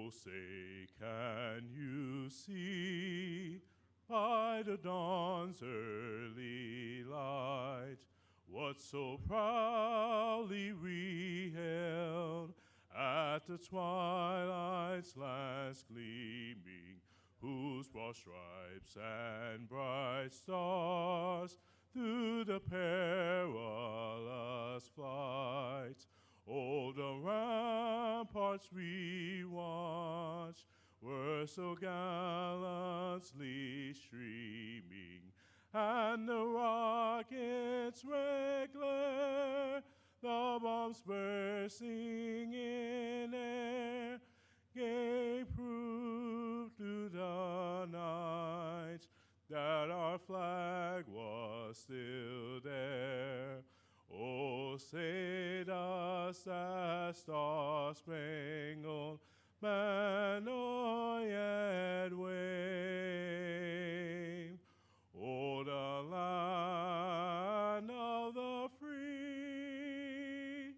Oh, say, can you see by the dawn's early light what so proudly we hailed at the twilight's last gleaming, whose broad stripes and bright stars through the perilous flight all the ramparts we watch were so gallantly streaming, and the rockets' red glare, the bombs bursting in air, gave proof to the night that our flag was still there. Oh, say does that star-spangled banner yet wave? Oh, the land of the free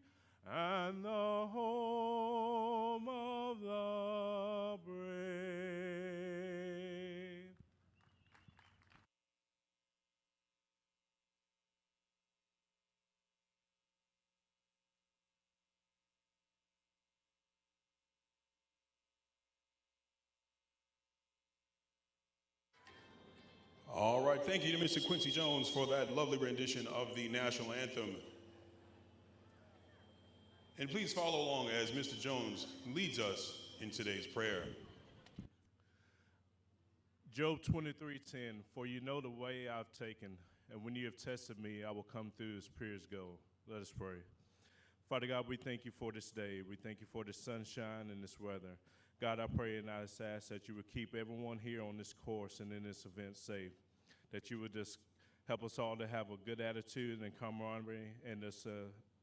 and the home of the brave. All right, thank you to Mr. Quincy Jones for that lovely rendition of the national anthem. And please follow along as Mr. Jones leads us in today's prayer. Job 23:10, for you know the way I've taken, and when you have tested me, I will come through as pure as gold. Let us pray. Father God, we thank you for this day. We thank you for the sunshine and this weather. God, I pray and I just ask that you would keep everyone here on this course and in this event safe, that you would just help us all to have a good attitude and camaraderie and just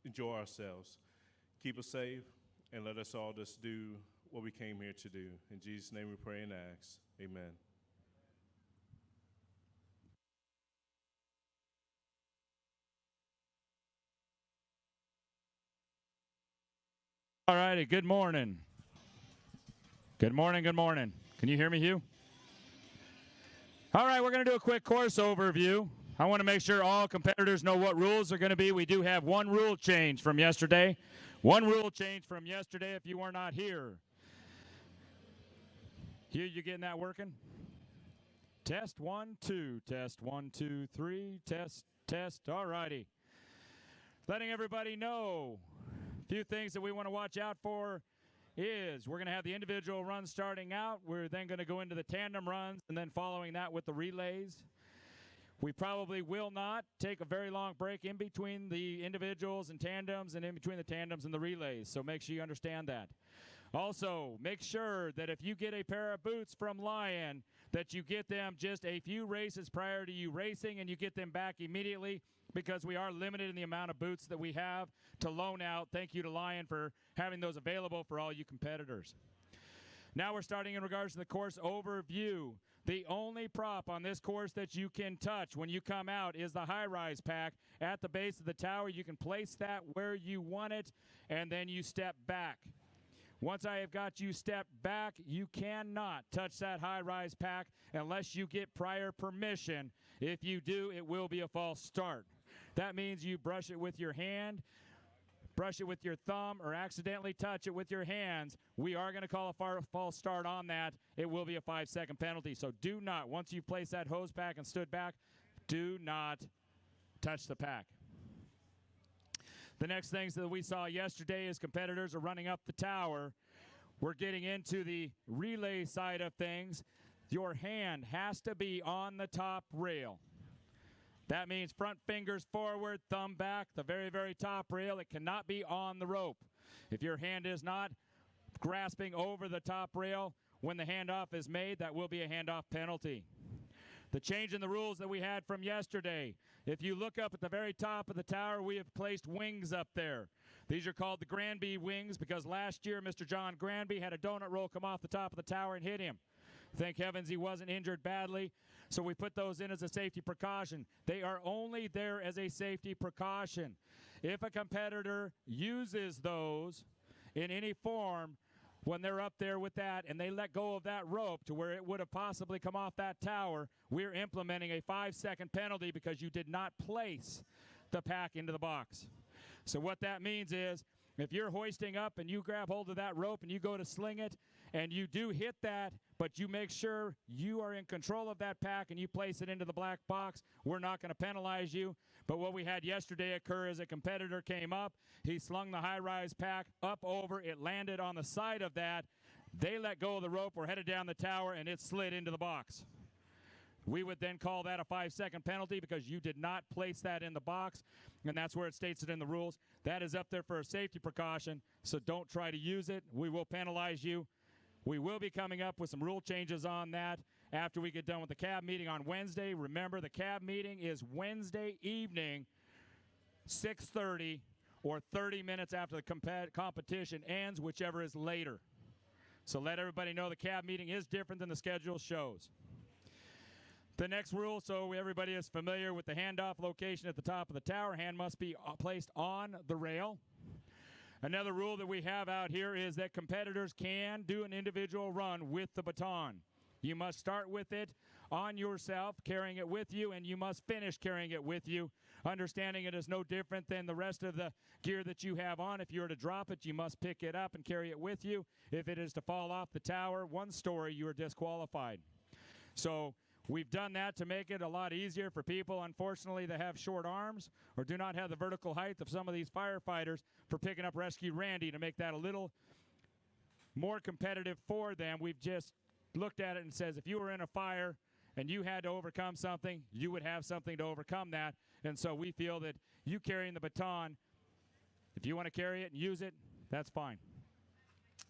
enjoy ourselves. Keep us safe and let us all just do what we came here to do. In Jesus' name we pray and ask. Amen. All righty, good morning. Good morning, good morning. Can you hear me, Hugh? All right, we're going to do a quick course overview. I want to make sure all competitors know what rules are going to be. We do have one rule change from yesterday. One rule change from yesterday if you were not here. Hugh, you getting that working? Test 1, 2. Test 1, 2, 3. Test. All righty. Letting everybody know a few things that we want to watch out for is we're going to have the individual runs starting out. We're then going to go into the tandem runs, and then following that with the relays. We probably will not take a very long break in between the individuals and tandems and in between the tandems and the relays, so make sure you understand that. Also, make sure that if you get a pair of boots from Lion, that you get them just a few races prior to you racing and you get them back immediately, because we are limited in the amount of boots that we have to loan out. Thank you to Lion for having those available for all you competitors. Now we're starting in regards to the course overview. The only prop on this course that you can touch when you come out is the high-rise pack at the base of the tower. You can place that where you want it, and then you step back. Once I have got you step back, you cannot touch that high-rise pack unless you get prior permission. If you do, it will be a false start. That means you brush it with your hand, brush it with your thumb, or accidentally touch it with your hands. We are going to call a false start on that. It will be a 5-second penalty. So do not, once you've placed that hose pack and stood back, do not touch the pack. The next things that we saw yesterday is competitors are running up the tower. We're getting into the relay side of things. Your hand has to be on the top rail. That means front fingers forward, thumb back, the very, very top rail. It cannot be on the rope. If your hand is not grasping over the top rail when the handoff is made, that will be a handoff penalty. The change in the rules that we had from yesterday. If you look up at the very top of the tower, we have placed wings up there. These are called the Granby wings because last year Mr. John Granby had a donut roll come off the top of the tower and hit him. Thank heavens he wasn't injured badly, so we put those in as a safety precaution. They are only there as a safety precaution. If a competitor uses those in any form, when they're up there with that and they let go of that rope to where it would have possibly come off that tower, we're implementing a 5-second penalty because you did not place the pack into the box. So what that means is if you're hoisting up and you grab hold of that rope and you go to sling it and you do hit that, but you make sure you are in control of that pack and you place it into the black box, we're not going to penalize you. But what we had yesterday occur is a competitor came up, he slung the high-rise pack up over, it landed on the side of that, they let go of the rope, we're headed down the tower, and it slid into the box. We would then call that a 5-second penalty because you did not place that in the box, and that's where it states it in the rules. That is up there for a safety precaution, so don't try to use it. We will penalize you. We will be coming up with some rule changes on that after we get done with the CAB meeting on Wednesday. Remember, the CAB meeting is Wednesday evening, 6:30 or 30 minutes after the competition ends, whichever is later. So let everybody know the CAB meeting is different than the schedule shows. The next rule, so everybody is familiar with the handoff location at the top of the tower. Hand must be placed on the rail. Another rule that we have out here is that competitors can do an individual run with the baton. You must start with it on yourself, carrying it with you, and you must finish carrying it with you, understanding it is no different than the rest of the gear that you have on. If you were to drop it, you must pick it up and carry it with you. If it is to fall off the tower, one story, you are disqualified. So we've done that to make it a lot easier for people, unfortunately, that have short arms or do not have the vertical height of some of these firefighters for picking up Rescue Randy to make that a little more competitive for them. We've just looked at it and says if you were in a fire and you had to overcome something, you would have something to overcome that. And so we feel that you carrying the baton, if you want to carry it and use it, that's fine.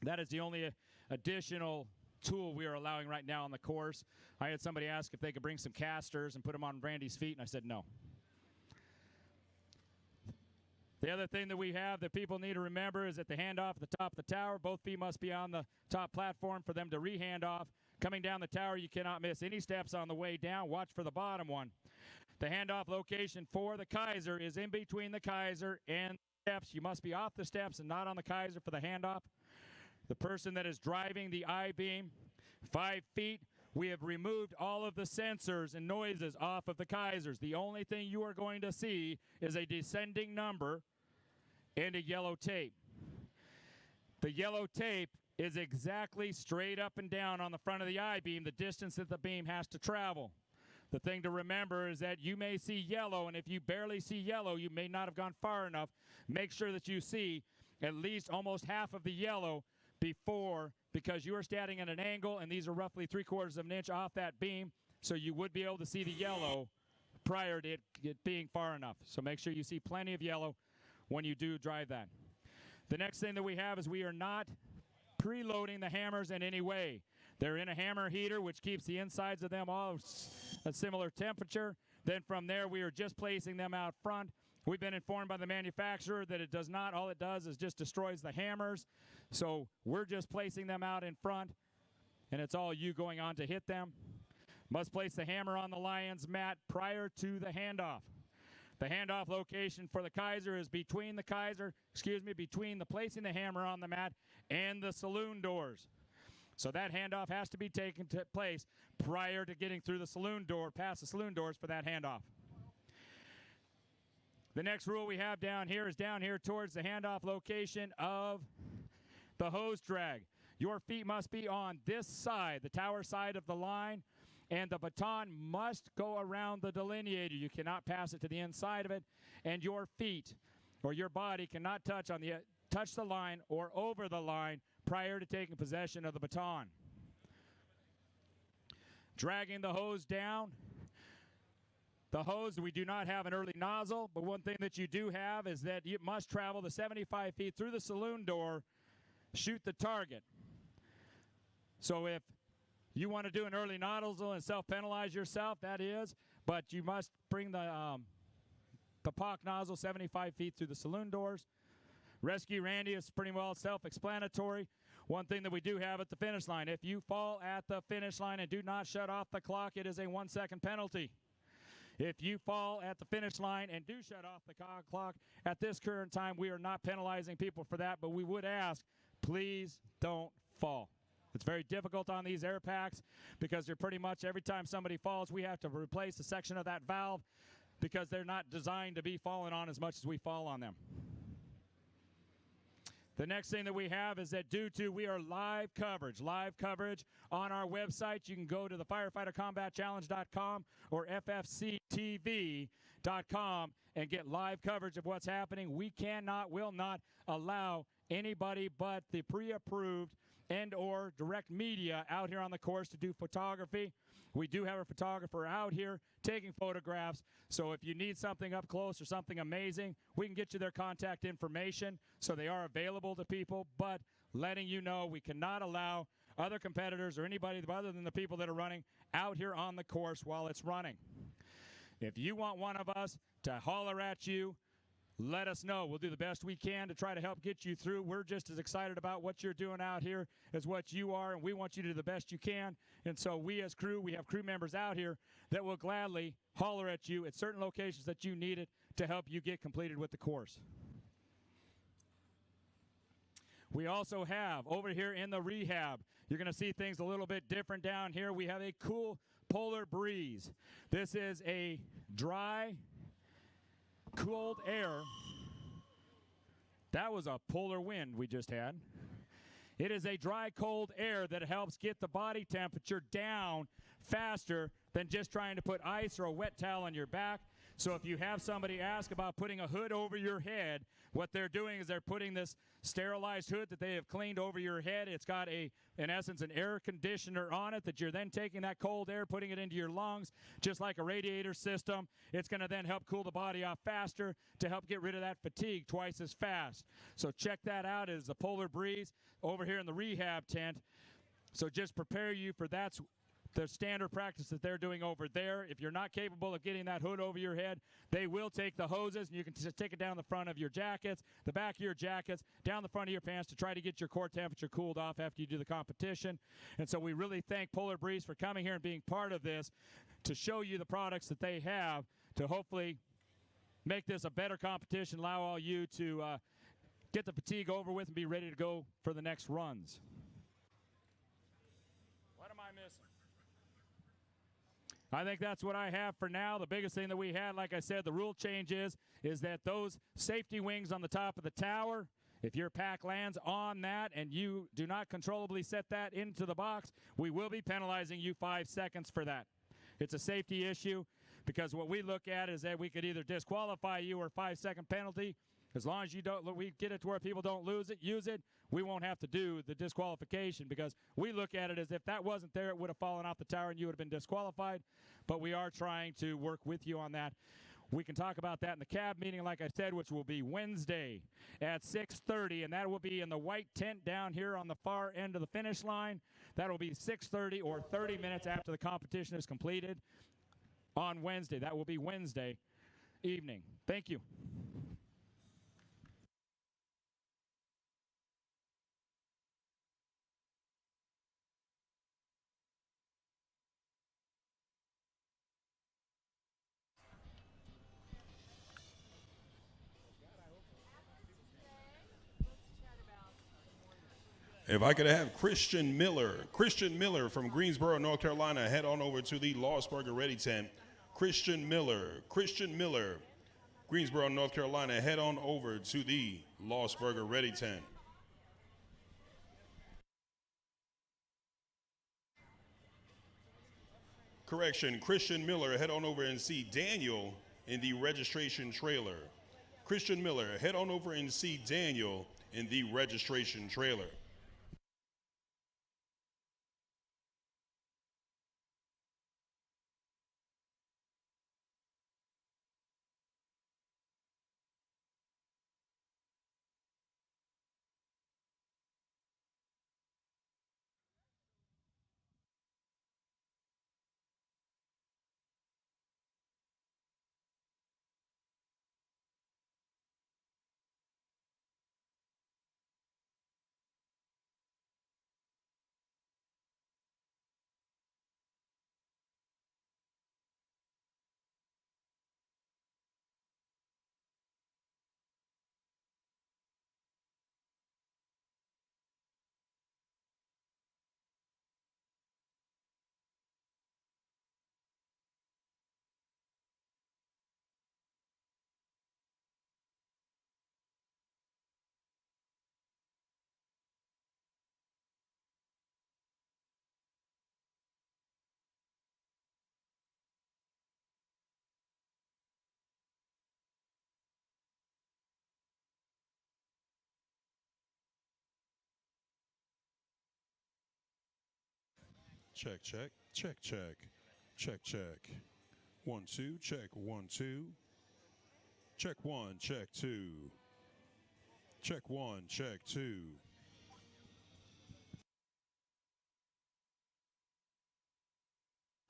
That is the only additional tool we are allowing right now on the course. I had somebody ask if they could bring some casters and put them on Randy's feet, and I said no. The other thing that we have that people need to remember is that the handoff at the top of the tower, both feet must be on the top platform for them to re-hand off. Coming down the tower, you cannot miss any steps on the way down. Watch for the bottom one. The handoff location for the Kaiser is in between the Kaiser and the steps. You must be off the steps and not on the Kaiser for the handoff. The person that is driving the I-beam, 5 feet, we have removed all of the sensors and noises off of the Kaisers. The only thing you are going to see is a descending number and a yellow tape. The yellow tape is exactly straight up and down on the front of the I-beam, the distance that the beam has to travel. The thing to remember is that you may see yellow, and if you barely see yellow, you may not have gone far enough. Make sure that you see at least almost half of the yellow before, because you are standing at an angle, and these are roughly 3/4 of an inch off that beam, so you would be able to see the yellow prior to it being far enough. So make sure you see plenty of yellow when you do drive that. The next thing that we have is we are not preloading the hammers in any way. They're in a hammer heater, which keeps the insides of them all a similar temperature. Then from there, we are just placing them out front. We've been informed by the manufacturer that it does not. All it does is just destroys the hammers. So we're just placing them out in front, and it's all you going on to hit them. Must place the hammer on the Lions mat prior to the handoff. The handoff location for the Kaiser is between the between the placing the hammer on the mat and the saloon doors. So that handoff has to be taken to place prior to getting through the saloon door, past the saloon doors for that handoff. The next rule we have down here is down here towards the handoff location of the hose drag. Your feet must be on this side, the tower side of the line, and the baton must go around the delineator. You cannot pass it to the inside of it, and your feet or your body cannot touch the line or over the line prior to taking possession of the baton. Dragging the hose down. The hose, we do not have an early nozzle, but one thing that you do have is that you must travel the 75 feet through the saloon door, shoot the target. So if you want to do an early nozzle and self-penalize yourself, that is, but you must bring the POC nozzle 75 feet through the saloon doors. Rescue Randy is pretty well self-explanatory. One thing that we do have at the finish line, if you fall at the finish line and do not shut off the clock, it is a 1-second penalty. If you fall at the finish line and do shut off the clock, at this current time, we are not penalizing people for that, but we would ask, please don't fall. It's very difficult on these air packs because they're pretty much every time somebody falls, we have to replace a section of that valve because they're not designed to be fallen on as much as we fall on them. The next thing that we have is that due to we are live coverage on our website. You can go to the firefightercombatchallenge.com or ffctv.com and get live coverage of what's happening. We will not allow anybody but the pre-approved and or direct media out here on the course to do photography. We do have a photographer out here taking photographs, so if you need something up close or something amazing, we can get you their contact information so they are available to people, but letting you know we cannot allow other competitors or anybody other than the people that are running out here on the course while it's running. If you want one of us to holler at you, let us know. We'll do the best we can to try to help get you through. We're just as excited about what you're doing out here as what you are, and we want you to do the best you can. And so we as crew, we have crew members out here that will gladly holler at you at certain locations that you need it to help you get completed with the course. We also have over here in the rehab, you're going to see things a little bit different down here. We have a cool polar breeze. This is a dry, cold air. That was a polar wind we just had. It is a dry, cold air that helps get the body temperature down faster than just trying to put ice or a wet towel on your back. So if you have somebody ask about putting a hood over your head, what they're doing is they're putting this sterilized hood that they have cleaned over your head. It's got in essence, an air conditioner on it that you're then taking that cold air, putting it into your lungs, just like a radiator system. It's going to then help cool the body off faster to help get rid of that fatigue twice as fast. So check that out. It is the Polar Breeze over here in the rehab tent. So just prepare you for that's the standard practice that they're doing over there. If you're not capable of getting that hood over your head, they will take the hoses, and you can take it down the front of your jackets, the back of your jackets, down the front of your pants to try to get your core temperature cooled off after you do the competition. And so we really thank Polar Breeze for coming here and being part of this to show you the products that they have to hopefully make this a better competition, allow all you to get the fatigue over with and be ready to go for the next runs. What am I missing? I think that's what I have for now. The biggest thing that we had, like I said, the rule change is that those safety wings on the top of the tower, if your pack lands on that and you do not controllably set that into the box, we will be penalizing you 5 seconds for that. It's a safety issue because what we look at is that we could either disqualify you or 5-second penalty. As long as we get it to where people don't use it, we won't have to do the disqualification because we look at it as if that wasn't there, it would have fallen off the tower and you would have been disqualified. But we are trying to work with you on that. We can talk about that in the cab meeting, like I said, which will be Wednesday at 6:30, and that will be in the white tent down here on the far end of the finish line. That will be 6:30 or 30 minutes after the competition is completed on Wednesday. That will be Wednesday evening. Thank you. If I could have Christian Miller from Greensboro, North Carolina, head on over to the Lost Burger Ready tent. Christian Miller, Greensboro, North Carolina, head on over to the Lost Burger Ready tent. Correction, Christian Miller, head on over and see Daniel in the registration trailer. Christian Miller, head on over and see Daniel in the registration trailer. Check, check, check, check, check, check. 1, 2, check, 1, 2. Check 1, check 2. Check 1, check 2.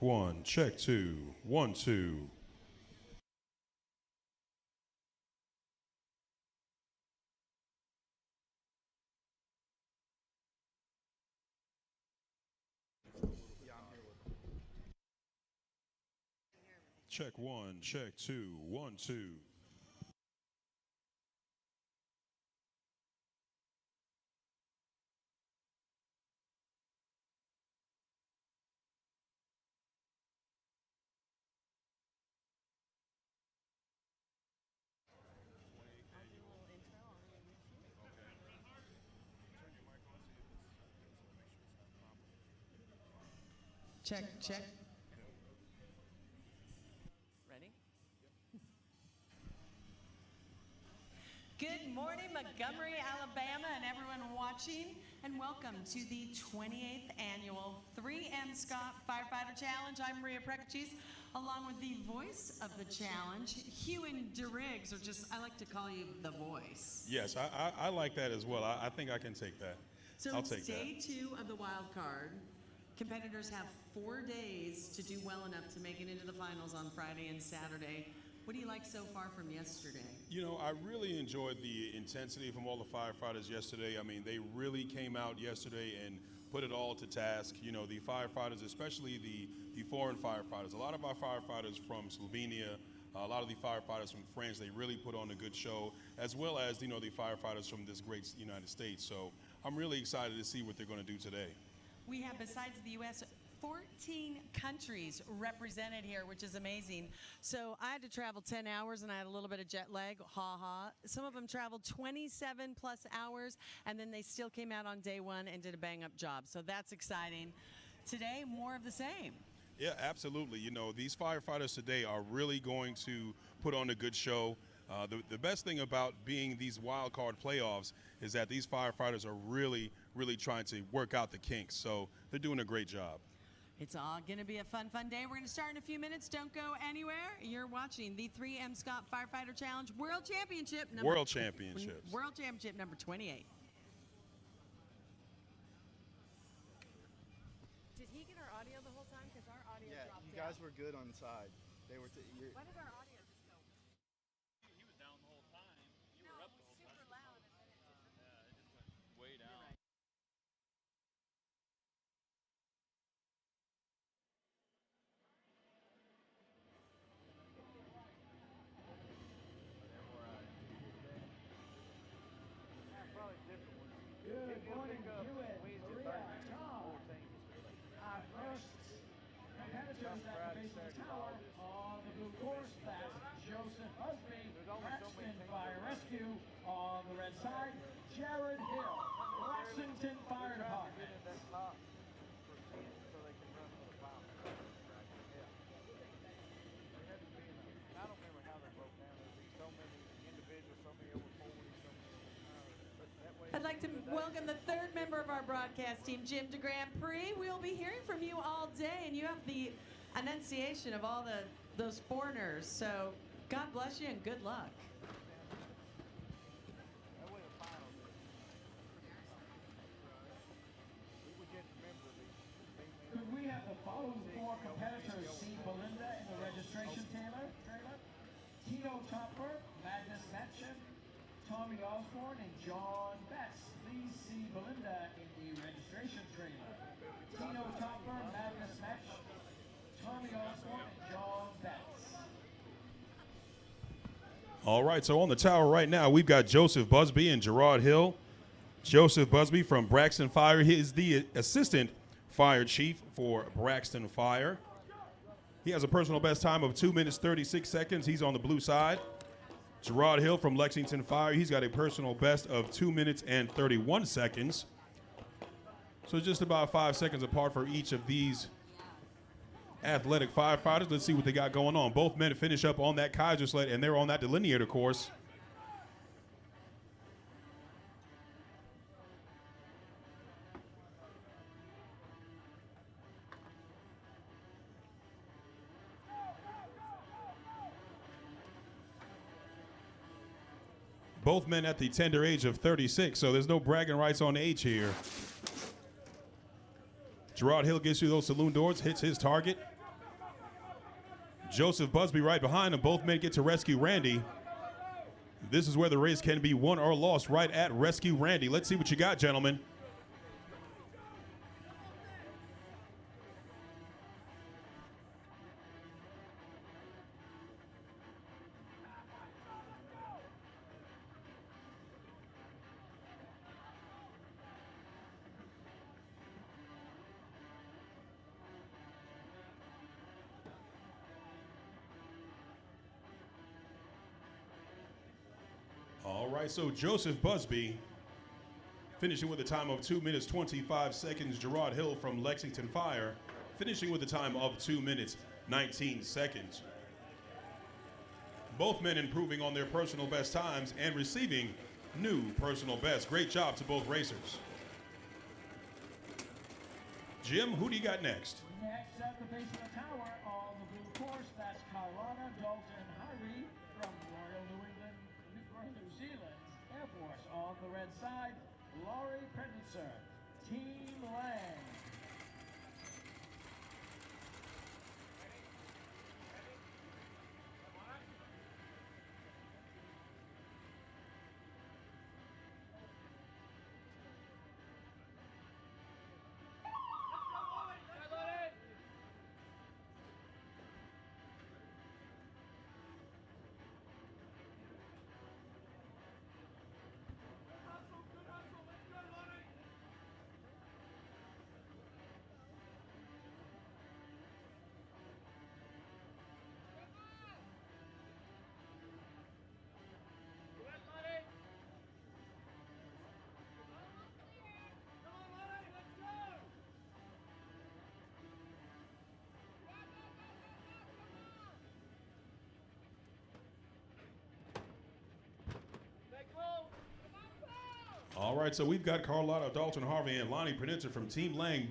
1, check 2, 1, 2. Check 1, check 2, 1, 2. Check, check. Ready? Good morning, Montgomery, Alabama, and everyone watching, and welcome to the 28th annual 3M Scott Firefighter Challenge. I'm Maria Prekachis, along with the voice of the challenge, Hewen DeRiggs, or just, I like to call you the voice. Yes, I like that as well. I think I can take that. So I'll it's take day that. 2 of the wild card. Competitors have 4 days to do well enough to make it into the finals on Friday and Saturday. What do you like so far from yesterday? You know, I really enjoyed the intensity from all the firefighters yesterday. I mean, they really came out yesterday and put it all to task. You know, the firefighters, especially the foreign firefighters, a lot of our firefighters from Slovenia, a lot of the firefighters from France, they really put on a good show, as well as, you know, the firefighters from this great United States. So I'm really excited to see what they're going to do today. We have, besides the U.S., 14 countries represented here, which is amazing. So I had to travel 10 hours and I had a little bit of jet lag, ha. Some of them traveled 27 plus hours and then they still came out on day 1 and did a bang up job. So that's exciting. Today, more of the same. Yeah, absolutely. You know, these firefighters today are really going to put on a good show. The best thing about being these wild card playoffs is that these firefighters are really trying to work out the kinks. So they're doing a great job. It's all going to be a fun day. We're going to start in a few minutes. Don't go anywhere. You're watching the 3M Scott Firefighter Challenge World Championship. World Championships. World Championship number 28. Did he get our audio the whole time? Because our audio Yeah, dropped you out. guys were good on the side. They were. Why did our audio just go? He was down the whole time. You were up the whole super time. loud and then it just... Yeah, it just went way down. Good morning, Hewitt, Maria, Tom. Our first competitors that face the tower on the blue course, that's Joseph Busby, Braxton Fire Rescue. On the red side, Jared Hill, Lexington Fire Department. I'd like to welcome the third member of our broadcast team, Jim de Grand Prix. We'll be hearing from you all day, and you have the enunciation of all those foreigners. So God bless you and good luck. Could we have the following 4 competitors see Belinda in the registration trailer? Tito Topper, Magnus Matcham, Tommy Osborne, and John Betts. Please see Belinda in the registration trailer. Tito Topper, Magnus Matcham, Tommy Osborne, and John Betts. All right, so on the tower right now, we've got Joseph Busby and Gerard Hill. Joseph Busby from Braxton Fire. He is the assistant fire chief for Braxton Fire. He has a personal best time of 2 minutes, 36 seconds. He's on the blue side. Gerard Hill from Lexington Fire. He's got a personal best of 2 minutes and 31 seconds. So just about 5 seconds apart for each of these athletic firefighters. Let's see what they got going on. Both men finish up on that Kaiser sled, and they're on that delineator course. Both men at the tender age of 36, so there's no bragging rights on age here. Gerard Hill gets through those saloon doors, hits his target. Joseph Busby right behind him. Both men get to rescue Randy. This is where the race can be won or lost, right at Rescue Randy. Let's see what you got, gentlemen. All right, so Joseph Busby finishing with a time of 2 minutes 25 seconds. Gerard Hill from Lexington Fire finishing with a time of 2 minutes 19 seconds. Both men improving on their personal best times and receiving new personal bests. Great job to both racers. Jim, who do you got next? Next at the base of the tower on the blue course, that's Carlotta Dalton Harvey from Royal New Zealand Air Force. On the red side, Laurie Preditzer, Team Lang. All right, so we've got Carlotta Dalton Harvey and Lonnie Pernitzer from Team Lang.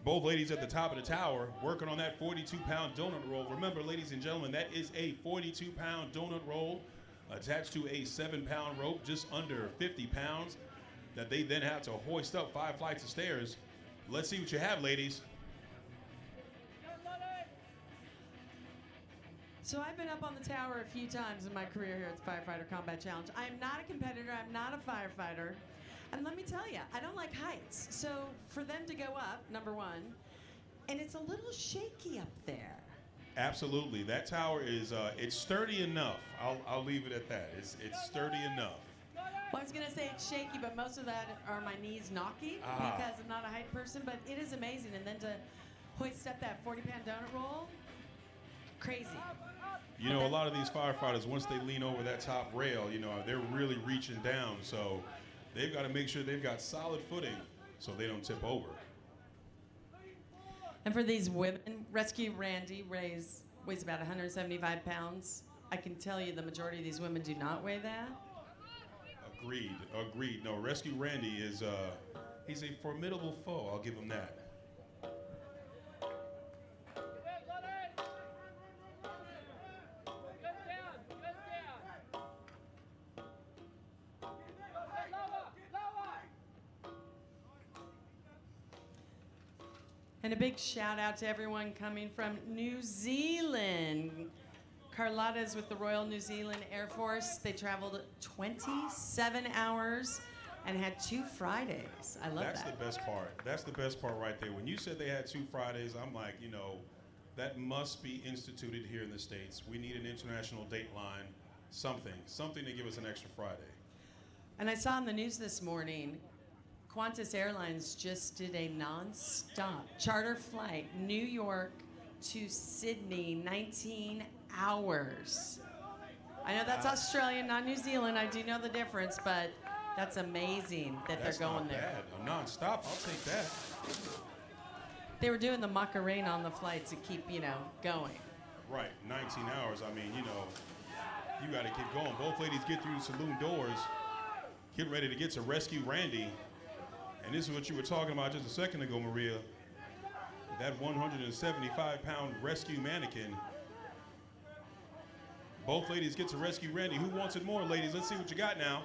Both ladies at the top of the tower working on that 42-pound donut roll. Remember, ladies and gentlemen, that is a 42-pound donut roll attached to a 7-pound rope, just under 50 pounds, that they then have to hoist up 5 flights of stairs. Let's see what you have, ladies. So I've been up on the tower a few times in my career here at the Firefighter Combat Challenge. I'm not a competitor, I'm not a firefighter. And let me tell you, I don't like heights. So for them to go up, number one, and it's a little shaky up there. Absolutely. That tower is it's sturdy enough. I'll leave it at that. It's sturdy enough. Well, I was going to say it's shaky, but most of that are my knees knocking because I'm not a height person, but it is amazing. And then to hoist up that 40-pound donut roll, crazy. You know, a lot of these firefighters, once they lean over that top rail, you know, they're really reaching down. So they've got to make sure they've got solid footing so they don't tip over. And for these women, Rescue Randy weighs about 175 pounds. I can tell you the majority of these women do not weigh that. Agreed. No, Rescue Randy is, he's a formidable foe. I'll give him that. And a big shout out to everyone coming from New Zealand. Carlotta's with the Royal New Zealand Air Force. They traveled 27 hours and had 2 Fridays. I love that. That's the best part. That's the best part right there. When you said they had 2 Fridays, I'm like, you know, that must be instituted here in the States. We need an international date line, something to give us an extra Friday. And I saw in the news this morning, Qantas Airlines just did a non-stop charter flight, New York to Sydney, 19 hours. I know that's Australian, not New Zealand. I do know the difference, but that's amazing that That's they're going not there. bad. A non-stop, I'll take that. They were doing the Macarena on the flight to keep, going. Right, 19 hours. I mean, you know, you got to keep going. Both ladies get through the saloon doors, get ready to get to Rescue Randy. And this is what you were talking about just a second ago, Maria. That 175-pound rescue mannequin Both ladies get to rescue Randy. Who wants it more, ladies? Let's see what you got now.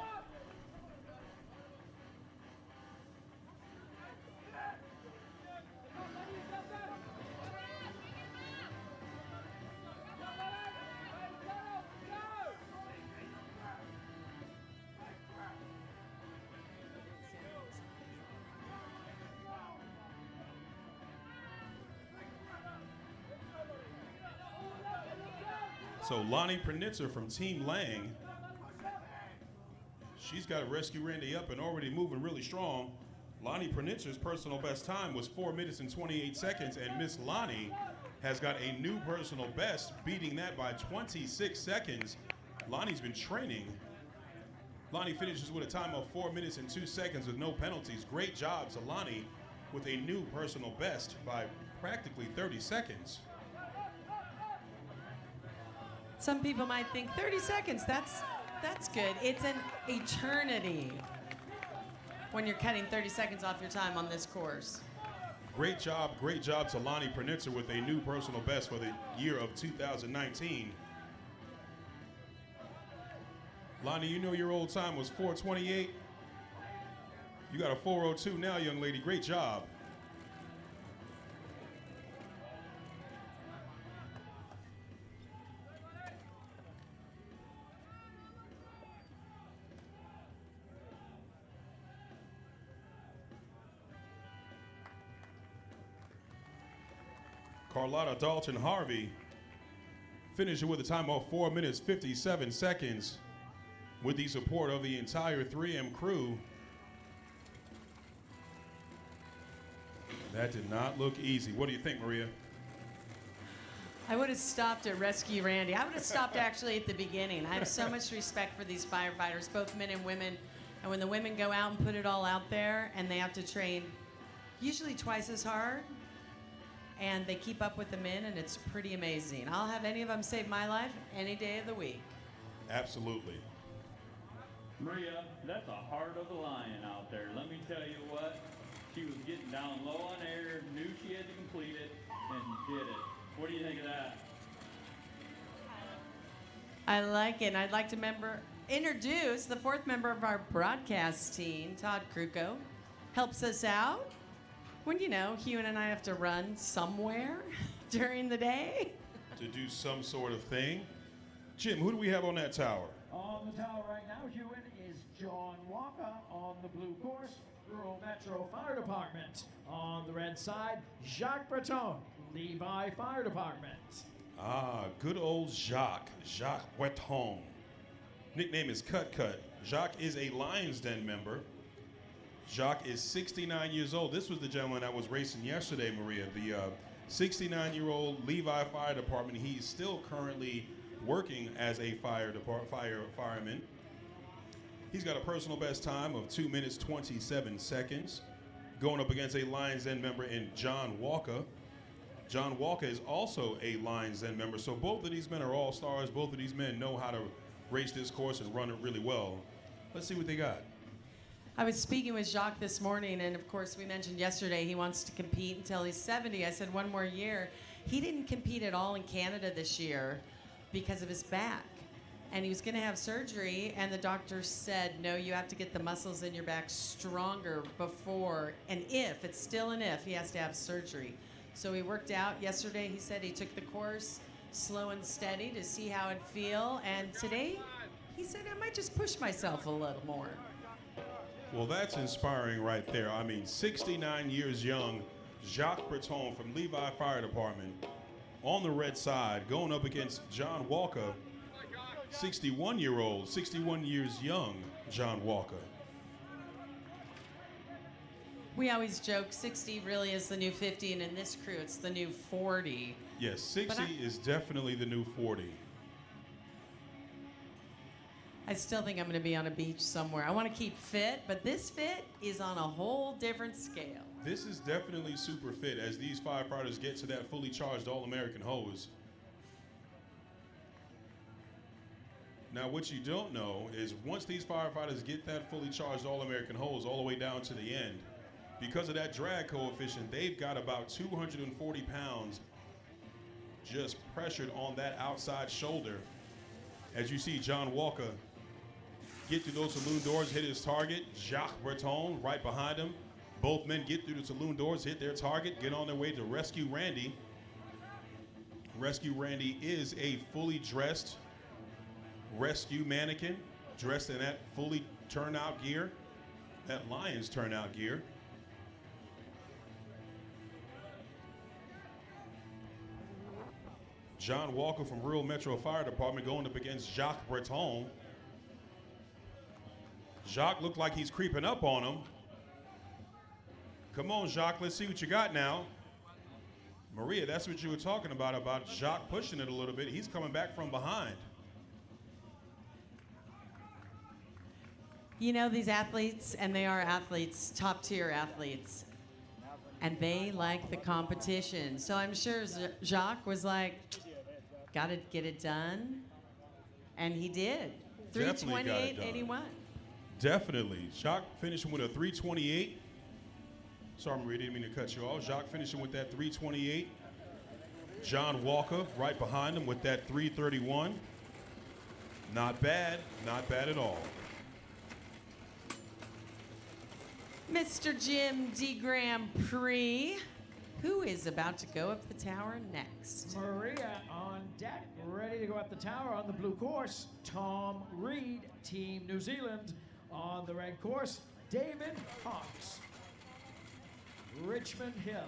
So Lonnie Pernitzer from Team Lang, she's got to rescue Randy up and already moving really strong. Lonnie Pernitzer's personal best time was 4 minutes and 28 seconds, and Miss Lonnie has got a new personal best, beating that by 26 seconds. Lonnie's been training. Lonnie finishes with a time of 4 minutes and 2 seconds with no penalties. Great job to Lonnie with a new personal best by practically 30 seconds. Some people might think 30 seconds, that's good. It's an eternity when you're cutting 30 seconds off your time on this course. Great job to Lonnie Pernitzer with a new personal best for the year of 2019. Lonnie, you know your old time was 4:28. You got a 4:02 now, young lady. Great job. Carlotta Dalton Harvey finishing with a time of 4 minutes 57 seconds with the support of the entire 3M crew. That did not look easy. What do you think, Maria? I would have stopped at Rescue Randy. I would have stopped actually at the beginning. I have so much respect for these firefighters, both men and women. And when the women go out and put it all out there and they have to train usually twice as hard, and they keep up with the men, and it's pretty amazing. I'll have any of them save my life any day of the week. Absolutely. Maria, that's a heart of a lion out there. Let me tell you what, she was getting down low on air, knew she had to complete it, and did it. What do you think of that? I like it. And I'd like to introduce the fourth member of our broadcast team, Todd Kruko. Helps us out when, Hugh and I have to run somewhere during the day. To do some sort of thing. Jim, who do we have on that tower? On the tower right now, Hewitt, is John Walker. On the blue course, Rural Metro Fire Department. On the red side, Jacques Breton, Levi Fire Department. Ah, good old Jacques Breton. Nickname is Cut Cut. Jacques is a Lions Den member. Jacques is 69 years old. This was the gentleman that was racing yesterday, Maria. The 69-year-old Levi Fire Department. He's still currently working as a fireman. He's got a personal best time of 2 minutes 27 seconds, going up against a Lions Den member in John Walker. John Walker is also a Lions Den member. So both of these men are all stars. Both of these men know how to race this course and run it really well. Let's see what they got. I was speaking with Jacques this morning, and of course, we mentioned yesterday he wants to compete until he's 70. I said one more year. He didn't compete at all in Canada this year because of his back. And he was going to have surgery, and the doctor said, no, you have to get the muscles in your back stronger before, and if, it's still an if, he has to have surgery. So he worked out. Yesterday, he said he took the course slow and steady to see how it'd feel. And today, he said, I might just push myself a little more. Well, that's inspiring right there. I mean, 69 years young, Jacques Breton from Levi Fire Department on the red side going up against John Walker, 61 years young, John Walker. We always joke 60 really is the new 50, and in this crew, it's the new 40. Yes, 60 is definitely the new 40. I still think I'm going to be on a beach somewhere. I want to keep fit, but this fit is on a whole different scale. This is definitely super fit as these firefighters get to that fully charged All-American hose. Now, what you don't know is once these firefighters get that fully charged All-American hose all the way down to the end, because of that drag coefficient, they've got about 240 pounds just pressured on that outside shoulder. As you see John Walker get through those saloon doors, hit his target. Jacques Breton right behind him. Both men get through the saloon doors, hit their target, get on their way to rescue Randy. Rescue Randy is a fully dressed rescue mannequin, dressed in that fully turnout gear, that Lions turnout gear. John Walker from Rural Metro Fire Department going up against Jacques Breton. Jacques looked like he's creeping up on him. Come on, Jacques, let's see what you got now. Maria, that's what you were talking about Jacques pushing it a little bit. He's coming back from behind. You know, these athletes, and they are athletes, top tier athletes, and they like the competition. So I'm sure Jacques was like, got to get it done. And he did. Definitely got it done. 328.81. Definitely. Jacques finishing with a 328. Sorry, Maria, didn't mean to cut you off. Jacques finishing with that 328. John Walker right behind him with that 331. Not bad. Not bad at all. Mr. Jim D. Grand Prix, who is about to go up the tower next? Maria on deck, ready to go up the tower on the blue course. Tom Reed, Team New Zealand. On the red course, David Hawks, Richmond Hill.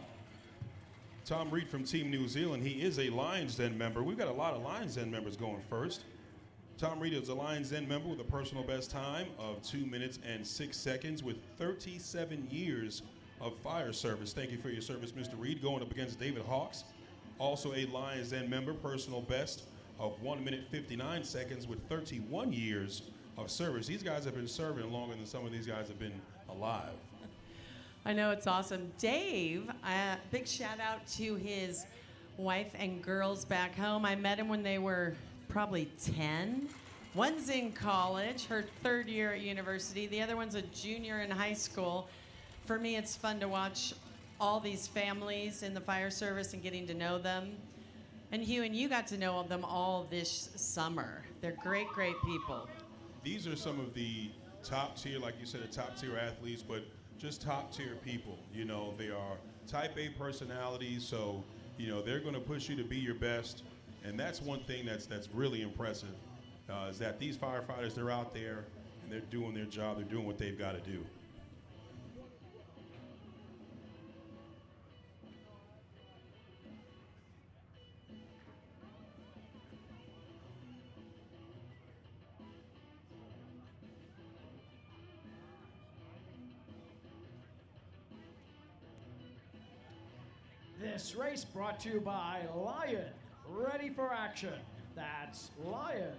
Tom Reed from Team New Zealand. He is a Lions Den member. We've got a lot of Lions Den members going first. Tom Reed is a Lions Den member with a personal best time of 2 minutes and 6 seconds with 37 years of fire service. Thank you for your service, Mr. Reed. Going up against David Hawks, also a Lions Den member, personal best of 1 minute 59 seconds with 31 years of service. These guys have been serving longer than some of these guys have been alive. I know, it's awesome. Dave, big shout out to his wife and girls back home. I met him when they were probably 10. One's in college, her third year at university. The other one's a junior in high school. For me, it's fun to watch all these families in the fire service and getting to know them. And Hugh, and you got to know them all this summer. They're great, great people. These are some of the top tier, like you said, the top tier athletes, but just top tier people. You know, they are type A personalities, so, you know, they're going to push you to be your best. And that's one thing that's really impressive, is that these firefighters, they're out there and they're doing their job. They're doing what they've got to do. This race brought to you by Lion. Ready for action. That's Lion.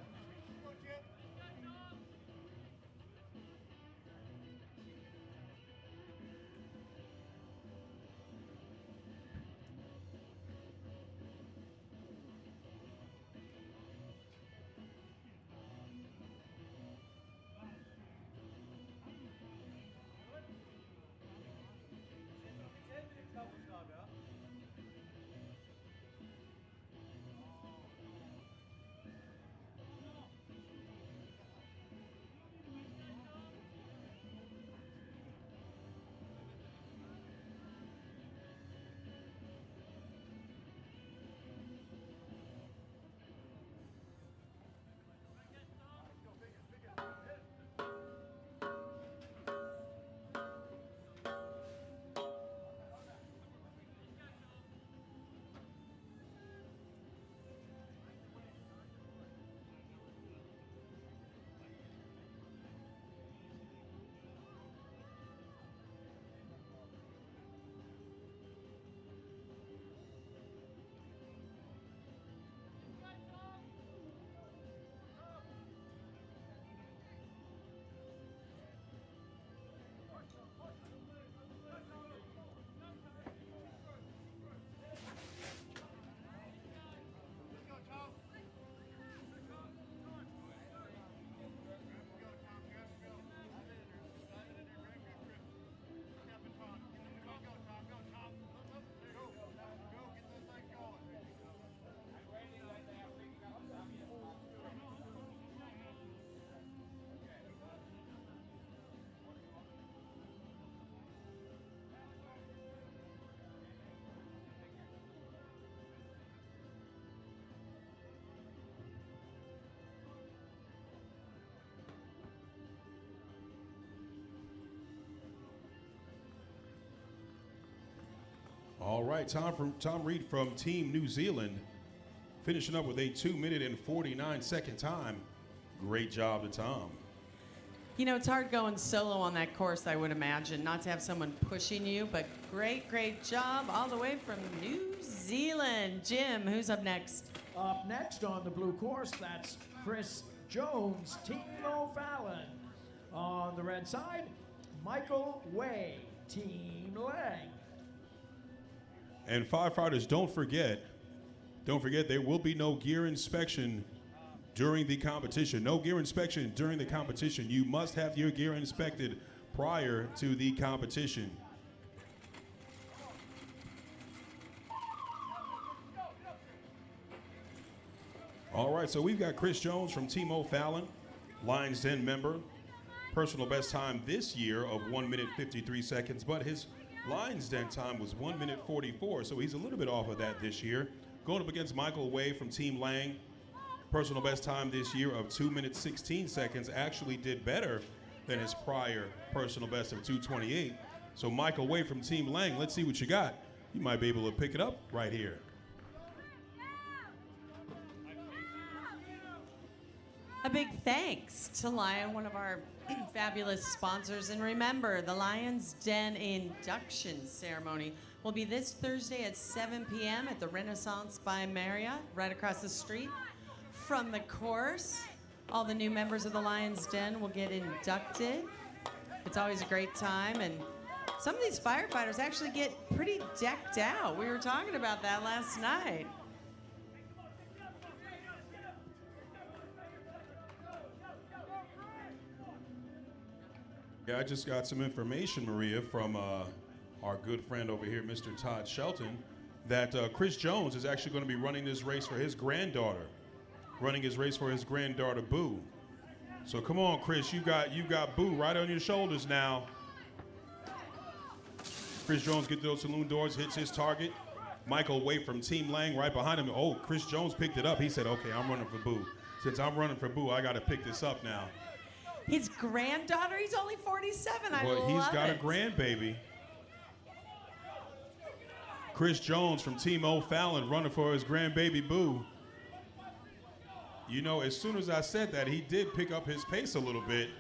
All right, Tom Reed from Team New Zealand, finishing up with a 2-minute and 49-second time. Great job to Tom. You know, it's hard going solo on that course, I would imagine, not to have someone pushing you, but great job all the way from New Zealand. Jim, who's up next? Up next on the blue course, that's Chris Jones, Team O'Fallon. On the red side, Michael Way, Team Lang. And firefighters, don't forget, there will be no gear inspection during the competition. No gear inspection during the competition. You must have your gear inspected prior to the competition. All right, so we've got Chris Jones from Team O'Fallon, Lions Den member. Personal best time this year of 1 minute 53 seconds, but his Lions Den time was 1 minute 44, so he's a little bit off of that this year. Going up against Michael Way from Team Lang. Personal best time this year of 2 minutes 16 seconds, actually did better than his prior personal best of 2:28. So Michael Way from Team Lang, let's see what you got. You might be able to pick it up right here. A big thanks to Lion, one of our fabulous sponsors. And remember, the Lions Den induction ceremony will be this Thursday at 7 p.m. at the Renaissance by Marriott, right across the street from the course. All the new members of the Lions Den will get inducted. It's always a great time, and some of these firefighters actually get pretty decked out. We were talking about that last night. Yeah, I just got some information, Maria, from our good friend over here, Mr. Todd Shelton, that Chris Jones is actually going to be running this race for his granddaughter. Boo. So come on, Chris, you got Boo right on your shoulders now. Chris Jones gets those saloon doors, hits his target. Michael Way from Team Lang right behind him. Oh, Chris Jones picked it up. He said, okay, I'm running for Boo. Since I'm running for Boo, I got to pick this up now. His granddaughter, he's only 47. I Well, love he's got it. a grandbaby. Chris Jones from Team O'Fallon running for his grandbaby Boo. You know, as soon as I said that, he did pick up his pace a little bit.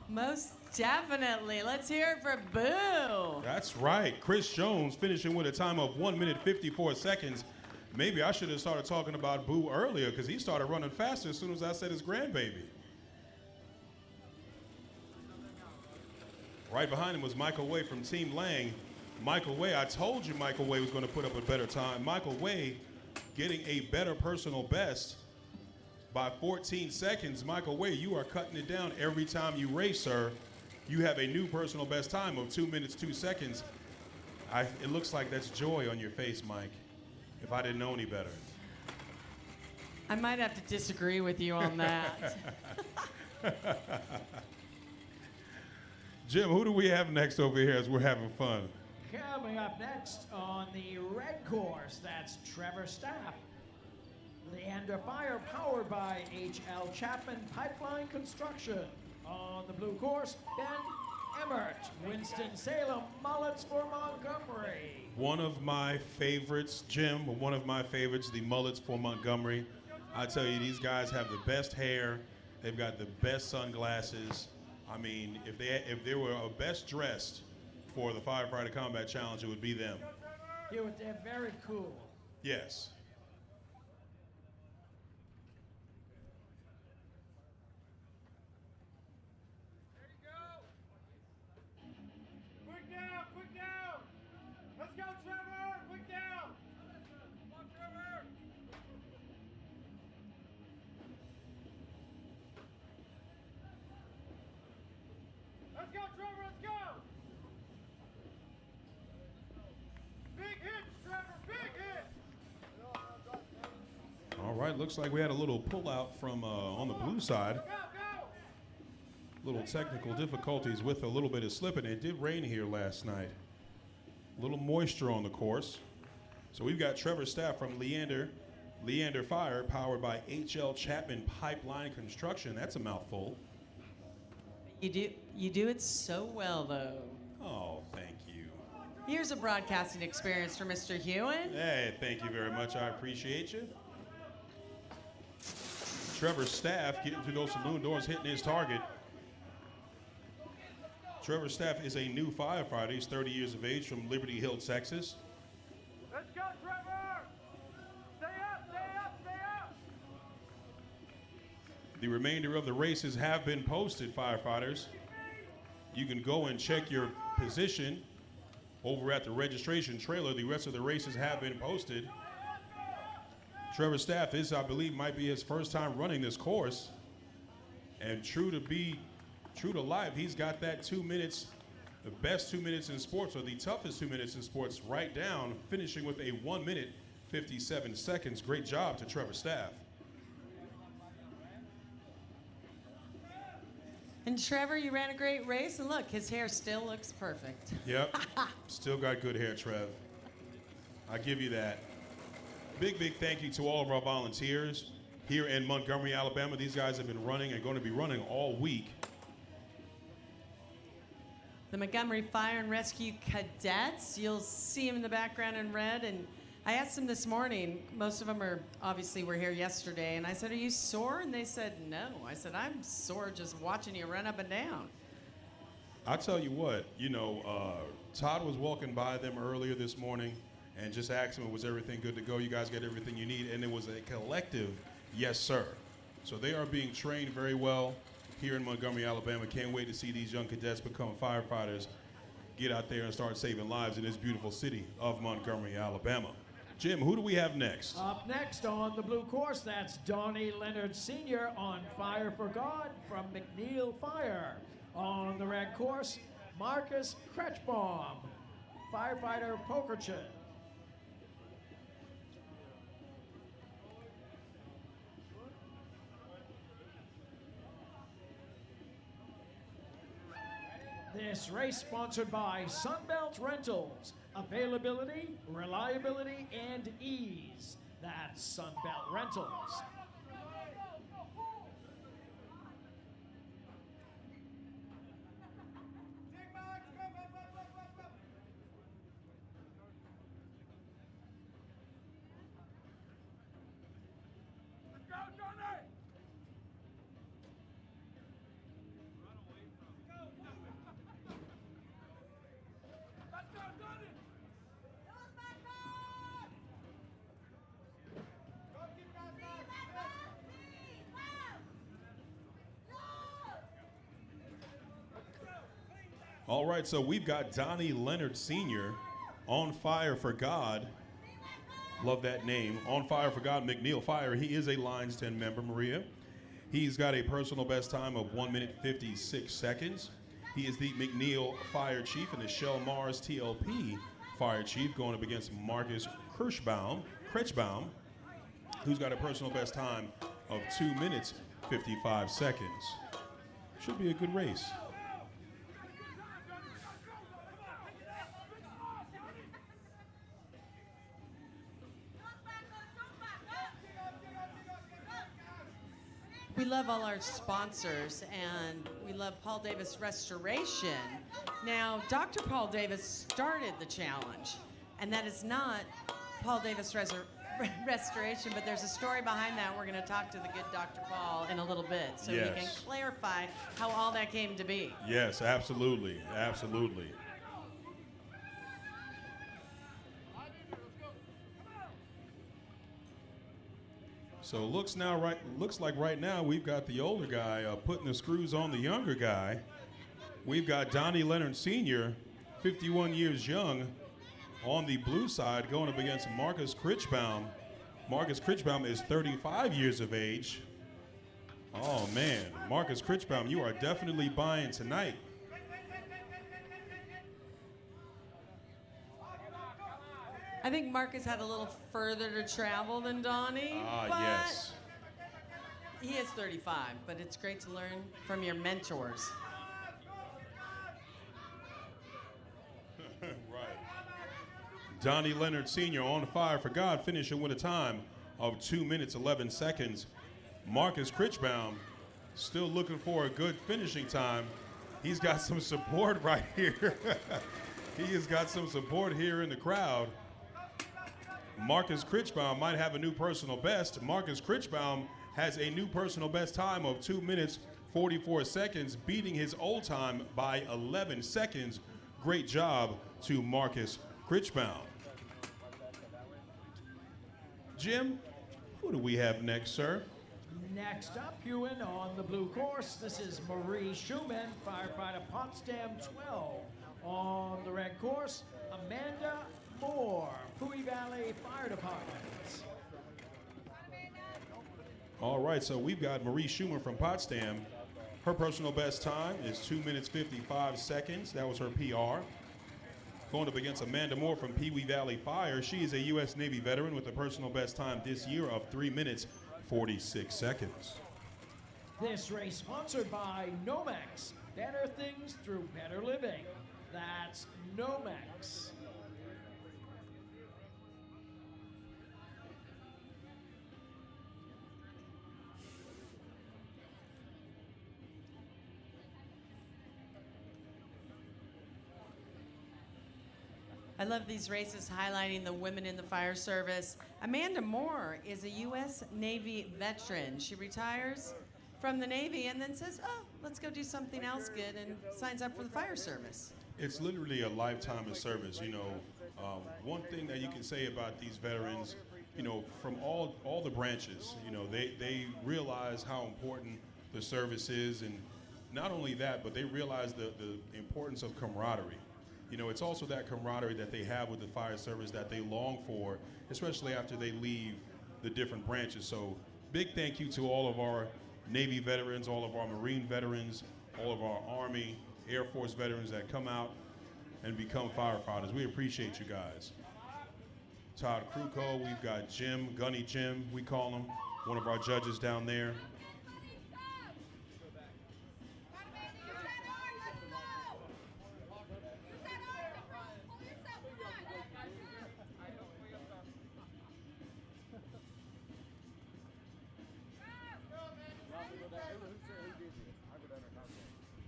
Most definitely. Let's hear it for Boo. That's right. Chris Jones finishing with a time of 1 minute 54 seconds. Maybe I should have started talking about Boo earlier because he started running faster as soon as I said his grandbaby. Right behind him was Michael Way from Team Lang. Michael Way, I told you Michael Way was going to put up a better time. Michael Way getting a better personal best by 14 seconds. Michael Way, you are cutting it down every time you race, sir. You have a new personal best time of 2 minutes, 2 seconds. It looks like that's joy on your face, Mike, if I didn't know any better. I might have to disagree with you on that. Jim, who do we have next over here as we're having fun? Coming up next on the red course, that's Trevor Staff. Leander Fire, powered by H.L. Chapman Pipeline Construction. On the blue course, Ben Emmert, Winston-Salem, Mullets for Montgomery. One of my favorites, Jim, one of my favorites, the Mullets for Montgomery. I tell you, these guys have the best hair. They've got the best sunglasses. I mean, if they were a best dressed for the Firefighter Combat Challenge, it would be them. Yeah, they're very cool. Yes. Quick down, quick down! Let's go, Trevor! Quick down! Come on, Trevor! Let's go, Trevor, let's go! Big hit, Trevor, big hit! All right, looks like we had a little pullout from on the blue side. Go, go! Little technical difficulties with a little bit of slipping. It did rain here last night. A little moisture on the course. So we've got Trevor Staff from Leander Fire, powered by H.L. Chapman Pipeline Construction. That's a mouthful. You do it so well, though. Oh, thank you. years of broadcasting experience for Mr. Hewen. Hey, thank you very much. I appreciate you. Trevor Staff getting through those saloon doors, hitting his target. Trevor Staff is a new firefighter. He's 30 years of age from Liberty Hill, Texas. Let's go, Trevor! Stay up, stay up, stay up! The remainder of the races have been posted, firefighters. You can go and check your position over at the registration trailer. The rest of the races have been posted. Trevor Staff is, I believe, might be his first time running this course. And true to life, he's got that 2 minutes, the best 2 minutes in sports, or the toughest 2 minutes in sports, right down, finishing with a 1 minute, 57 seconds. Great job to Trevor Staff. And Trevor, you ran a great race, and look, his hair still looks perfect. Yep, still got good hair, Trev. I give you that. Big thank you to all of our volunteers here in Montgomery, Alabama. These guys have been running and going to be running all week. The Montgomery Fire and Rescue Cadets, you'll see them in the background in red. And I asked them this morning, most of them were here yesterday, and I said, are you sore? And they said, no. I said, I'm sore just watching you run up and down. I tell you what, Todd was walking by them earlier this morning and just asked him, was everything good to go? You guys got everything you need? And it was a collective, yes, sir. So they are being trained very well here in Montgomery, Alabama. Can't wait to see these young cadets become firefighters, get out there and start saving lives in this beautiful city of Montgomery, Alabama. Jim, who do we have next? Up next on the blue course, that's Donnie Leonard Sr. on Fire for God from McNeil Fire. On the red course, Marcus Kretschbaum, firefighter Pokerchin. This race sponsored by Sunbelt Rentals. Availability, reliability, and ease. That's Sunbelt Rentals. Let's go, Johnny! Let's go, Johnny! Go, keep guys back! All right, so we've got Donnie Leonard Sr. on Fire for God. Love that name. On Fire for God, McNeil Fire. He is a Lines 10 member, Maria. He's got a personal best time of 1 minute 56 seconds. He is the McNeil Fire Chief and the Shell Mars TLP Fire Chief, going up against Marcus Kretschbaum, who's got a personal best time of 2 minutes 55 seconds. Should be a good race. We love all our sponsors, and we love Paul Davis Restoration. Now, Dr. Paul Davis started the challenge, and that is not Paul Davis Restoration, but there's a story behind that. We're going to talk to the good Dr. Paul in a little bit, so Yes. we can clarify how all that came to be. Yes, absolutely, absolutely. So looks like right now we've got the older guy putting the screws on the younger guy. We've got Donnie Leonard Sr., 51 years young, on the blue side, going up against Marcus Kretschbaum. Marcus Kretschbaum is 35 years of age. Oh man, Marcus Kretschbaum, you are definitely buying tonight. I think Marcus had a little further to travel than Donnie. but Yes. He is 35, but it's great to learn from your mentors. Right. Donnie Leonard Sr. on Fire for God, finishing with a time of 2 minutes 11 seconds. Marcus Kretschbaum still looking for a good finishing time. He's got some support right here. He has got some support here in the crowd. Marcus Critchbaum might have a new personal best. Marcus Critchbaum has a new personal best time of 2 minutes, 44 seconds, beating his old time by 11 seconds. Great job to Marcus Critchbaum. Jim, who do we have next, sir? Next up, Ewan, on the blue course, this is Marie Schumann, firefighter Potsdam 12. On the red course, Amanda Moore, Pui Valley Fire Department. All right, so we've got Marie Schumann from Potsdam. Her personal best time is 2 minutes, 55 seconds. That was her PR. Going up against Amanda Moore from Pee Wee Valley Fire. She is a U.S. Navy veteran with a personal best time this year of 3 minutes, 46 seconds. This race sponsored by Nomex. Better things through better living. That's Nomex. I love these races highlighting the women in the fire service. Amanda Moore is a U.S. Navy veteran. She retires from the Navy and then says, oh, let's go do something else good, and signs up for the fire service. It's literally a lifetime of service. You know, one thing that you can say about these veterans, you know, from all the branches, you know, they realize how important the service is, and not only that, but they realize the importance of camaraderie. You know, it's also that camaraderie that they have with the fire service that they long for, especially after they leave the different branches. So big thank you to all of our Navy veterans, all of our Marine veterans, all of our Army, Air Force veterans that come out and become firefighters. We appreciate you guys. Todd Kruko, we've got Jim, Gunny Jim, we call him, one of our judges down there.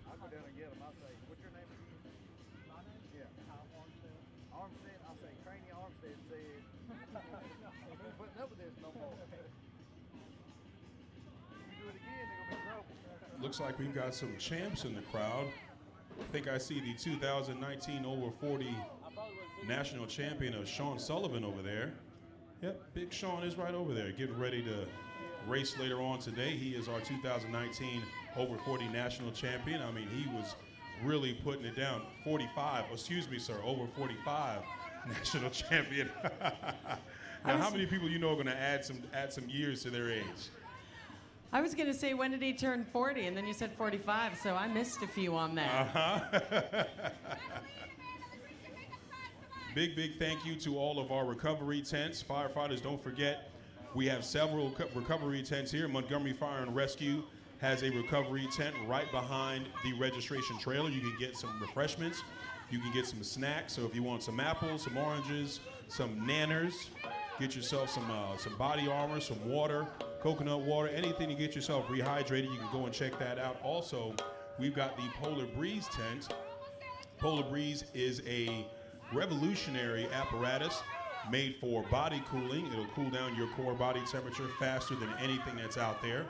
I'll go down and get him. I'll say, what's your name again? My name? Yeah. Armstead. I'll say, Craney Armstead said, I'm not putting up with this no more. If you do it again, they're going to be in trouble. Looks like we've got some champs in the crowd. I think I see the 2019 over 40 national champion of Sean Sullivan over there. Yep, Big Sean is right over there, getting ready to race later on today. He is our 2019 over 40 national champion. I mean, he was really putting it down. 45, excuse me, sir, over 45 national champion. Now, how many people you know are going to add some years to their age? I was going to say, when did he turn 40? And then you said 45, so I missed a few on that. Big thank you to all of our recovery tents. Firefighters, don't forget, we have several recovery tents here. Montgomery Fire and Rescue has a recovery tent right behind the registration trailer. You can get some refreshments. You can get some snacks. So if you want some apples, some oranges, some nanners, get yourself some body armor, some water, coconut water, anything to get yourself rehydrated. You can go and check that out. Also, we've got the Polar Breeze tent. Polar Breeze is a revolutionary apparatus made for body cooling. It'll cool down your core body temperature faster than anything that's out there.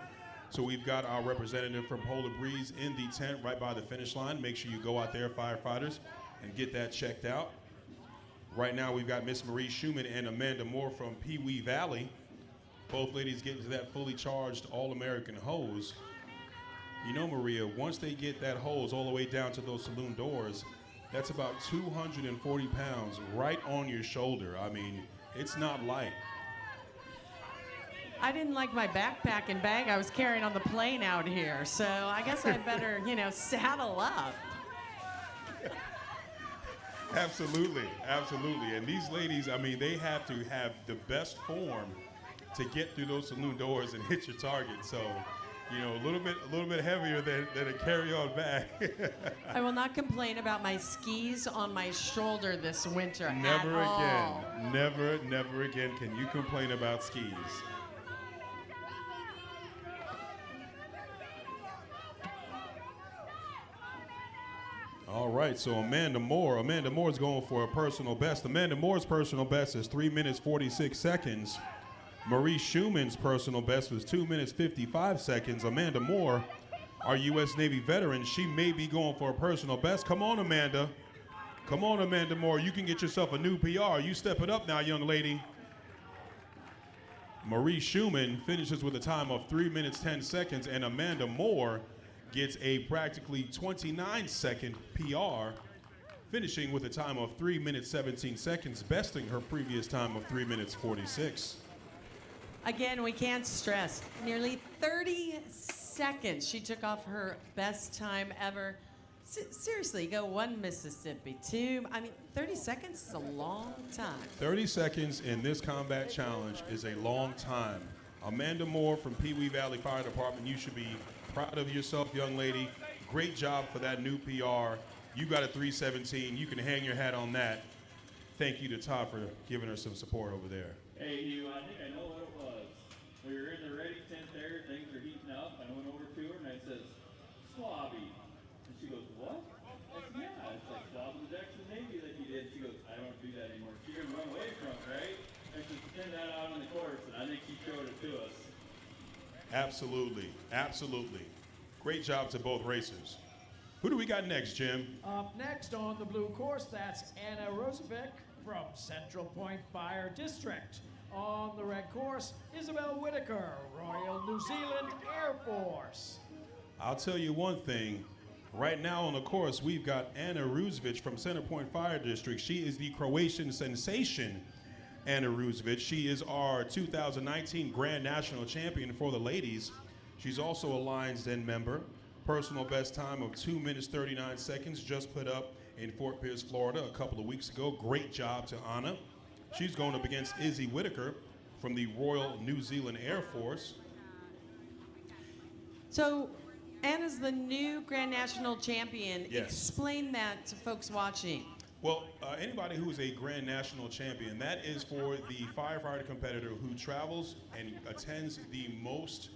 So we've got our representative from Polar Breeze in the tent right by the finish line. Make sure you go out there, firefighters, and get that checked out. Right now we've got Miss Marie Schumann and Amanda Moore from Pee Wee Valley. Both ladies getting to that fully charged All-American hose. You know, Maria, once they get that hose all the way down to those saloon doors, that's about 240 pounds right on your shoulder. I mean, it's not light. I didn't like my backpack and bag I was carrying on the plane out here, so I guess I better, saddle up. Absolutely, absolutely. And these ladies, I mean, they have to have the best form to get through those saloon doors and hit your target. So, a little bit heavier than a carry-on bag. I will not complain about my skis on my shoulder this winter. Never at again. all. Never again can you complain about skis. All right, so Amanda Moore is going for a personal best. Amanda Moore's personal best is 3 minutes 46 seconds. Marie Schumann's personal best was 2 minutes 55 seconds. Amanda Moore, our U.S. Navy veteran, she may be going for a personal best. Come on, Amanda. Come on, Amanda Moore. You can get yourself a new PR. You step it up now, young lady. Marie Schumann finishes with a time of 3 minutes 10 seconds, and Amanda Moore gets a practically 29-second PR, finishing with a time of 3 minutes 17 seconds, besting her previous time of 3 minutes 46. Again, we can't stress, nearly 30 seconds she took off her best time ever. Seriously, go one Mississippi, two. I mean, 30 seconds is a long time. 30 seconds in this combat challenge is a long time. Amanda Moore from Pee Wee Valley Fire Department, you should be proud of yourself, young lady. Great job for that new PR. You got a 3:17. You can hang your hat on that. Thank you to Todd for giving her some support over there. Hey, Hugh, I think I know what it was. We were in the ready tent there, things are heating up. I went over to her and I says, Swabby. And she goes, what? I said, yeah, it's like Swab was actually Navy that you did. She goes, I don't do that anymore. She didn't run away from it, right? I said, send that out on the course, and I think she showed it to us. Absolutely, absolutely. Great job to both racers. Who do we got next, Jim? Up next on the blue course, that's Anna Rozovic from Central Point Fire District. On the red course, Isabel Whitaker, Royal New Zealand Air Force. I'll tell you one thing. Right now on the course, we've got Anna Rozovic from Center Point Fire District. She is the Croatian sensation, Anna Rozovic. She is our 2019 Grand National Champion for the ladies. She's also a Lions Den member. Personal best time of 2 minutes 39 seconds, just put up in Fort Pierce, Florida a couple of weeks ago. Great job to Anna. She's going up against Izzy Whitaker from the Royal New Zealand Air Force. So, Anna's the new Grand National Champion. Yes. Explain that to folks watching. Well, anybody who is a Grand National Champion, that is for the firefighter competitor who travels and attends the most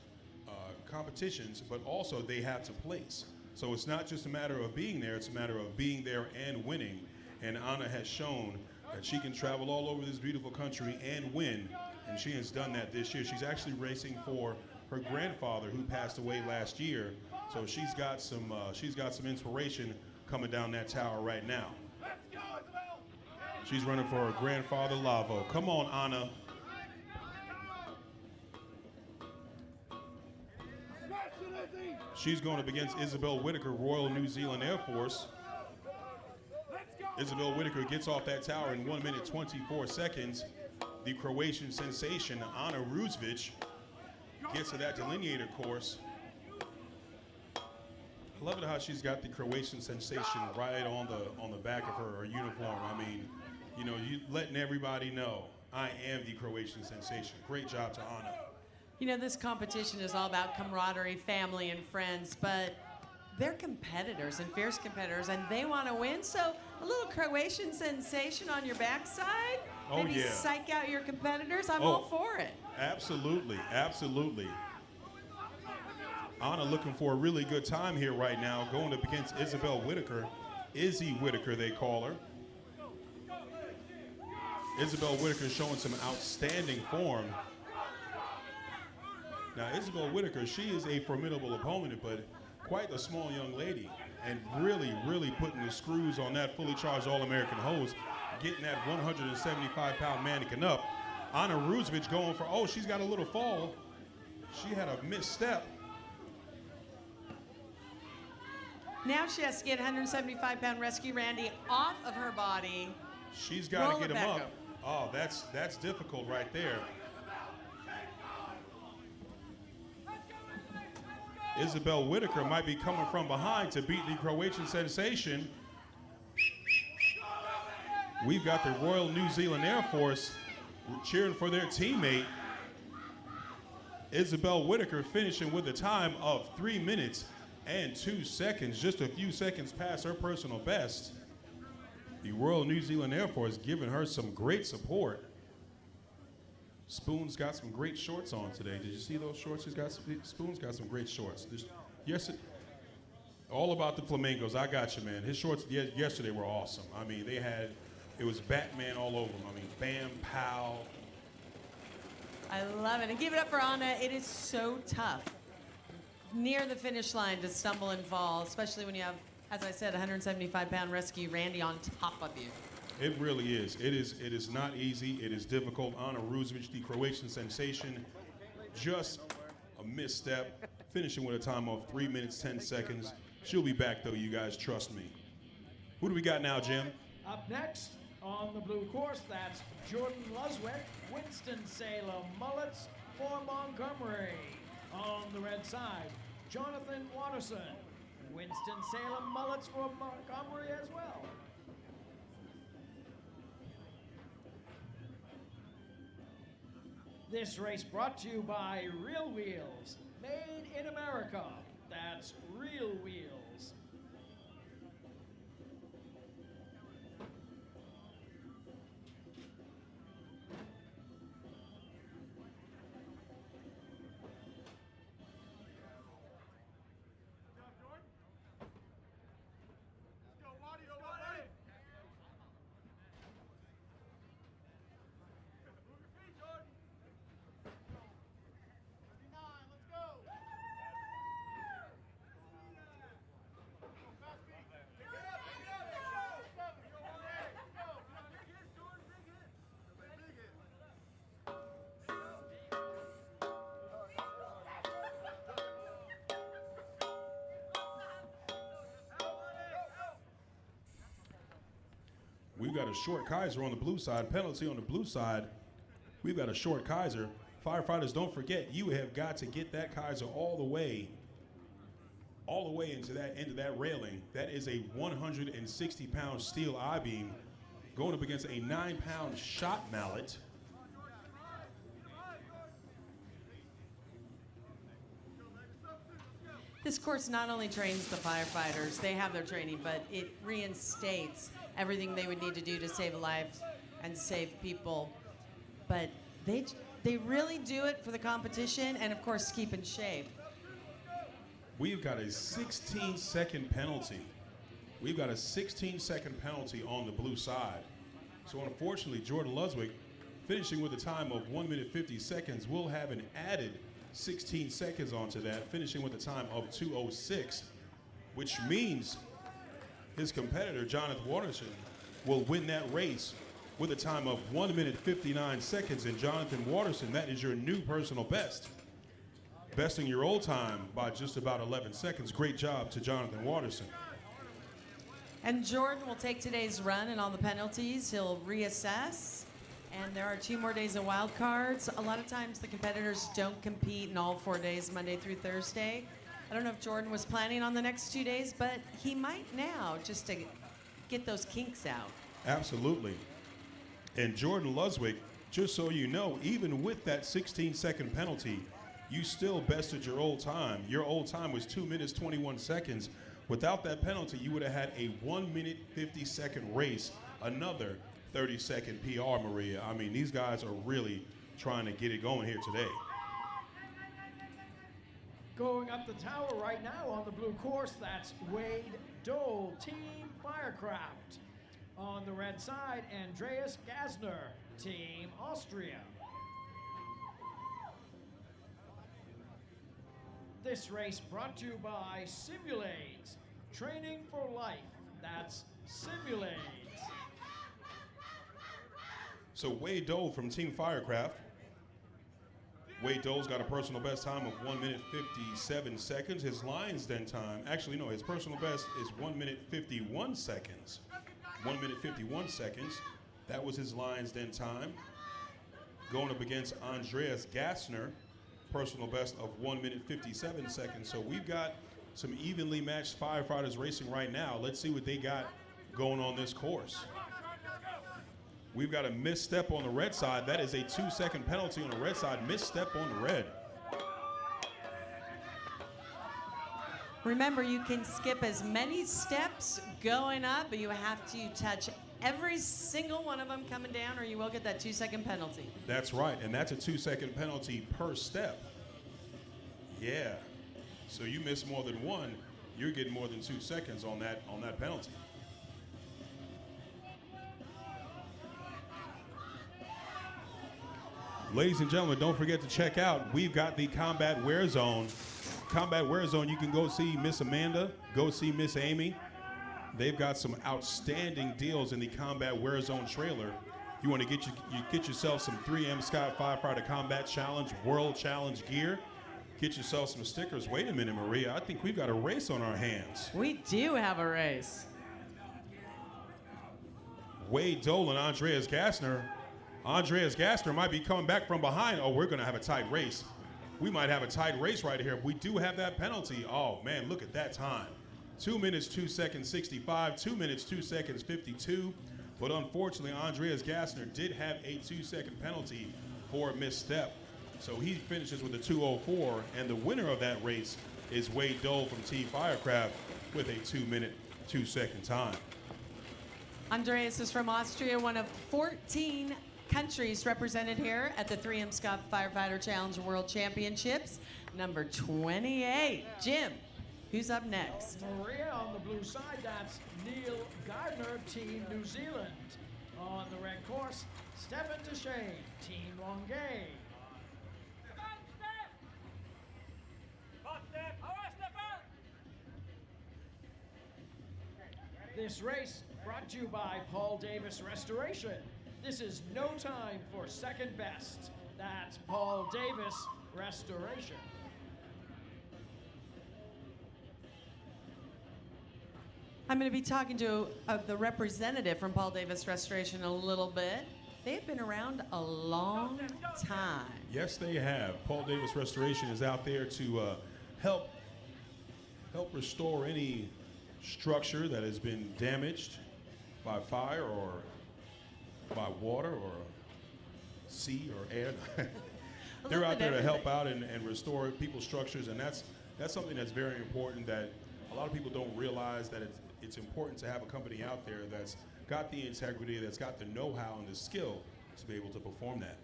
competitions, but also they have to place. So it's not just a matter of being there, it's a matter of being there and winning. And Anna has shown that she can travel all over this beautiful country and win, and she has done that this year. She's actually racing for her grandfather who passed away last year, so she's got some inspiration coming down that tower right now. She's running for her grandfather, Lavo. Come on, Anna. She's going up against Isabel Whitaker, Royal New Zealand Air Force. Isabel Whitaker gets off that tower in 1 minute 24 seconds. The Croatian sensation, Anna Rozovic, gets to that delineator course. I love it how she's got the Croatian sensation right on the back of her uniform. I mean, you know, you letting everybody know I am the Croatian sensation. Great job to Anna. You know, this competition is all about camaraderie, family, and friends, but they're competitors and fierce competitors, and they want to win. So a little Croatian sensation on your backside, Oh, maybe yeah. psych out your competitors. I'm all for it. Absolutely, absolutely. Anna looking for a really good time here right now, going up against Isabel Whitaker. Izzy Whitaker, they call her. Isabel Whitaker showing some outstanding form. Now, Isabel Whitaker, she is a formidable opponent, but quite a small young lady, and really, really putting the screws on that fully charged All-American hose, getting that 175-pound mannequin up. Anna Rozovic going for, oh, she's got a little fall. She had a misstep. Now she has to get 175-pound Rescue Randy off of her body. She's got to Roll get it him back up. up. Oh, that's difficult right there. Isabel Whitaker might be coming from behind to beat the Croatian sensation. We've got the Royal New Zealand Air Force cheering for their teammate. Isabel Whitaker finishing with a time of 3 minutes and 2 seconds, just a few seconds past her personal best. The Royal New Zealand Air Force giving her some great support. Spoon's got some great shorts on today. Did you see those shorts? Spoon's got some great shorts. All about the Flamingos. I got you, man. His shorts yesterday were awesome. I mean, it was Batman all over them. I mean, bam, pow. I love it. And give it up for Anna. It is so tough near the finish line to stumble and fall, especially when you have, as I said, 175-pound rescue Randy on top of you. It really is. It is not easy. It is difficult. Anna Ruzovic, the Croatian sensation, just a misstep, finishing with a time of 3 minutes, 10 seconds. She'll be back, though, you guys. Trust me. Who do we got now, Jim? Up next on the blue course, that's Jordan Luswick, Winston-Salem Mullets for Montgomery. On the red side, Jonathan Watterson, Winston-Salem Mullets for Montgomery as well. This race brought to you by Real Wheels, made in America. That's Real Wheels. We've got a short Kaiser on the blue side, penalty on the blue side. We've got a short Kaiser. Firefighters, don't forget, you have got to get that Kaiser all the way into that railing. That is a 160-pound steel I-beam going up against a 9-pound shot mallet. This course not only trains the firefighters, they have their training, but it reinstates everything they would need to do to save a life and save people. But they really do it for the competition and, of course, keep in shape. We've got a 16-second penalty. We've got a 16-second penalty on the blue side. So, unfortunately, Jordan Luswick, finishing with a time of 1 minute 50 seconds, will have an added 16 seconds onto that, finishing with a time of 2:06, which means his competitor, Jonathan Watterson, will win that race with a time of 1 minute 59 seconds. And Jonathan Watterson, that is your new personal best. Besting your old time by just about 11 seconds. Great job to Jonathan Watterson. And Jordan will take today's run and all the penalties. He'll reassess. And there are 2 more days of wild cards. A lot of times the competitors don't compete in all 4 days, Monday through Thursday. I don't know if Jordan was planning on the next 2 days, but he might now, just to get those kinks out. Absolutely. And Jordan Luswick, just so you know, even with that 16-second penalty, you still bested your old time. Your old time was 2 minutes, 21 seconds. Without that penalty, you would have had a 1 minute, 50-second race, another 30-second PR, Maria. I mean, these guys are really trying to get it going here today. Going up the tower right now on the blue course, that's Wade Dole, Team Firecraft. On the red side, Andreas Gasner, Team Austria. This race brought to you by Simulades, training for life. That's Simulades. So Wade Dole from Team Firecraft. Wade Dole's got a personal best time of 1 minute 57 seconds. His Lions Den time, actually no, his personal best is 1 minute 51 seconds. 1 minute 51 seconds. That was his Lions Den time. Going up against Andreas Gassner, personal best of 1 minute 57 seconds. So we've got some evenly matched firefighters racing right now. Let's see what they got going on this course. We've got a misstep on the red side. That is a 2-second penalty on the red side. Misstep on the red. Remember, you can skip as many steps going up, but you have to touch every single one of them coming down, or you will get that 2-second penalty. That's right, and that's a 2-second penalty per step. Yeah, so you miss more than one, you're getting more than 2 seconds on that penalty. Ladies and gentlemen, don't forget to check out. We've got the Combat Wear Zone. Combat Wear Zone, you can go see Miss Amanda, go see Miss Amy. They've got some outstanding deals in the Combat Wear Zone trailer. You want to get yourself some 3M Scott Firefighter Combat Challenge World Challenge gear. Get yourself some stickers. Wait a minute, Maria. I think we've got a race on our hands. We do have a race. Wade Dole and Andreas Gassner. Andreas Gassner might be coming back from behind. Oh, we're going to have a tight race. We might have a tight race right here. We do have that penalty. Oh, man, look at that time. 2 minutes, 2 seconds, 65. 2 minutes, 2 seconds, 52. But unfortunately, Andreas Gassner did have a 2-second penalty for a misstep. So he finishes with a 2:04, and the winner of that race is Wade Dole from Team Firecraft with a 2 minute, 2 second time. Andreas is from Austria, one of 14 countries represented here at the 3M Scott Firefighter Challenge World Championships. Number 28. Jim, who's up next? Maria on the blue side, that's Neil Gardner, Team New Zealand. On the red course, Stephen Deshane, Team Longueuil. This race brought to you by Paul Davis Restoration. This is no time for second best. That's Paul Davis Restoration. I'm going to be talking to the representative from Paul Davis Restoration a little bit. They've been around a long time. Yes, they have. Paul Davis Restoration is out there to help restore any structure that has been damaged by fire or by water or sea or air. They're out there to help out and restore people's structures, and that's something that's very important that a lot of people don't realize, that it's important to have a company out there that's got the integrity, that's got the know-how and the skill to be able to perform that.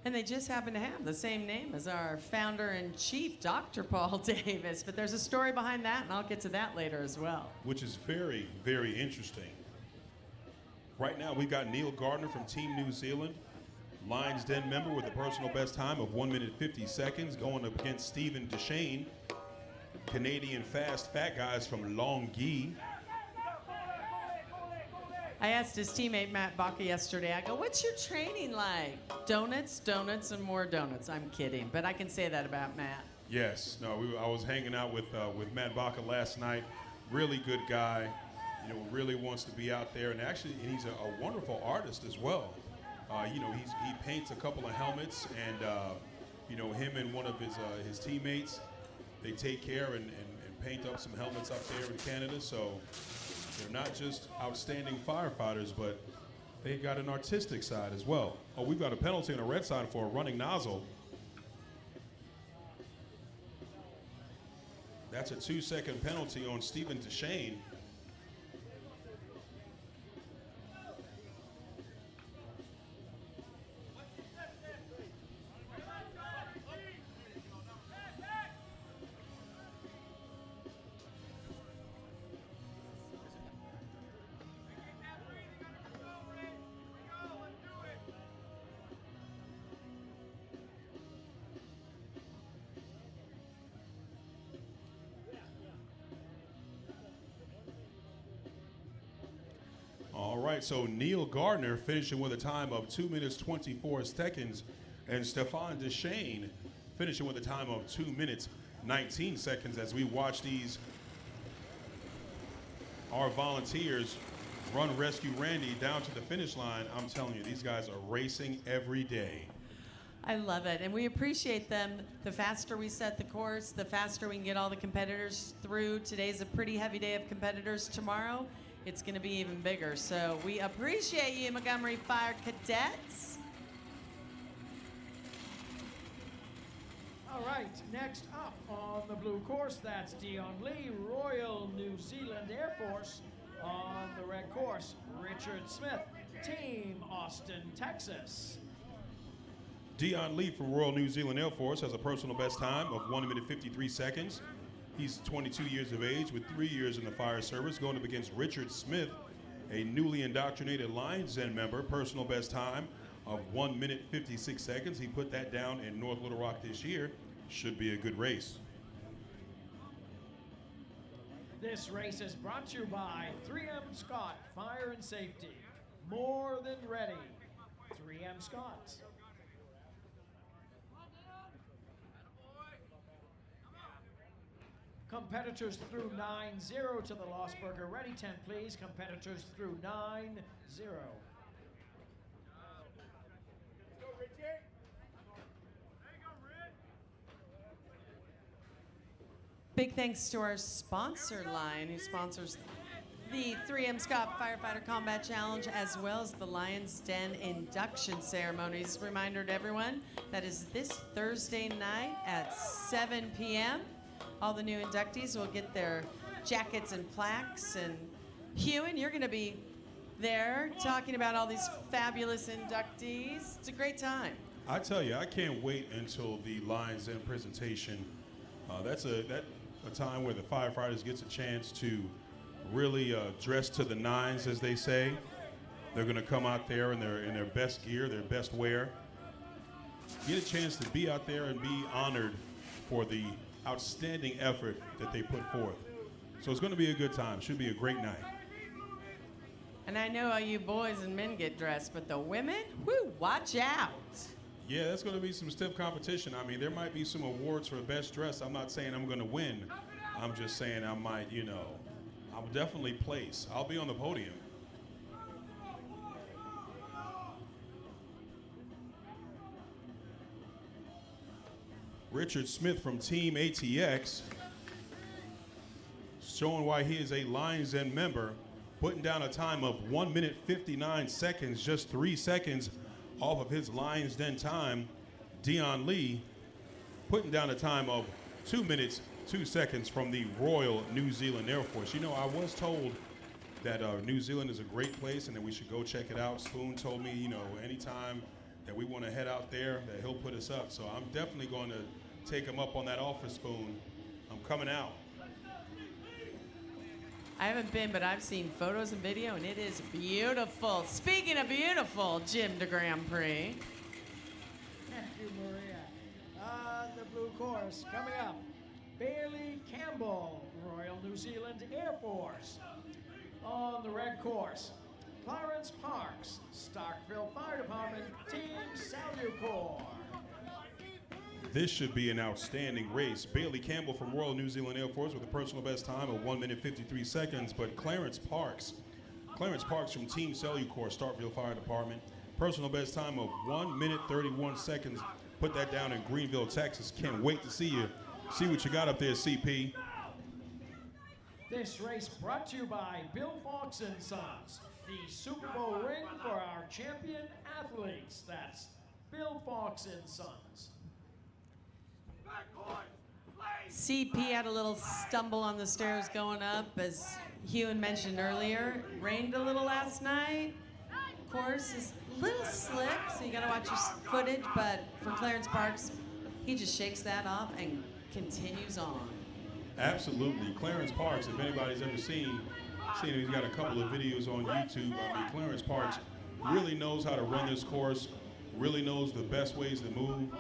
And they just happen to have the same name as our founder and chief, Dr. Paul Davis. But there's a story behind that, and I'll get to that later as well. Which is very, very interesting. Right now, we've got Neil Gardner from Team New Zealand, Lions Den member with a personal best time of 1 minute 50 seconds, going up against Stephen Deshane, Canadian fast fat guys from Longueuil. I asked his teammate Matt Baca yesterday, I go, what's your training like? Donuts, donuts, and more donuts. I'm kidding, but I can say that about Matt. Yes, no, I was hanging out with Matt Baca last night. Really good guy, you know, really wants to be out there, and actually he's a wonderful artist as well. You know, he paints a couple of helmets, and you know, him and one of his teammates, they take care and paint up some helmets up there in Canada. So they're not just outstanding firefighters, but they got an artistic side as well. Oh, we've got a penalty on the red side for a running nozzle. That's a 2-second penalty on Stephen Deshane. All right, so Neil Gardner finishing with a time of 2 minutes 24 seconds, and Stefan Deshane finishing with a time of 2 minutes 19 seconds as we watch our volunteers run Rescue Randy down to the finish line. I'm telling you, these guys are racing every day. I love it, and we appreciate them. The faster we set the course, the faster we can get all the competitors through. Today's a pretty heavy day of competitors. Tomorrow, it's going to be even bigger. So we appreciate you, Montgomery Fire Cadets. All right, next up on the blue course, that's Dion Lee, Royal New Zealand Air Force. On the red course, Richard Smith, Team Austin, Texas. Dion Lee from Royal New Zealand Air Force has a personal best time of 1 minute 53 seconds. He's 22 years of age with 3 years in the fire service, going up against Richard Smith, a newly indoctrinated Lions Den member, personal best time of 1 minute 56 seconds. He put that down in North Little Rock this year. Should be a good race. This race is brought to you by 3M Scott Fire and Safety. More than ready. 3M Scott. Competitors through 9-0 to the Lost Burger. Ready 10, please. Competitors through 9-0. Big thanks to our sponsor line, who sponsors the 3M Scott Firefighter Combat Challenge, as well as the Lions Den induction ceremonies. Reminder to everyone, that is this Thursday night at 7 p.m. All the new inductees will get their jackets and plaques. And Hewan, you're going to be there talking about all these fabulous inductees. It's a great time. I tell you, I can't wait until the Lions Den presentation. That's a time where the firefighters gets a chance to really dress to the nines, as they say. They're going to come out there in their best gear, their best wear. Get a chance to be out there and be honored for the outstanding effort that they put forth. So it's going to be a good time. Should be a great night. And I know all you boys and men get dressed, but the women, whoo, watch out. Yeah, that's going to be some stiff competition. I mean, there might be some awards for best dress. I'm not saying I'm going to win. I'm just saying I might, I'll definitely place. I'll be on the podium. Richard Smith from Team ATX, showing why he is a Lions Den member, putting down a time of 1 minute 59 seconds, just 3 seconds off of his Lions Den time. Dion Lee putting down a time of 2 minutes 2 seconds from the Royal New Zealand Air Force. I was told that New Zealand is a great place and that we should go check it out. Spoon told me, anytime that we want to head out there, that he'll put us up. So I'm definitely going to take him up on that offer, Spoon. I'm coming out. I haven't been, but I've seen photos and video, and it is beautiful. Speaking of beautiful, Jim de Grand Prix. Thank you, Maria. On the blue course, coming up, Bailey Campbell, Royal New Zealand Air Force. On the red course, Clarence Parks, Starkville Fire Department, Team Salucor. This should be an outstanding race. Bailey Campbell from Royal New Zealand Air Force with a personal best time of 1 minute 53 seconds, but Clarence Parks from Team Salucor, Starkville Fire Department, personal best time of 1 minute 31 seconds. Put that down in Greenville, Texas. Can't wait to see you. See what you got up there, CP. This race brought to you by Bill Fox & Sons, the Super Bowl ring for our champion athletes. That's Bill Fox & Sons. CP had a little stumble on the stairs going up, as Hewan mentioned earlier. Rained a little last night. Course is a little slick, so you gotta watch your footage, but for Clarence Parks, he just shakes that off and continues on. Absolutely. Clarence Parks, if anybody's ever seen him, he's got a couple of videos on YouTube. I mean, Clarence Parks really knows how to run this course, really knows the best ways to move.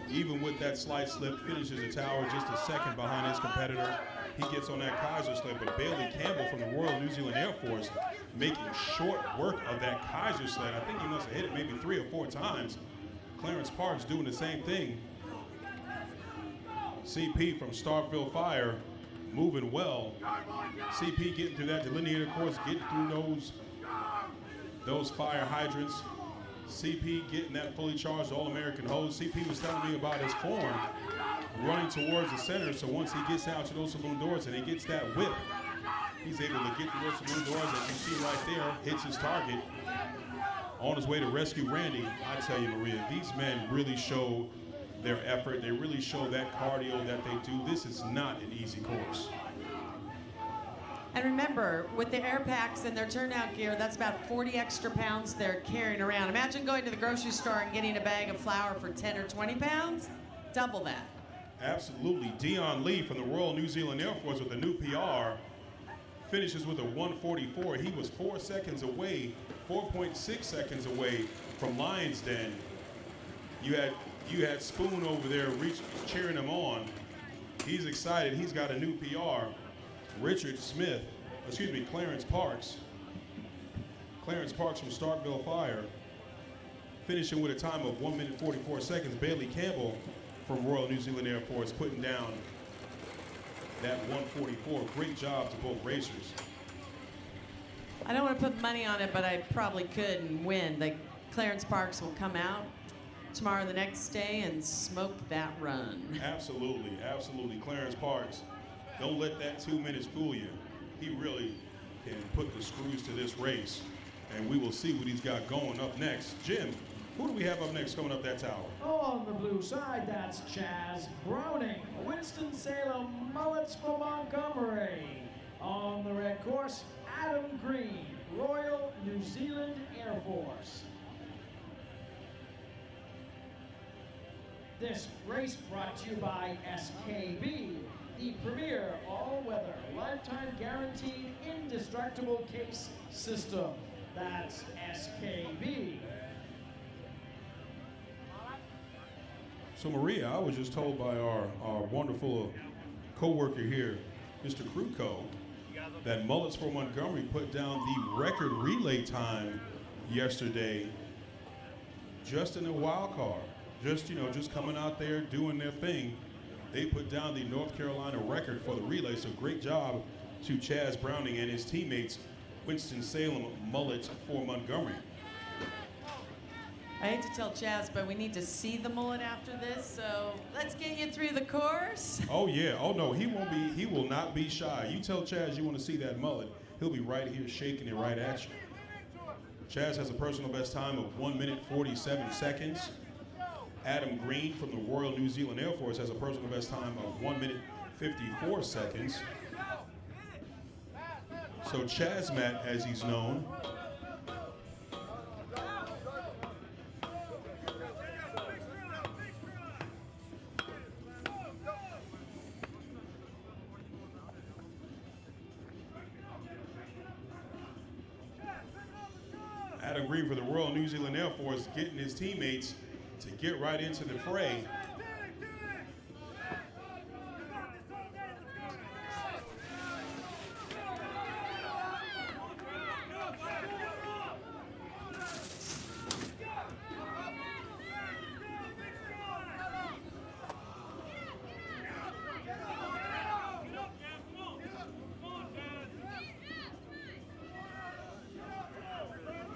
Even with that slight slip, finishes the tower just a second behind his competitor. He gets on that Kaiser slip, but Bailey Campbell from the Royal New Zealand Air Force making short work of that Kaiser sled. I think he must have hit it maybe 3 or 4 times. Clarence Parks doing the same thing. CP from Starkville Fire moving well. CP getting through that delineator course, getting through those fire hydrants. CP getting that fully charged All-American hose. CP was telling me about his form running towards the center, so once he gets down to those saloon doors and he gets that whip, he's able to get through those saloon doors, as you see right there, hits his target. On his way to rescue Randy. I tell you, Maria, these men really show their effort. They really show that cardio that they do. This is not an easy course. And remember, with the air packs and their turnout gear, that's about 40 extra pounds they're carrying around. Imagine going to the grocery store and getting a bag of flour for 10 or 20 pounds. Double that. Absolutely. Dion Lee from the Royal New Zealand Air Force with a new PR finishes with a 1:44. He was 4 seconds away, 4.6 seconds away from Lion's Den. You had Spoon over there cheering him on. He's excited. He's got a new PR. Clarence Parks. Clarence Parks from Starkville Fire, finishing with a time of 1 minute 44 seconds. Bailey Campbell from Royal New Zealand Air Force putting down that 1:44. Great job to both racers. I don't want to put money on it, but I probably could and win. The Clarence Parks will come out tomorrow, the next day, and smoke that run. Absolutely, absolutely. Clarence Parks, don't let that 2 minutes fool you. He really can put the screws to this race, and we will see what he's got going up next. Jim, who do we have up next coming up that tower? On the blue side, that's Chaz Browning, Winston-Salem Mullets for Montgomery. On the red course, Adam Green, Royal New Zealand Air Force. This race brought to you by SKB, the premier all-weather, lifetime guaranteed, indestructible case system. That's SKB. So Maria, I was just told by our wonderful co-worker here, Mr. Kruko, that Mullets for Montgomery put down the record relay time yesterday just in a wild card. Just coming out there doing their thing. They put down the North Carolina record for the relay, so great job to Chaz Browning and his teammates, Winston-Salem Mullets for Montgomery. I hate to tell Chaz, but we need to see the mullet after this, so let's get you through the course. Oh yeah, oh no, he will not be shy. You tell Chaz you want to see that mullet, he'll be right here shaking it right at you. Chaz has a personal best time of 1 minute 47 seconds. Adam Green from the Royal New Zealand Air Force has a personal best time of 1 minute 54 seconds. So Chazmat, as he's known, Adam Green for the Royal New Zealand Air Force getting his teammates to get right into the fray.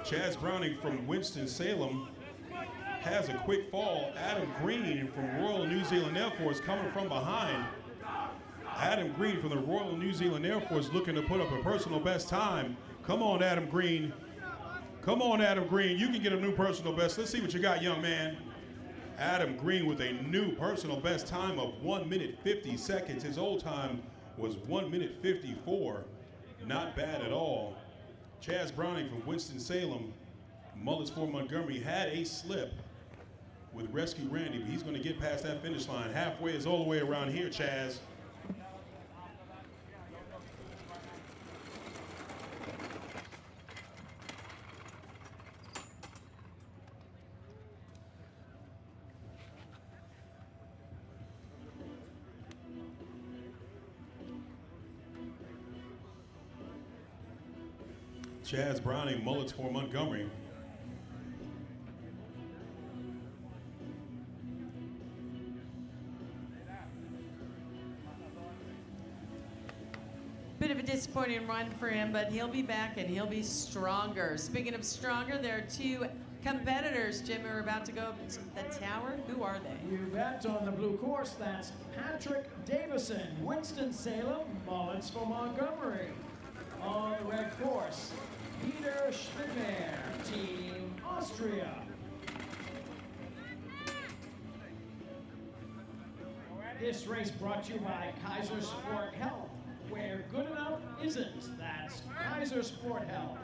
Chaz Browning from Winston-Salem has a quick fall. Adam Green from Royal New Zealand Air Force coming from behind. Adam Green from the Royal New Zealand Air Force looking to put up a personal best time. Come on, Adam Green. Come on, Adam Green. You can get a new personal best. Let's see what you got, young man. Adam Green with a new personal best time of 1 minute 50 seconds. His old time was 1 minute 54. Not bad at all. Chaz Browning from Winston-Salem, Mullets for Montgomery, had a slip with Rescue Randy, but he's going to get past that finish line. Halfway is all the way around here, Chaz. Chaz Browning, Mullets for Montgomery. Bit of a disappointing run for him, but he'll be back and he'll be stronger. Speaking of stronger, there are two competitors, Jim, who are about to go up to the tower. Who are they? You bet. On the blue course, that's Patrick Davison, Winston-Salem, Mullets for Montgomery. On the red course, Peter Schmidtmeyer, Team Austria. This race brought to you by Kaiser Sport Health, where good enough isn't. That's Kaiser Sport Health.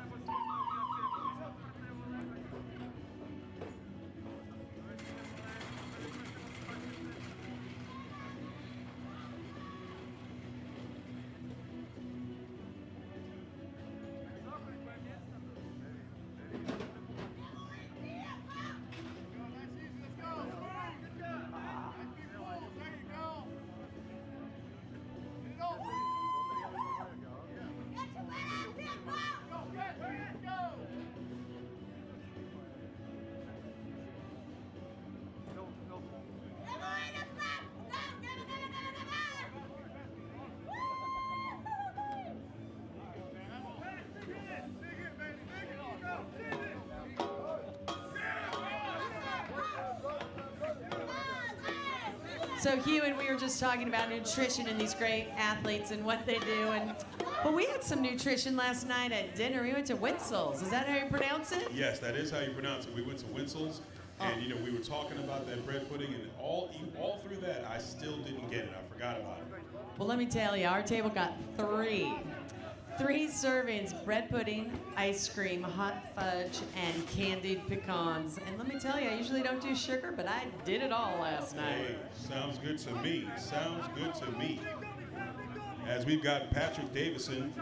So Hugh and we were just talking about nutrition and these great athletes and what they do. But we had some nutrition last night at dinner. We went to Winsel's. Is that how you pronounce it? Yes, that is how you pronounce it. We went to Winsel's, and you know we were talking about that bread pudding, and all through that, I still didn't get it. I forgot about it. Well, let me tell you, our table got three servings: bread pudding, ice cream, hot fudge, and candied pecans. And let me tell you, I usually don't do sugar, but I did it all last night. Hey, sounds good to me. Sounds good to me. As we've got Patrick Davison.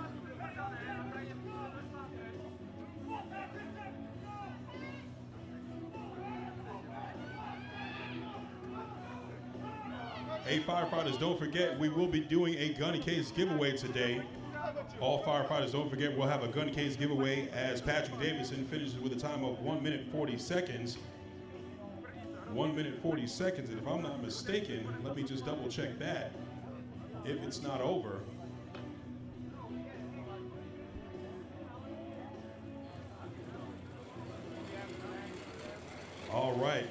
Hey, firefighters, don't forget, we will be doing a gun case giveaway today. All firefighters, don't forget, we'll have a gun case giveaway as Patrick Davison finishes with a time of 1 minute 40 seconds. 1 minute 40 seconds, and if I'm not mistaken, let me just double check that. If it's not over. All right.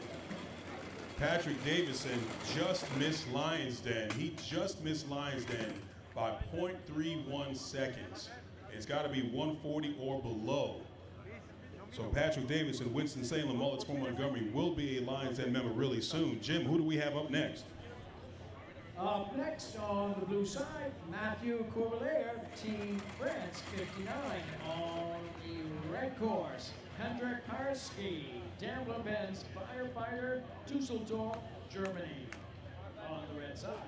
Patrick Davison just missed Lions Den. He just missed Lions Den by 0.31 seconds. It's got to be 140 or below. So Patrick Davison, Winston-Salem, Mullets from Montgomery will be a Lions Den member really soon. Jim, who do we have up next? Up next on the blue side, Matthew Courvalier, Team France 59. On the red course, Hendrik Parski, Daimler-Benz firefighter, Dusseldorf, Germany. On the red side.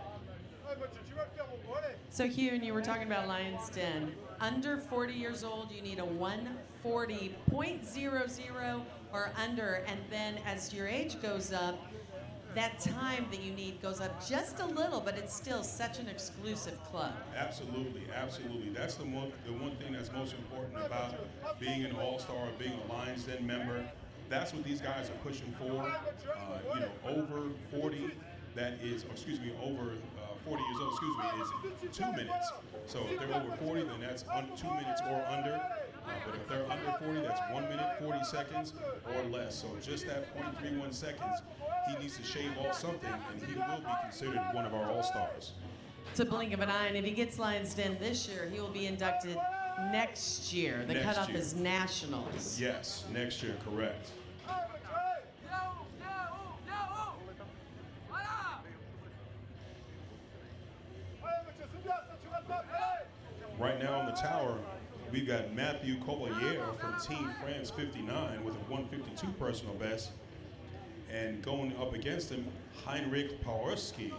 So Hugh, and you were talking about Lions Den. Under 40 years old, you need a 140.00 or under, and then as your age goes up, that time that you need goes up just a little, but it's still such an exclusive club. Absolutely, absolutely. That's the one thing that's most important about being an all-star or being a Lions Den member. That's what these guys are pushing for. Over 40, that is, over 40 years old, is 2 minutes. So if they're over 40, then that's 2 minutes or under. But if they're under 40, that's 1 minute, 40 seconds or less. So just that 0.31 seconds, he needs to shave off something, and he will be considered one of our all-stars. It's a blink of an eye, and if he gets Lions Den this year, he will be inducted next year. The cutoff is nationals. Yes, next year, correct. Right now on the tower, we've got Matthew Courvalier from Team France 59 with a 152 personal best. And going up against him, Heinrich Pawerski,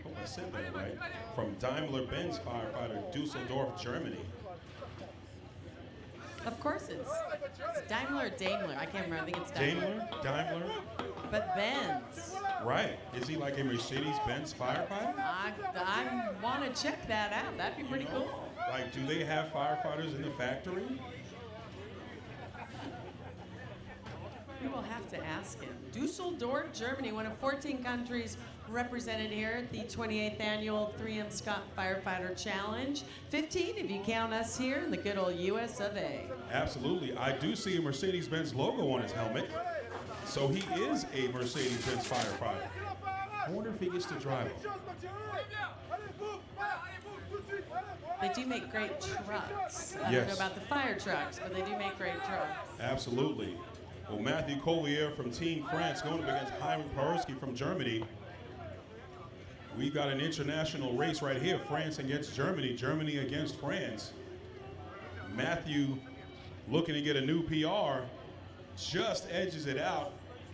hope I said that right, from Daimler-Benz firefighter, Dusseldorf, Germany. Of course it's Daimler or Daimler. I can't remember. I think it's Daimler. Daimler? But Benz. Right. Is he like a Mercedes-Benz firefighter? I want to check that out. That'd be pretty cool. Like, do they have firefighters in the factory? We will have to ask him. Dusseldorf, Germany, one of 14 countries represented here at the 28th annual 3M Scott Firefighter Challenge. 15 if you count us here in the good old US of A. Absolutely. I do see a Mercedes-Benz logo on his helmet. So he is a Mercedes-Benz firefighter. I wonder if he gets to drive it. They do make great trucks. I don't know about the fire trucks, but they do make great trucks. Absolutely. Well, Matthew Courvalier from Team France going up against Heinrich Pawerski from Germany. We've got an international race right here. France against Germany. Germany against France. Matthew, looking to get a new PR, just edges it out,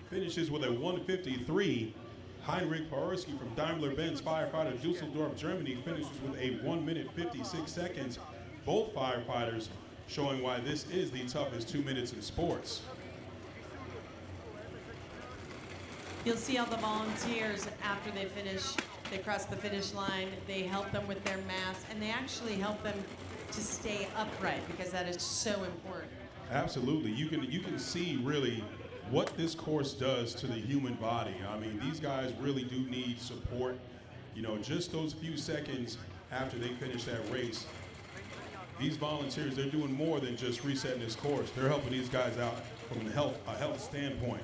finishes with a 1:53. Heinrich Pawerski from Daimler-Benz firefighter Dusseldorf, Germany, finishes with a 1 minute 56 seconds. Both firefighters showing why this is the toughest 2 minutes in sports. You'll see all the volunteers after they finish, they cross the finish line, they help them with their masks, and they actually help them to stay upright because that is so important. Absolutely. You can see really what this course does to the human body. I mean, these guys really do need support. You know, just those few seconds after they finish that race, these volunteers, they're doing more than just resetting this course. They're helping these guys out from a health standpoint.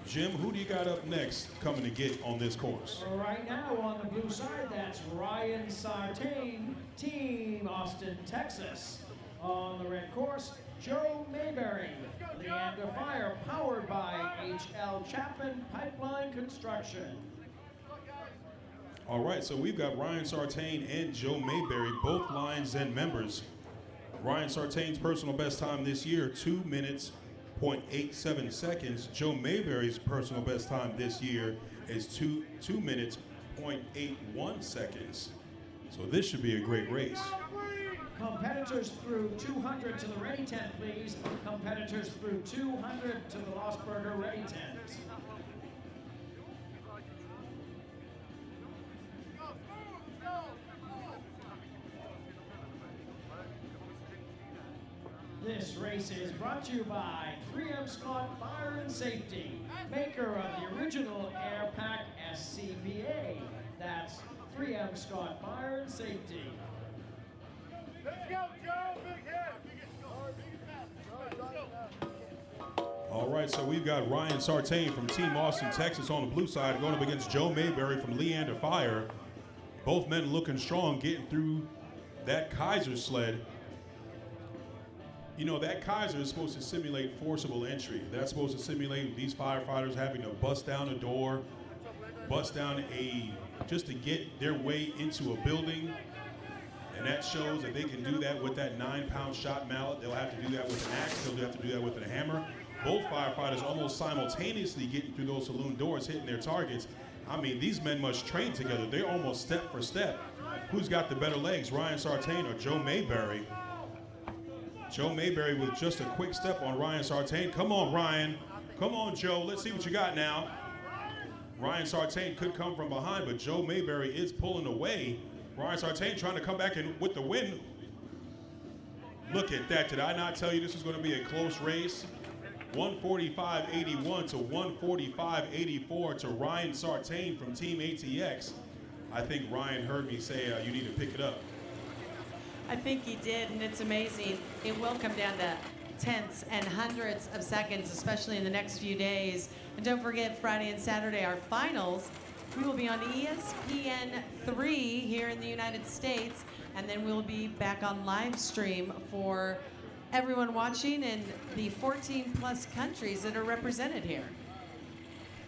Jim, who do you got up next coming to get on this course? Right now on the blue side, that's Ryan Sartain, Team Austin, Texas. On the red course, Joe Mayberry, Leander Fire, powered by H.L. Chapman Pipeline Construction. All right, so we've got Ryan Sartain and Joe Mayberry, both Lions Den members. Ryan Sartain's personal best time this year, 2 minutes, 0.87 seconds. Joe Mayberry's personal best time this year is 2 minutes, 0.81 seconds. So this should be a great race. Competitors through 200 to the ready tent, please. Competitors through 200 to the Lostberger ready tent. This race is brought to you by 3M Scott Fire and Safety, maker of the original Air Pack SCBA. That's 3M Scott Fire and Safety. Let's go, Joe. Big head. Let's go. All right, so we've got Ryan Sartain from Team Austin, Texas on the blue side going up against Joe Mayberry from Leander Fire. Both men looking strong, getting through that Kaiser sled. You know, that Kaiser is supposed to simulate forcible entry. That's supposed to simulate these firefighters having to bust down a door, bust down just to get their way into a building. And that shows that they can do that with that 9-pound shot mallet. They'll have to do that with an axe. They'll have to do that with a hammer. Both firefighters almost simultaneously getting through those saloon doors, hitting their targets. I mean, these men must train together. They're almost step for step. Who's got the better legs, Ryan Sartain or Joe Mayberry? Joe Mayberry with just a quick step on Ryan Sartain. Come on, Ryan. Come on, Joe. Let's see what you got now. Ryan Sartain could come from behind, but Joe Mayberry is pulling away. Ryan Sartain trying to come back in with the win. Look at that. Did I not tell you this was going to be a close race? 145.81 to 145.84 to Ryan Sartain from Team ATX. I think Ryan heard me say you need to pick it up. I think he did, and it's amazing. It will come down to tenths and hundreds of seconds, especially in the next few days. And don't forget, Friday and Saturday, our finals. We will be on ESPN3 here in the United States, and then we'll be back on live stream for everyone watching in the 14-plus countries that are represented here.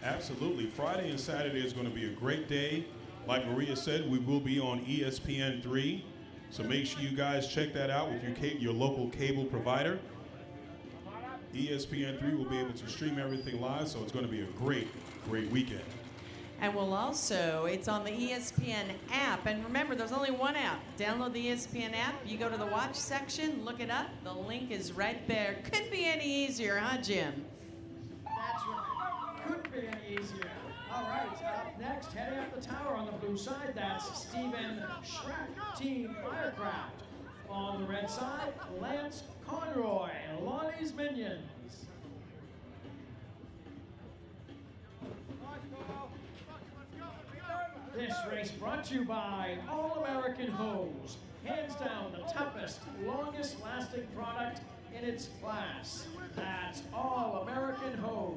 Absolutely. Friday and Saturday is going to be a great day. Like Maria said, we will be on ESPN3. So make sure you guys check that out with your local cable provider. ESPN3 will be able to stream everything live, so it's going to be a great, great weekend. And we'll also, it's on the ESPN app. And remember, there's only one app. Download the ESPN app. You go to the watch section, look it up. The link is right there. Couldn't be any easier, huh, Jim? That's right. Couldn't be any easier. All right, up next, heading up the tower on the blue side, that's Stephen Schreck, Team Firecraft. On the red side, Lance Conroy, Lonnie's Minions. This race brought to you by All-American Hose. Hands down the toughest, longest lasting product in its class. That's All-American Hose.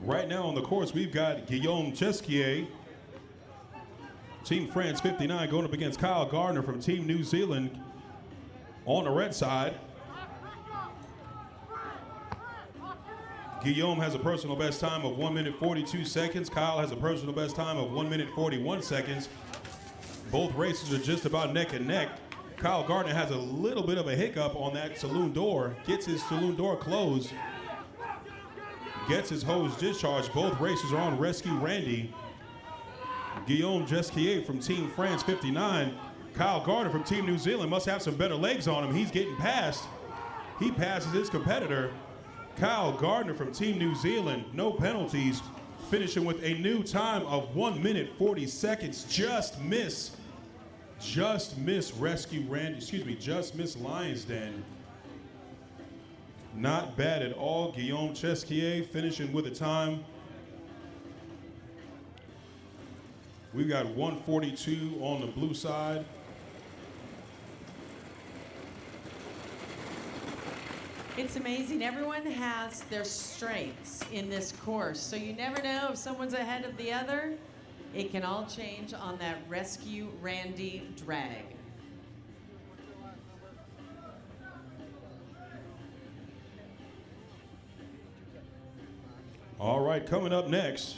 Right now on the course, we've got Guillaume Chesquier, Team France 59, going up against Kyle Gardner from Team New Zealand on the red side. Guillaume has a personal best time of 1 minute 42 seconds. Kyle has a personal best time of 1 minute 41 seconds. Both races are just about neck and neck. Kyle Gardner has a little bit of a hiccup on that saloon door, gets his saloon door closed, gets his hose discharged. Both racers are on Rescue Randy. Guillaume Chesquier from Team France 59. Kyle Gardner from Team New Zealand must have some better legs on him. He's getting past. He passes his competitor. Kyle Gardner from Team New Zealand, no penalties, finishing with a new time of 1 minute 40 seconds. Just miss Rescue Randy, just miss Lions Den. Not bad at all. Guillaume Chesquier finishing with a time. We've got 142 on the blue side. It's amazing. Everyone has their strengths in this course, so you never know if someone's ahead of the other. It can all change on that Rescue Randy drag. All right, coming up next,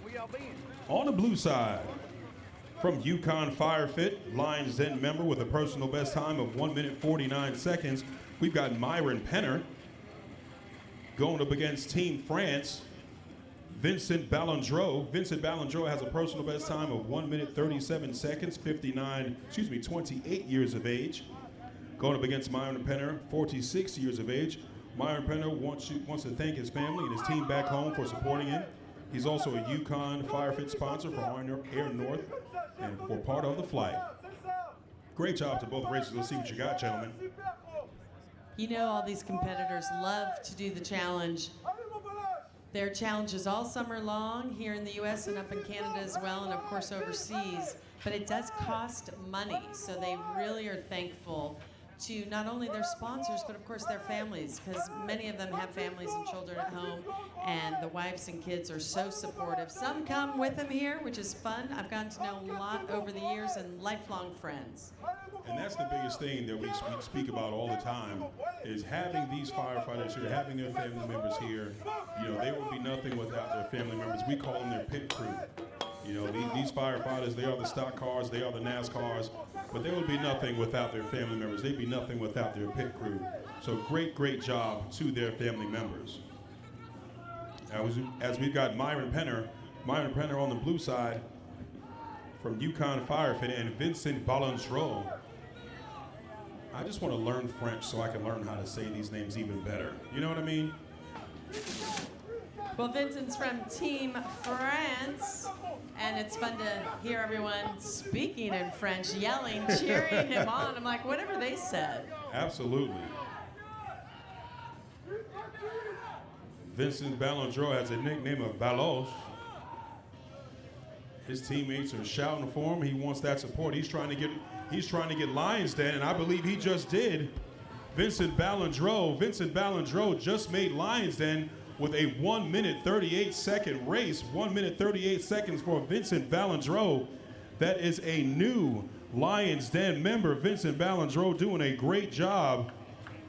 Where y'all been? on the blue side, from Yukon Fire Fit, Lions Den member with a personal best time of 1 minute 49 seconds, we've got Myron Penner. Going up against Team France, Vincent Ballandreau. Vincent Ballandreau has a personal best time of 1 minute 37 seconds, 28 years of age. Going up against Myron Penner, 46 years of age. Myron Penner wants to thank his family and his team back home for supporting him. He's also a Yukon Fire Fit sponsor for Air North and for part of the flight. Great job to both races. Let's see what you got, gentlemen. You know, all these competitors love to do the challenge. There are challenges all summer long here in the U.S. and up in Canada as well, and of course overseas. But it does cost money, so they really are thankful to not only their sponsors, but of course their families, because many of them have families and children at home, and the wives and kids are so supportive. Some come with them here, which is fun. I've gotten to know a lot over the years and lifelong friends. And that's the biggest thing that we speak about all the time, is having these firefighters here, having their family members here. You know, they would be nothing without their family members. We call them their pit crew. You know, these firefighters, they are the stock cars, they are the NASCARs, but they would be nothing without their family members. They'd be nothing without their pit crew. So great job to their family members. As we've got Myron Penner on the blue side from Yukon Fire Fit, and Vincent Ballandreau. I just want to learn French so I can learn how to say these names even better. You know what I mean? Well, Vincent's from Team France, and it's fun to hear everyone speaking in French, yelling, cheering him on. I'm like, whatever they said. Absolutely. Vincent Ballandreau has a nickname of Baloche. His teammates are shouting for him. He wants that support. He's trying to get Lions Den, and I believe he just did. Vincent Ballandreau just made Lions Den with a 1 minute 38 second race. 1 minute 38 seconds for Vincent Ballandreau. That is a new Lions Den member. Vincent Ballandreau doing a great job,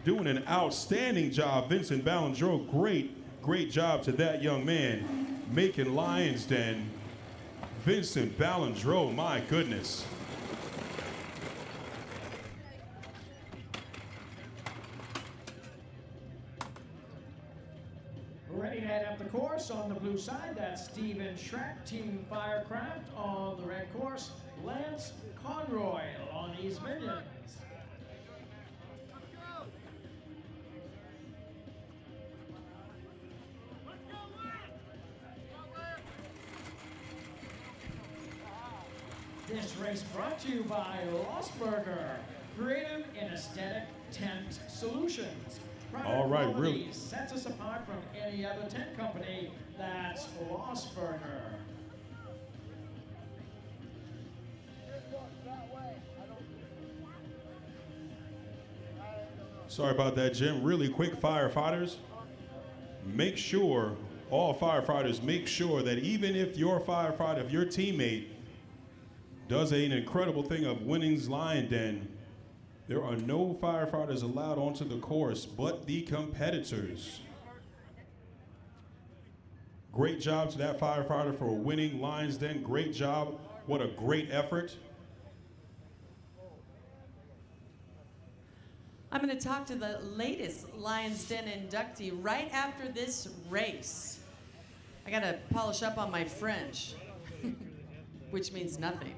doing an outstanding job. Vincent Ballandreau, great job to that young man making Lions Den. Vincent Ballandreau, my goodness. Ready to head up the course on the blue side, that's Steven Schreck, Team Firecraft. On the red course, Lance Conroy on East Midlands. This race brought to you by Losberger, creative and aesthetic tent solutions. All right, really sets us apart from any other tent company. That's Losberger. Sorry about that, Jim. Really quick, firefighters, make sure all firefighters, make sure that even if your firefighter, if your teammate does an incredible thing of winning's Lion Den, there are no firefighters allowed onto the course but the competitors. Great job to that firefighter for winning Lions Den. Great job. What a great effort. I'm going to talk to the latest Lions Den inductee right after this race. I got to polish up on my French, which means nothing.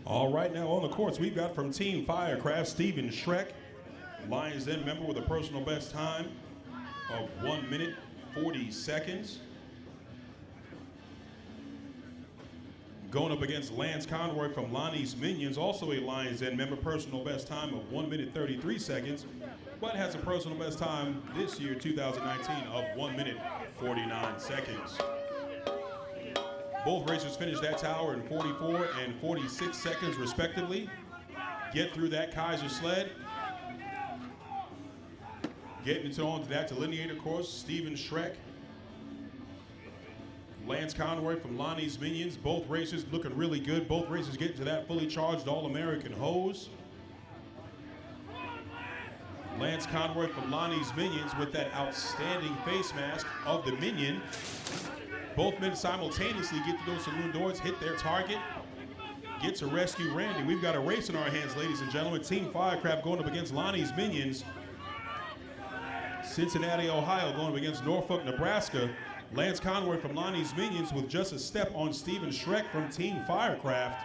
All right, now on the courts, we've got from Team Firecraft, Steven Schreck, Lions Den member with a personal best time of 1 minute, 40 seconds. Going up against Lance Conroy from Lonnie's Minions, also a Lions Den member, personal best time of 1 minute, 33 seconds, but has a personal best time this year, 2019, of 1 minute, 49 seconds. Both racers finished that tower in 44 and 46 seconds, respectively. Get through that Kaiser sled. Getting into onto that delineator course, Steven Schreck. Lance Conroy from Lonnie's Minions. Both racers looking really good. Both racers getting to that fully charged All-American hose. Lance Conroy from Lonnie's Minions with that outstanding face mask of the Minion. Both men simultaneously get to those saloon doors, hit their target, get to rescue Randy. We've got a race in our hands, ladies and gentlemen. Team Firecraft going up against Lonnie's Minions. Cincinnati, Ohio going up against Norfolk, Nebraska. Lance Conroy from Lonnie's Minions with just a step on Steven Schreck from Team Firecraft.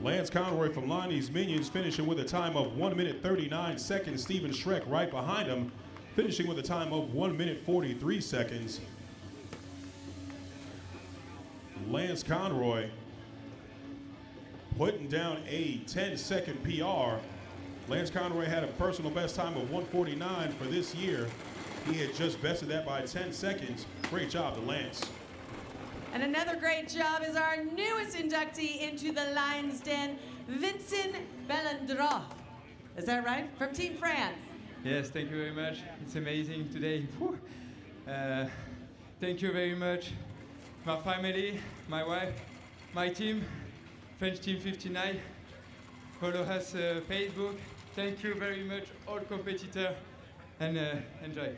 Lance Conroy from Lonnie's Minions finishing with a time of 1 minute 39 seconds. Steven Schreck right behind him, finishing with a time of 1 minute 43 seconds. Lance Conroy putting down a 10-second PR. Lance Conroy had a personal best time of 1:49 for this year. He had just bested that by 10 seconds. Great job to Lance. And another great job is our newest inductee into the Lions Den, Vincent Bellandroth. Is that right? From Team France. Yes, thank you very much. It's amazing today. Thank you very much. My family, my wife, my team, French Team 59. Follow us Facebook. Thank you very much, all competitors, and enjoy.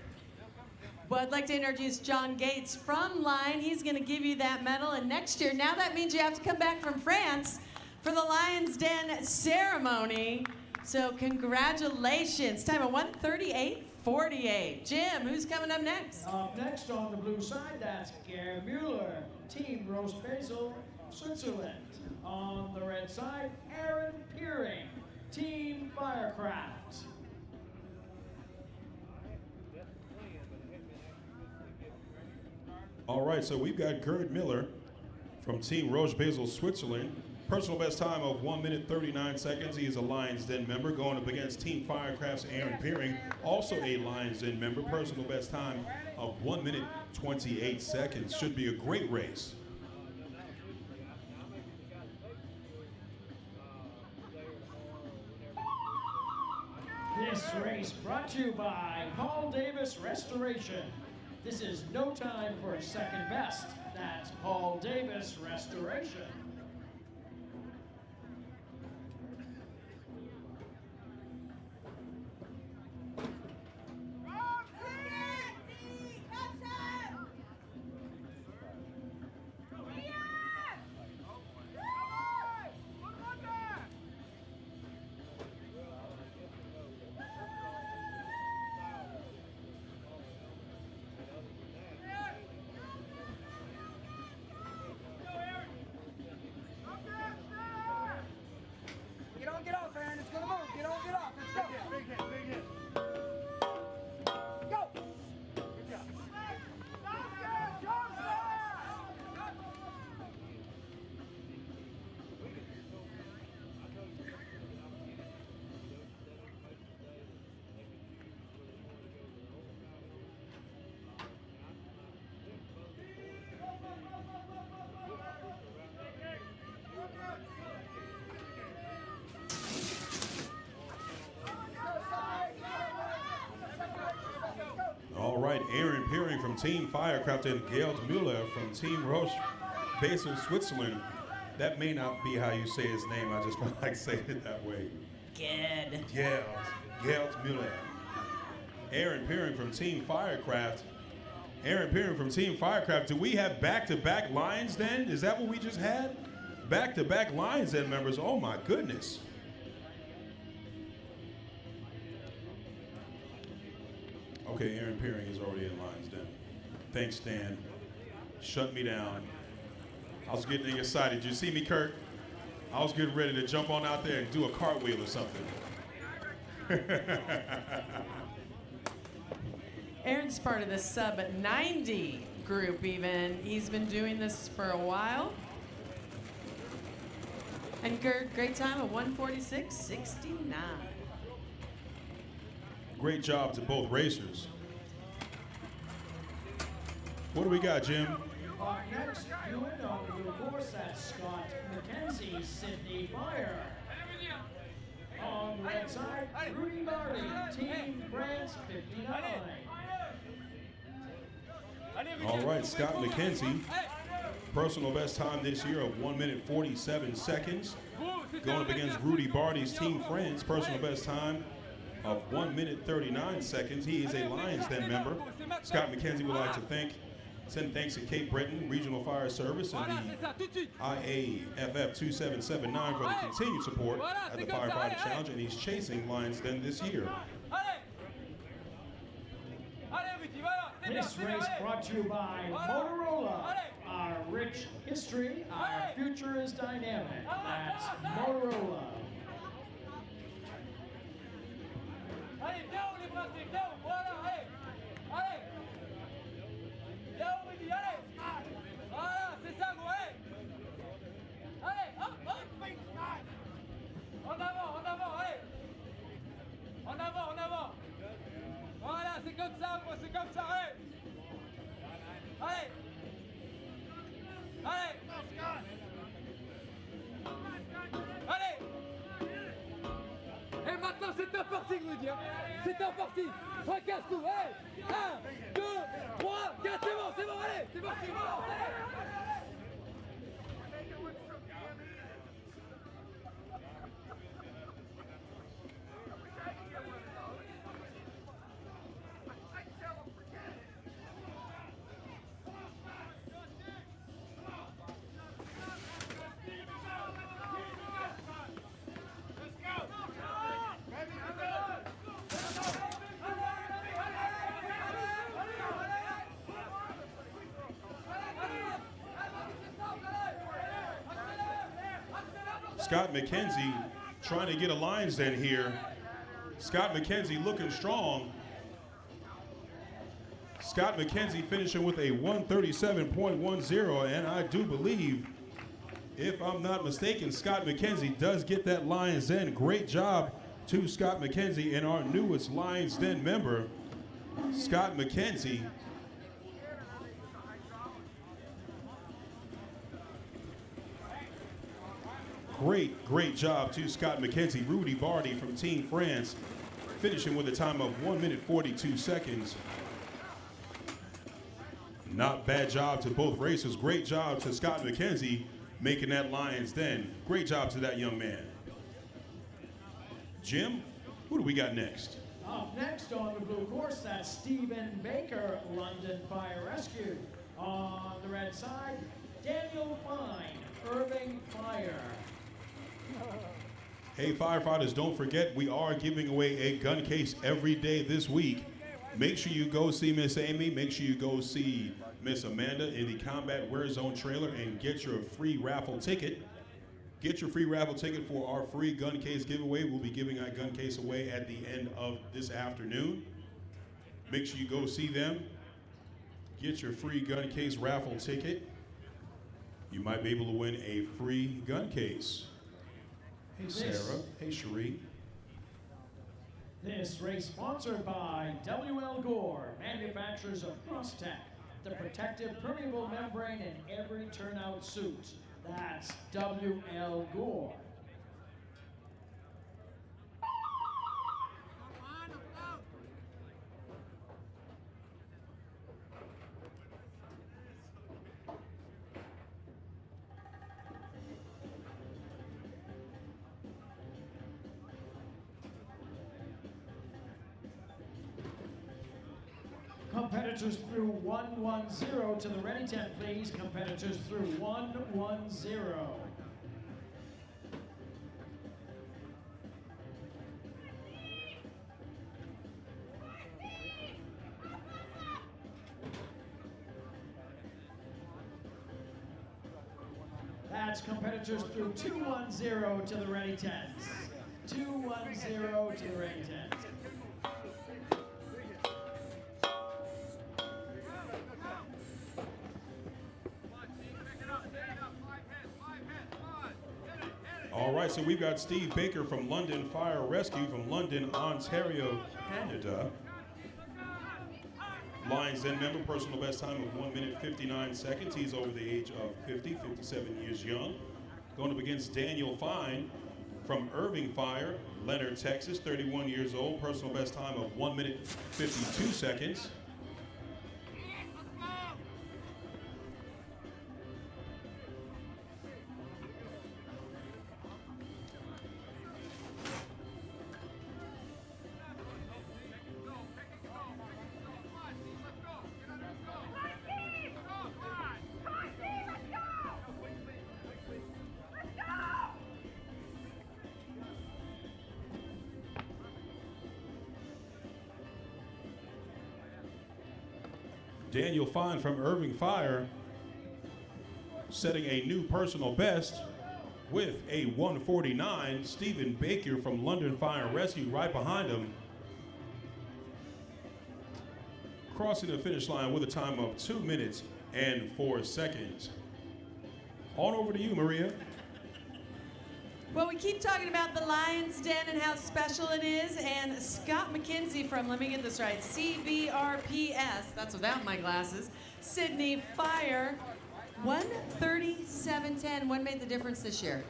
Well, I'd like to introduce John Gates from Line. He's going to give you that medal. And next year, now that means you have to come back from France for the Lions Den ceremony. So congratulations. Time of 1:38.48. Jim, who's coming up next? Up next on the blue side, that's Gary Mueller, Team Roast Basil, Switzerland. On the red side, Aaron Peering, Team Firecraft. All right, so we've got Gerd Miller from Team Roche Basel, Switzerland. Personal best time of 1 minute 39 seconds. He is a Lions Den member going up against Team Firecraft's Aaron Peering, also a Lions Den member. Personal best time of 1 minute 28 seconds. Should be a great race. This race brought to you by Paul Davis Restoration. This is no time for second best. That's Paul Davis Restoration. Aaron Peering from Team Firecraft and Geld Müller from Team Roche Basel, Switzerland. That may not be how you say his name. I just felt like saying it that way. Geld Müller. Aaron Peering from Team Firecraft. Aaron Peering from Team Firecraft. Do we have back-to-back Lions Den? Is that what we just had? Back-to-back Lions Den members. Oh my goodness. Okay, Aaron Peering is already in Lions Den. Thanks, Dan. Shut me down. I was getting excited. Did you see me, Kurt? I was getting ready to jump on out there and do a cartwheel or something. Aaron's part of the sub 90 group even. He's been doing this for a while. And great time of 146.69. Great job to both racers. What do we got, Jim? Next, you in on the blue course, that's Scott McKenzie, Sydney Fire. On the red side, Rudy Marty, Team France 59. All right, Scott McKenzie, personal best time this year of 1 minute 47 seconds. Going up against Rudy Barty's Team France, personal best time of 1 minute 39 seconds. He is a Lions Den member. Scott McKenzie would like to send thanks to Cape Breton Regional Fire Service and the IAFF 2779 for the continued support at the Firefighter Challenge, and he's chasing Lions Den this year. This race brought to you by Motorola. Our rich history, our future is dynamic. That's Motorola. Allez, viens, on les bras, viens, voilà, allez, allez, viens, on me dit, allez, voilà, c'est ça, gros, allez, allez, hop, hop, en avant, allez, en avant, voilà, c'est comme ça, gros, c'est comme ça, allez, allez, allez, allez. Et maintenant c'est imparti, Rudy, hein. C'est imparti. Fracasse-nous, allez. 1, 2, 3, 4, c'est bon, allez, c'est parti, allez. Scott McKenzie trying to get a Lions Den here. Scott McKenzie looking strong. Scott McKenzie finishing with a 137.10, and I do believe, if I'm not mistaken, Scott McKenzie does get that Lions Den. Great job to Scott McKenzie and our newest Lions Den member, Scott McKenzie. Great job to Scott McKenzie. Rudy Barty from Team France finishing with a time of 1 minute 42 seconds. Not bad job to both racers. Great job to Scott McKenzie making that Lions Den. Great job to that young man. Jim, who do we got next? Up next on the blue course, that's Stephen Baker, London Fire Rescue. On the red side, Daniel Fine, Irving Fire. Hey, firefighters, don't forget we are giving away a gun case every day this week. Make sure you go see Miss Amy. Make sure you go see Miss Amanda in the Combat Wear Zone trailer and get your free raffle ticket. Get your free raffle ticket for our free gun case giveaway. We'll be giving our gun case away at the end of this afternoon. Make sure you go see them. Get your free gun case raffle ticket. You might be able to win a free gun case. Hey, Sarah. Hey, Cherie. This race sponsored by W.L. Gore, manufacturers of Crosstech, the protective permeable membrane in every turnout suit. That's W.L. Gore. competitors through 110 to the ready tent, please. Competitors through 110. That's competitors through 210 to the ready tents. 210 to the ready tents. All right, so we've got Steve Baker from London Fire Rescue from London, Ontario, Canada. Lions Den member, personal best time of 1 minute 59 seconds. He's over the age of 50, 57 years young. Going up against Daniel Fine from Irving Fire, Leonard, Texas, 31 years old. Personal best time of 1 minute 52 seconds. Daniel Fine from Irving Fire setting a new personal best with a 149. Stephen Baker from London Fire Rescue right behind him, crossing the finish line with a time of 2 minutes and 4 seconds. On over to you, Maria. Well, we keep talking about the Lions Den and how special it is, and Scott McKenzie from, let me get this right, CBRPS, that's without my glasses, Sydney Fire, 137.10. What made the difference this year?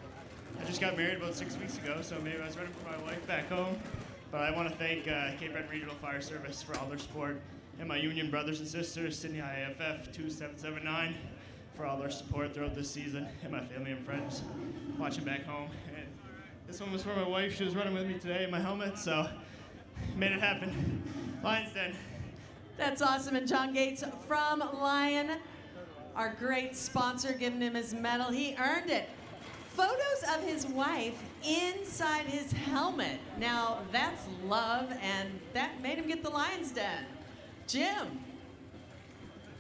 I just got married about 6 weeks ago, so maybe I was ready for my wife back home. But I want to thank Cape Breton Regional Fire Service for all their support, and my union brothers and sisters, Sydney IAFF 2779, for all their support throughout this season, and my family and friends watching back home. And this one was for my wife. She was running with me today in my helmet, so made it happen. Lions Den. That's awesome. And John Gates from Lion, our great sponsor, giving him his medal. He earned it. Photos of his wife inside his helmet. Now, that's love, and that made him get the Lions Den. Jim.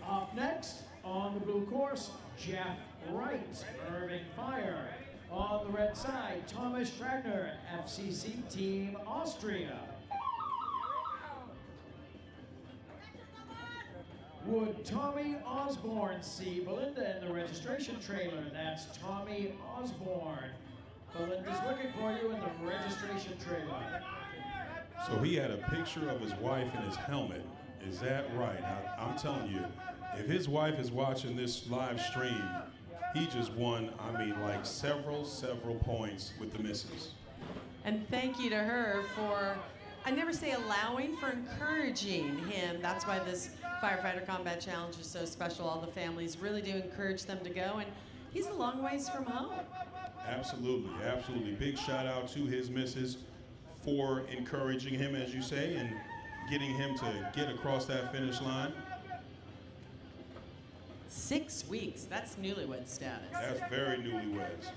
Up next, on the blue course, Jeff Wright, Irving Fire. On the red side, Thomas Schragner, FCC Team Austria. Would Tommy Osborne see Belinda in the registration trailer? That's Tommy Osborne. Belinda's looking for you in the registration trailer. So he had a picture of his wife in his helmet. Is that right? I'm telling you, if his wife is watching this live stream, he just won, I mean, like several points with the missus. And thank you to her for, I never say allowing, for encouraging him. That's why this Firefighter Combat Challenge is so special. All the families really do encourage them to go, and he's a long ways from home. Absolutely, absolutely. Big shout out to his missus for encouraging him, as you say, and getting him to get across that finish line. 6 weeks, that's newlywed status. That's very newlyweds.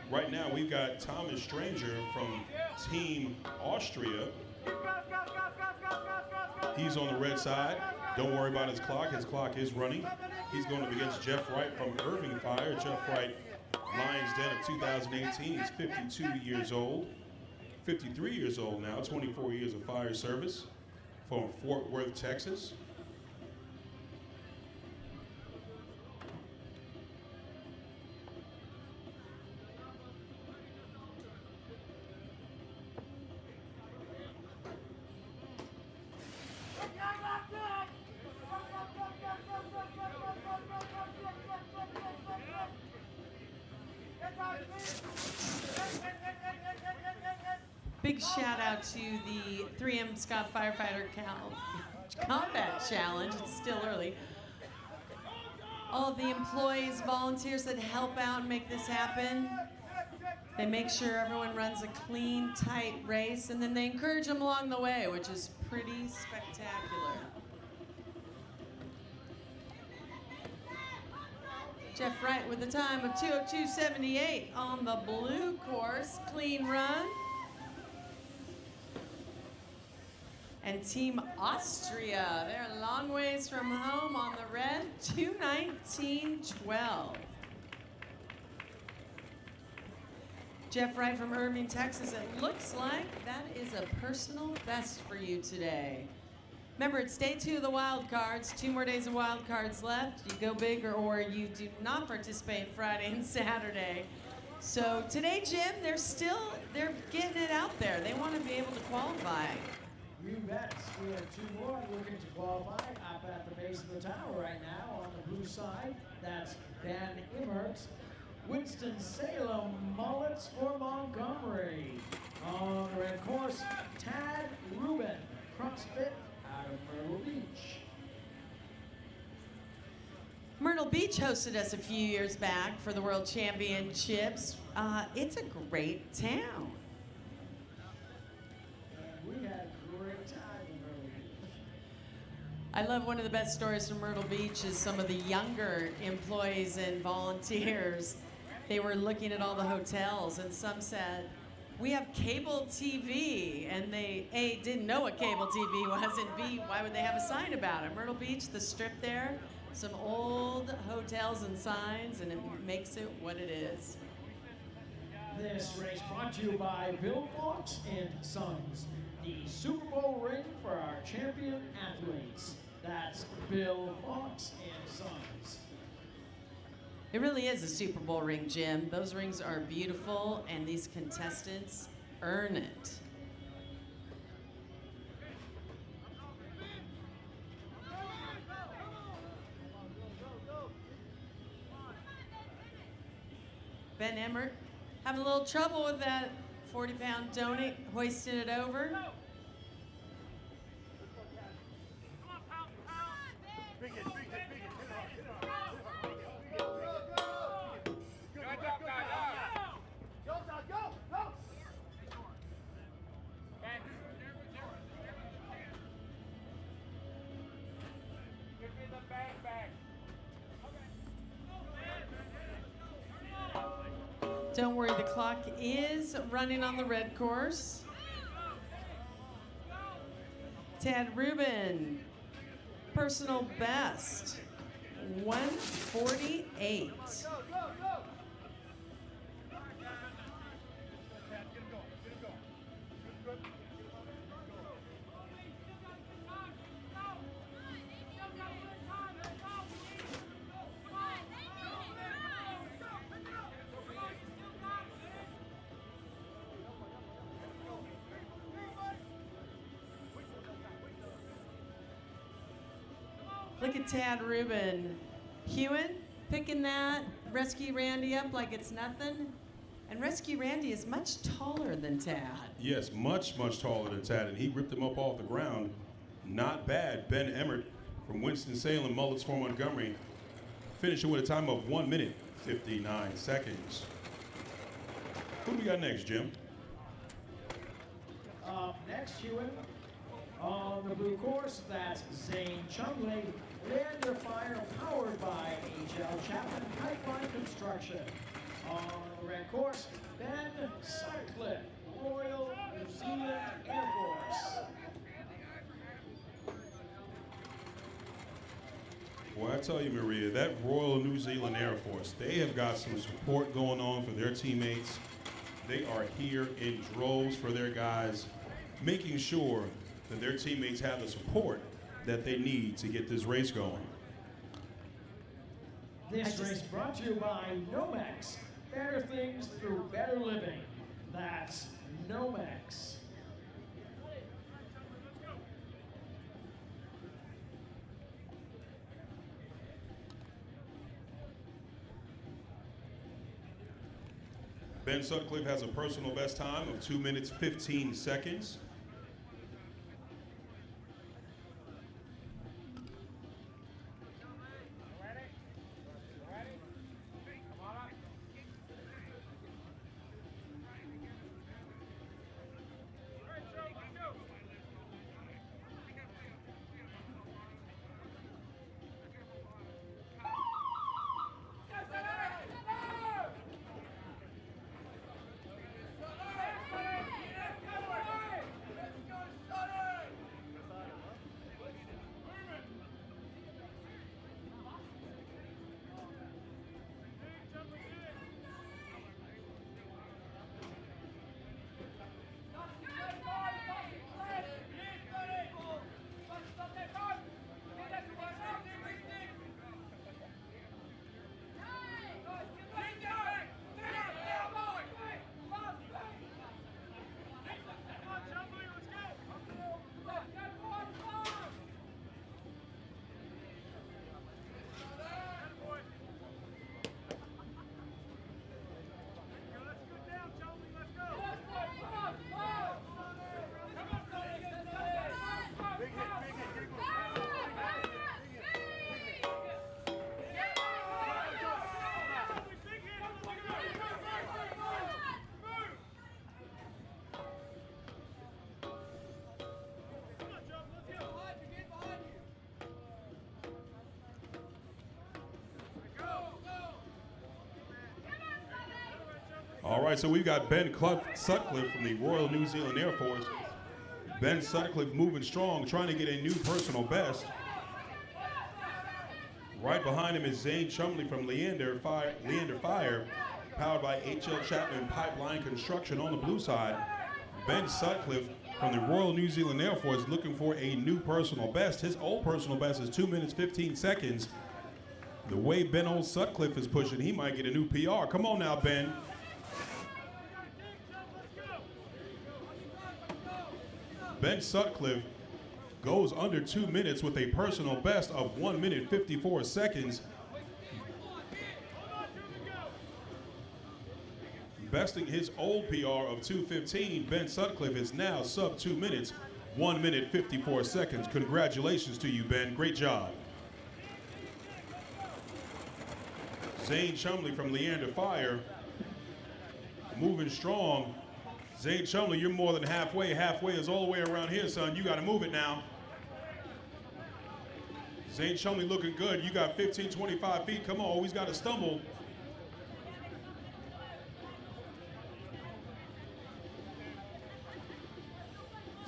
Right now, we've got Thomas Stranger from Team Austria. He's on the red side. Don't worry about his clock. His clock is running. He's going up against Jeff Wright from Irving Fire. Jeff Wright, Lions Den of 2018. He's 52 years old. 53 years old now, 24 years of fire service from Fort Worth, Texas. Big shout out to the 3M Scott Firefighter Combat Challenge. It's still early. All of the employees, volunteers that help out and make this happen. They make sure everyone runs a clean, tight race, and then they encourage them along the way, which is pretty spectacular. Jeff Wright with a time of 2:02.78 on the blue course. Clean run. And Team Austria, they're a long ways from home on the red, 2:19.12. Jeff Wright from Irving, Texas. It looks like that is a personal best for you today. Remember, it's day 2 of the wild cards. 2 more days of wild cards left. You go big or you do not participate Friday and Saturday. So today, Jim, they're getting it out there. They want to be able to qualify. You bet. We have 2 more looking to qualify up at the base of the tower right now on the blue side. That's Ben Immert. Winston-Salem Mullets for Montgomery. On the red course, Tad Rubin, CrossFit out of Myrtle Beach. Myrtle Beach hosted us a few years back for the World Championships. It's a great town. And we had a great time in Myrtle Beach. I love one of the best stories from Myrtle Beach is some of the younger employees and volunteers. They were looking at all the hotels, and some said, "We have cable TV," and they A, didn't know what cable TV was, and B, why would they have a sign about it? Myrtle Beach, the strip there, some old hotels and signs, and it makes it what it is. This race brought to you by Bill Fox and Sons, the Super Bowl ring for our champion athletes. That's Bill Fox and Sons. It really is a Super Bowl ring, Jim. Those rings are beautiful, and these contestants earn it. Ben Emmert having a little trouble with that 40-pound donut, hoisting it over. Don't worry, the clock is running on the red course. Tad Rubin, personal best, 1:48. Look at Tad Rubin. Hewen picking that, Rescue Randy up like it's nothing. And Rescue Randy is much taller than Tad. Yes, much, much taller than Tad, and he ripped him up off the ground. Not bad. Ben Emmert from Winston-Salem, Mullets for Montgomery, finishing with a time of 1 minute, 59 seconds. Who do we got next, Jim? Next, Hewen, on the blue course, that's Zane Chumley, Lander Fire, powered by H.L. Chapman Pipeline Construction. On the red course, Ben Sutcliffe, Royal New Zealand Air Force. Well, I tell you, Maria, that Royal New Zealand Air Force, they have got some support going on for their teammates. They are here in droves for their guys, making sure that their teammates have the support that they need to get this race going. This race brought to you by Nomex. Better things through better living. That's Nomex. Ben Sutcliffe has a personal best time of 2 minutes, 15 seconds. All right, so we've got Ben Sutcliffe from the Royal New Zealand Air Force. Ben Sutcliffe moving strong, trying to get a new personal best. Right behind him is Zane Chumley from Leander Fire, powered by H.L. Chapman Pipeline Construction on the blue side. Ben Sutcliffe from the Royal New Zealand Air Force looking for a new personal best. His old personal best is 2 minutes, 15 seconds. The way Ben Old Sutcliffe is pushing, he might get a new PR. Come on now, Ben. Ben Sutcliffe goes under 2 minutes with a personal best of 1 minute 54 seconds. Besting his old PR of 2:15, Ben Sutcliffe is now sub 2 minutes, 1 minute 54 seconds. Congratulations to you, Ben. Great job. Zane Chumley from Leander Fire, moving strong. Zane Chumley, you're more than halfway. Halfway is all the way around here, son. You got to move it now. Zane Chumley looking good. You got 15, 25 feet. Come on, always got to stumble.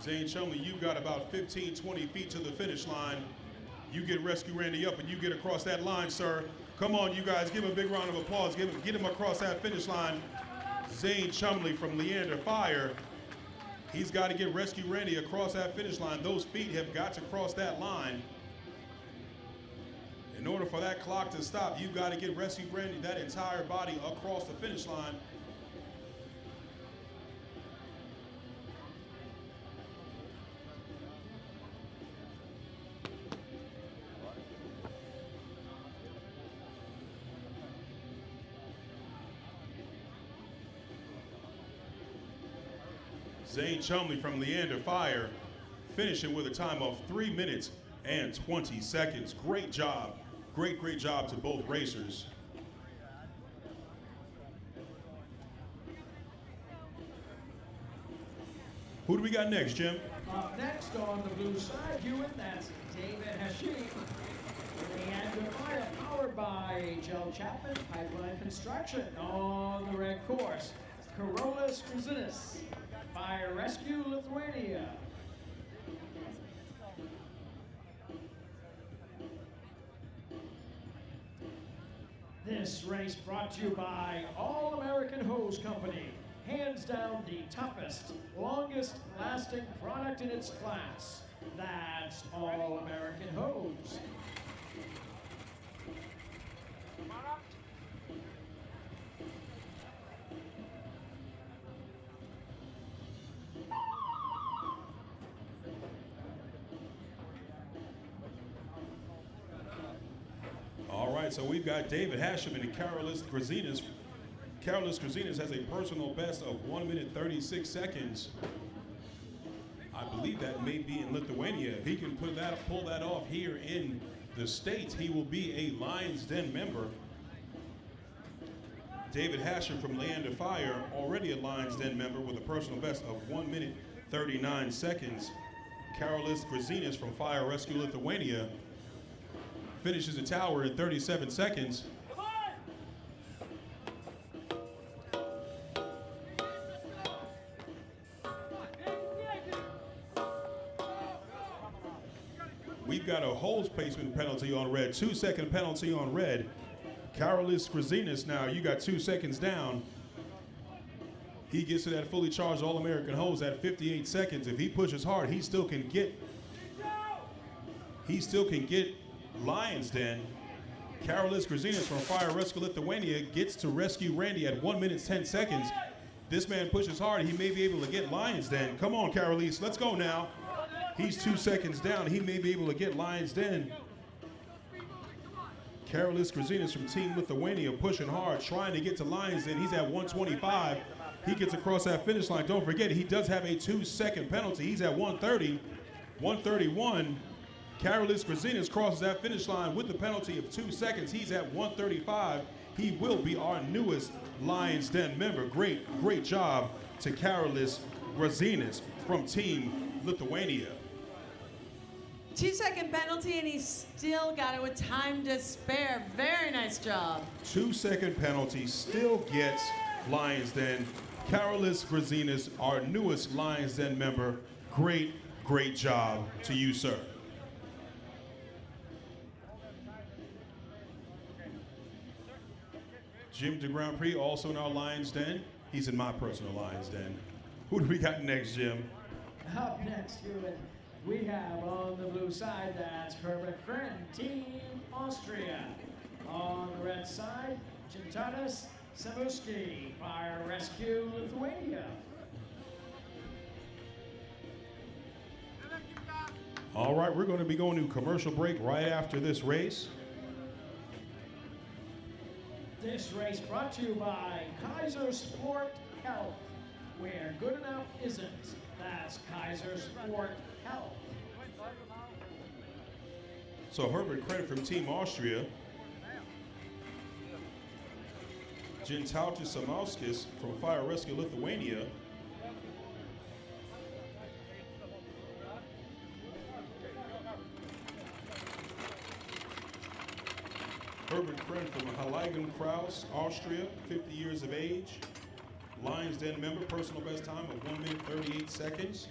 Zane Chumley, you've got about 15, 20 feet to the finish line. You get Rescue Randy up and you get across that line, sir. Come on, you guys, give him a big round of applause. Get him across that finish line. Zane Chumley from Leander Fire. He's got to get Rescue Randy across that finish line. Those feet have got to cross that line. In order for that clock to stop, you've got to get Rescue Randy, that entire body, across the finish line. Zane Chumley from Leander Fire finishing with a time of 3 minutes and 20 seconds. Great job. Great job to both racers. Who do we got next, Jim? Up next on the blue side, Hewitt, that's David Hashim. Leander Fire, powered by H.L. Chapman Pipeline Construction. On the red course, Karolis Krazinis, Fire Rescue Lithuania. This race brought to you by All American Hose Company. Hands down the toughest, longest lasting product in its class. That's All American Hose. All right, so we've got David Hashim and Karolis Krazinis. Karolis Krazinis has a personal best of 1 minute 36 seconds. I believe that may be in Lithuania. If he can pull that off here in the States, he will be a Lions Den member. David Hashim from Leander Fire, already a Lions Den member with a personal best of 1 minute 39 seconds. Karolis Krazinis from Fire Rescue Lithuania finishes the tower in 37 seconds. We've got a hose placement penalty on red, 2 second penalty on red. Karolis Krazinis now, you got 2 seconds down. He gets to that fully charged All-American hose at 58 seconds. If he pushes hard, he still can get Lions Den. Karolis Krazinis from Fire Rescue Lithuania gets to Rescue Randy at 1 minute 10 seconds. This man pushes hard. He may be able to get Lions Den. Come on, Karolis, let's go now. He's 2 seconds down. He may be able to get Lions Den. Karolis Krazinis from Team Lithuania pushing hard, trying to get to Lions Den. He's at 125. He gets across that finish line. Don't forget, he does have a 2 second penalty. He's at 130, 131. Karolis Krazinis crosses that finish line with the penalty of 2 seconds. He's at 135. He will be our newest Lions Den member. Great job to Karolis Krazinis from Team Lithuania. 2 second penalty, and he's still got it with time to spare. Very nice job. 2 second penalty, still gets Lions Den. Carolis Grazinas, our newest Lions Den member. Great, great job to you, sir. Jim de Grand Prix, also in our Lions Den. He's in my personal Lions Den. Who do we got next, Jim? Up next, Human, we have on the blue side, that's Herbert Kren, Team Austria. On the red side, Gintaras Samuski, Fire Rescue Lithuania. All right, we're going to be going to commercial break right after this race. This race brought to you by Kaiser Sport Health, where good enough isn't. That's Kaiser Sport Health. So Herbert Kren from Team Austria. Gintautas Samauskis from Fire Rescue Lithuania. Herbert Kren from Heiligen Kraus, Austria, 50 years of age. Lions Den member, personal best time of 1 minute 38 seconds.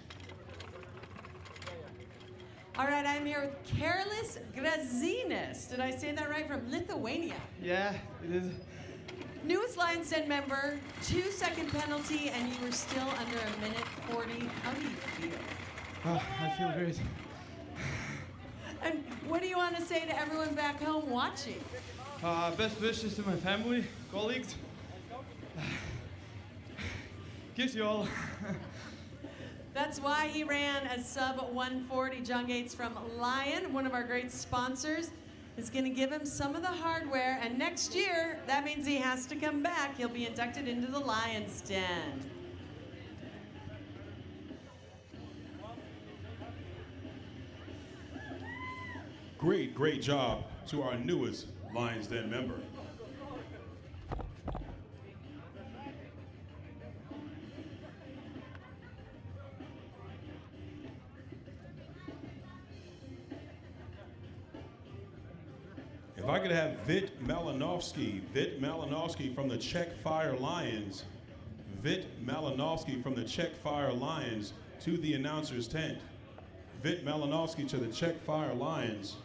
All right, I'm here with Carolis Grazinas. Did I say that right? From Lithuania. Yeah, it is. Newest Lions Den member, 2-second penalty, and you were still under 1 minute 40. How do you feel? Oh, I feel great. And what do you want to say to everyone back home watching? Best wishes to my family, colleagues. Kiss you all. That's why he ran a sub 140. John Gates from Lion, one of our great sponsors, is going to give him some of the hardware. And next year, that means he has to come back. He'll be inducted into the Lions Den. Great, great job to our newest Lions Den member. If I could have Vit Malinovsky from the Czech Fire Lions, Vit Malinovsky from the Czech Fire Lions to the announcer's tent. Vit Malinovsky to the Czech Fire Lions.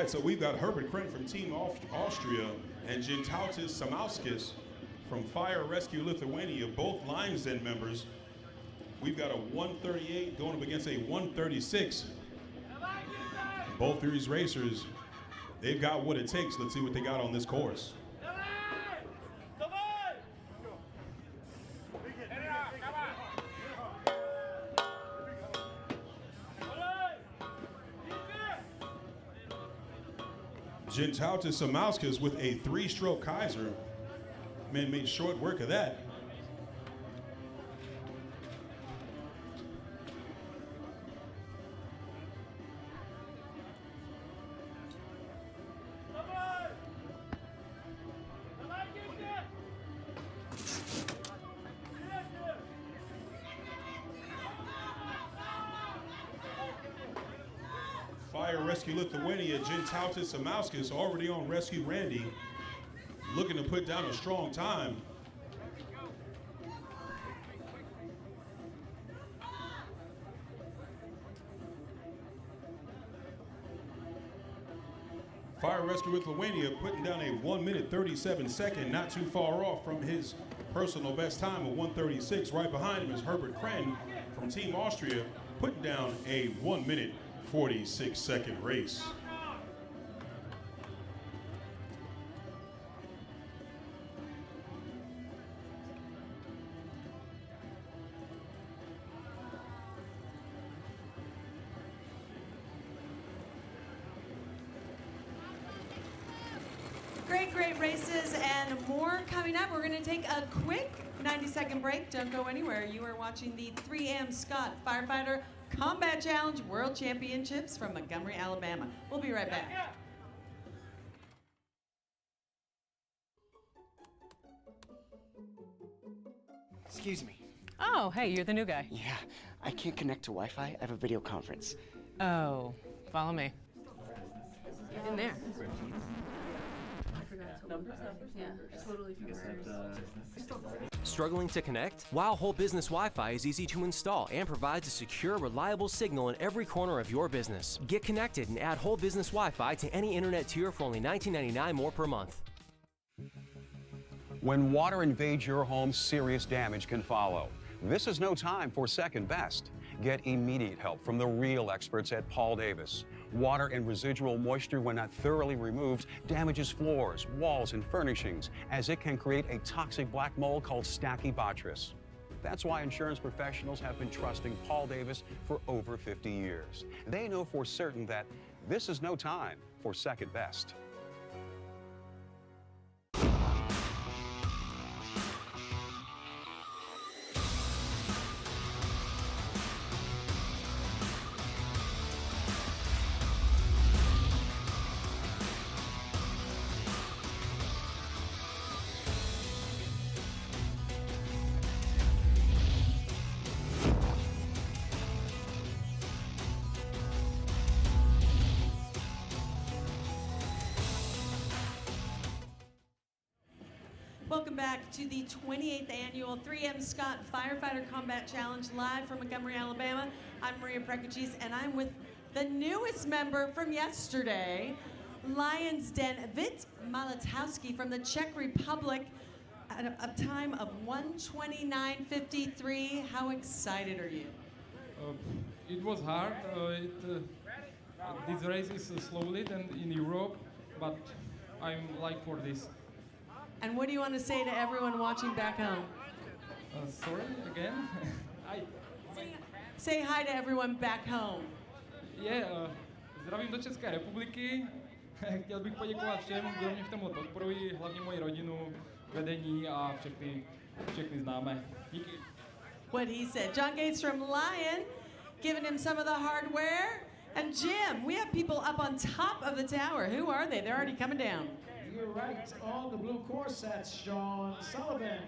right, so we've got Herbert Krenn from Team Austria and Gintautas Samauskis from Fire Rescue Lithuania, both Lions Den members. We've got a 138 going up against a 136. Both of these racers, they've got what it takes. Let's see what they got on this course. Gintautas Samauskis with a 3-stroke Kaiser. Man made short work of that. Fire Rescue Lithuania, Gintautas Samauskis already on Rescue Randy, looking to put down a strong time. Fire Rescue Lithuania putting down a 1 minute 37 second, not too far off from his personal best time of 1:36. Right behind him is Herbert Krenn from Team Austria, putting down a 1 minute 46 second race. Great races and more coming up. We're going to take a quick 90-second break. Don't go anywhere. You are watching the 3M Scott Firefighter Combat Challenge World Championships from Montgomery, Alabama. We'll be right back. Excuse me. Oh, hey, you're the new guy. Yeah, I can't connect to Wi-Fi. I have a video conference. Oh, follow me. Get in there. Struggling to connect? WOW Whole Business Wi-Fi is easy to install and provides a secure, reliable signal in every corner of your business. Get connected and add Whole Business Wi-Fi to any internet tier for only $19.99 more per month. When water invades your home, serious damage can follow. This is no time for second best. Get immediate help from the real experts at Paul Davis. Water and residual moisture, when not thoroughly removed, damages floors, walls, and furnishings, as it can create a toxic black mold called Stachybotrys. That's why insurance professionals have been trusting Paul Davis for over 50 years. They know for certain that this is no time for second best. Welcome back to the 28th annual 3M Scott Firefighter Combat Challenge, live from Montgomery, Alabama. I'm Maria Prekachis, and I'm with the newest member from yesterday, Lions Den, Vit Malatowski from the Czech Republic, at a time of 1:29:53. How excited are you? It was hard. This race is slowly than in Europe, but I'm like for this. And what do you want to say to everyone watching back home? Sorry, again? Say hi to everyone back home. Zdravím do České republiky. Chtěl bych poděkovat všem, kdo mě v tomhle podporují, hlavně moji rodinu, vedení a všechny známé. Díky. What he said. John Gates from Lion, giving him some of the hardware. And Jim, we have people up on top of the tower. Who are they? They're already coming down. You're right, on the blue course, that's Sean Sullivan.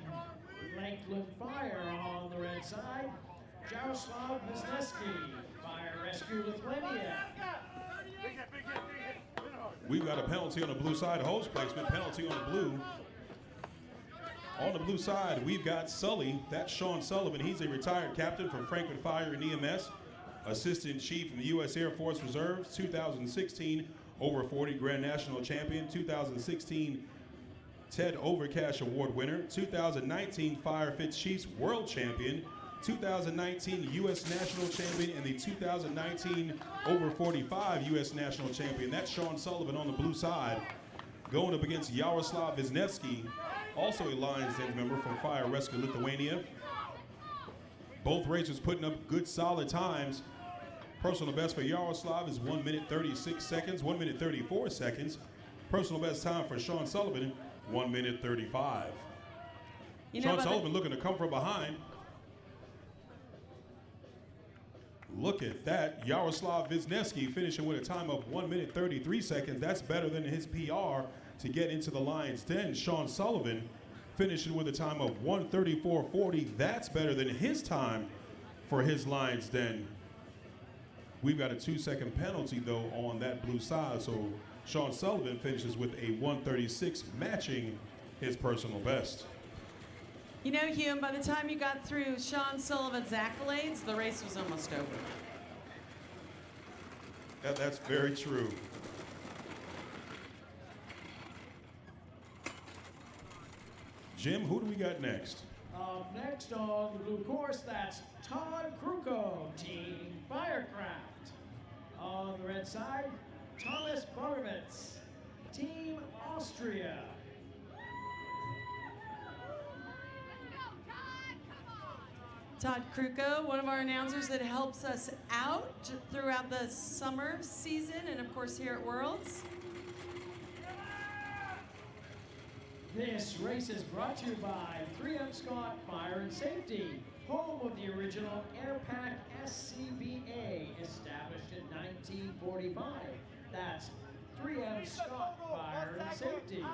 Lakeland Fire on the red side. Jaroslav Wisniewski, Fire Rescue Lithuania. We've got a penalty on the blue side, hose placement, penalty on the blue. On the blue side, we've got Sully. That's Sean Sullivan. He's a retired captain from Frankfurt Fire and EMS, assistant chief in the U.S. Air Force Reserves, 2016 over 40 Grand National Champion, 2016 Ted Overcash Award winner, 2019 Fire Fit Chiefs World Champion, 2019 U.S. National Champion, and the 2019 Over 45 U.S. National Champion. That's Sean Sullivan on the blue side, going up against Yaroslav Wisniewski, also a Lions Den member from Fire Rescue Lithuania. Both racers putting up good solid times. Personal best for Yaroslav is 1 minute 36 seconds, 1 minute 34 seconds. Personal best time for Sean Sullivan, 1 minute 35. Sean Sullivan looking to come from behind. Look at that. Yaroslav Wisniewski finishing with a time of 1 minute 33 seconds. That's better than his PR to get into the Lions Den. Sean Sullivan finishing with a time of 1:34.40. That's better than his time for his Lions Den. We've got a 2-second penalty, though, on that blue side. So Sean Sullivan finishes with a 1:36, matching his personal best. You know, Hume, by the time you got through Sean Sullivan's accolades, the race was almost over. That's very true. Jim, who do we got next? Next on the blue course, that's Todd Kruko, Team Firecraft. On the red side, Thomas Bogovitz, Team Austria. Todd Kruko, one of our announcers that helps us out throughout the summer season and, of course, here at Worlds. This race is brought to you by 3M Scott Fire and Safety, home of the original Airpac SCBA, established in 1945. That's 3M Scott Fire and Safety.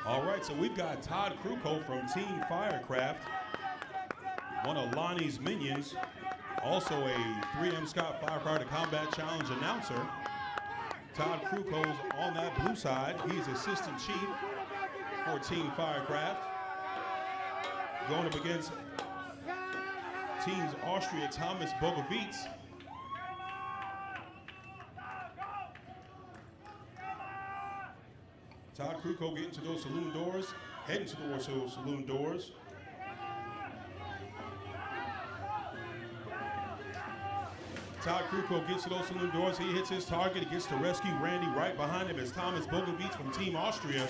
All right, so we've got Todd Kruko from Team Firecraft, one of Lonnie's minions, also a 3M Scott Firefighter Combat Challenge announcer. Todd Kruko's on that blue side. He's assistant chief for Team Firecraft. Going up against Teams Austria, Thomas Bogovitz. Todd Kruko getting to those saloon doors, heading towards those saloon doors. Todd Kruko gets to those saloon doors. He hits his target. He gets to rescue Randy right behind him as Thomas Bogovitz from Team Austria.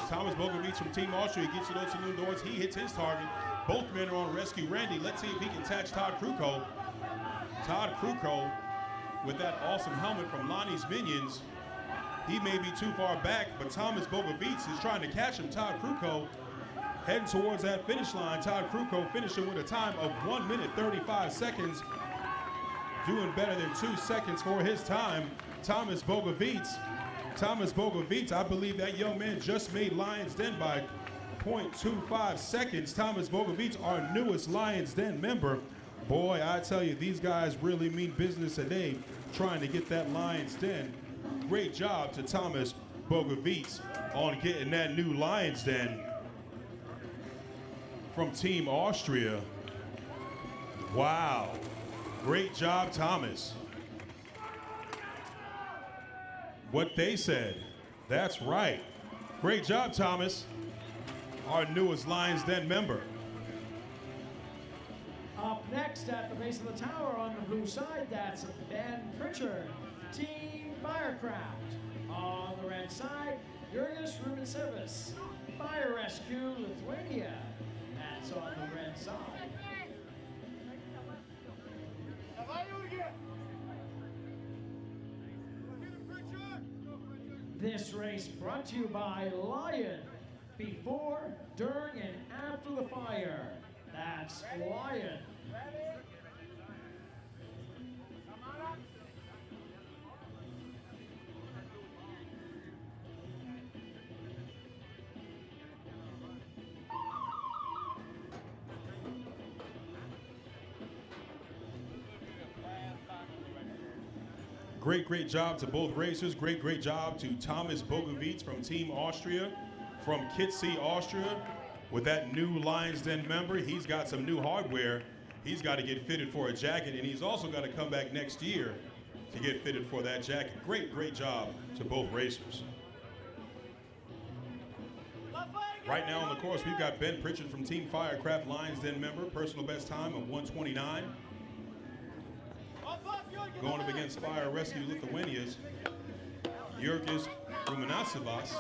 Thomas Bogovitz from Team Austria gets to those saloon doors. He hits his target. Both men are on rescue Randy. Let's see if he can catch Todd Kruko. Todd Kruko with that awesome helmet from Lonnie's Minions. He may be too far back, but Thomas Bogovitz is trying to catch him. Todd Kruko heading towards that finish line. Todd Kruko finishing with a time of 1 minute 35 seconds. Doing better than 2 seconds for his time. Thomas Bogovitz, I believe that young man just made Lions Den by 0.25 seconds. Thomas Bogovitz, our newest Lions Den member. Boy, I tell you, these guys really mean business today trying to get that Lions Den. Great job to Thomas Bogovitz on getting that new Lions Den from Team Austria. Wow. Great job, Thomas. What they said. That's right. Great job, Thomas. Our newest Lions Den member. Up next at the base of the tower on the blue side, that's Ben Pritchard, Team Firecraft. On the red side, Jurgis Rubenservis, Fire Rescue Lithuania. That's on the red side. This race brought to you by Lion. Before, during, and after the fire. That's Lion. Great job to both racers. Great job to Thomas Bogovic from Team Austria, from Kitsy, Austria. With that new Lions Den member, he's got some new hardware. He's got to get fitted for a jacket, and he's also got to come back next year to get fitted for that jacket. Great job to both racers. Right now on the course, we've got Ben Pritchard from Team Firecraft, Lions Den member, personal best time of 1:29. Going up against Fire Rescue Lithuania's Jurgis Rumanasivas.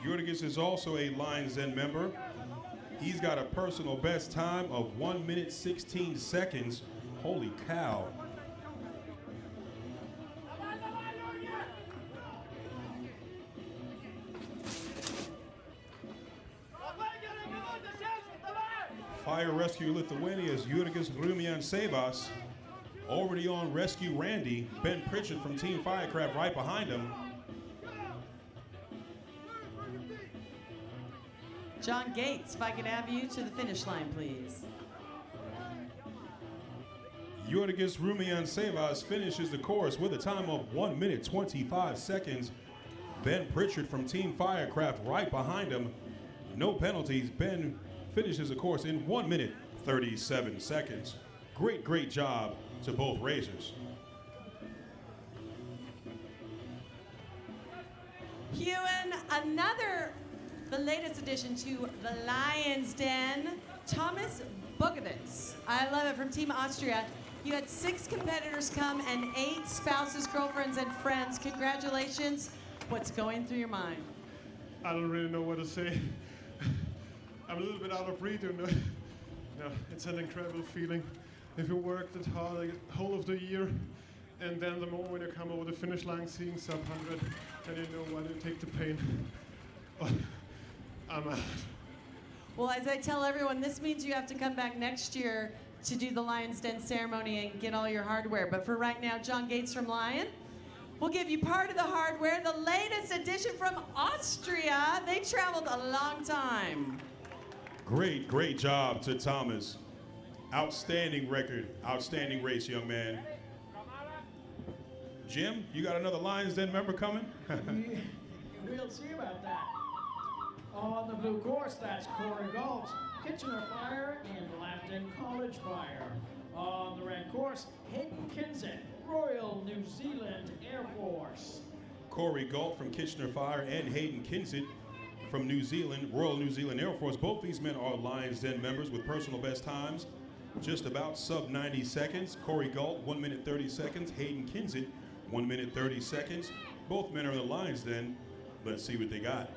Jurgis is also a Lions Den member. He's got a personal best time of 1 minute 16 seconds. Holy cow. Fire Rescue Lithuania's Jurgis Rumiansevas already on Rescue Randy. Ben Pritchard from Team Firecraft right behind him. John Gates, if I could have you to the finish line, please. Jurgis Rumiansevas finishes the course with a time of 1 minute 25 seconds. Ben Pritchard from Team Firecraft right behind him. No penalties. Ben finishes the course in 1 minute 37 seconds. Great job to both racers. Hewen, the latest addition to the Lions Den, Thomas Bogovic. I love it, from Team Austria. You had 6 competitors come and 8 spouses, girlfriends, and friends. Congratulations. What's going through your mind? I don't really know what to say. I'm a little bit out of breath. No, it's an incredible feeling. If you worked it hard the whole of the year, and then the moment when you come over the finish line seeing sub 100, then you know why you take the pain. But I'm out. Well, as I tell everyone, this means you have to come back next year to do the Lions Den ceremony and get all your hardware. But for right now, John Gates from Lion will give you part of the hardware. The latest addition from Austria. They traveled a long time. Great job to Thomas. Outstanding record, outstanding race, young man. Jim, you got another Lions Den member coming? We'll see about that. On the blue course, that's Corey Galt, Kitchener Fire and Lambton College Fire. On the red course, Hayden Kinsit, Royal New Zealand Air Force. Corey Galt from Kitchener Fire and Hayden Kinsit from New Zealand, Royal New Zealand Air Force. Both these men are Lions Den members with personal best times, just about sub 90 seconds. Corey Galt, 1 minute 30 seconds. Hayden Kinsit, 1 minute 30 seconds. Both men are in the Lions Den. Let's see what they got.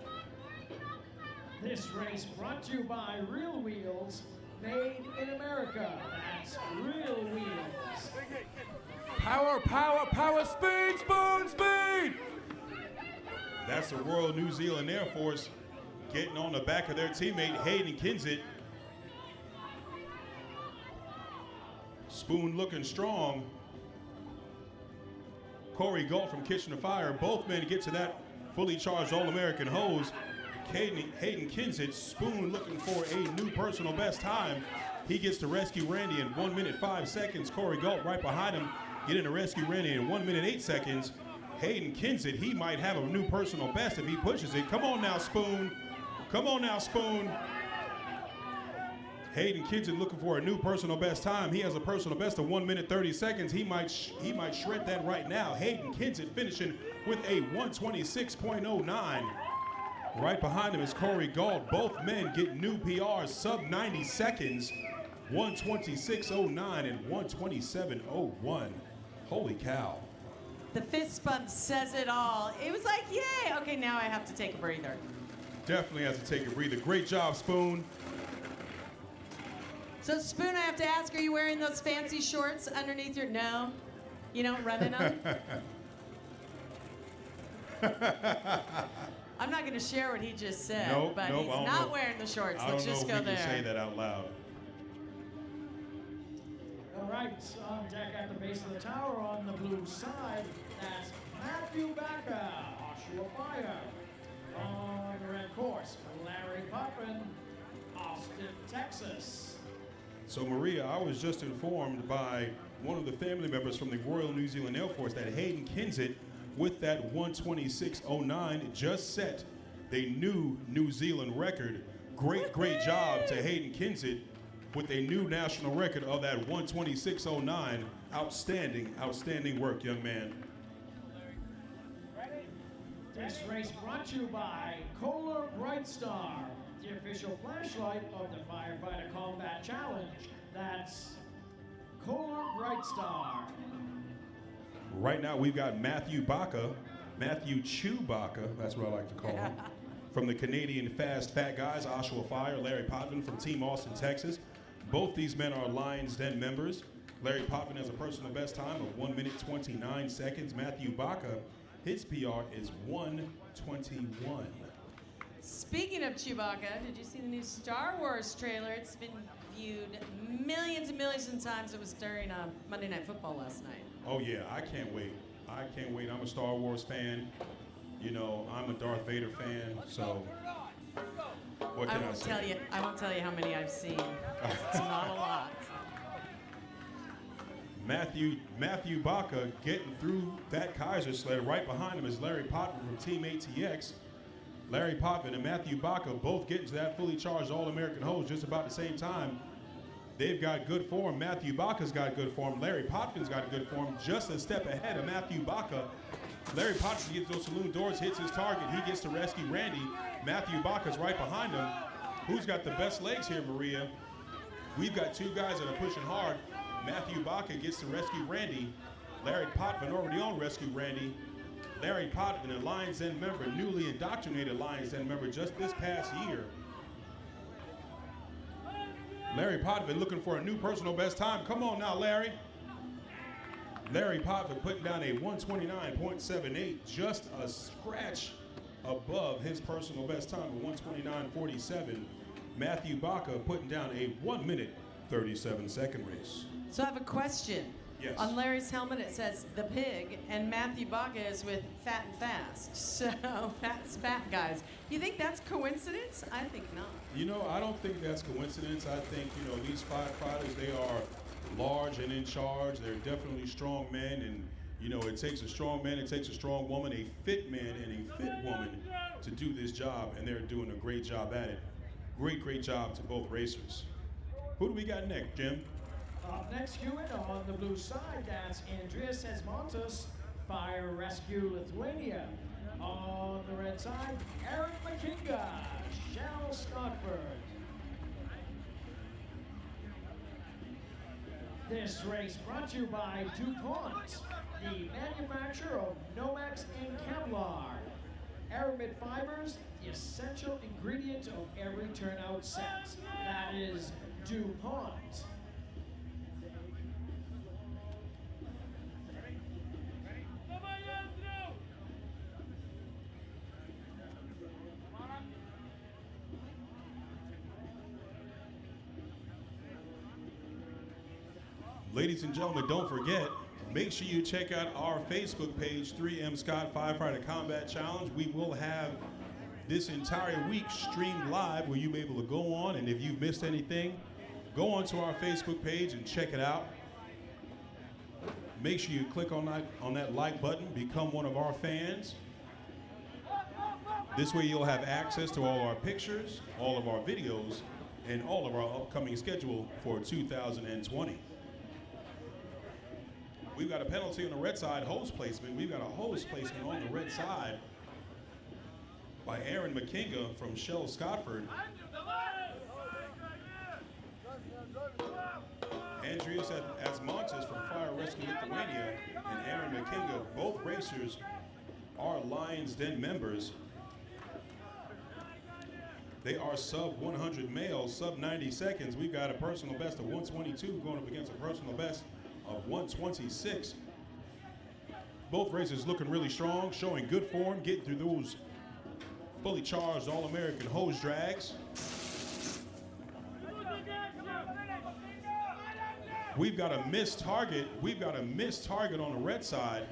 This race brought to you by Real Wheels, made in America. That's Real Wheels. Power, speed! That's the Royal New Zealand Air Force getting on the back of their teammate, Hayden Kinsit. Spoon looking strong. Corey Galt from Kitchener Fire. Both men get to that fully charged All-American hose. Hayden Kinsit, Spoon looking for a new personal best time. He gets to Rescue Randy in 1 minute 5 seconds. Corey Galt right behind him, getting to Rescue Randy in 1 minute 8 seconds. Hayden Kinsit, he might have a new personal best if he pushes it. Come on now, Spoon. Come on now, Spoon. Hayden Kinsit looking for a new personal best time. He has a personal best of 1 minute 30 seconds. He might shred that right now. Hayden Kinsit finishing with a 126.09. Right behind him is Corey Galt. Both men get new PRs, sub 90 seconds. 126.09 and 127.01. Holy cow. The fist bump says it all. It was like, yay! Okay, now I have to take a breather. Definitely has to take a breather. Great job, Spoon. So, Spoon, I have to ask, are you wearing those fancy shorts underneath your... No? You don't run in them? I'm not going to share what he just said, Nope, but nope, he's I don't not know. wearing the shorts. I Let's don't just know go if we there. can say that out loud. All right, on deck at the base of the tower on the blue side, that's Matthew Baca, Oshawa Fire. On the red course, Larry Potvin, Austin, Texas. So, Maria, I was just informed by one of the family members from the Royal New Zealand Air Force that Hayden Kensett, with that 126.09, just set a new New Zealand record. Great job to Hayden Kensett with a new national record of that 126.09. Outstanding work, young man. This race brought to you by Kohler Bright Star, the official flashlight of the Firefighter Combat Challenge. That's Kohler Bright Star. Right now, we've got Matthew Chew Baca, that's what I like to call him, from the Canadian Fast Fat Guys, Oshawa Fire, Larry Potvin from Team Austin, Texas. Both these men are Lions Den members. Larry Potvin has a personal best time of 1 minute 29 seconds. Matthew Baca, his PR is 1:21. Speaking of Chewbacca, did you see the new Star Wars trailer? It's been viewed millions and millions of times. It was during Monday Night Football last night. Oh yeah, I can't wait. I'm a Star Wars fan. You know, I'm a Darth Vader fan, so what can I say? I won't tell you how many I've seen. It's not a lot. Matthew Baca getting through that Kaiser sled. Right behind him is Larry Potvin from Team ATX. Larry Potvin and Matthew Baca both getting to that fully charged All-American hose just about the same time. They've got good form. Matthew Baca's got good form. Larry Potvin's got good form, just a step ahead of Matthew Baca. Larry Potvin gets those saloon doors, hits his target. He gets to rescue Randy. Matthew Baca's right behind him. Who's got the best legs here, Maria? We've got two guys that are pushing hard. Matthew Baca gets to rescue Randy. Larry Potvin already on rescue Randy. Larry Potvin, a Lions Den member, newly indoctrinated Lions Den member just this past year. Larry Potvin looking for a new personal best time. Come on now, Larry. Larry Potvin putting down a 129.78, just a scratch above his personal best time of 129.47. Matthew Baca putting down a 1 minute 37-second race. So I have a question. Yes. On Larry's helmet it says the pig, and Matthew Baca is with Fat and Fast. So fat guys. You think that's coincidence? I think not. You know, I don't think that's coincidence. I think, you know, these firefighters, they are large and in charge. They're definitely strong men, and, you know, it takes a strong man, it takes a strong woman, a fit man and a fit woman to do this job, and they're doing a great job at it. Great job to both racers. Who do we got next, Jim? Up next, Hewitt, on the blue side, that's Andreas Esmontas, Fire Rescue Lithuania. On the red side, Aaron McKinga, Shell Scotford. This race brought to you by DuPont, the manufacturer of Nomex and Kevlar. Aramid fibers, the essential ingredient of every turnout set. That is DuPont. Ladies and gentlemen, don't forget, make sure you check out our Facebook page, 3M Scott Firefighter Combat Challenge. We will have this entire week streamed live where you'll be able to go on, and if you've missed anything, go onto our Facebook page and check it out. Make sure you click on that like button, become one of our fans. This way you'll have access to all our pictures, all of our videos, and all of our upcoming schedule for 2020. We've got a penalty on the red side, hose placement. We've got a hose placement on the red side by Aaron McKinga from Shell Scotford. Andreas Asmontes from Fire Rescue Lithuania and Aaron Aaron McKinga. Both racers are Lions Den members. They are sub 100 males, sub 90 seconds. We've got a personal best of 122 going up against a personal best of 126. Both racers looking really strong, showing good form, getting through those fully charged All-American hose drags. We've got a missed target. We've got a missed target on the red side.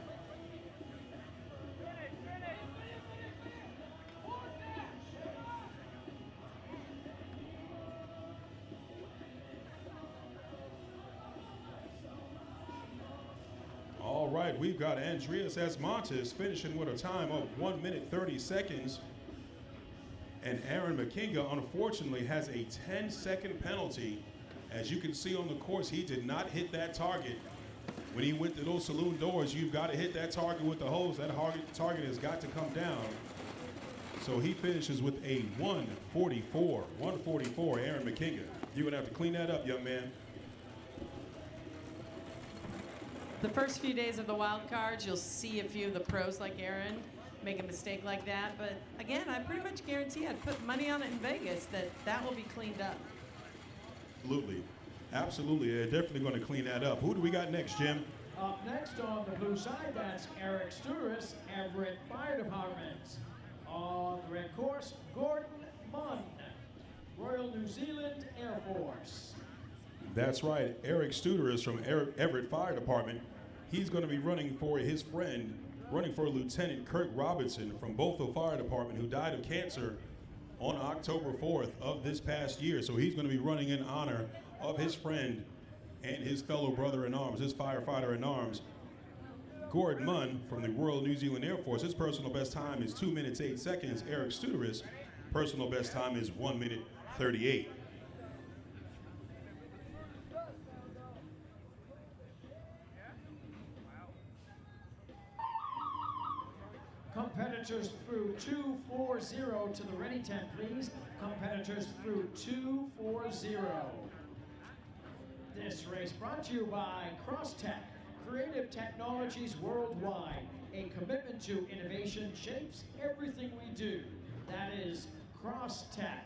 All right, we've got Andreas S. Montes finishing with a time of 1 minute 30 seconds. And Aaron McKinga, unfortunately, has a 10-second penalty. As you can see on the course, he did not hit that target. When he went to those saloon doors, you've got to hit that target with the hose. That target has got to come down. So he finishes with a 144. 144, Aaron McKinga. You're going to have to clean that up, young man. The first few days of the wild cards, you'll see a few of the pros like Aaron make a mistake like that. But again, I pretty much guarantee I'd put money on it in Vegas that will be cleaned up. Absolutely. Absolutely. They're definitely going to clean that up. Who do we got next, Jim? Up next on the blue side, that's Eric Sturis, Everett Fire Department. On the red course, Gordon Munn, Royal New Zealand Air Force. That's right. Eric Studer is from Everett Fire Department. He's going to be running for his friend, running for Lieutenant Kirk Robinson from Bothell Fire Department, who died of cancer on October 4th of this past year. So he's going to be running in honor of his friend and his fellow brother in arms, his firefighter in arms, Gordon Munn from the Royal New Zealand Air Force. His personal best time is 2 minutes 8 seconds. Eric Studeris' personal best time is 1 minute 38. Competitors through 240 to the ready tent, please. Competitors through 240. This race brought to you by Crosstech, creative technologies worldwide. A commitment to innovation shapes everything we do. That is Crosstech.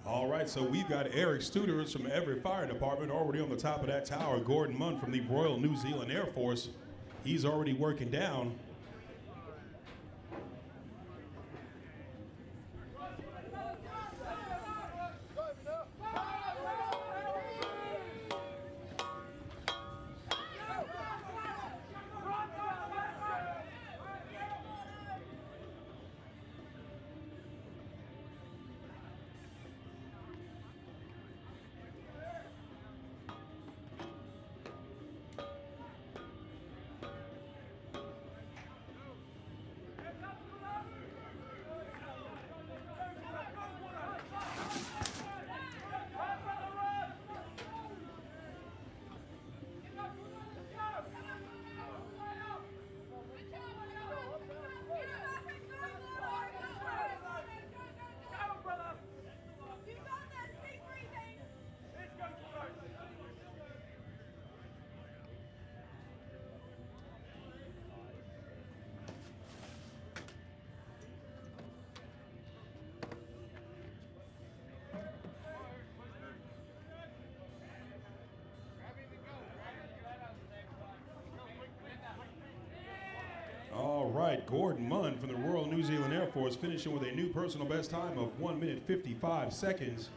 All right, so we've got Eric Studers from Everett Fire Department already on the top of that tower. Gordon Munn from the Royal New Zealand Air Force. He's already working down. All right, Gordon Munn from the Royal New Zealand Air Force finishing with a new personal best time of 1 minute 55 seconds.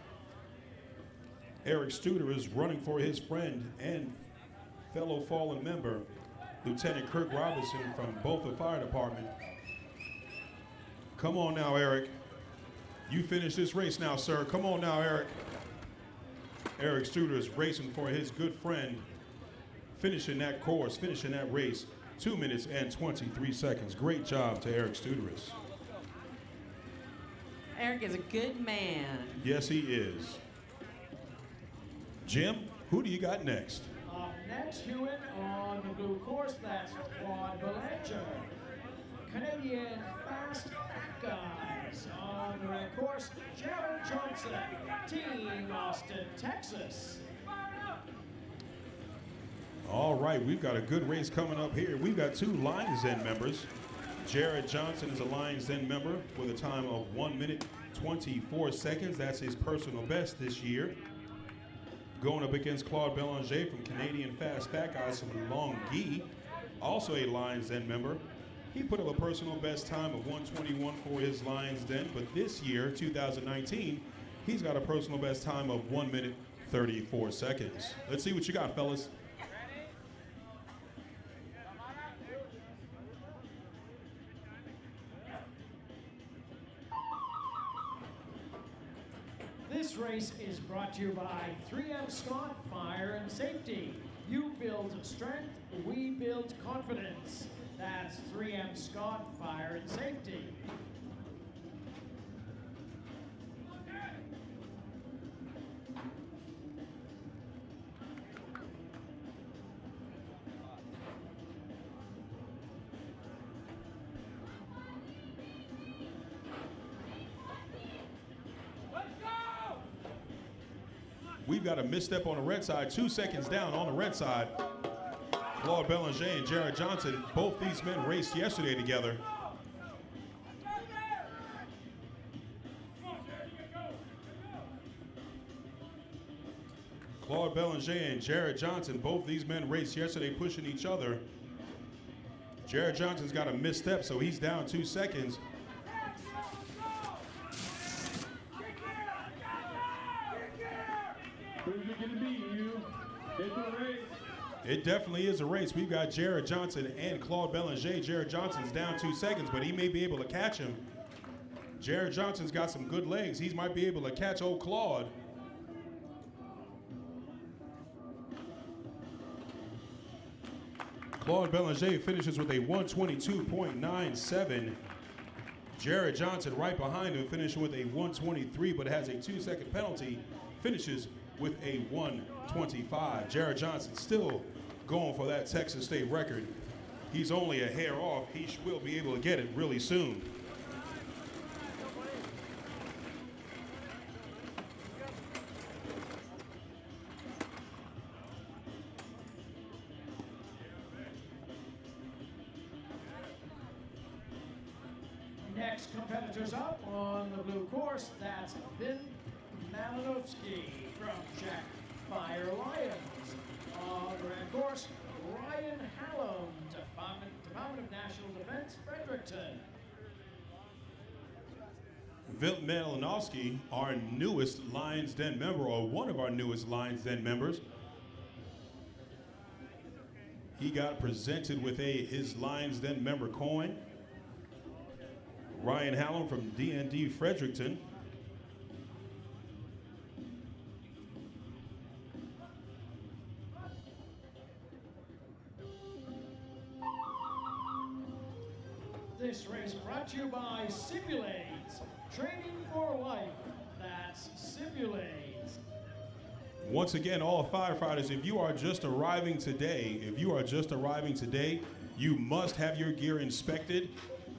Eric Studer is running for his friend and fellow fallen member, Lieutenant Kirk Robinson from Bothell Fire Department. Come on now, Eric. You finish this race now, sir. Come on now, Eric. Eric Studer is racing for his good friend, finishing that course, finishing that race. 2 minutes and 23 seconds. Great job to Eric Studeris. Eric is a good man. Yes, he is. Jim, who do you got next? Up next, Hewitt on the blue course, that's Juan Belanger. Canadian Fast Guys. On the red course, Jared Johnson, Team Austin, Texas. All right, we've got a good race coming up here. We've got two Lions Den members. Jared Johnson is a Lions Den member with a time of 1 minute 24 seconds. That's his personal best this year. Going up against Claude Belanger from Canadian Fast Guys from Longueuil, also a Lions Den member. He put up a personal best time of 1:21 for his Lions Den, but this year, 2019, he's got a personal best time of 1 minute 34 seconds. Let's see what you got, fellas. This race is brought to you by 3M Scott Fire and Safety. You build strength, we build confidence. That's 3M Scott Fire and Safety. We've got a misstep on the red side, 2 seconds down on the red side. Claude Belanger and Jared Johnson, both these men raced yesterday together. Claude Belanger and Jared Johnson, both these men raced yesterday pushing each other. Jared Johnson's got a misstep, so he's down 2 seconds. It definitely is a race. We've got Jared Johnson and Claude Belanger. Jared Johnson's down 2 seconds, but he may be able to catch him. Jared Johnson's got some good legs. He might be able to catch old Claude. Claude Belanger finishes with a 122.97. Jared Johnson right behind him finishing with a 123, but has a 2-second penalty. Finishes with a 125. Jared Johnson still going for that Texas State record. He's only a hair off. He will be able to get it really soon. Next competitors up on the blue course, that's Vin Malinowski from Czech Fire Lions. On the red course, Ryan Hallam, Department of National Defense, Fredericton. Vin Malinowski, our newest Lions Den member, or one of our newest Lions Den members. He got presented with his Lions Den member coin. Ryan Hallam from D&D Fredericton. This race brought to you by Simulades. Training for life. That's Simulades. Once again, all firefighters, if you are just arriving today, you must have your gear inspected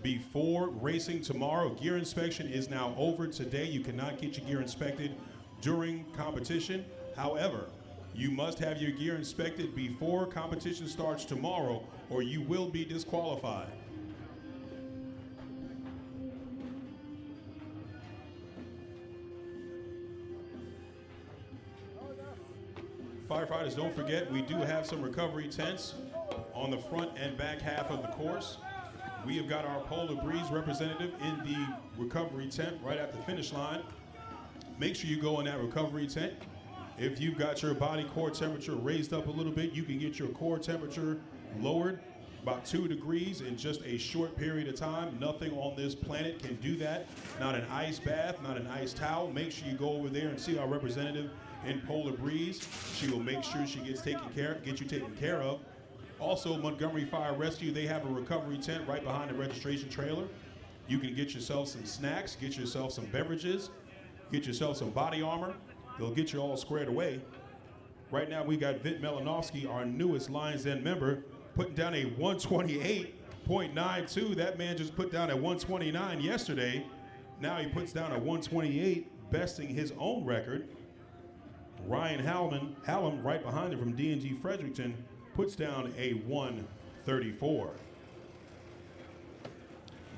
before racing tomorrow. Gear inspection is now over today. You cannot get your gear inspected during competition. However, you must have your gear inspected before competition starts tomorrow, or you will be disqualified. Firefighters, don't forget, we do have some recovery tents on the front and back half of the course. We have got our Polar Breeze representative in the recovery tent right at the finish line. Make sure you go in that recovery tent. If you've got your body core temperature raised up a little bit, you can get your core temperature lowered about 2 degrees in just a short period of time. Nothing on this planet can do that. Not an ice bath, not an ice towel. Make sure you go over there and see our representative in Polar Breeze. She will make sure she get you taken care of. Also, Montgomery Fire Rescue, they have a recovery tent right behind the registration trailer. You can get yourself some snacks, get yourself some beverages, get yourself some body armor. They'll get you all squared away. Right now, we got Vin Malinowski, our newest Lions Den member, putting down a 128 .92. That man just put down at 129 yesterday. Now he puts down at 128, besting his own record. Ryan Hallam, right behind him from D&G Fredericton, puts down a 134.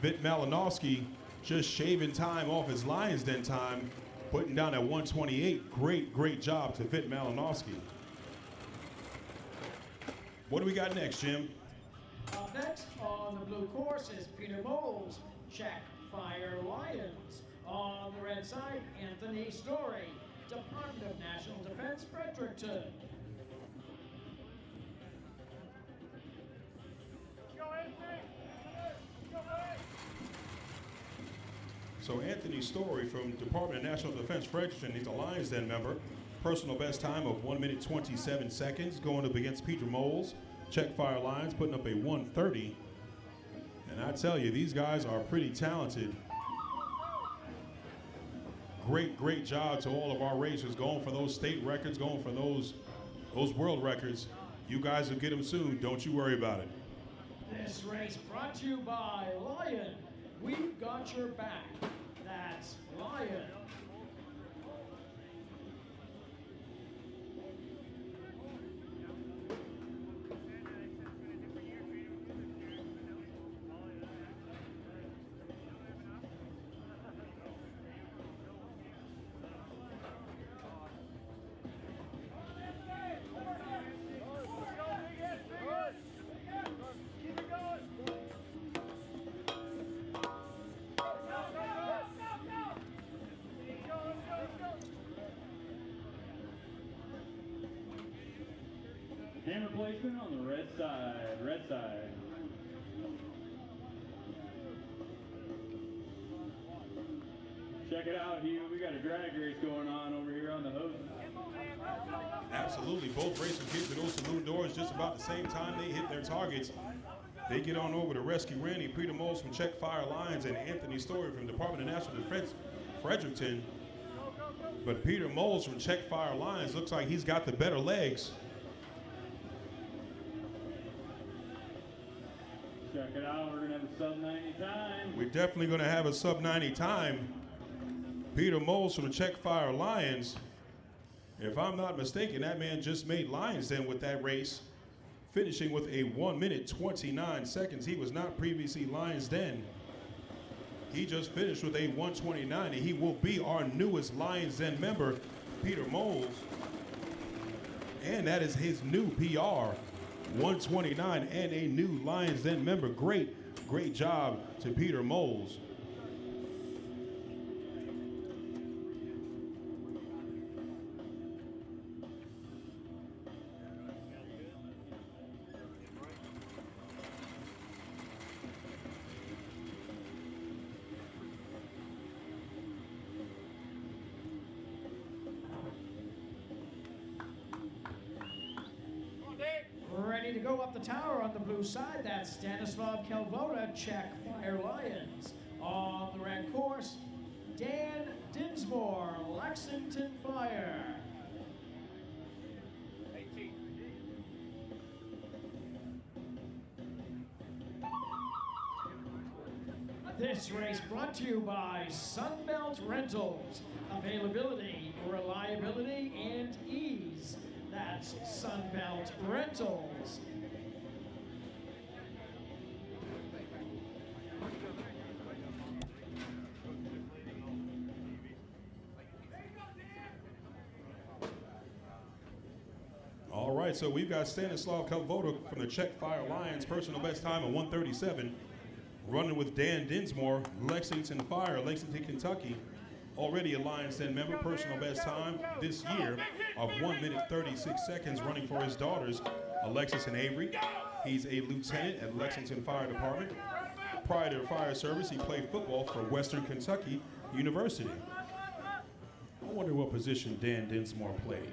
Vit Malinowski just shaving time off his Lions Den time, putting down at 128. Great job to Vit Malinowski. What do we got next, Jim? Up next on the blue course is Peter Moles, Czech Fire Lions. On the red side, Anthony Story, Department of National Defense, Fredericton. So Anthony Story from Department of National Defense, Fredericton, he's a Lions Den member. Personal best time of 1 minute 27 seconds, going up against Peter Moles, Czech Fire Lions, putting up a 130. And I tell you, these guys are pretty talented. Great job to all of our racers, going for those state records, going for those world records. You guys will get them soon. Don't you worry about it. This race brought to you by Lion. We've got your back. That's Lion. Hammer placement on the red side. Check it out, Hugh. We got a drag race going on over here on the hose. Absolutely. Both racers get to those saloon doors just about the same time they hit their targets. They get on over to rescue Randy, Peter Moles from Czech Fire Lions, and Anthony Story from Department of National Defense, Fredericton. But Peter Moles from Czech Fire Lions looks like he's got the better legs. Check it out. We're going to have a sub-90 time. We're definitely going to have a sub-90 time. Peter Moles from the Czech Fire Lions. If I'm not mistaken, that man just made Lions Den with that race, finishing with a 1 minute 29 seconds. He was not previously Lions Den. He just finished with a 129, and he will be our newest Lions Den member, Peter Moles. And that is his new PR, 129, and a new Lions Den member. Great job to Peter Moles. Ready to go up the tower on the blue side, that's Stanislav Kelvoda, Czech Fire Lions. On the red course, Dan Dinsmore, Lexington Fire. This race brought to you by Sunbelt Rentals. Availability, reliability, and ease. That's Sunbelt Rentals. All right, so we've got Stanislav Kelvoda from the Czech Fire Lions, personal best time of 137. Running with Dan Dinsmore, Lexington Fire, Lexington, Kentucky. Already a Lions Den member, personal best time this year of 1 minute 36 seconds, running for his daughters, Alexis and Avery. He's a lieutenant at Lexington Fire Department. Prior to fire service, he played football for Western Kentucky University. I wonder what position Dan Dinsmore played.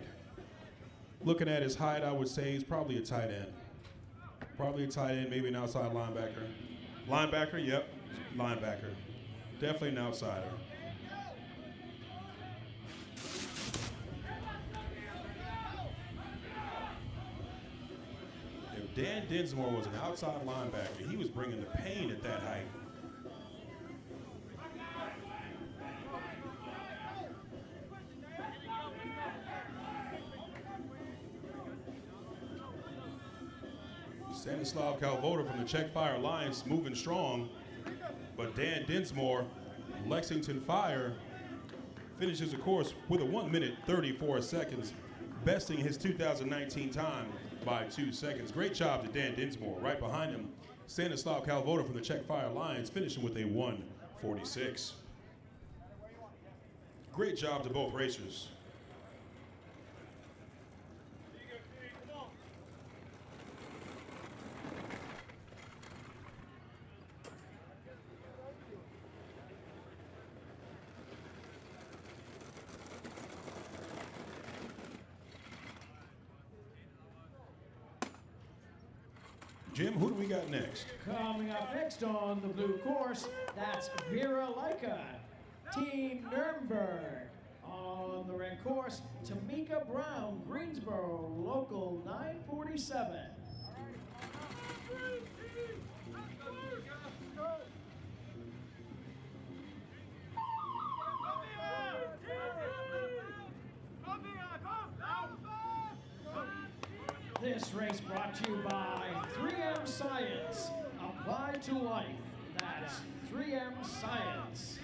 Looking at his height, I would say he's probably a tight end. Probably a tight end, maybe an outside linebacker. Linebacker, yep, linebacker. Definitely an outsider. If Dan Dinsmore was an outside linebacker. He was bringing the pain at that height. Stanislav Kalvoda from the Czech Fire Alliance moving strong, but Dan Dinsmore, Lexington Fire, finishes the course with a 1 minute 34 seconds, besting his 2019 time by 2 seconds. Great job to Dan Dinsmore. Right behind him, Stanislav Kalvoda from the Czech Fire Alliance finishing with a 1:46. Great job to both racers. Jim, who do we got next? Coming up next on the blue course, that's Vera Leica, Team Nuremberg. On the red course, Tamika Brown, Greensboro, Local 947. This race brought to you by 3M Science. Apply to life. That's 3M Science.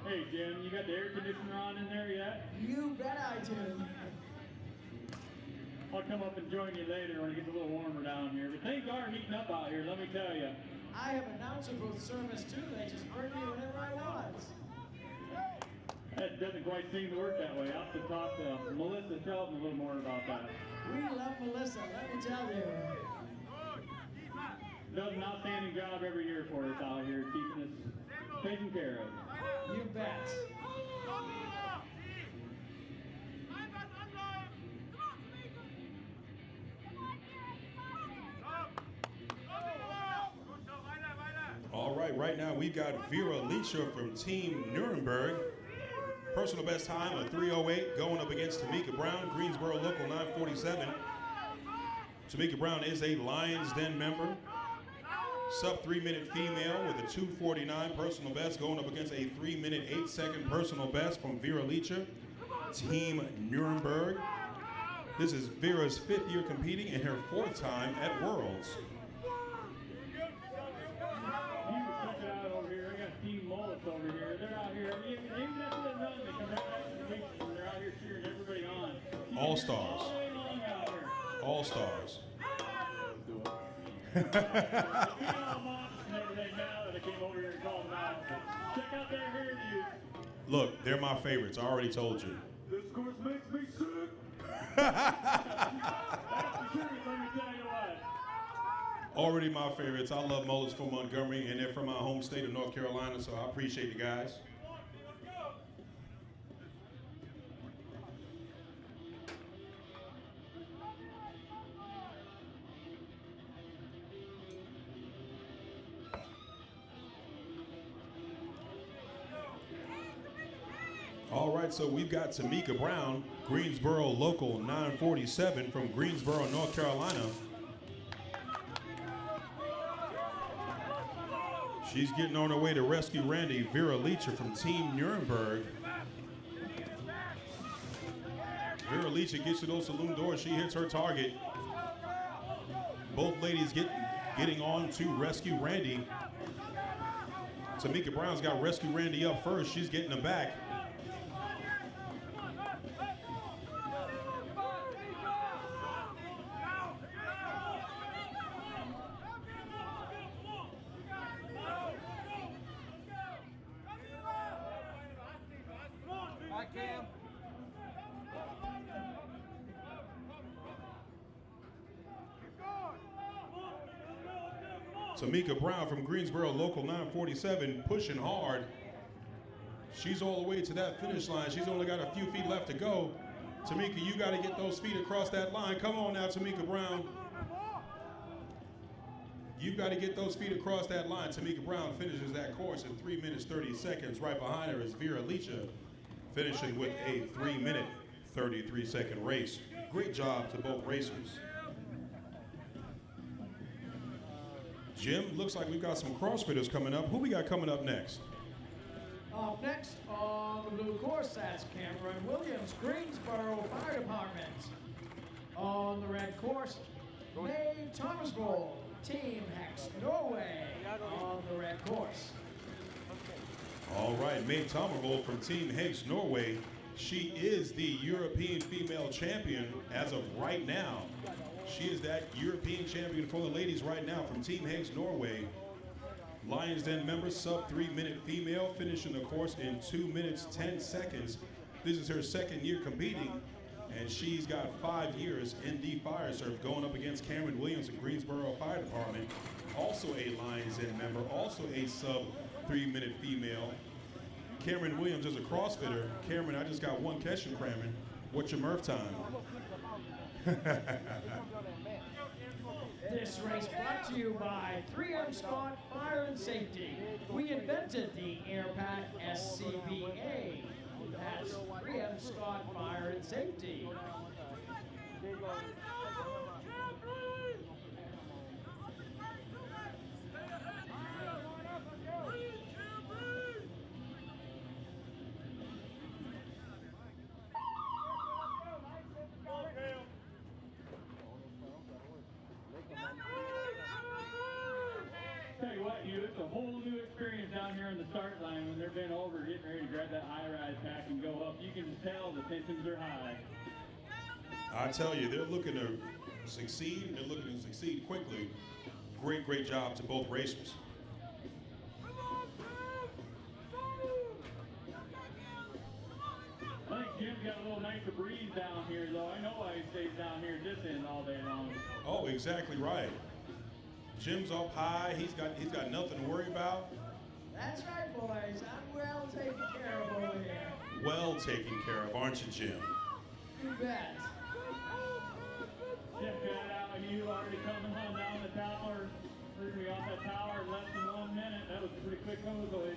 Hey Jim, you got the air conditioner on in there yet? You bet I do. I'll come up and join you later when it gets a little warmer down here. But things are heating up out here, let me tell you. I have announcer booth service too. They just bring me whenever I want. That doesn't quite seem to work that way. I'll have to talk to Melissa Shelton a little more about that. We love Melissa, let me tell you. Does an outstanding job every year for us out here, keeping us taken care of. You bet. All right now we've got Vera Leica from Team Nuremberg. Personal best time of 3:08, going up against Tamika Brown, Greensboro Local 947. Tamika Brown is a Lions Den member. Sub 3 minute female with a 2:49 personal best, going up against a 3 minute 8 second personal best from Vera Leica, Team Nuremberg. This is Vera's 5th year competing and her 4th time at Worlds. Over here, they're out here. Even after they run, they come right back to the meeting and they're out here cheering everybody on. All stars. All stars. Check out their hairdos. Look, they're my favorites. I already told you. This course makes me sick. That's the truth, let me tell you what. Already my favorites. I love mullets from Montgomery, and they're from my home state of North Carolina, so I appreciate the guys. All right, so we've got Tamika Brown, Greensboro Local 947 from Greensboro, North Carolina. She's getting on her way to rescue Randy. Vera Leica from Team Nuremberg. Vera Leica gets to those saloon doors. She hits her target. Both ladies getting on to rescue Randy. Tamika Brown's got rescue Randy up first. She's getting him back. Tamika Brown from Greensboro Local 947 pushing hard. She's all the way to that finish line. She's only got a few feet left to go. Tamika, you got to get those feet across that line. Come on now, Tamika Brown. You've got to get those feet across that line. Tamika Brown finishes that course in 3 minutes 30 seconds. Right behind her is Vera Leica finishing with a 3-minute, 33-second race. Great job to both racers. Jim, looks like we've got some CrossFitters coming up. Who we got coming up next? Up next on the blue course, that's Cameron Williams, Greensboro Fire Department. On the red course, May Thomasvold, Team Hex Norway. On the red course. All right, May Thomasvold from Team Hex Norway. She is the European female champion as of right now. She is that European champion for the ladies right now from Team Hex Norway. Lions Den member, sub 3-minute female, finishing the course in 2 minutes, 10 seconds. This is her second year competing, and she's got 5 years in the fire serve, going up against Cameron Williams in Greensboro Fire Department, also a Lions Den member, also a sub 3-minute female. Cameron Williams is a CrossFitter. Cameron, I just got one question, Cameron. What's your Murph time? This race brought to you by 3M Scott Fire and Safety. We invented the AirPack SCBA. That's 3M Scott Fire and Safety. Tell you what, it's a whole new experience down here on the start line when they're bent over, getting ready to grab that high-rise pack and go up. You can tell the tensions are high. I tell you, they're looking to succeed. They're looking to succeed quickly. Great, great job to both racers. I think Jim's got a little nicer breeze down here, though. I know why he stays down here at this end all day long. Oh, exactly right. Jim's up high. He's got nothing to worry about. That's right, boys. I'm well taken care of over here. Well taken care of, aren't you, Jim? You bet. Jim got out of you already coming on down the tower. We're going to be off that tower in less than 1 minute. That was a pretty quick move, boys.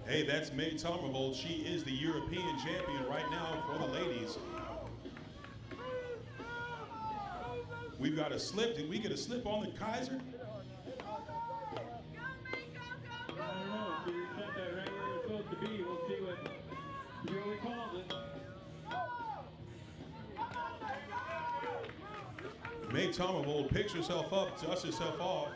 Hey, that's May Thomasvold. She is the European champion right now for the ladies. We've got a slip. Did we get a slip on the Kaiser? I don't know. So you set that right where it's supposed to be. We'll see what Joey calls it. May Thomasvold picks herself up, dusts herself off.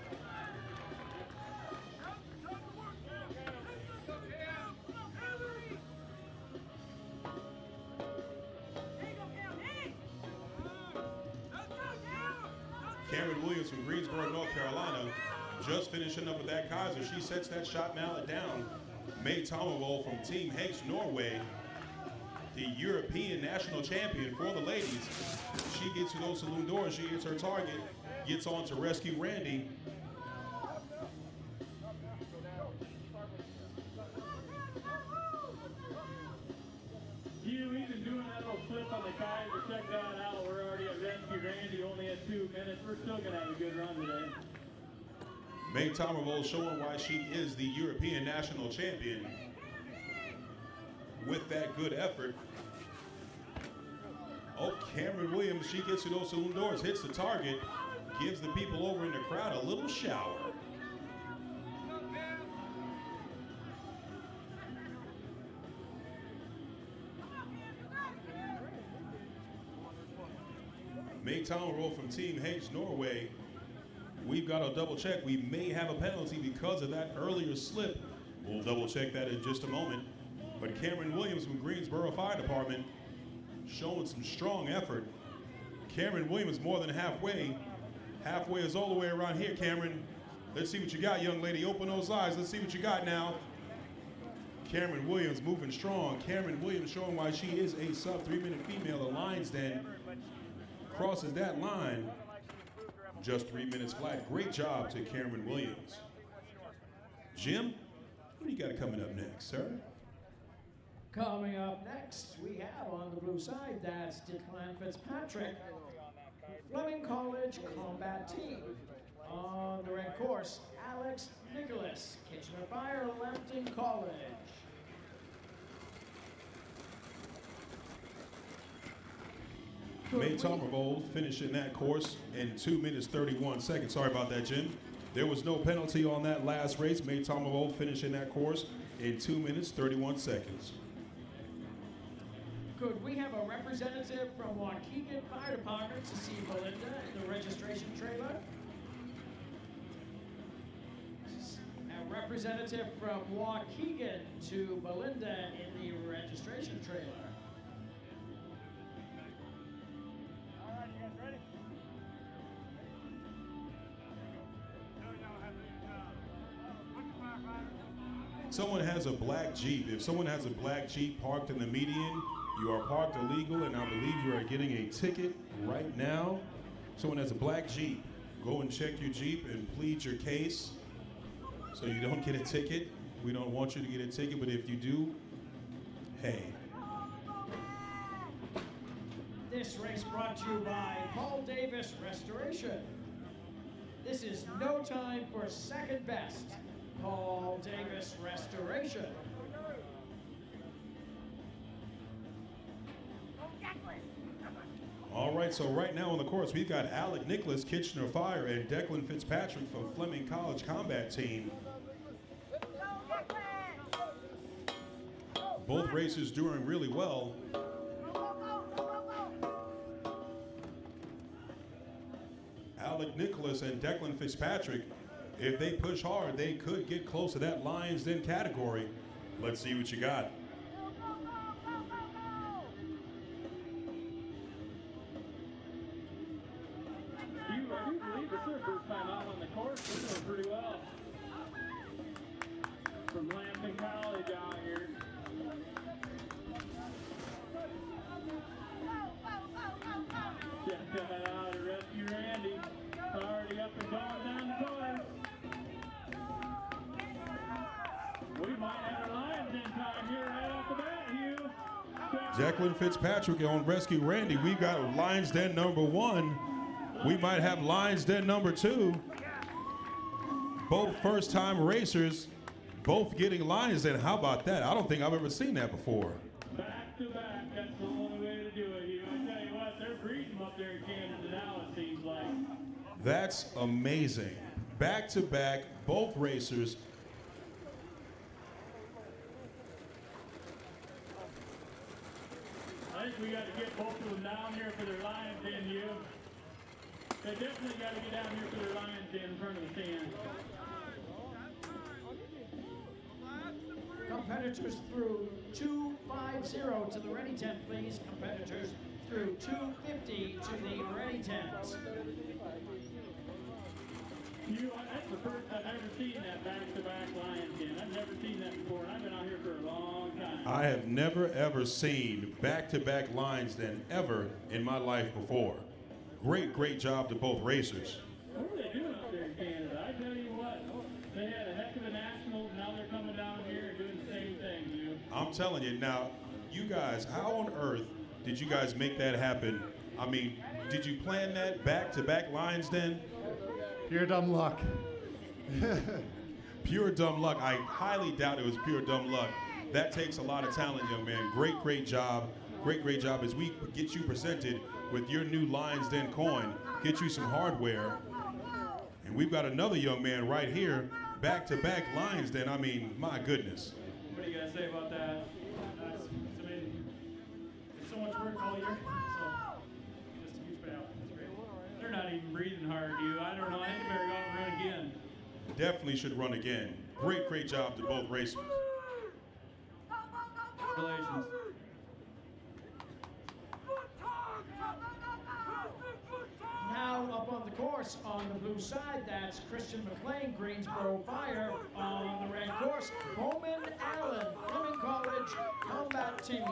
Cameron Williams from Greensboro, North Carolina, just finishing up with that Kaiser. She sets that shot mallet down. May Thomasvold from Team Hex Norway, the European national champion for the ladies. She gets to those saloon doors. She hits her target, gets on to rescue Randy. You even doing that little flip on the Kaiser. Check that out. We're already at rescue Randy. Only at 2 minutes. We're still going to have a good run today. May Thomasvold showing why she is the European national champion with that good effort. Oh, Cameron Williams, she gets to those saloon doors, hits the target, gives the people over in the crowd a little shower. May Thomasvold from Team Hex Norway. We've got to double check. We may have a penalty because of that earlier slip. We'll double check that in just a moment. But Cameron Williams from Greensboro Fire Department showing some strong effort. Cameron Williams more than halfway. Halfway is all the way around here, Cameron. Let's see what you got, young lady. Open those eyes. Let's see what you got now. Cameron Williams moving strong. Cameron Williams showing why she is a sub 3-minute female. The Lions Den crosses that line. Just 3 minutes flat. Great job to Cameron Williams. Jim, what do you got coming up next, sir? Coming up next, we have on the blue side, that's Declan Fitzpatrick, Fleming College Combat Team. On the red course, Alex Nicholas, Kitchener Fire, Lambton College. May Tomervold finishing that course in 2 minutes 31 seconds. Sorry about that, Jim. There was no penalty on that last race. May Tomervold finishing that course in 2 minutes 31 seconds. Could we have a representative from Waukegan Fire Department to see Belinda in the registration trailer? A representative from Waukegan to Belinda in the registration trailer. All right, you guys ready? Someone has a black Jeep. If someone has a black Jeep parked in the median, you are parked illegal, and I believe you are getting a ticket right now. Someone has a black Jeep. Go and check your Jeep and plead your case so you don't get a ticket. We don't want you to get a ticket, but if you do, hey. This race brought to you by Paul Davis Restoration. This is no time for second best. Paul Davis Restoration. All right, so right now on the course, we've got Alec Nicholas, Kitchener Fire, and Declan Fitzpatrick from Fleming College Combat Team. Both racers doing really well. Alec Nicholas and Declan Fitzpatrick, if they push hard, they could get close to that Lions Den category. Let's see what you got. I do believe it's their first time out on the course. They're doing pretty well. From Lampton College out here. Just coming out to rescue Randy. Already up and going down the course. We might have a Lions in time here right off the bat, Hugh. Declan Fitzpatrick on Rescue Randy. We've got Lions Den number 1. We might have Lions Den number 2. Both first-time racers, both getting Lions Den. How about that? I don't think I've ever seen that before. Back to back, that's the only way to do it, Hugh. I tell you what, they're breeding them up there in Canada now, it seems like. That's amazing. Back to back, both racers. I think we got to get both of them down here for their Lions Den, Hugh. They definitely got to get down here for their Lions Den in front of the stand. Competitors through 250 to the ready tent, please. Competitors through 250 to the ready tent. That's the first I've ever seen that back-to-back Lions Den. I've never seen that before, and I've been out here for a long time. I have never ever seen back-to-back Lions Den ever in my life before. Great job to both racers. What are they doing up there in Canada? I tell you what, they had a heck of a nationals, now they're coming down here and doing the same thing, Hugh. I'm telling you now, you guys, how on earth did you guys make that happen? I mean, did you plan that back-to-back Lions Den? Pure dumb luck. Pure dumb luck. I highly doubt it was pure dumb luck. That takes a lot of talent, young man. Great job. Great job as we get you presented with your new Lions Den coin, get you some hardware. And we've got another young man right here, back-to-back Lions Den. I mean, my goodness. What do you guys say about that? It's amazing. It's so much work all year, so just a huge payout. It's great. They're not even breathing hard, Hugh. I don't know. I think they better go out and run again. Definitely should run again. Great job to both racers. Congratulations. Now up on the course on the blue side, that's Christian McLean, Greensboro Fire. On the red course, Bowman Allen, Fleming College Combat Team.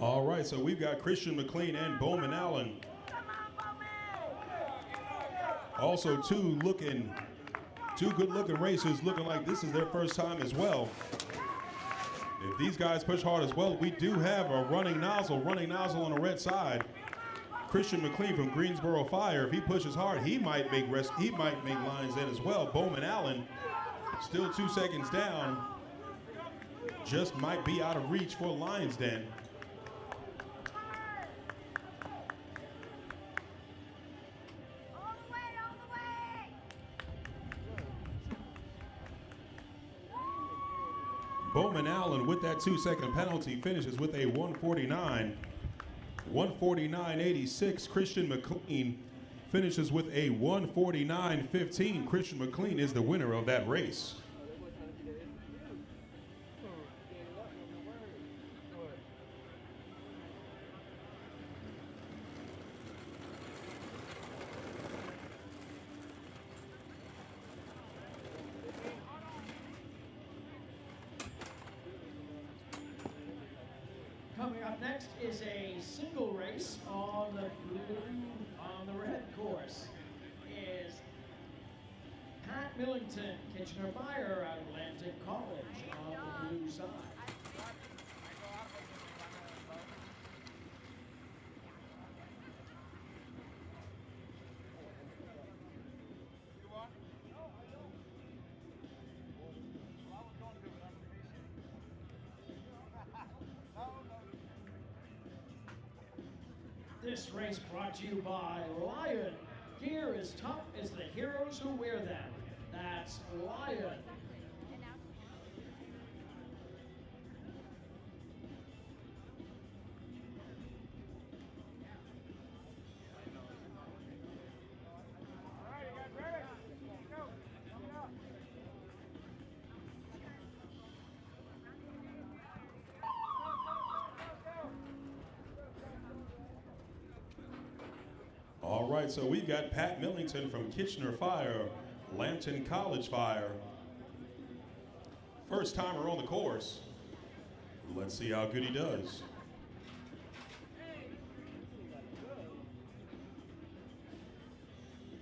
All right, so we've got Christian McLean and Bowman Allen. Also two good-looking racers looking like this is their first time as well. If these guys push hard as well, we do have a running nozzle on the red side. Christian McLean from Greensboro Fire, if he pushes hard, he might make Lions Den as well. Bowman Allen, still 2 seconds down, just might be out of reach for Lions Den. Bowman Allen, with that 2-second penalty, finishes with a 149.86. Christian McLean finishes with a 149.15. Christian McLean is the winner of that race. Coming up next is a single race on the red course. Is Pat Millington, Kitchener-Fire out of Atlantic College on the blue side. This race brought to you by Lion. Gear as tough as the heroes who wear them. That's Lion. All right, so we've got Pat Millington from Kitchener Fire, Lambton College Fire. First timer on the course. Let's see how good he does.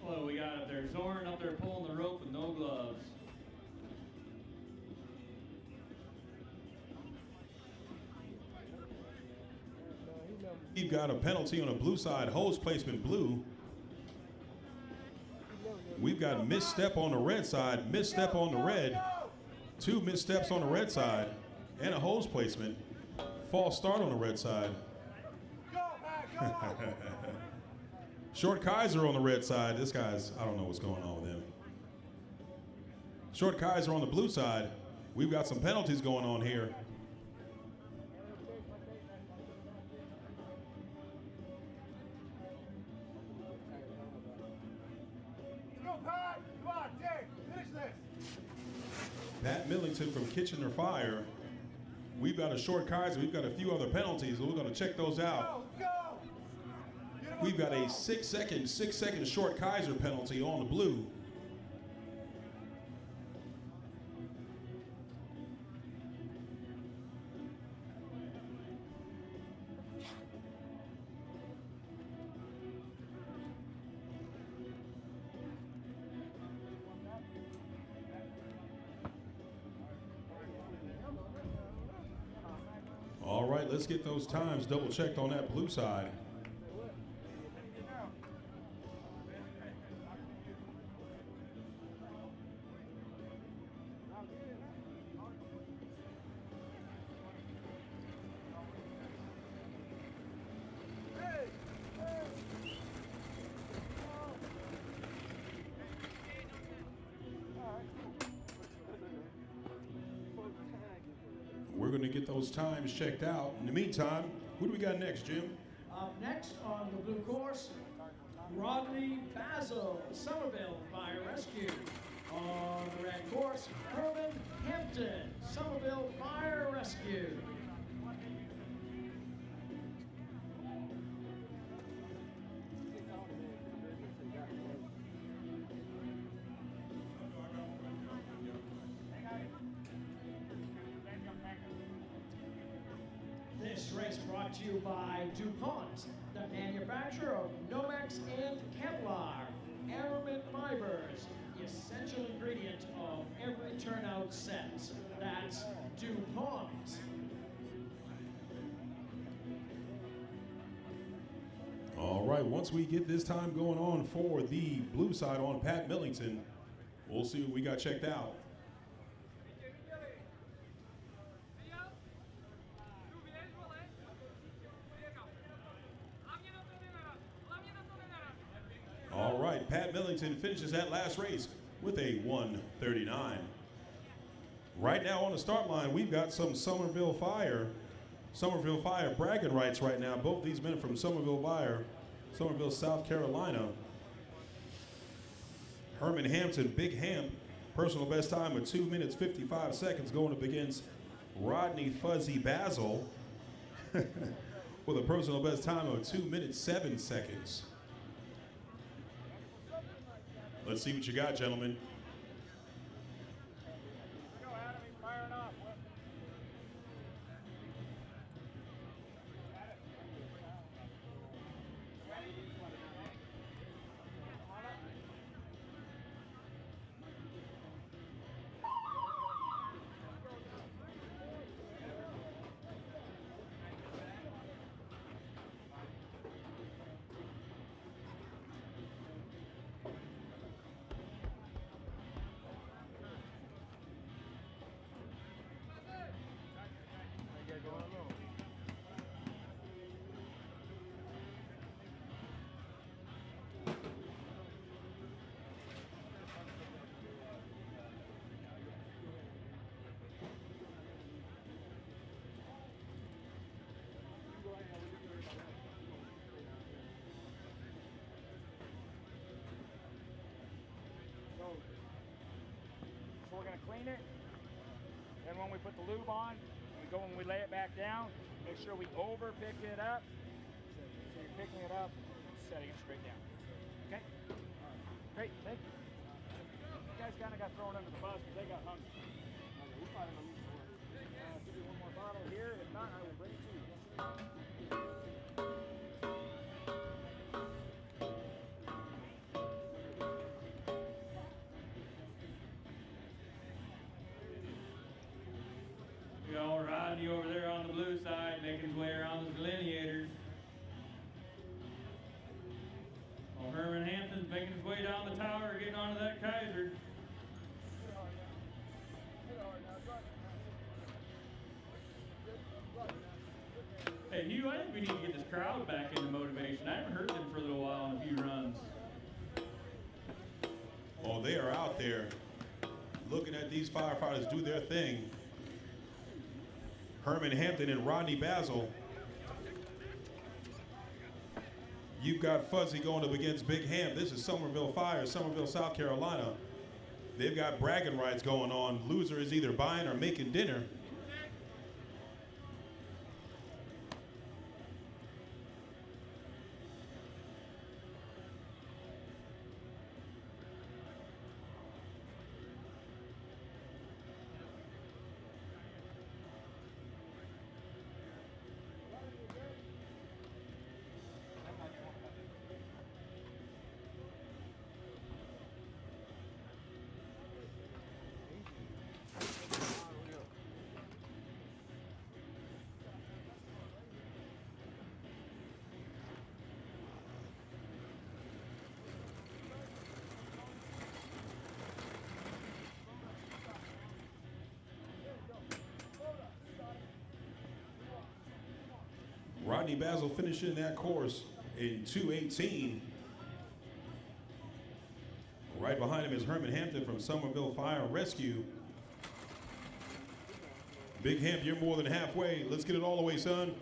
What do we got up there? Zorn up there pulling the rope with no gloves. We've got a penalty on the blue side, hose placement blue. We've got misstep on the red side, misstep on the red, 2 missteps on the red side, and a hose placement. False start on the red side. Short Kaiser on the red side. This guy's, I don't know what's going on with him. Short Kaiser on the blue side. We've got some penalties going on here. Pat Millington from Kitchener Fire. We've got a Short Kaiser. We've got a few other penalties. We're going to check those out. We've got a 6-second Short Kaiser penalty on the blue. All right, let's get those times double checked on that blue side. We're going to get those times checked out. In the meantime, who do we got next, Jim? Up next on the blue course, Rodney Basil, Somerville Fire Rescue. On the red course, Herman Hampton, Somerville Fire Rescue. This race brought to you by DuPont, the manufacturer of Nomex and Kevlar, Aramid fibers, the essential ingredient of every turnout set. That's DuPont. right, once we get this time going on for the blue side on Pat Millington, we'll see what we got checked out. All right, Pat Millington finishes that last race with a 1:39. Right now on the start line, we've got some Somerville Fire bragging rights right now. Both these men are from Somerville, South Carolina. Herman Hampton, Big Hamp, personal best time of 2 minutes 55 seconds, going up against Rodney Fuzzy Basil with a personal best time of 2 minutes 7 seconds. Let's see what you got, gentlemen. So we're going to clean it. Then when we put the lube on, when we lay it back down, make sure we over pick it up. So you're picking it up, setting it straight down. Okay? Great, thank you. You guys kind of got thrown under the bus because they got hungry. We'll find them give you one more bottle here. If not, I will bring it to you. We all Rodney over there on the blue side, making his way around the delineators. While Herman Hampton's making his way down the tower, getting onto that Kaiser. Hey, Hugh, I think we need to get this crowd back into motivation. I haven't heard them for a little while in a few runs. Oh, they are out there looking at these firefighters do their thing. Herman Hampton and Rodney Basil. You've got Fuzzy going up against Big Ham. This is Somerville Fire, Somerville, South Carolina. They've got bragging rights going on. Loser is either buying or making dinner. Rodney Basil finishing that course in 2:18. Right behind him is Herman Hampton from Somerville Fire Rescue. Big Hamp, you're more than halfway. Let's get it all the way, son.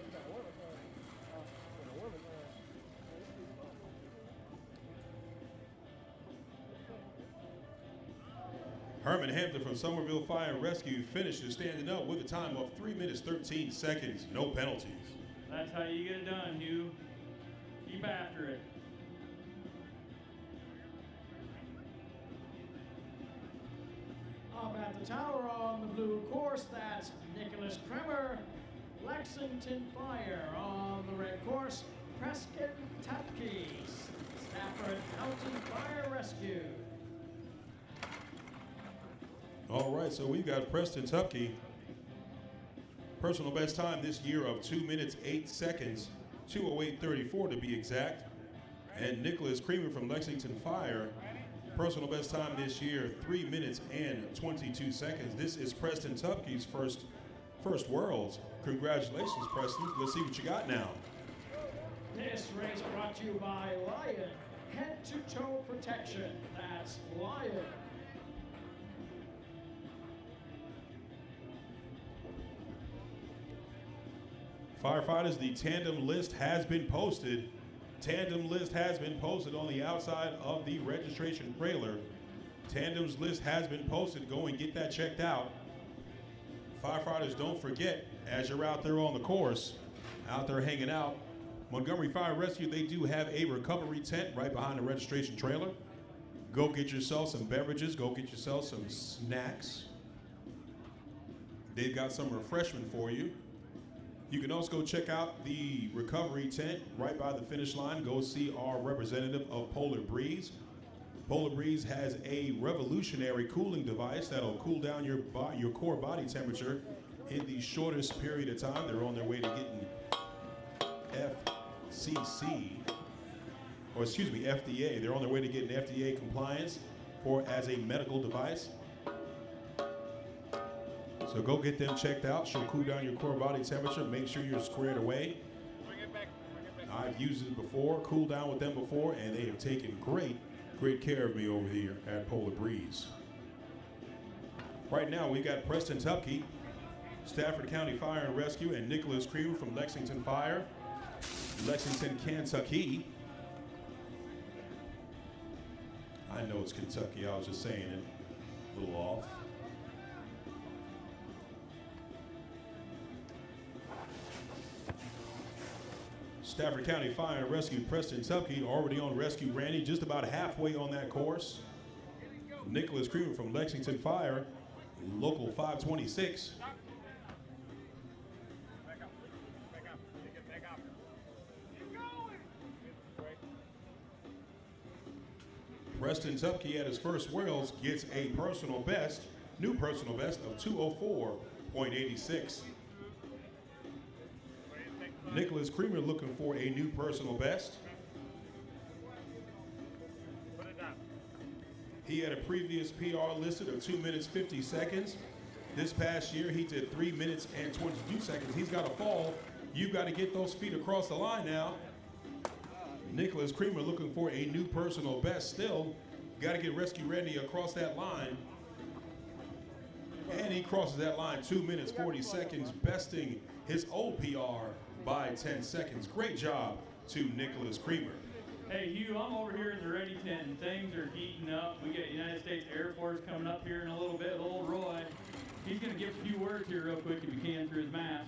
Herman Hampton from Somerville Fire Rescue finishes standing up with a time of 3 minutes 13 seconds, no penalties. That's how you get it done, Hugh. Keep after it. Up at the tower on the blue course, that's Nicholas Kremer. Lexington Fire on the red course, Prescott Tupke. Stafford County Fire Rescue. All right, so we've got Preston Tupke. Personal best time this year of 2 minutes 8 seconds, 2:08:34 to be exact. And Nicholas Creamer from Lexington Fire, personal best time this year, 3 minutes and 22 seconds. This is Preston Tupke's first Worlds. Congratulations, Preston. Let's see what you got now. This race brought to you by Lion. Head-to-toe protection. That's Lion. Firefighters, the tandem list has been posted. Tandem list has been posted on the outside of the registration trailer. Tandem's list has been posted. Go and get that checked out. Firefighters, don't forget, as you're out there on the course, out there hanging out, Montgomery Fire Rescue, they do have a recovery tent right behind the registration trailer. Go get yourself some beverages. Go get yourself some snacks. They've got some refreshment for you. You can also go check out the recovery tent right by the finish line. Go see our representative of Polar Breeze. Polar Breeze has a revolutionary cooling device that'll cool down your core body temperature in the shortest period of time. They're on their way to getting FDA. They're on their way to getting FDA compliance as a medical device. So go get them checked out. She'll cool down your core body temperature. Make sure you're squared away. I've used it before, cooled down with them before, and they have taken great care of me over here at Polar Breeze. Right now, we got Preston Tupke, Stafford County Fire and Rescue, and Nicholas Creamer from Lexington Fire, Lexington, Kentucky. I know it's Kentucky. I was just saying it a little off. Stafford County Fire and Rescue, Preston Tupke, already on Rescue Randy, just about halfway on that course. Nicholas Creamer from Lexington Fire, local 526. Preston Tupke at his first Worlds gets a new personal best of 204.86. Nicholas Creamer looking for a new personal best. He had a previous PR listed of 2 minutes 50 seconds. This past year, he did 3 minutes and 22 seconds. He's got to fall. You've got to get those feet across the line now. Nicholas Creamer looking for a new personal best still. Got to get Rescue Randy across that line. And he crosses that line 2 minutes 40 seconds, besting his old PR by 10 seconds. Great job to Nicholas Creamer. Hey, Hugh, I'm over here in the ready tent, and things are heating up. We got United States Air Force coming up here in a little bit. Old Roy, he's going to give a few words here real quick if he can through his mask.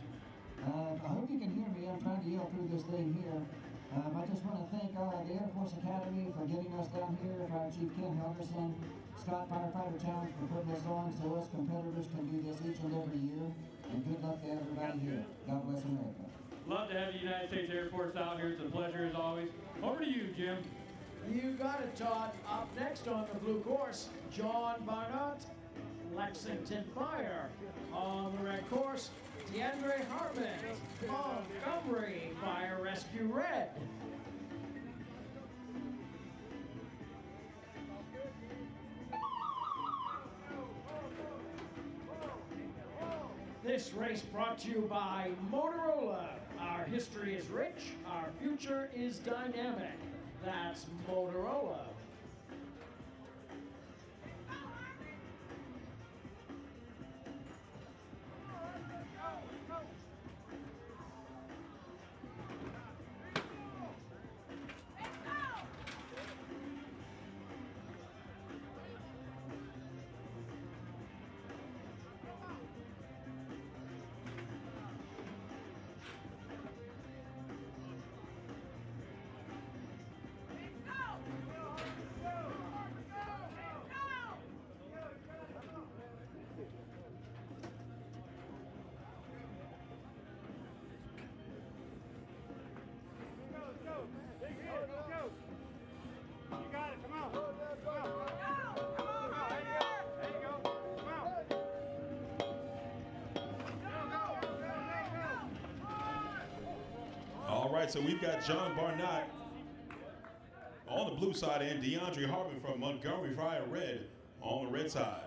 I hope you can hear me. I'm trying to yell through this thing here. I just want to thank the Air Force Academy for getting us down here, Fire Chief Ken Helgerson, Scott Firefighter Challenge for putting this on so us competitors can do this each and every year. And good luck to everybody here. God bless America. Love to have the United States Air Force out here. It's a pleasure as always. Over to you, Jim. You got it, Todd. Up next on the blue course, John Barnett, Lexington Fire. On the red course, DeAndre Hartman, Montgomery Fire Rescue Red. This race brought to you by Motorola. Our history is rich, our future is dynamic. That's Motorola. All right, so we've got John Barnett on the blue side, and DeAndre Hartman from Montgomery Fire Red on the red side.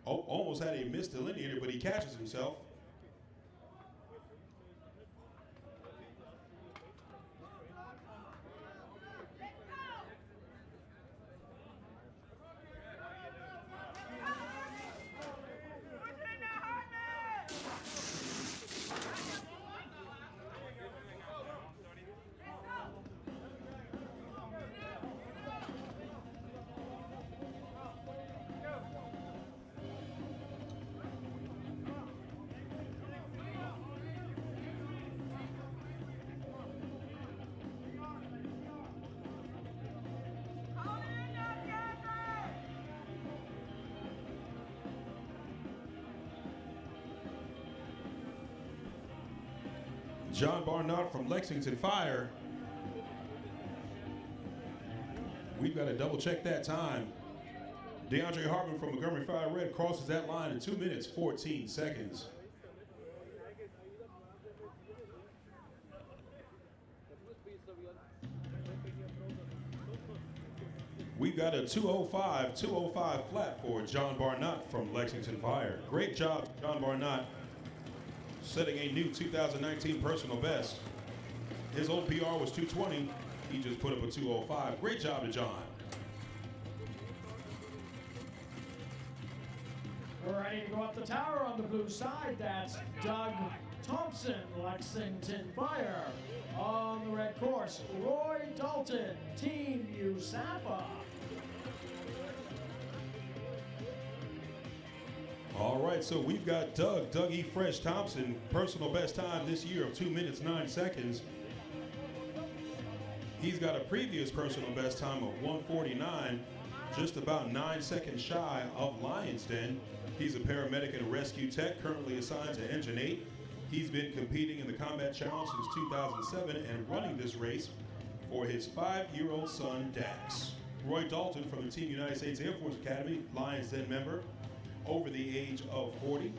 Oh, almost had a missed delineator, but he catches himself. John Barnott from Lexington Fire. We've got to double check that time. DeAndre Hartman from Montgomery Fire Red crosses that line in 2 minutes, 14 seconds. We've got a 205 flat for John Barnott from Lexington Fire. Great job, John Barnott, setting a new 2019 personal best. His old PR was 220. He just put up a 205. Great job to John. Ready to go up the tower on the blue side. That's Doug Thompson, Lexington Fire. On the red course, Roy Dalton, Team USAPA. All right, so we've got Doug E. Fresh Thompson, personal best time this year of 2 minutes, 9 seconds. He's got a previous personal best time of 1:49, just about 9 seconds shy of Lion's Den. He's a paramedic and a rescue tech, currently assigned to Engine 8. He's been competing in the Combat Challenge since 2007 and running this race for his 5-year-old son, Dax. Roy Dalton from the Team United States Air Force Academy, Lion's Den member, over the age of 40,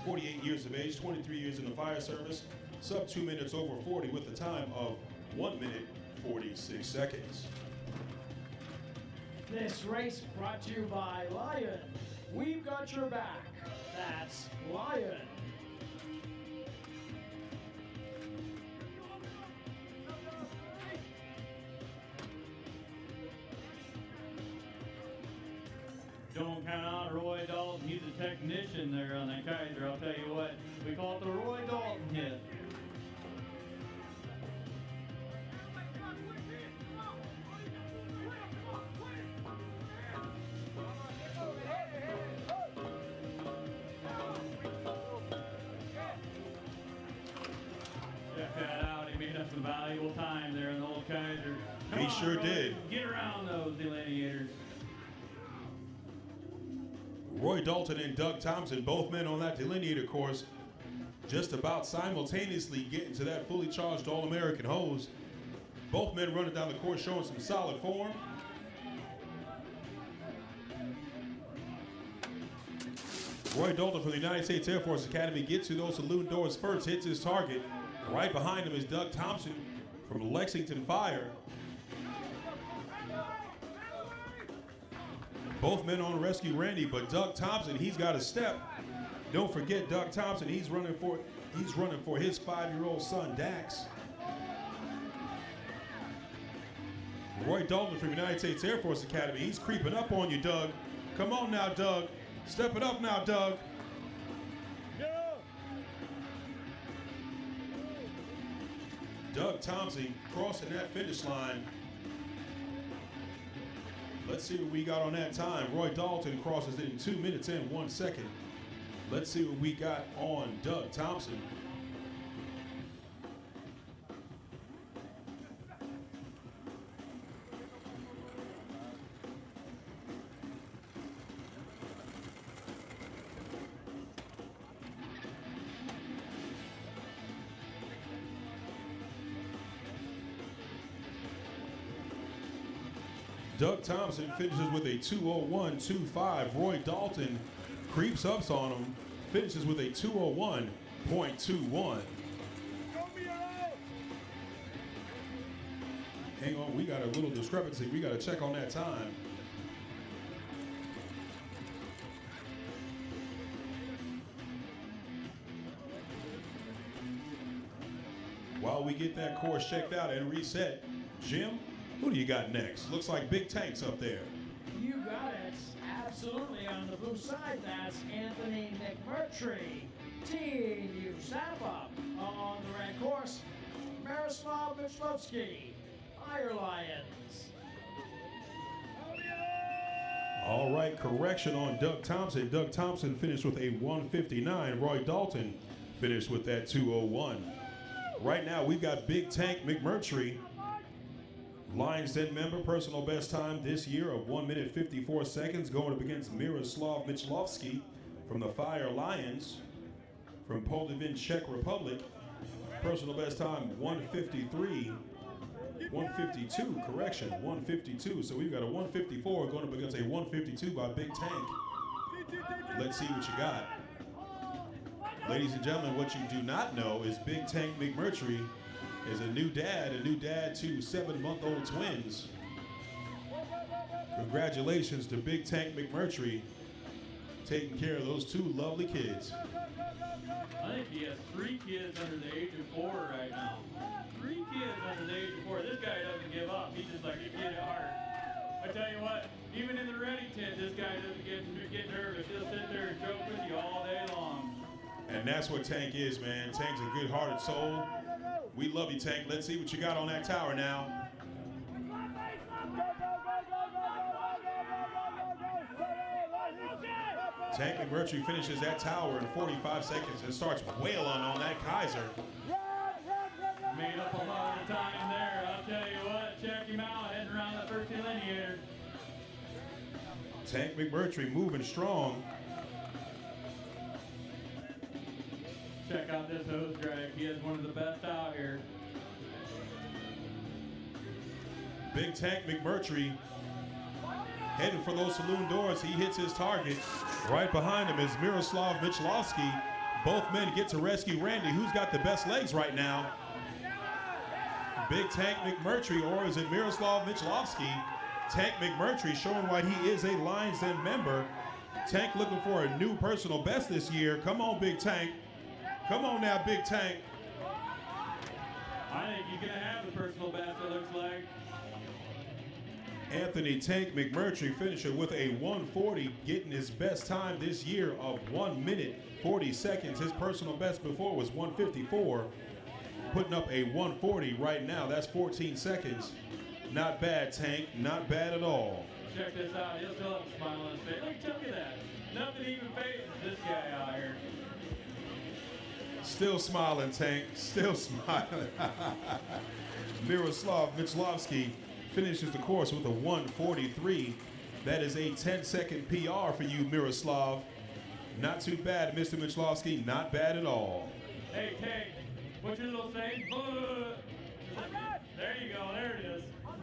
48 years of age, 23 years in the fire service, sub 2 minutes over 40 with a time of 1 minute, 46 seconds. This race brought to you by Lion. We've got your back. That's Lion. Don't count out Roy Dalton. He's a technician there on that Kaiser. I'll tell you what. We call it the Roy Dalton hit. Check that out. He made up some valuable time there in the old Kaiser. Come He on, sure Roy. did. Get around those delineators. Roy Dalton and Doug Thompson, both men on that delineator course, just about simultaneously getting to that fully charged All-American hose. Both men running down the course showing some solid form. Roy Dalton from the United States Air Force Academy gets to those saloon doors first, hits his target. Right behind him is Doug Thompson from Lexington Fire. Both men on rescue Randy, but Doug Thompson, he's got a step. Don't forget Doug Thompson, he's running for his 5-year-old son, Dax. Roy Dalton from United States Air Force Academy, he's creeping up on you, Doug. Come on now, Doug. Step it up now, Doug. Doug Thompson crossing that finish line. Let's see what we got on that time. Roy Dalton crosses it in 2 minutes and 1 second. Let's see what we got on Doug Thompson. Doug Thompson finishes with a 2:01.25. Roy Dalton creeps up on him, finishes with a 2:01.21. Hang on, we got a little discrepancy. We got to check on that time. While we get that course checked out and reset, Jim, who do you got next? Looks like Big Tank's up there. You got it. Absolutely. On the blue side, that's Anthony McMurtry. Team USAPA. On the red course, Miroslav Michlovsky. Fire Lions. All right, correction on Doug Thompson. Doug Thompson finished with a 159. Roy Dalton finished with that 201. Right now, we've got Big Tank McMurtry, Lions Den member, personal best time this year of 1 minute 54 seconds, going up against Miroslav Michlovsky from the Fire Lions from Polivin, Czech Republic. Personal best time 152, correction, 152. So we've got a 154 going up against a 152 by Big Tank. Let's see what you got. Ladies and gentlemen, what you do not know is Big Tank McMurtry is a new dad to 7-month-old twins. Congratulations to Big Tank McMurtry taking care of those two lovely kids. I think he has 3 kids under the age of 4 right now. 3 kids under the age of 4. This guy doesn't give up. He's just like a kid at heart. I tell you what, even in the ready tent, this guy doesn't get nervous. He'll sit there and joke with you all day long. And that's what Tank is, man. Tank's a good-hearted soul. We love you, Tank. Let's see what you got on that tower now. Tank McMurtry finishes that tower in 45 seconds and starts wailing on that Kaiser. Made up a lot of time there. I'll tell you what, check him out, heading around that first delineator. Tank McMurtry moving strong. Check out this hose drag. He is one of the best out here. Big Tank McMurtry heading for those saloon doors. He hits his target. Right behind him is Miroslav Michlovsky. Both men get to rescue Randy. Who's got the best legs right now? Big Tank McMurtry, or is it Miroslav Michlovsky? Tank McMurtry showing why he is a Lions Den member. Tank looking for a new personal best this year. Come on, Big Tank. Come on now, Big Tank. I think you're going to have the personal best, it looks like. Anthony Tank McMurtry finishing with a 140, getting his best time this year of 1 minute 40 seconds. His personal best before was 154. Putting up a 140 right now. That's 14 seconds. Not bad, Tank. Not bad at all. Check this out. He'll still have a smile on his face. Look at that. Nothing even phases this guy out here. Still smiling, Tank. Still smiling. Miroslav Michlovsky finishes the course with a 143. That is a 10-second PR for you, Miroslav. Not too bad, Mr. Michlovsky. Not bad at all. Hey, Tank, what's your little saying? There you go. There it is. What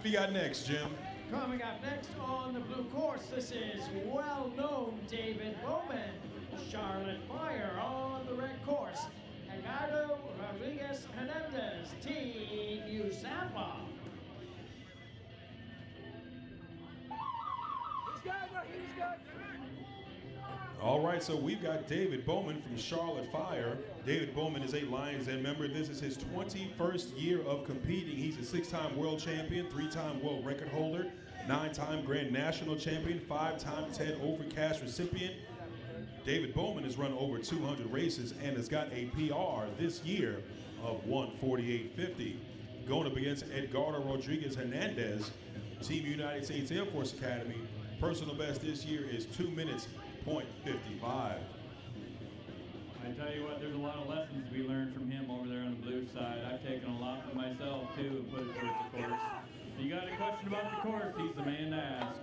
we got next, Jim? Coming up next on the blue course, this is well-known David Bowman. Charlotte Fire on the red course. Edgardo Rodriguez Hernandez, Team USAPA. All right, so we've got David Bowman from Charlotte Fire. David Bowman is a Lions Den member. This is his 21st year of competing. He's a 6-time world champion, 3-time world record holder, 9-time Grand National champion, 5-time Ted Overcash recipient. David Bowman has run over 200 races and has got a PR this year of 148.50. Going up against Edgardo Rodriguez Hernandez, Team United States Air Force Academy. Personal best this year is 2 minutes, .55. I tell you what, there's a lot of lessons we learned from him over there on the blue side. I've taken a lot for myself, too, and put it towards the course. If you got a question about the course, he's the man to ask.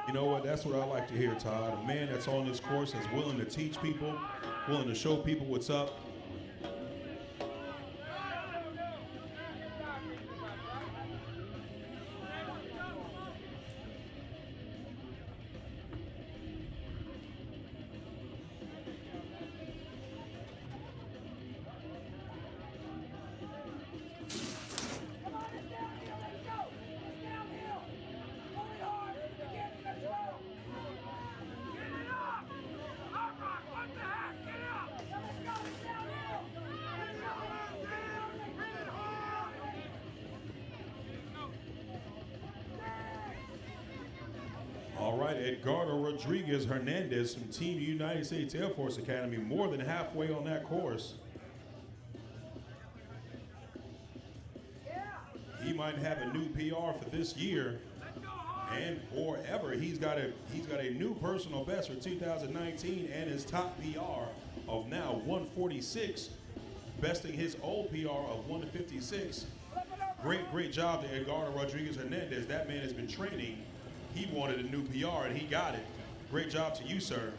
You know what? That's what I like to hear, Todd. A man that's on this course that's willing to teach people, willing to show people what's up. right, Edgardo Rodriguez Hernandez from Team United States Air Force Academy, more than halfway on that course. He might have a new PR for this year and forever. He's got a new personal best for 2019 and his top PR of now 146, besting his old PR of 156. Great job to Edgardo Rodriguez Hernandez. That man has been training. He wanted a new PR and he got it. Great job to you, sir.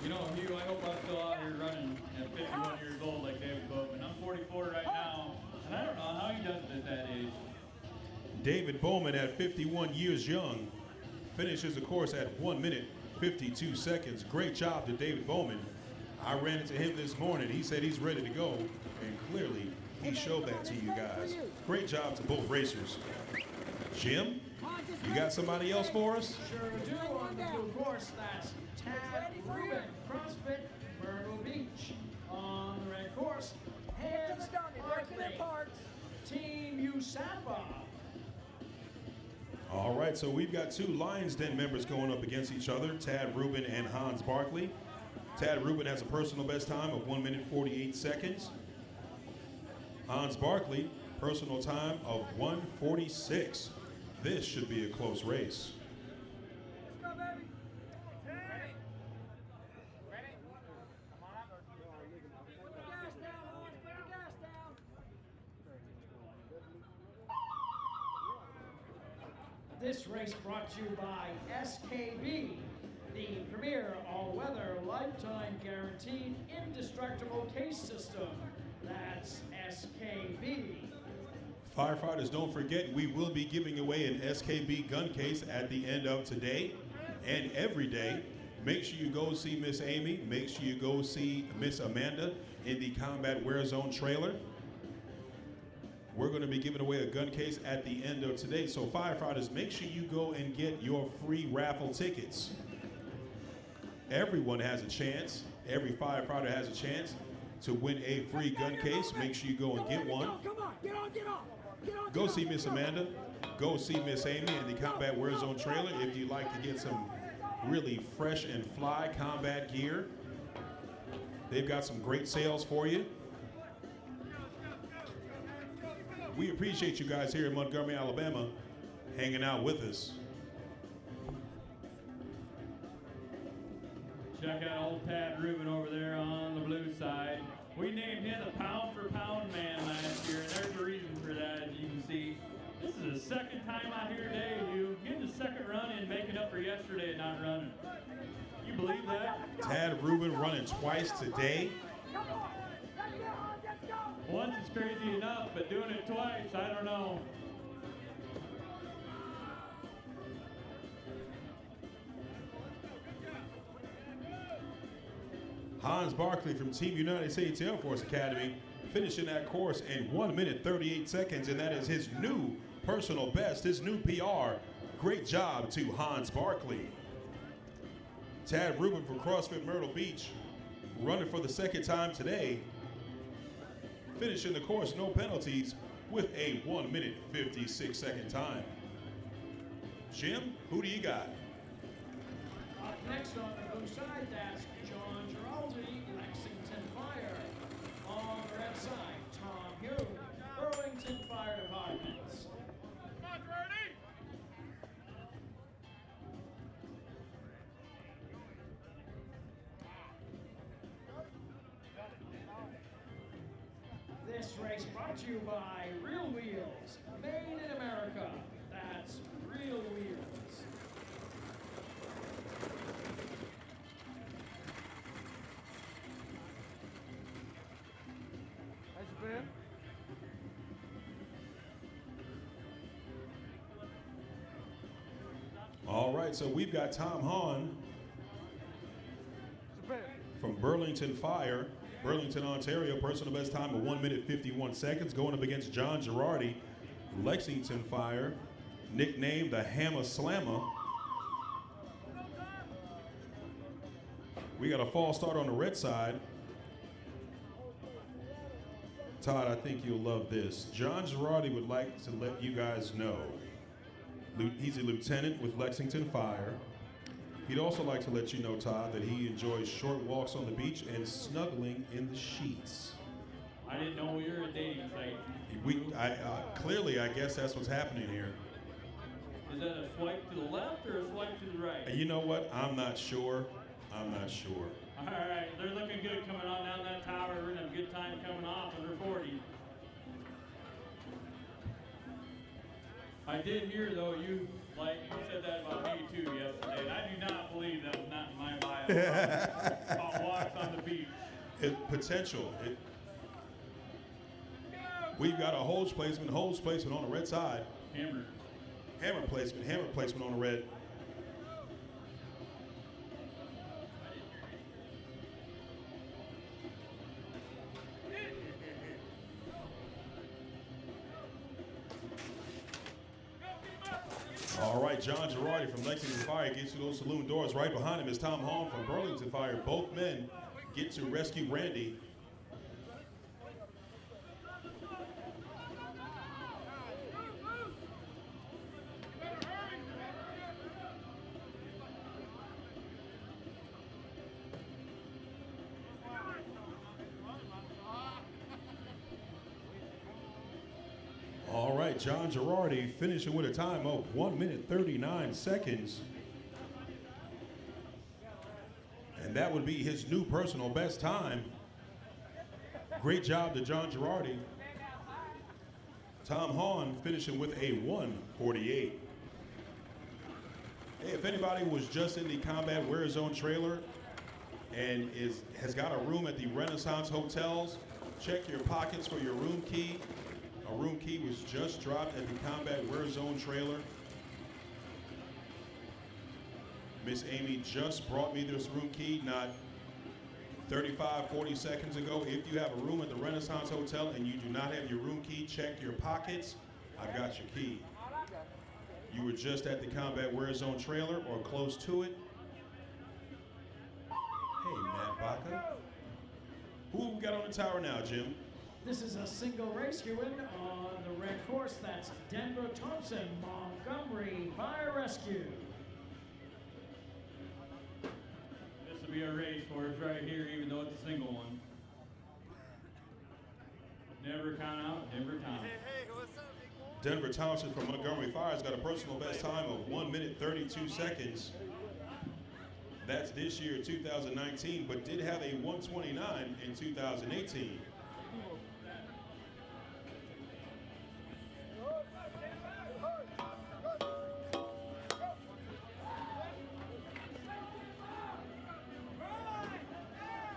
You know, Hugh, I hope I'm still out here running at 51 years old like David Bowman. I'm 44 right now, and I don't know how he does it at that age. David Bowman at 51 years young finishes the course at 1 minute 52 seconds. Great job to David Bowman. I ran into him this morning. He said he's ready to go, and clearly he showed that to you guys. Great job to both racers. Jim, you got somebody else for us? Sure do on the blue course. That's Tad Rubin, CrossFit Myrtle Beach. On the red course, Hans Barkley, Team USAPA. All right, so we've got two Lions Den members going up against each other, Tad Rubin and Hans Barkley. Tad Rubin has a personal best time of 1 minute 48 seconds. Hans Barkley, personal time of 1:46. This should be a close race. Let's go, baby. Ready? Ready? Come on up. Put the gas down, Hans. Put the gas down. This race brought to you by SKB, the premier all-weather, lifetime guaranteed, indestructible case system. That's SKB. Firefighters, don't forget, we will be giving away an SKB gun case at the end of today and every day. Make sure you go see Miss Amy. Make sure you go see Miss Amanda in the Combat Wear Zone trailer. We're going to be giving away a gun case at the end of today. So firefighters, make sure you go and get your free raffle tickets. Everyone has a chance. Every firefighter has a chance to win a free gun case. Make sure you go and get one. Come on, get on, get on. Go see Miss Amanda. Go see Miss Amy in the Combat Wear Zone trailer if you'd like to get some really fresh and fly combat gear. They've got some great sales for you. We appreciate you guys here in Montgomery, Alabama, hanging out with us. Check out old Tad Rubin over there on the blue side. We named him the pound-for-pound man last year, and there's a reason for that, as you can see. This is the second time out here today, Hugh. Getting the second run in, making up for yesterday not running. You believe that? Tad Rubin running twice today. Once is crazy enough, but doing it twice, I don't know. Hans Barkley from Team United States Air Force Academy finishing that course in 1 minute 38 seconds, and that is his new personal best, his new PR. Great job to Hans Barkley. Tad Rubin from CrossFit Myrtle Beach running for the second time today, finishing the course no penalties with a 1 minute 56 second time. Jim, who do you got? Up next on the blue side, that's John Giraldi, Lexington Fire. On the red side, Tom Hume, Burlington Fire Departments. This race brought to you by Real Wheels, made in America. That's Real Wheels. How's you been? All right, so we've got Tom Hahn from Burlington Fire, Burlington, Ontario, personal best time of 1 minute 51 seconds, going up against John Girardi, Lexington Fire, nicknamed the Hammer Slammer. We got a false start on the red side. Todd, I think you'll love this. John Girardi would like to let you guys know He's a lieutenant with Lexington Fire. He'd also like to let you know, Todd, that he enjoys short walks on the beach and snuggling in the sheets. I didn't know we were a dating site. Clearly, I guess that's what's happening here. Is that a swipe to the left or a swipe to the right? You know what? I'm not sure. All right, they're looking good coming on down that tower. We're gonna have a good time coming off under 40. I did hear though you said that about me too yesterday, and I do not believe that was not in my bio. About walks on the beach. Potential. We've got a hose placement on the red side. Hammer placement on the red. All right, John Girardi from Lexington Fire gets to those saloon doors. Right behind him is Tom Hahn from Burlington Fire. Both men get to rescue Randy. All right, John Girardi finishing with a time of 1 minute 39 seconds. And that would be his new personal best time. Great job to John Girardi. Tom Hahn finishing with a 1:48. Hey, if anybody was just in the Combat Wear Zone trailer and has got a room at the Renaissance Hotels, check your pockets for your room key. A room key was just dropped at the Combat Wear Zone trailer. Miss Amy just brought me this room key not 35, 40 seconds ago. If you have a room at the Renaissance Hotel and you do not have your room key, check your pockets. I've got your key. You were just at the Combat Wear Zone trailer or close to it. Hey, Matt Baca. Who we got on the tower now, Jim? This is a single rescuing on the red course. That's Denver Thompson, Montgomery Fire Rescue. This will be a race for us right here, even though it's a single one. Never count out Denver Thompson. Denver Thompson from Montgomery Fire has got a personal best time of 1 minute 32 seconds. That's this year, 2019, but did have a 1:29 in 2018.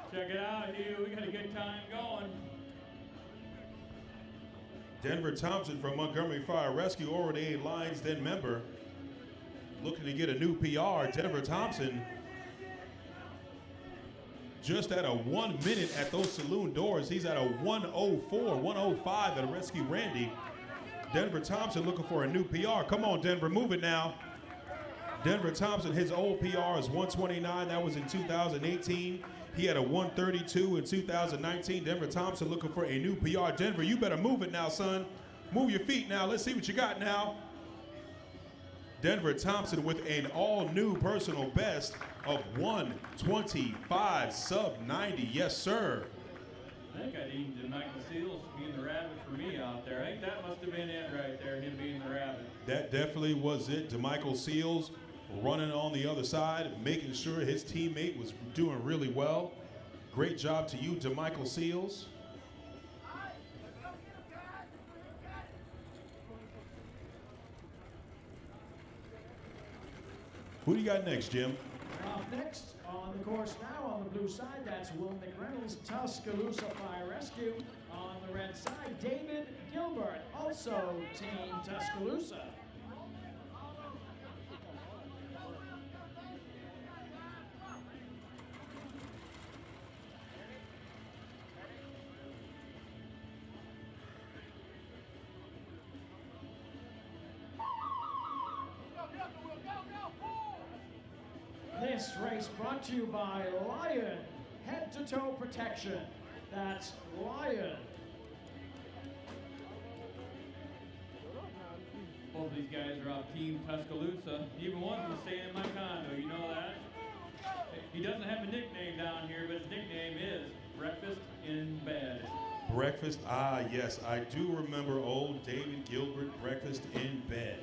Check it out, Hugh. We got a good time going. Denver Thompson from Montgomery Fire Rescue, already a Lions Den member, looking to get a new PR. Denver Thompson just at a 1 minute at those saloon doors. He's at a 1:04, 1:05 at Rescue Randy. Denver Thompson looking for a new PR. Come on, Denver, move it now. Denver Thompson, his old PR is 1:29. That was in 2018. He had a 1:32 in 2019. Denver Thompson looking for a new PR. Denver, you better move it now, son. Move your feet now. Let's see what you got now. Denver Thompson with an all-new personal best of 1:25, sub 90. Yes, sir. I think I need Michael Seals being the rabbit for me out there. I think that must have been it right there, him being the rabbit. That definitely was it. DeMichael Seals running on the other side, making sure his teammate was doing really well. Great job to you, DeMichael Seals. Who do you got next, Jim? Up next on the course now on the blue side, that's Will McReynolds, Tuscaloosa Fire Rescue. On the red side, David Gilbert, also Team Tuscaloosa. This race brought to you by Lion, head-to-toe protection. That's Lion. Both of these guys are off Team Tuscaloosa. Even one of them is staying in my condo, you know that? He doesn't have a nickname down here, but his nickname is Breakfast in Bed. Breakfast, yes, I do remember old David Gilbert, Breakfast in Bed.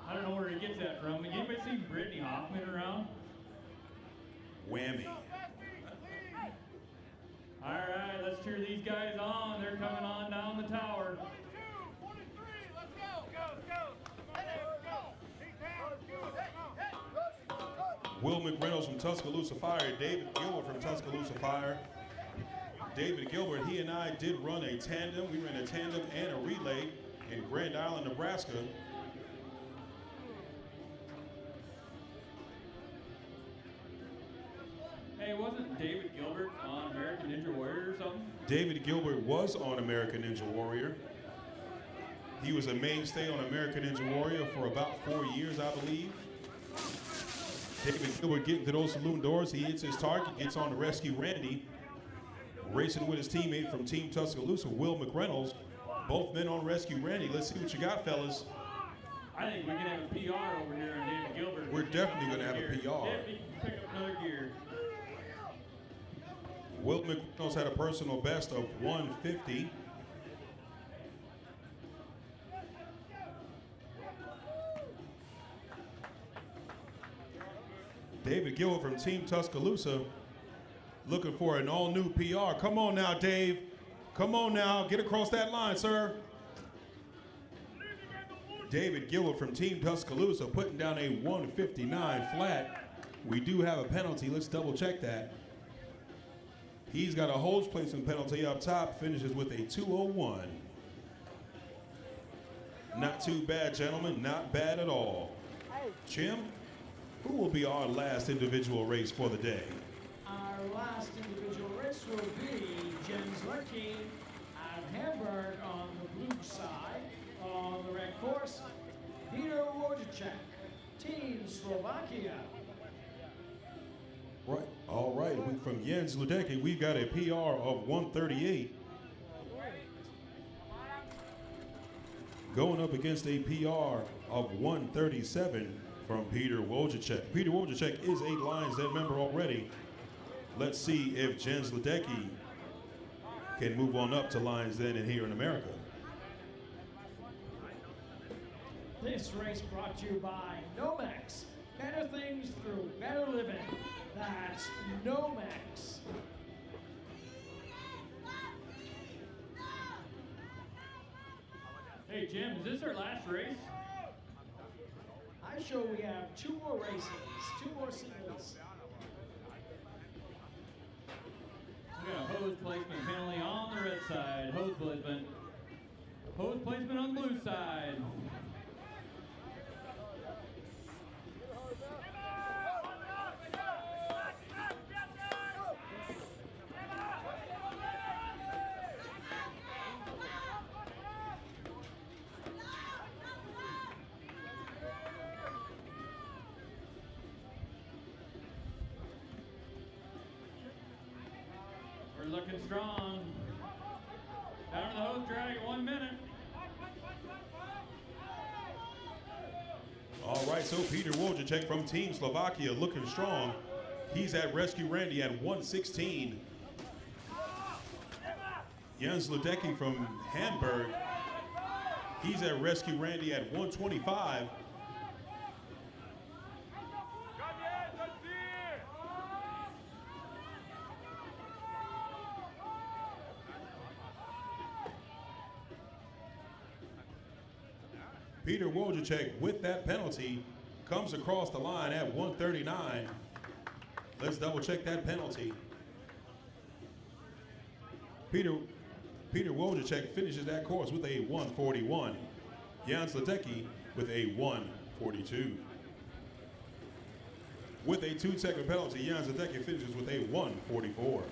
I don't know where he gets that from. Anybody seen Brittany Hoffman around? Whammy. All right, let's cheer these guys on. They're coming on down the tower. Will McReynolds from Tuscaloosa Fire, David Gilbert from Tuscaloosa Fire. David Gilbert, he and I did run a tandem. We ran a tandem and a relay in Grand Island, Nebraska. Hey, wasn't David Gilbert on American Ninja Warrior or something? David Gilbert was on American Ninja Warrior. He was a mainstay on American Ninja Warrior for about 4 years, I believe. David Gilbert getting to those saloon doors. He hits his target, gets on to rescue Randy. Racing with his teammate from Team Tuscaloosa, Will McReynolds. Both men on rescue Randy. Let's see what you got, fellas. I think we can have a PR over here on David Gilbert. We're definitely going to have a PR. Definitely pick up another gear. Will McReynolds had a personal best of 150. David Gilbert from Team Tuscaloosa looking for an all-new PR. Come on now, Dave. Come on now. Get across that line, sir. David Gilbert from Team Tuscaloosa putting down a 159 flat. We do have a penalty. Let's double check that. He's got a holds placement penalty up top, finishes with a 201. Not too bad, gentlemen. Not bad at all. Jim, who will be our last individual race for the day? Our last individual race will be Jens Lerke out of Hamburg on the blue side. On the red course, Peter Wojciech, Team Slovakia. Right. All right. From Jens Ledecky, we've got a PR of 138. Going up against a PR of 137 from Peter Wojciech. Peter Wojciech is a Lions Den member already. Let's see if Jens Ledecky can move on up to Lions Den and here in America. This race brought to you by Nomex. Better things through better living. That's Nomex. Hey, Jim, is this our last race? I show we have 2 more races, 2 more singles. We got a hose placement penalty on the red side. Hose placement. Hose placement on the blue side. We're looking strong. Down to the hose drag, 1 minute. All right, so Peter Wojciech from Team Slovakia looking strong. He's at Rescue Randy at 116. Jens Ledecky from Hamburg. He's at Rescue Randy at 125. Peter Wojciech, with that penalty, comes across the line at 139. Let's double check that penalty. Peter Wojciech finishes that course with a 141. Jens Ledecky with a 142. With a 2-second penalty, Jens Ledecky finishes with a 144.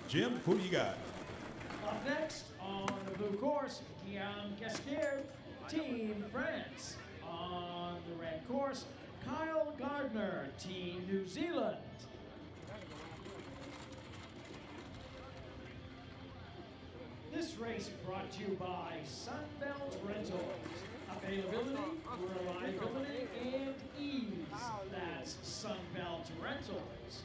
Jim, who do you got? Up next on the blue course, Guillaume Casquier, Team France. On the red course, Kyle Gardner, Team New Zealand. This race brought to you by Sunbelt Rentals. Availability, reliability, and ease. That's Sunbelt Rentals.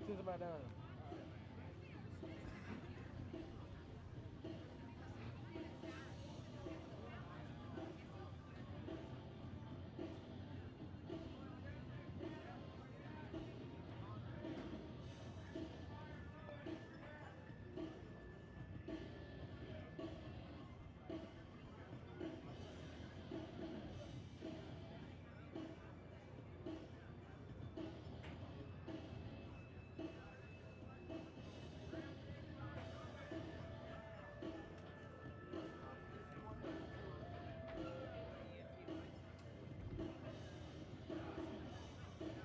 Just about done.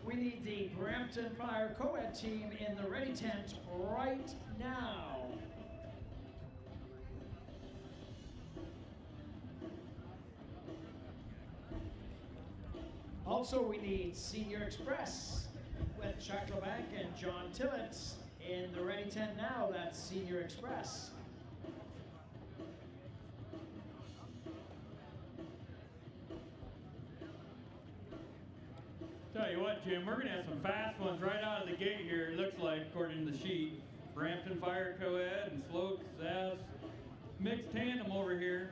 We need the Brampton Fire Co-Ed team in the ready tent right now. Also, we need Senior Express with Chuck LeBanc and John Tillett in the ready tent now. That's Senior Express. Tell you what, Jim, we're going to have some fast ones right out of the gate here, it looks like, according to the sheet. Brampton Fire Co-Ed and Sloak Sass mixed tandem over here.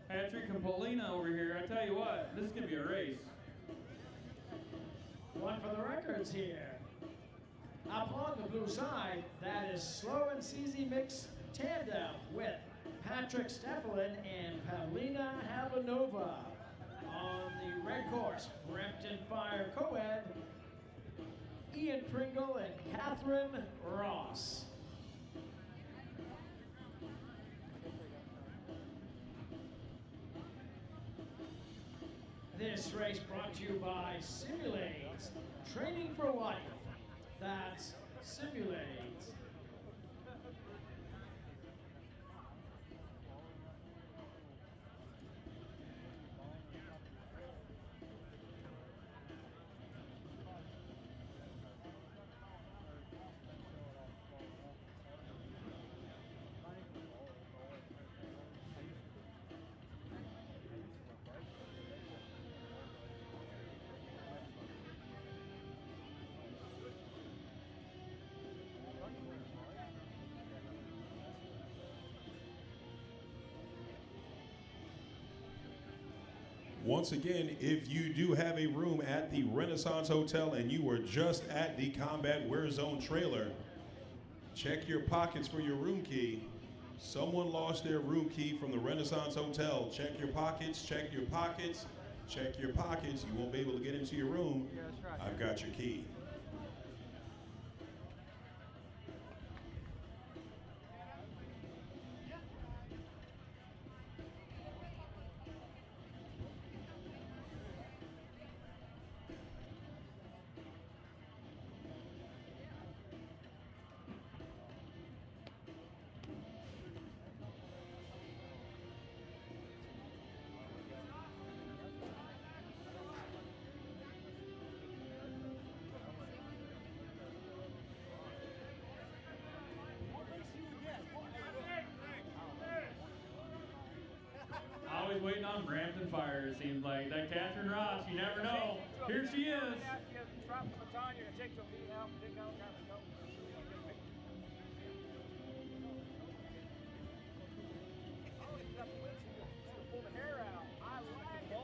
Patrick and Paulina over here. I tell you what, this is going to be a race. One for the records here. Up on the blue side, that is Slow and CZ Mix Tandem with Patrick Steffelin and Pavlina Habanova. On the red course, Brampton Fire Co-Ed, Ian Pringle and Catherine Ross. This race brought to you by Simulate, training for life. That's Simulate. Once again, if you do have a room at the Renaissance Hotel and you were just at the Combat Wear Zone trailer, check your pockets for your room key. Someone lost their room key from the Renaissance Hotel. Check your pockets, check your pockets, check your pockets. You won't be able to get into your room. I've got your key. Always waiting on Brampton Fire, it seems like. That Catherine Ross, you never know. Here she is. Drop the baton, you're going to take your feet out, dig out, go. Pull the hair out. I like it.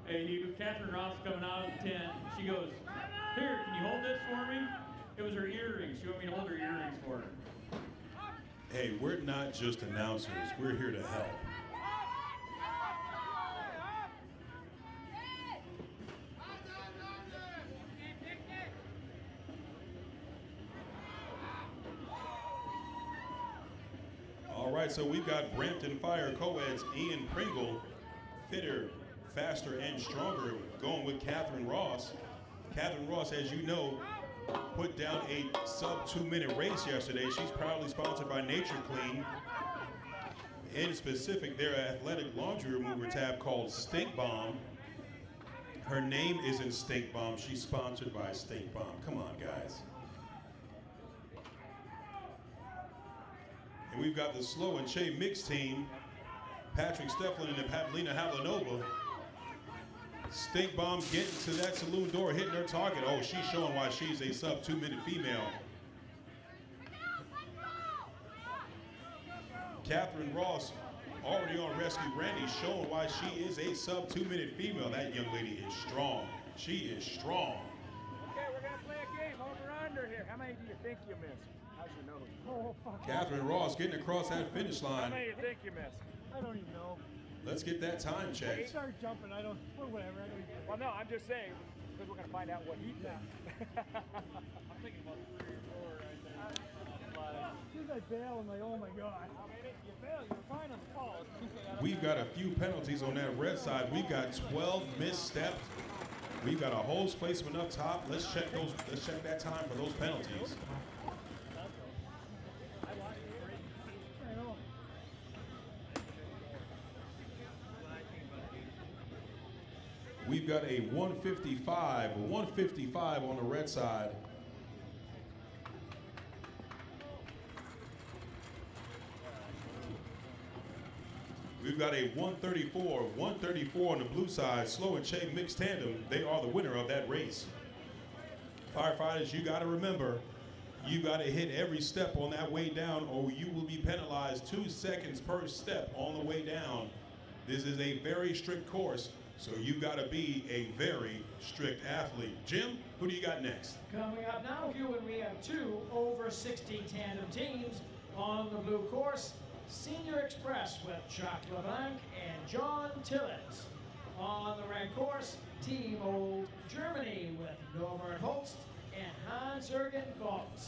Hey, you, Catherine Ross coming out of the tent. She goes, here, can you hold this for me? It was her earrings. She wanted me to hold her earrings for her. Hey, we're not just announcers. We're here to help. All right, so we've got Brampton Fire co-eds Ian Pringle, fitter, faster, and stronger, going with Catherine Ross. Catherine Ross, as you know, put down a sub 2-minute race yesterday. She's proudly sponsored by Nature Clean. In specific, their athletic laundry remover tab called Stink Bomb. Her name isn't Stink Bomb. She's sponsored by Stink Bomb. Come on, guys. And we've got the Slow and Che mixed team, Patrick Steflin and Pavlina Havlanova. Stink Bomb getting to that saloon door, hitting her target. Oh, she's showing why she's a sub 2-minute female. Catherine Ross, already on Rescue Randy, showing why she is a sub 2-minute female. That young lady is strong. She is strong. Okay, we're going to play a game over under here. How many do you think you missed? How's your nose? Oh, fuck. Catherine Ross getting across that finish How line. many do you think you missed? I don't even know. Let's get that time He checked. started jumping. I don't, well, whatever. I don't even. Well, no, I'm just saying, because we're going to find out what he thinks. I'm thinking about 3 or 4 right there. As soon as I bail, I'm like, oh my God. You bail, you're fine on the call. We've got a few penalties on that red side. We've got 12 misstepped. We've got a hose placement up top. Let's check those. Let's check that time for those penalties. I know. We've got a 155 on the red side. We've got a 134 on the blue side. Slow and Che mixed tandem. They are the winner of that race. Firefighters, you got to remember, you got to hit every step on that way down, or you will be penalized 2 seconds per step on the way down. This is a very strict course, so you've got to be a very strict athlete. Jim, who do you got next? Coming up now, Hugh, we have 2 over 60 tandem teams on the blue course. Senior Express with Chuck LeBlanc and John Tillett. On the red course, Team Old Germany with Norbert Holst and Hans-Jürgen Galt.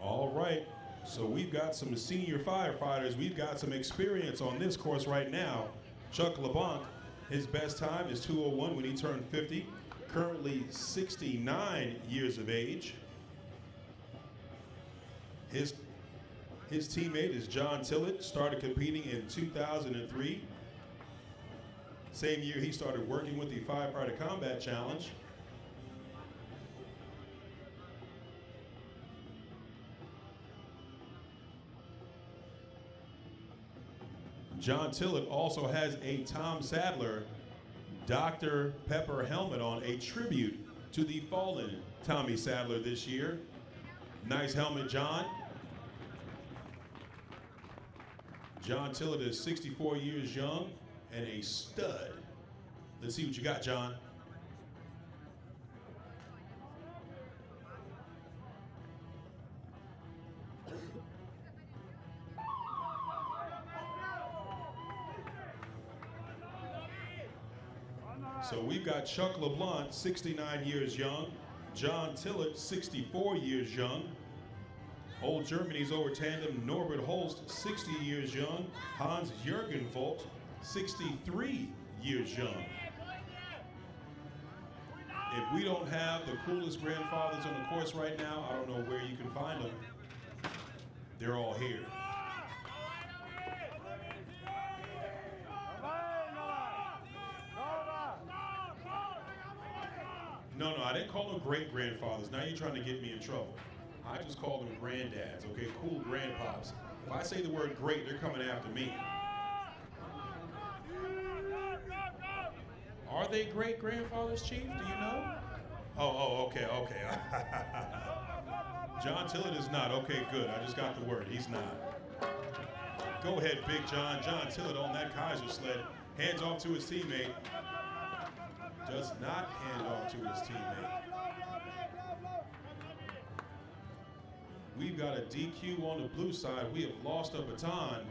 All right, so we've got some senior firefighters. We've got some experience on this course right now. Chuck LeBlanc, his best time is 2:01 when he turned 50, currently 69 years of age. His teammate is John Tillett, started competing in 2003. Same year he started working with the Firefighter Combat Challenge. John Tillett also has a Tom Sadler Dr. Pepper helmet on, a tribute to the fallen Tommy Sadler this year. Nice helmet, John. John Tillett is 64 years young and a stud. Let's see what you got, John. So we've got Chuck LeBlanc, 69 years young. John Tillett, 64 years young. Old Germany's over tandem, Norbert Holst, 60 years young. Hans-Jürgen Volt, 63 years young. If we don't have the coolest grandfathers on the course right now, I don't know where you can find them. They're all here. No, I didn't call them great grandfathers. Now you're trying to get me in trouble. I just call them granddads, okay? Cool grandpops. If I say the word great, they're coming after me. Are they great grandfathers, Chief? Do you know? Okay. John Tillett is not. Okay, good. I just got the word. He's not. Go ahead, Big John. John Tillett on that Kaiser sled. Hands off to his teammate. Does not hand off to his teammate. We've got a DQ on the blue side. We have lost a baton.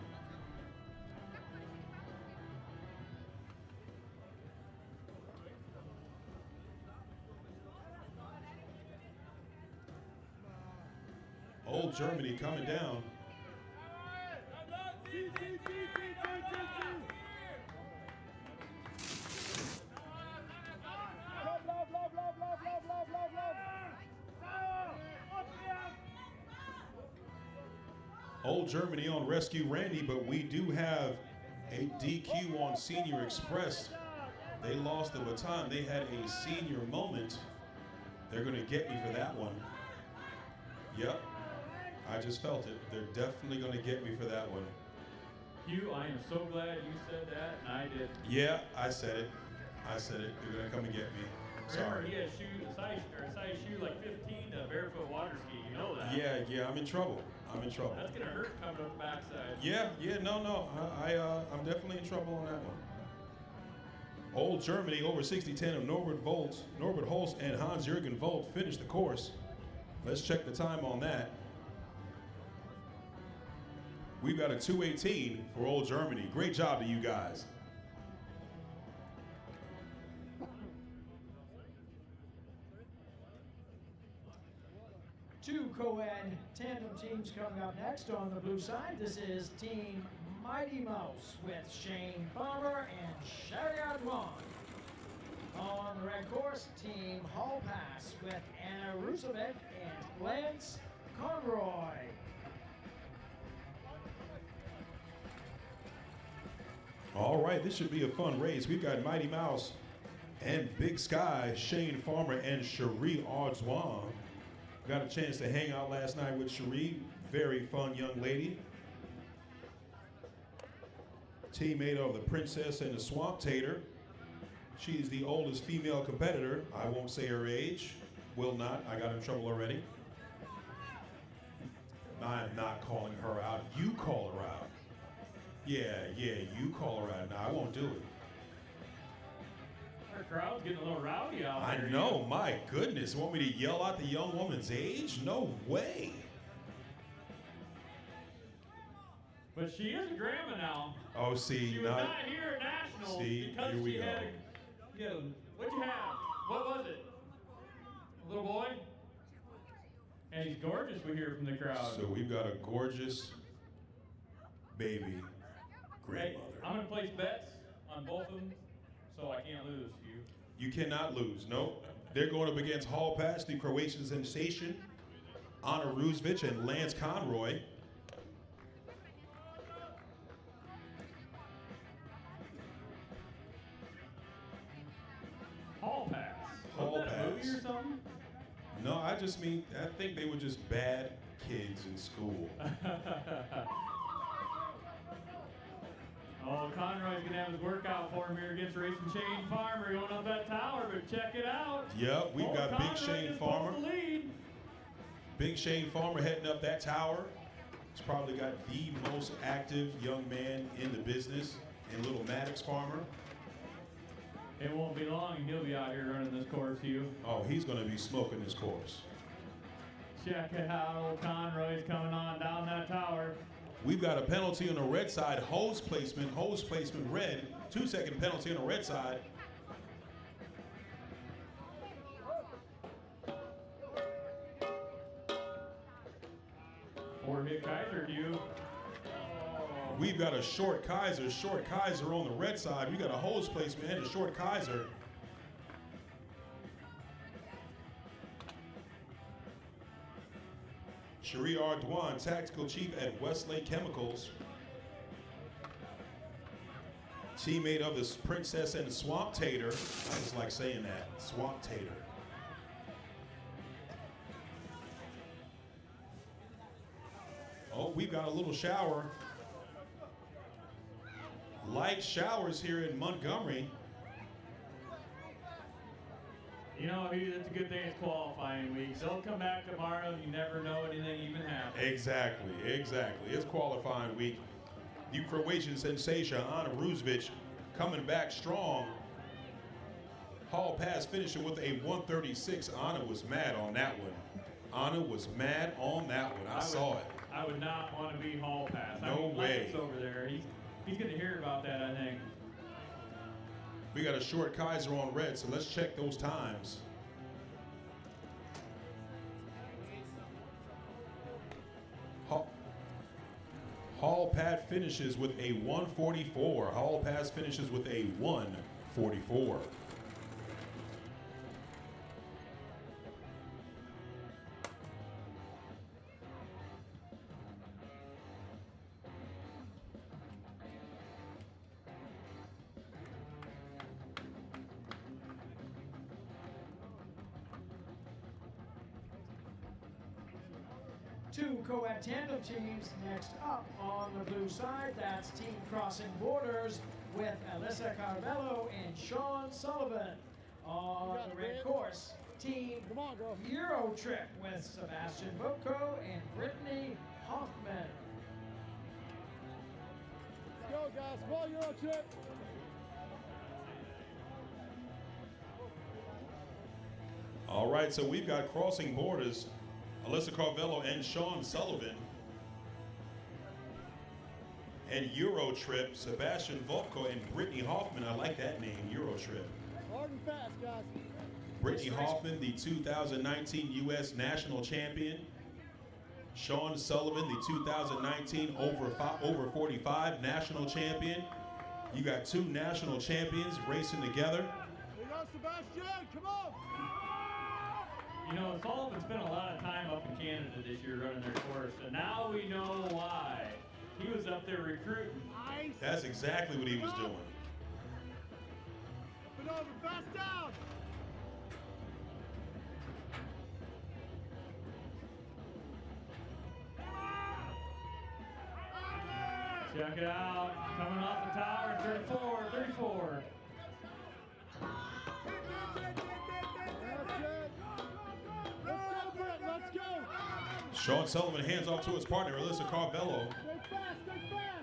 Old Germany coming down. Old Germany on Rescue Randy, but we do have a DQ on Senior Express. They lost the baton. They had a senior moment. They're going to get me for that one. Yep. I just felt it. They're definitely going to get me for that one. Hugh, I am so glad you said that, and I did. Yeah, I said it. I said it. They're going to come and get me. Remember, Sorry. he has a size shoe like 15 to barefoot water ski. You know that. Yeah, I'm in trouble. I'm in trouble. That's gonna hurt coming up the backside. Yeah, no. I'm definitely in trouble on that one. Old Germany over 60-10 of Norbert Holst and Hans-Jürgen Volt finished the course. Let's check the time on that. We've got a 2:18 for Old Germany. Great job to you guys. Two co-ed tandem teams coming up next on the blue side. This is Team Mighty Mouse with Shane Farmer and Sherry Adwan. On the red course, Team Hall Pass with Anna Roosevelt and Lance Conroy. All right, this should be a fun race. We've got Mighty Mouse and Big Sky, Shane Farmer and Cherie Ardwan. Got a chance to hang out last night with Cherie. Very fun young lady. Teammate of the Princess and the Swamp Tater. She's the oldest female competitor. I won't say her age. Will not. I got in trouble already. I'm not calling her out. You call her out. Yeah, you call her out. No, I won't do it. Our crowd's getting a little rowdy out I there. know, my goodness. Want me to yell out the young woman's age? No way. But she is a grandma now. Oh, see, She was not here at Nationals See, because here we she go. had what'd you have? What was it? A little boy? And he's gorgeous, we hear from the crowd. So we've got a gorgeous baby Hey, grandmother. I'm going to place bets on both of them, so I can't lose, Hugh. You cannot lose. Nope. They're going up against Hall Pass, the Croatian sensation, Anna Roosevelt and Lance Conroy. Hall Pass. Hall Wasn't that a movie Pass. or something? No, I think they were just bad kids in school. Oh, Conroy's going to have his workout for him here against Racing Shane Farmer going up that tower, but check it out. Yep, we've got Conroy Big Shane just pulled Farmer. the lead. Big Shane Farmer heading up that tower. He's probably got the most active young man in the business in Little Maddox Farmer. It won't be long and he'll be out here running this course, Hugh. Oh, he's going to be smoking this course. Check it out, old Conroy's coming on down that tower. We've got a penalty on the red side, hose placement red, 2-second penalty on the red side. Four-hit Kaiser, Hugh. We've got a short Kaiser on the red side. We got a hose placement and a short Kaiser. Cherie Ardwan, Tactical Chief at Westlake Chemicals. Teammate of the Princess and the Swamp Tater. I just like saying that, Swamp Tater. Oh, we've got a little shower. Light showers here in Montgomery. You know, Hugh, that's a good thing it's qualifying week. They'll come back tomorrow and you never know anything even happened. Exactly. It's qualifying week. The Croatian sensation, Anna Roosevelt, coming back strong. Hall Pass finishing with a 136. Anna was mad on that one. Anna was mad on that one. I saw it. I would not want to be Hall Pass. No way. Mike's over there. He's going to hear about that, I think. We got a short Kaiser on red, so let's check those times. Hall Pass finishes with a 144. Hall Pass finishes with a 144. Two co-ed tandem teams next up on the blue side. That's Team Crossing Borders with Alyssa Carvello and Sean Sullivan. On the red course, Team Euro Trip with Sebastian Votko and Brittany Hoffman. Let's go, guys. Come on, Euro Trip. All right, so we've got Crossing Borders, Alyssa Carvello and Sean Sullivan. And Eurotrip, Sebastian Votko and Brittany Hoffman. I like that name, Eurotrip. Hard and fast, guys. Brittany Hoffman, the 2019 U.S. National Champion. Sean Sullivan, the 2019 over 45 National Champion. You got two national champions racing together. We go, Sebastian. Come on. You know, Sullivan spent a lot of time up in Canada this year running their course, and now we know why. He was up there recruiting. That's exactly what he was doing. Up and over, fast down. Check it out. Coming off the tower, 34, 34. Let's go. Sean Sullivan hands off to his partner, Alyssa Carvello.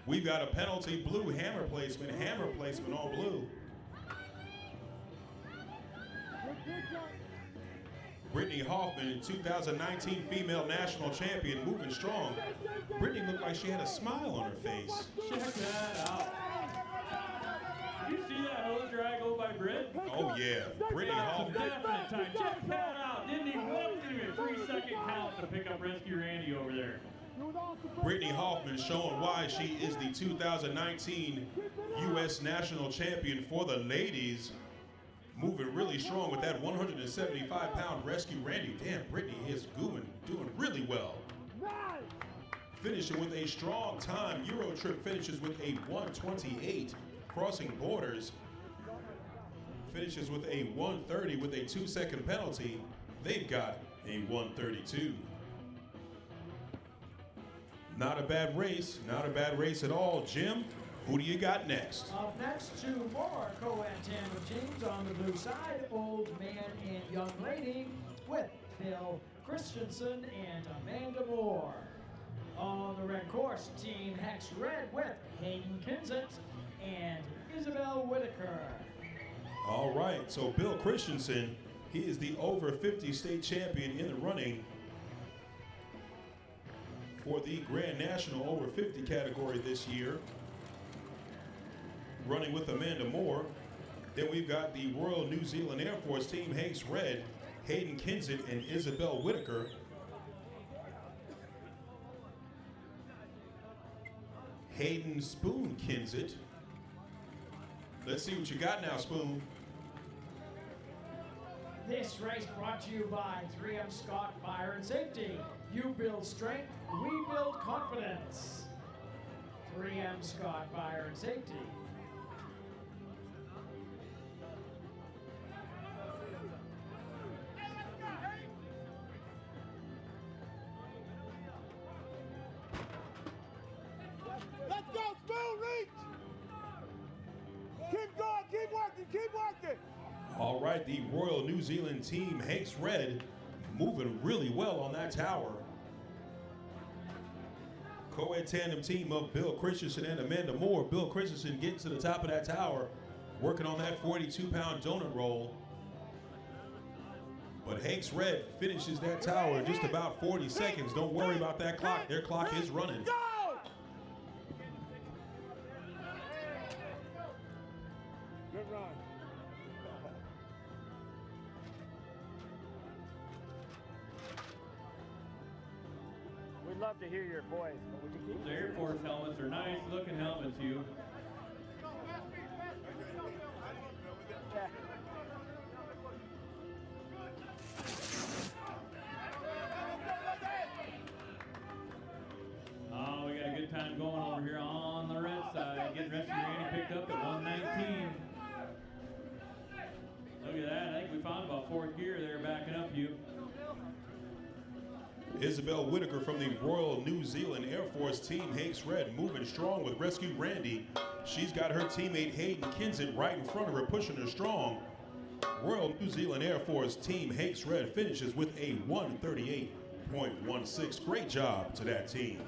We've got a penalty blue hammer placement on blue. Brittany Hoffman, 2019 female national champion, moving strong. Brittany looked like she had a smile on her face. Check that out. Did you see that hose drag go by Britt? Oh yeah, Brittany Hoffman. Definite time. Check that out. Didn't even look to a 3-second count to pick up Rescue Randy over there. Brittany Hoffman showing why she is the 2019 U.S. national champion for the ladies. Moving really strong with that 175-pound Rescue Randy. Damn, Brittany is doing really well. Finishing with a strong time. Eurotrip finishes with a 128. Crossing Borders finishes with a 130 with a 2-second penalty. They've got a 132. Not a bad race. Not a bad race at all. Jim, who do you got next? Up next, two more co-ed tandem teams on the blue side, Old Man and Young Lady with Bill Christensen and Amanda Moore. On the red course, Team Hex Red with Hayden Kinzit and Isabel Whitaker. All right, so Bill Christensen, he is the over 50 state champion in the running for the Grand National over 50 category this year. Running with Amanda Moore. Then we've got the Royal New Zealand Air Force Team Hex Red, Hayden Kinzit and Isabel Whitaker. Hayden Spoon Kinzit. Let's see what you got now, Spoon. This race brought to you by 3M Scott Fire and Safety. You build strength, we build confidence. 3M Scott Fire and Safety. Let's go, Spoon, reach. Keep going, keep working, keep working. All right, the Royal New Zealand Team Hex Red moving really well on that tower. Co-ed tandem team of Bill Christensen and Amanda Moore. Bill Christensen getting to the top of that tower, working on that 42-pound donut roll. But Hanks Red finishes that tower in just about 40 seconds. Don't worry about that clock. Their clock is running. Good run. We'd love to hear your voice, but would you keep The Air Force helmets are nice looking helmets, you. Oh, we got a good time going over here on the red side. Getting Rescue Randy picked up at 119. Look at that. I think we found about fourth gear there backing up you. Isabel Whitaker from the Royal New Zealand Air Force Team Hanks Red moving strong with Rescue Randy. She's got her teammate Hayden Kinsit right in front of her, pushing her strong. Royal New Zealand Air Force Team Hanks Red finishes with a 138.16. Great job to that team.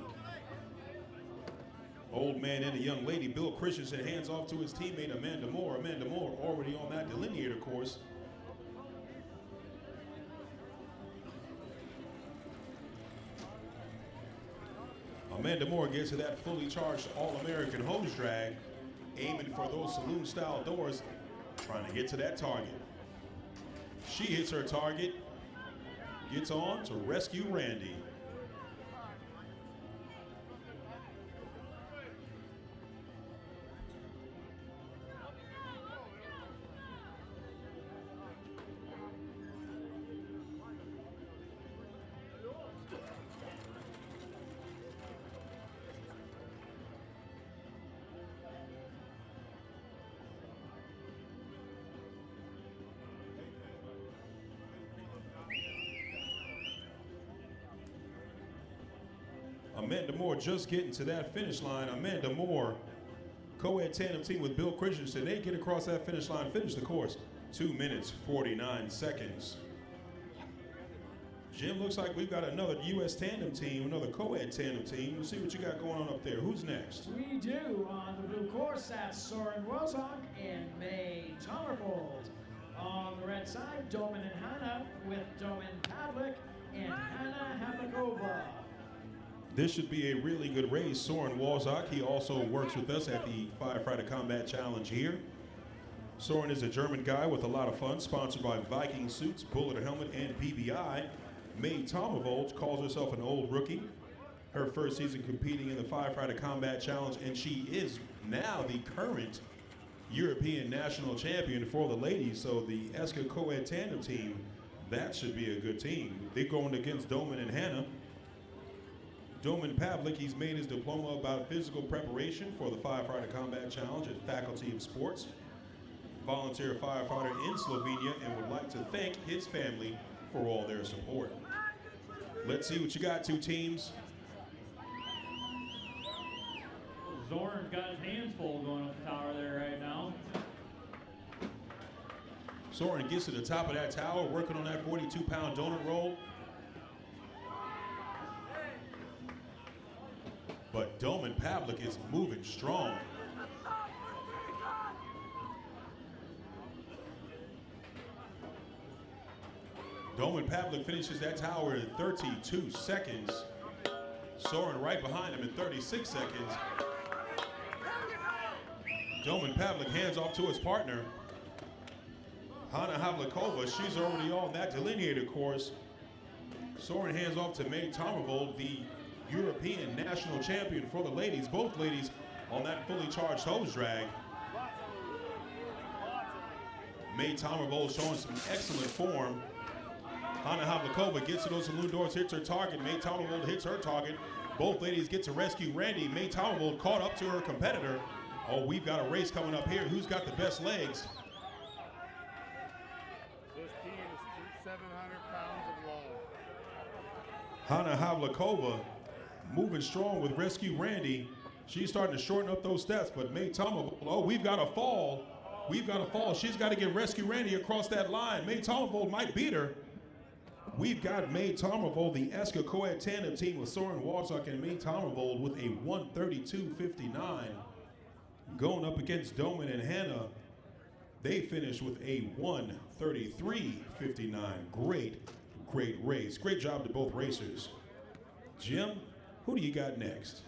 Old man and a young lady, Bill Christensen hands off to his teammate Amanda Moore. Amanda Moore already on that delineator course. Amanda Moore gets to that fully charged All-American hose drag, aiming for those saloon-style doors, trying to get to that target. She hits her target, gets on to Rescue Randy. Amanda Moore just getting to that finish line. Amanda Moore, co-ed tandem team with Bill Christensen. They get across that finish line, finish the course. 2 minutes, 49 seconds. Jim, looks like we've got another U.S. tandem team, another co-ed tandem team. We'll see what you got going on up there. Who's next? We do. On the blue course, that's Soren Wozok and May Tommervold. On the red side, Domin and Hannah with Domin Pavlik and Hannah Havlikova. This should be a really good race. Soren Wozok, he also works with us at the Firefighter Combat Challenge here. Soren is a German guy with a lot of fun, sponsored by Viking Suits, Bullet Helmet, and PBI. May Tommervold calls herself an old rookie. Her first season competing in the Firefighter Combat Challenge, and she is now the current European national champion for the ladies. So the ESCA co-ed tandem team, that should be a good team. They're going against Domin and Hannah. Domin Pavlik, he's made his diploma about physical preparation for the Firefighter Combat Challenge at Faculty of Sports. Volunteer firefighter in Slovenia, and would like to thank his family for all their support. Let's see what you got, two teams. Zorn's got his hands full going up the tower there right now. Soren gets to the top of that tower, working on that 42-pound donut roll. But Domin Pavlik is moving strong. Domin Pavlik finishes that tower in 32 seconds. Soren right behind him in 36 seconds. Domin Pavlik hands off to his partner, Hannah Havlikova. She's already on that delineator course. Soren hands off to May Tommervold, the European national champion for the ladies. Both ladies on that fully charged hose drag. May Tommervold showing some excellent form. Hannah Havlikova gets to those saloon doors, hits her target. May Tommervold hits her target. Both ladies get to Rescue Randy. May Tommervold caught up to her competitor. Oh, we've got a race coming up here. Who's got the best legs? This team is 700 pounds of Hannah love. Havlikova moving strong with Rescue Randy. She's starting to shorten up those steps, but May Tommervold, oh, we've got a fall. We've got a fall. She's got to get Rescue Randy across that line. May Tommervold might beat her. We've got May Tommervold, the ESCA co-ed tandem team with Soren Wozok and May Tommervold with a 132.59. Going up against Domin and Hannah. They finished with a 1:33.59. Great race. Great job to both racers. Jim, who do you got next?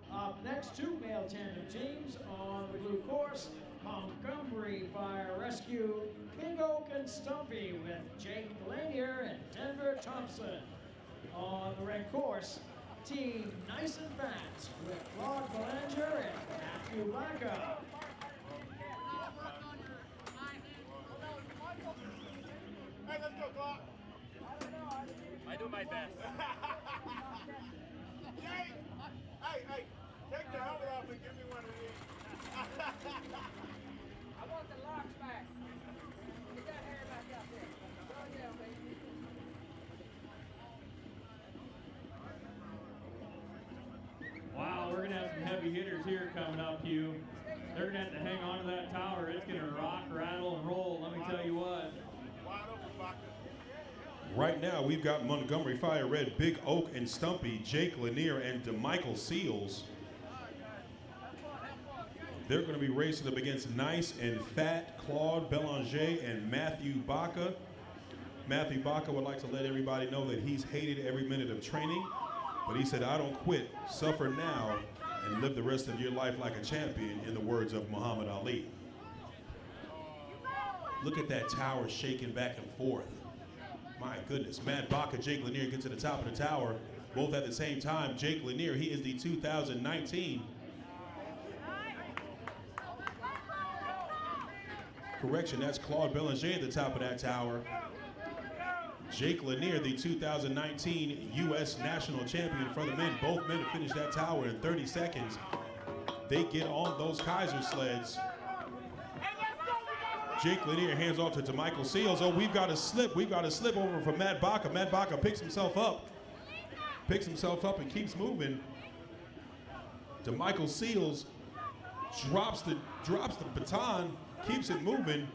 Up next, two male tandem teams on the blue course. Montgomery Fire Rescue, Big Oak and Stumpy with Jake Lanier and Denver Thompson. On the red course, Team Nice and Fat with Claude Belanger and Matthew Blanca. Hey, let's go, Clark. I do my best. Hey, take the helmet off and give me one of these. I want the locks back. Get that hair back out there. Go down, baby. Wow, we're going to have some heavy hitters here coming up, Hugh. They're going to have to hang on to that tower. It's going to rock, rattle, and roll. Let me tell you what. Wide open, Baca. Right now, we've got Montgomery Fire Red, Big Oak and Stumpy, Jake Lanier, and DeMichael Seals. They're going to be racing up against Nice and Fat, Claude Belanger, and Matthew Baca. Matthew Baca would like to let everybody know that he's hated every minute of training, but he said, I don't quit, suffer now, and live the rest of your life like a champion, in the words of Muhammad Ali. Look at that tower shaking back and forth. My goodness, Matt Baca, Jake Lanier get to the top of the tower, both at the same time. Jake Lanier, he is the 2019. Correction, that's Claude Belanger at the top of that tower. Jake Lanier, the 2019 U.S. National Champion for the men. Both men have finished that tower in 30 seconds. They get on those Kaiser sleds. Jake Lanier hands off to DeMichael Seals. Oh, we've got a slip. We've got a slip over from Matt Baca. Matt Baca picks himself up and keeps moving. DeMichael Seals drops the baton, keeps it moving.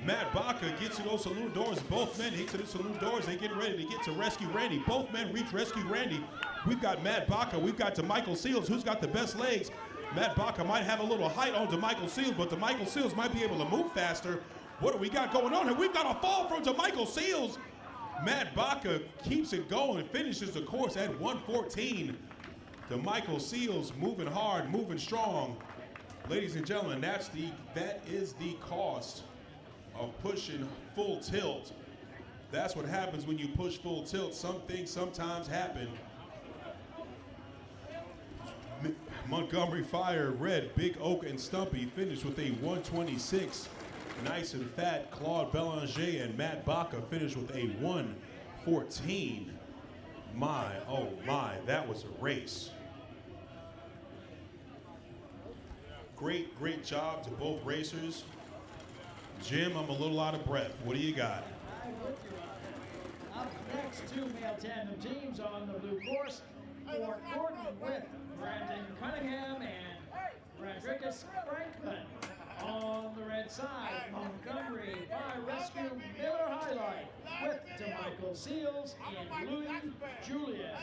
Matt Baca gets to those saloon doors. Both men hit to the saloon doors. They get ready to get to rescue Randy. Both men reach rescue Randy. We've got Matt Baca. We've got DeMichael Seals. Who's got the best legs? Matt Baca might have a little height on DeMichael Seals, but DeMichael Seals might be able to move faster. What do we got going on here? We've got a fall from DeMichael Seals. Matt Baca keeps it going and finishes the course at 1:14. DeMichael Seals moving hard, moving strong. Ladies and gentlemen, that is the cost of pushing full tilt. That's what happens when you push full tilt. Some things sometimes happen. Montgomery Fire Red, Big Oak and Stumpy finished with a 1:26. Nice and Fat, Claude Belanger and Matt Baca finished with a 1:14. My, oh my, that was a race. Great job to both racers. Jim, I'm a little out of breath. What do you got? Up next, two male tandem teams on the blue course. Fort Gordon with Brandon Cunningham and Rodriguez Franklin. On the red side, Montgomery Fire Rescue Miller Highlight with DeMichael Seals and Louis Julian.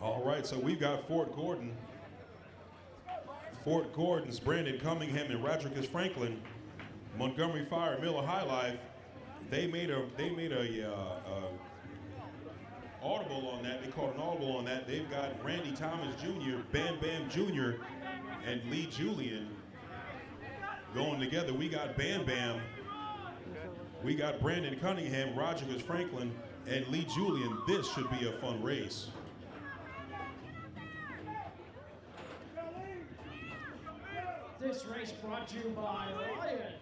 All right, so we've got Fort Gordon. Fort Gordon's Brandon Cunningham and Rodriguez Franklin. Montgomery Fire Miller High Life. They made a audible on that. They called an audible on that. They've got Randy Thomas Jr., Bam Bam Jr., and Lee Julian going together. We got Bam Bam. We got Brandon Cunningham, Rodriguez Franklin, and Lee Julian. This should be a fun race. This race brought to you by Lion.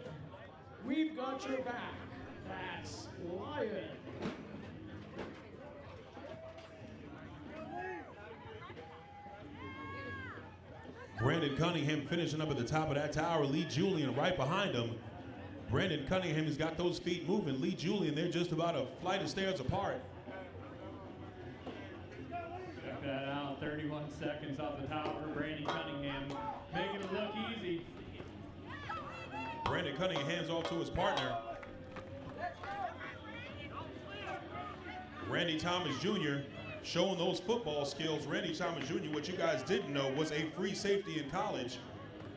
We've got your back. That's Lion. Brandon Cunningham finishing up at the top of that tower. Lee Julian right behind him. Brandon Cunningham has got those feet moving. Lee Julian, they're just about a flight of stairs apart. Check that out, 31 seconds off the tower. Brandon Cunningham making it look easy. Brandon Cunningham hands off to his partner. Randy Thomas Jr. showing those football skills. Randy Thomas Jr., what you guys didn't know, was a free safety in college.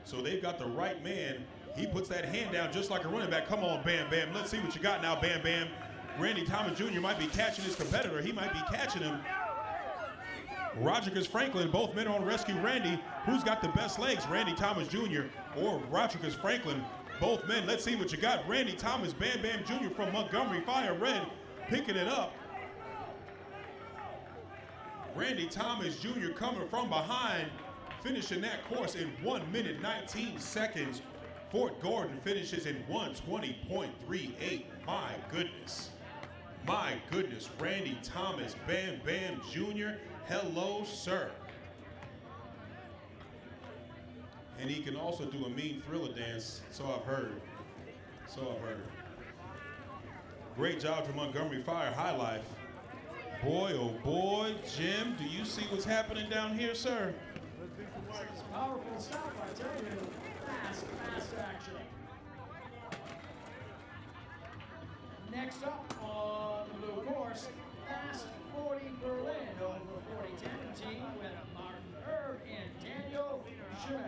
So they've got the right man. He puts that hand down just like a running back. Come on, Bam Bam. Let's see what you got now, Bam Bam. Randy Thomas Jr. might be catching his competitor. He might be catching him. Rodriguez Franklin, both men are on rescue. Randy, who's got the best legs? Randy Thomas Jr. or Rodriguez Franklin? Both men. Let's see what you got. Randy Thomas, Bam Bam Jr. from Montgomery Fire Red, picking it up. Randy Thomas Jr. coming from behind, finishing that course in 1 minute 19 seconds. Fort Gordon finishes in 1:20.38. My goodness. My goodness. Randy Thomas, Bam Bam Jr. Hello, sir. And he can also do a mean Thriller dance, so I've heard. Great job to Montgomery Fire High Life. Boy, oh boy, Jim, do you see what's happening down here, sir? Powerful stuff, I tell you. Fast action. Next up on the blue course, Fast 40 Berlin over 40 tandem team with Martin Erb and Daniel Schmidt.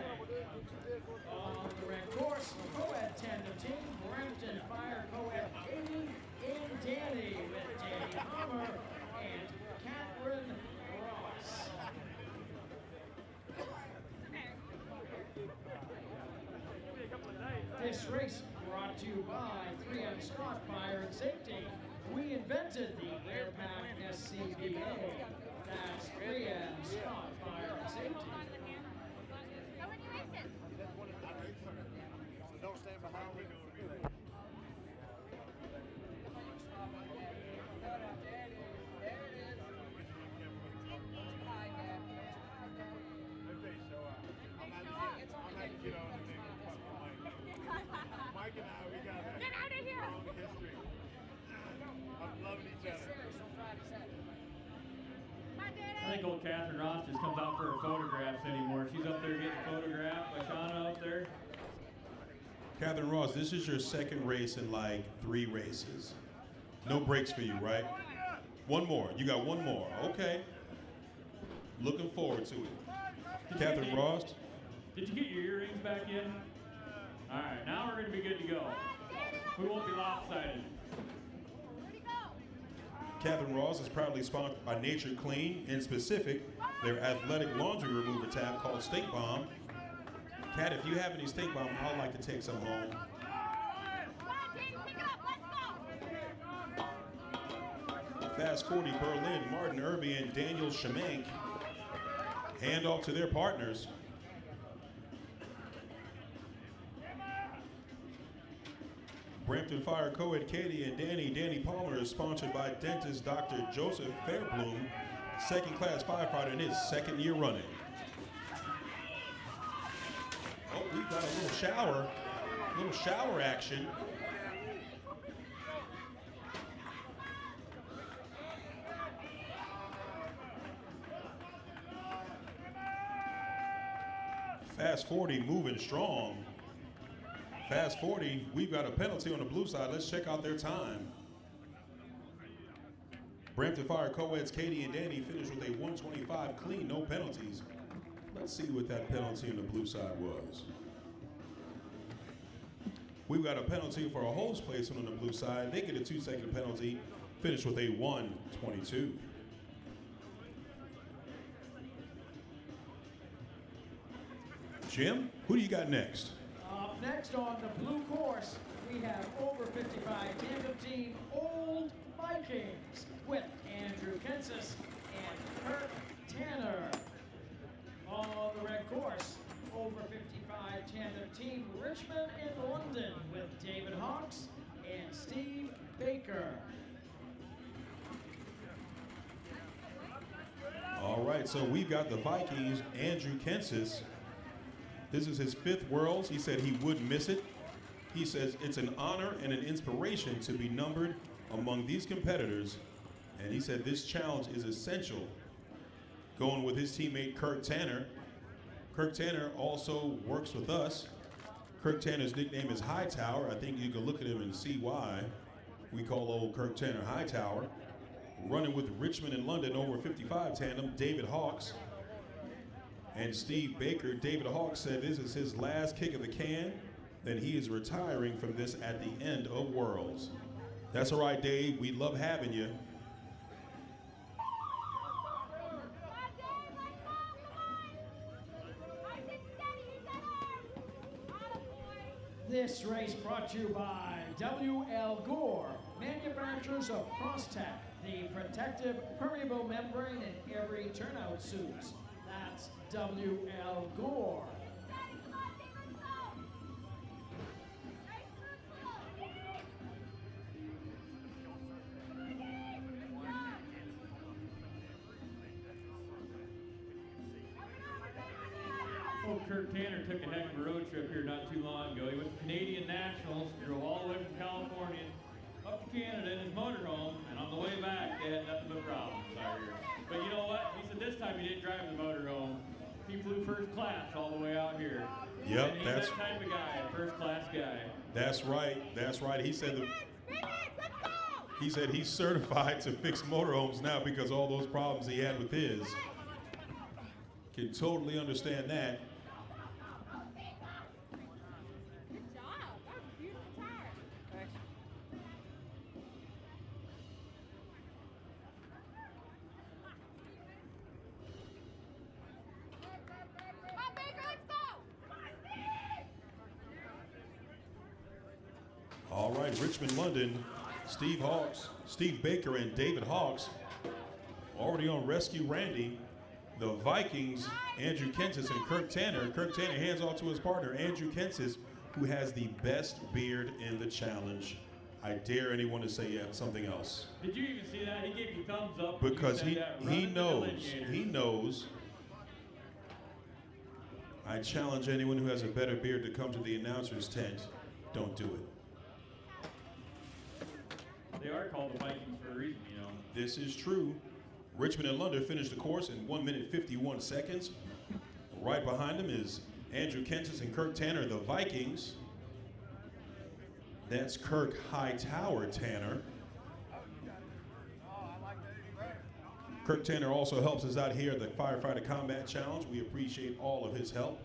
On the red course, co-ed tandem team, Brampton Fire co-ed Katie and Danny with Danny Hammer and Catherine Ross. This race brought to you by 3M Scott Fire and Safety. We invented the AirPack SCBA. That's 3M Scott Fire and Safety. Don't stand behind me. Mike and I, we got a Get out of here! long history of loving each other. I think old Catherine Ross just comes out for her photographs anymore. She's up there getting photographed by Shauna up there. Catherine Ross, this is your second race in like 3 races. No breaks for you, right? One more. You got one more. Okay. Looking forward to it. Catherine Ross. Did you get your earrings back in? All right, now we're going to be good to go. We won't be lopsided. Catherine Ross is proudly sponsored by Nature Clean, in specific, their athletic laundry remover tab called Steak Bomb. Kat, if you have any Steak Bomb, I'd like to take some home. Fast 40 Berlin, Martin Irby and Daniel Schemank hand off to their partners. Brampton Fire co-ed Katie and Danny Palmer is sponsored by dentist Dr. Joseph Fairbloom, second class firefighter in his second year running. Oh, we've got a little shower action. Fast 40 moving strong. Fast 40, we've got a penalty on the blue side. Let's check out their time. Brampton Fire co-eds Katie and Danny finished with a 125 clean, no penalties. Let's see what that penalty on the blue side was. We've got a penalty for a hose placement on the blue side. They get a 2-second penalty, finish with a 122. Jim, who do you got next? Up next on the blue course, we have over 55 tandem team Old Vikings with Andrew Kensis and Kurt Tanner. On the red course, over 55 tandem team Richmond and London with David Hawks and Steve Baker. All right, so we've got the Vikings, Andrew Kensis. This is his 5th Worlds. He said he wouldn't miss it. He says it's an honor and an inspiration to be numbered among these competitors. And he said this challenge is essential. Going with his teammate Kirk Tanner. Kirk Tanner also works with us. Kirk Tanner's nickname is Hightower. I think you can look at him and see why we call old Kirk Tanner Hightower. running with Richmond and London over 55 tandem, David Hawks and Steve Baker. David Hawks said this is his last kick of the can, then he is retiring from this at the end of Worlds. That's all right, Dave. We love having you. This race brought to you by W.L. Gore, manufacturers of Crosstech, the protective permeable membrane in every turnout suit. That's W.L. Gore. Old Kirk Tanner took a heck of a road trip here not too long ago. He went to Canadian Nationals, drove all the way from California up to Canada in his motorhome, and on the way back, they had nothing but problems out here. But you know what? He said this time he didn't drive the motorhome. He flew first class all the way out here. Yep, and he's that's that type of guy, a first class guy. That's right. That's right. He said he's certified to fix motorhomes now because all those problems he had with his. Can totally understand that. All right, Richmond, London, Steve Baker and David Hawks already on Rescue Randy. The Vikings, Andrew Kensis and Kirk Tanner. Kirk Tanner hands off to his partner, Andrew Kensis, who has the best beard in the challenge. I dare anyone to say something else. Did you even see that? He gave you thumbs up. Because he he knows. I challenge anyone who has a better beard to come to the announcer's tent. Don't do it. They are called the Vikings for a reason, you know. This is true. Richmond and London finished the course in 1 minute 51 seconds. Right behind them is Andrew Kensis and Kirk Tanner, the Vikings. That's Kirk Hightower Tanner. Kirk Tanner also helps us out here at the Firefighter Combat Challenge. We appreciate all of his help.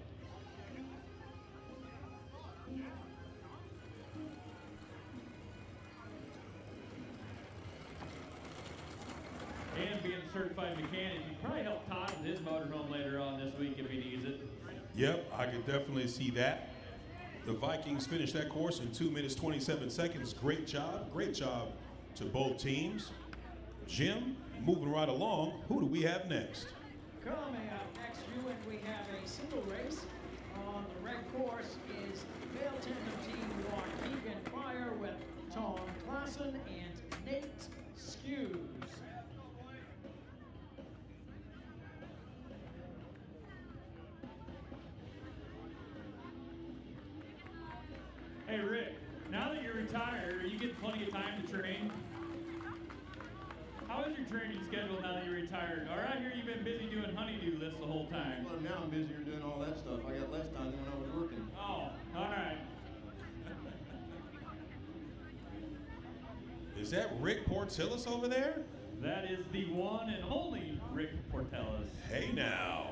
And being a certified mechanic, you probably help Todd with his motorhome later on this week if he needs it. Yep, I could definitely see that. The Vikings finished that course in 2 minutes 27 seconds. Great job to both teams. Jim, moving right along, who do we have next? Coming up next, and we have a single race. On the red course is male tandem team Waukegan Fire with Tom Klassen and Nate Skews. Hey Rick, now that you're retired, are you getting plenty of time to train? How is your training schedule now that you're retired? Or I hear you've been busy doing honeydew lists the whole time. Well, now I'm busier doing all that stuff. I got less time than when I was working. Oh, all right. Is that Rick Portillis over there? That is the one and only Rick Portillis. Hey now.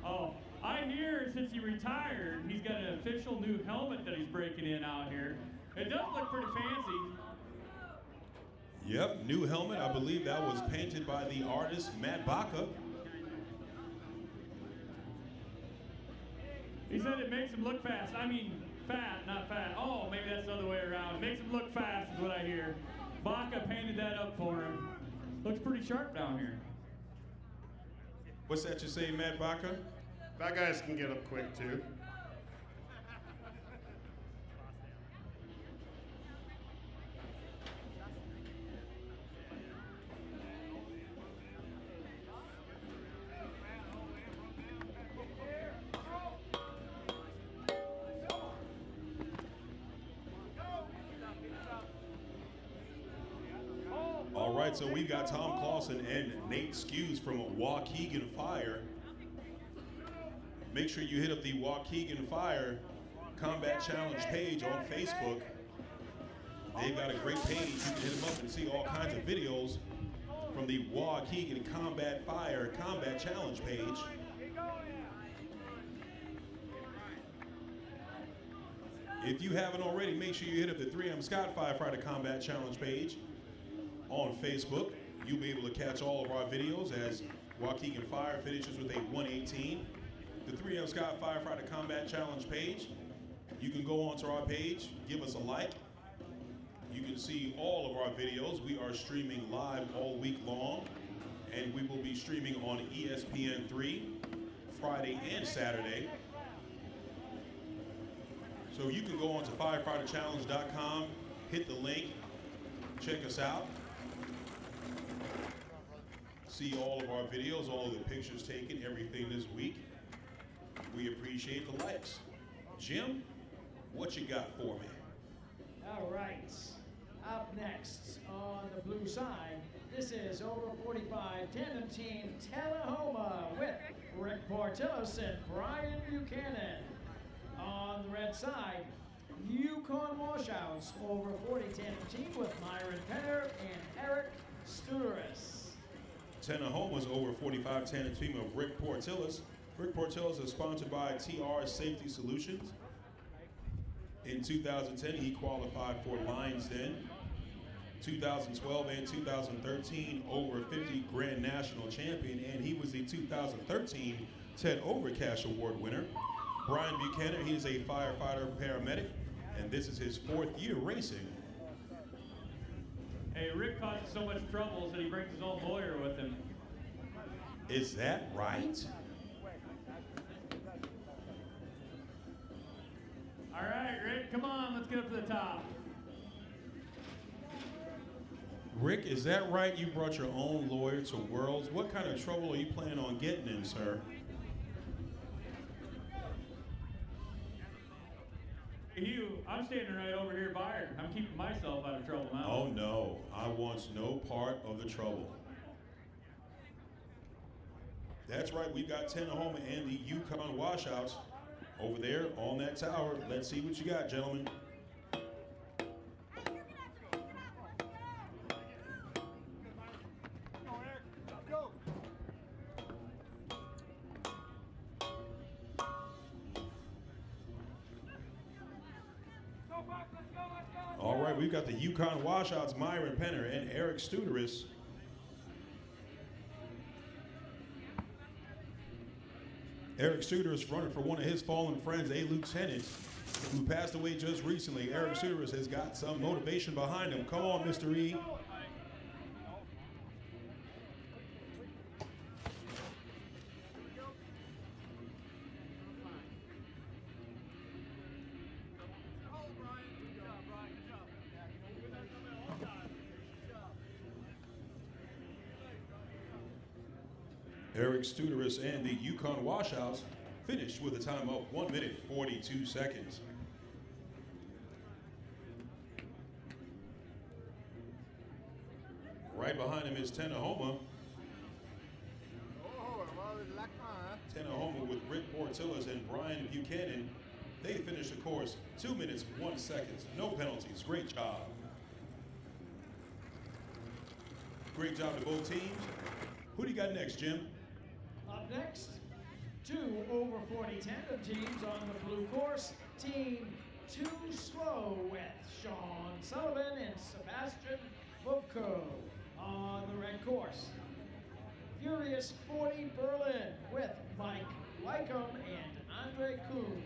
Oh, I hear since he retired, he's got an official new helmet that he's breaking in out here. It does look pretty fancy. Yep, new helmet. I believe that was painted by the artist Matt Baca. He said it makes him look fast. I mean, fat, not fat. Oh, maybe that's the other way around. It makes him look fast is what I hear. Baca painted that up for him. Looks pretty sharp down here. What's that you say, Matt Baca? That guys can get up quick too. All right, so we got Tom Clausen and Nate Skews from Waukegan Fire. Make sure you hit up the Waukegan Fire Combat Challenge page on Facebook. They've got a great page. You can hit them up and see all kinds of videos from the Waukegan Combat Fire Combat Challenge page. If you haven't already, make sure you hit up the 3M Scott Firefighter Combat Challenge page on Facebook. You'll be able to catch all of our videos as Waukegan Fire finishes with a 118. The 3M Scott Firefighter Combat Challenge page. You can go onto our page, give us a like. You can see all of our videos. We are streaming live all week long, and we will be streaming on ESPN3 Friday and Saturday. So you can go on to firefighterchallenge.com, hit the link, check us out, see all of our videos, all of the pictures taken, everything this week. We appreciate the likes. Jim, what you got for me? All right. Up next on the blue side, this is over 45 tandem team Tullahoma with Rick Portillos and Brian Buchanan. On the red side, Yukon Washouts over 40 tandem team with Myron Penner and Eric Studeris. Tullahoma's over 45 tandem team of Rick Portillos. Rick Portillos is sponsored by TR Safety Solutions. In 2010, he qualified for Lions Den. 2012 and 2013, over 50 Grand National Champion, and he was the 2013 Ted Overcash Award winner. Brian Buchanan, he is a firefighter paramedic, and this is his 4th year racing. Hey, Rick causes so much trouble that he brings his own lawyer with him. Is that right? All right, Rick, come on, let's get up to the top. Rick, is that right? You brought your own lawyer to Worlds. What kind of trouble are you planning on getting in, sir? Hugh, I'm standing right over here by her. I'm keeping myself out of trouble now. Oh no, I want no part of the trouble. That's right, we've got Tullahoma and the Yukon Washouts over there on that tower. Let's see what you got, gentlemen. All right, we've got the Yukon Washouts, Myron Penner and Eric Studeris. Eric Studeris running for one of his fallen friends, a lieutenant who passed away just recently. Eric Studeris has got some motivation behind him. Come on, Mr. E. Eric Studeris and the Yukon Washouts finished with a time of 1 minute 42 seconds. Right behind him is Tullahoma. Tullahoma with Rick Portillos and Brian Buchanan. They finished the course 2 minutes 1 second. No penalties. Great job. Great job to both teams. Who do you got next, Jim? Up next, 2 over 40 tandem teams on the blue course. Team Too Slow with Sean Sullivan and Sebastian Bovko. On the red course, Furious 40 Berlin with Mike Lycom and Andre Kuhn.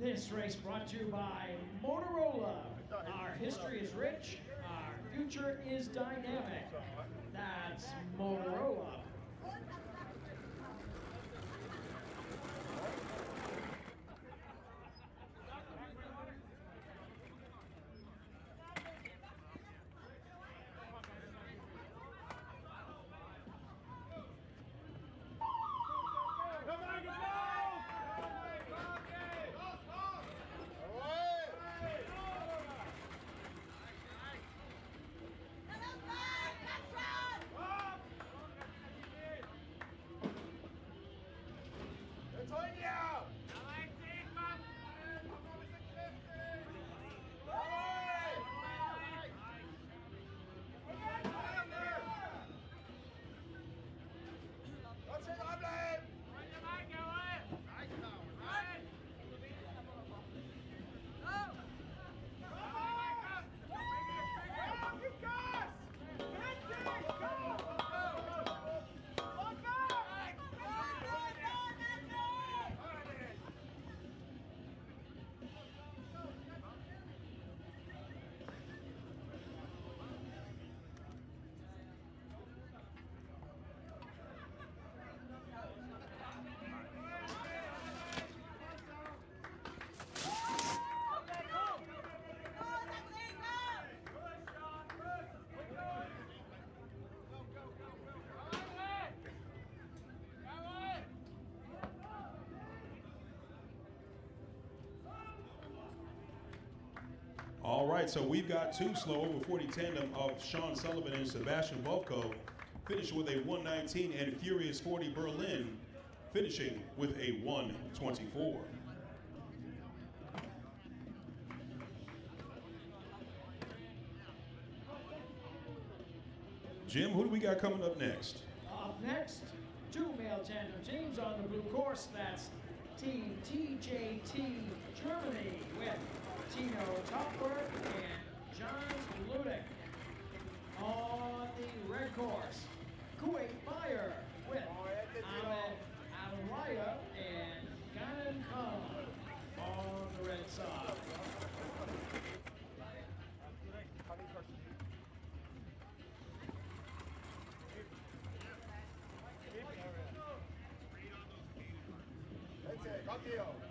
This race brought to you by Motorola. Our history is rich, our future is dynamic. That's Motorola. All right, so we've got two slow over 40 tandem of Sean Sullivan and Sebastian Bovko, finishing with a 119, and Furious 40 Berlin finishing with a 124. Jim, who do we got coming up next? Up next, two male tandem teams on the blue course. That's Team TJT Germany with Tino Topberg and John Ludek. On the red course, Kuwait Fire with Ahmed Alwaya and Ganem Khan on the red side.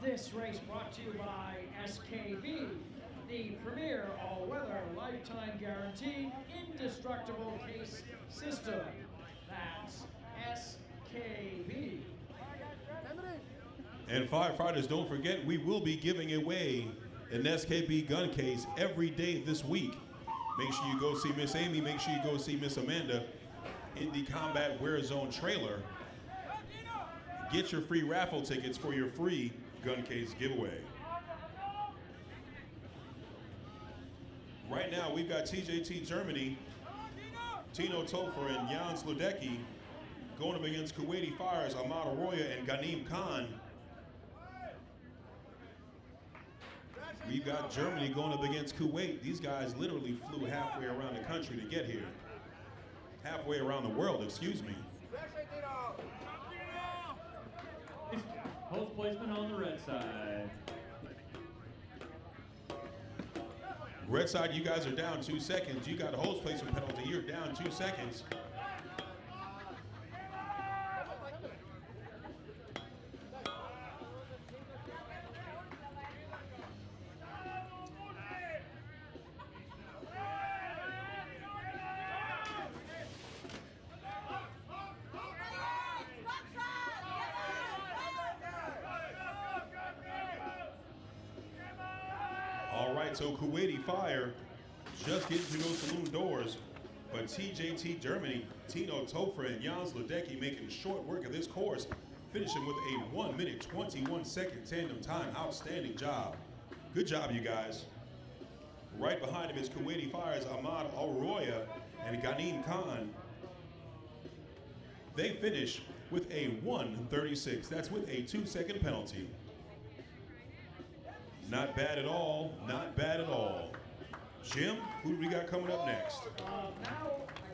This race brought to you by SKB, the premier all-weather lifetime guarantee indestructible case system. That's SKB. And firefighters, don't forget, we will be giving away an SKB gun case every day this week. Make sure you go see Miss Amy, make sure you go see Miss Amanda in the Combat Wear Zone trailer. Get your free raffle tickets for your free gun case giveaway. Right now, we've got TJT Germany, Tino Topher and Jans Ludecki going up against Kuwaiti Fire's Ahmad Arroyo and Ganem Khan. We've got Germany going up against Kuwait. These guys literally flew halfway around the country to get here. Halfway around the world, excuse me. Hose placement on the red side. Red side, you guys are down 2 seconds. You got a hose placement penalty. You're down 2 seconds. All right, so Kuwaiti Fire just getting through those saloon doors, but TJT Germany, Tino Topher and Jans Ludecki making short work of this course, finishing with a 1 minute 21 second tandem time. Outstanding job. Good job, you guys. Right behind him is Kuwaiti Fire's Ahmad Arroyo and Ganem Khan. They finish with a 1:36. That's with a 2 second penalty. Not bad at all, not bad at all. Jim, who do we got coming up next? Now,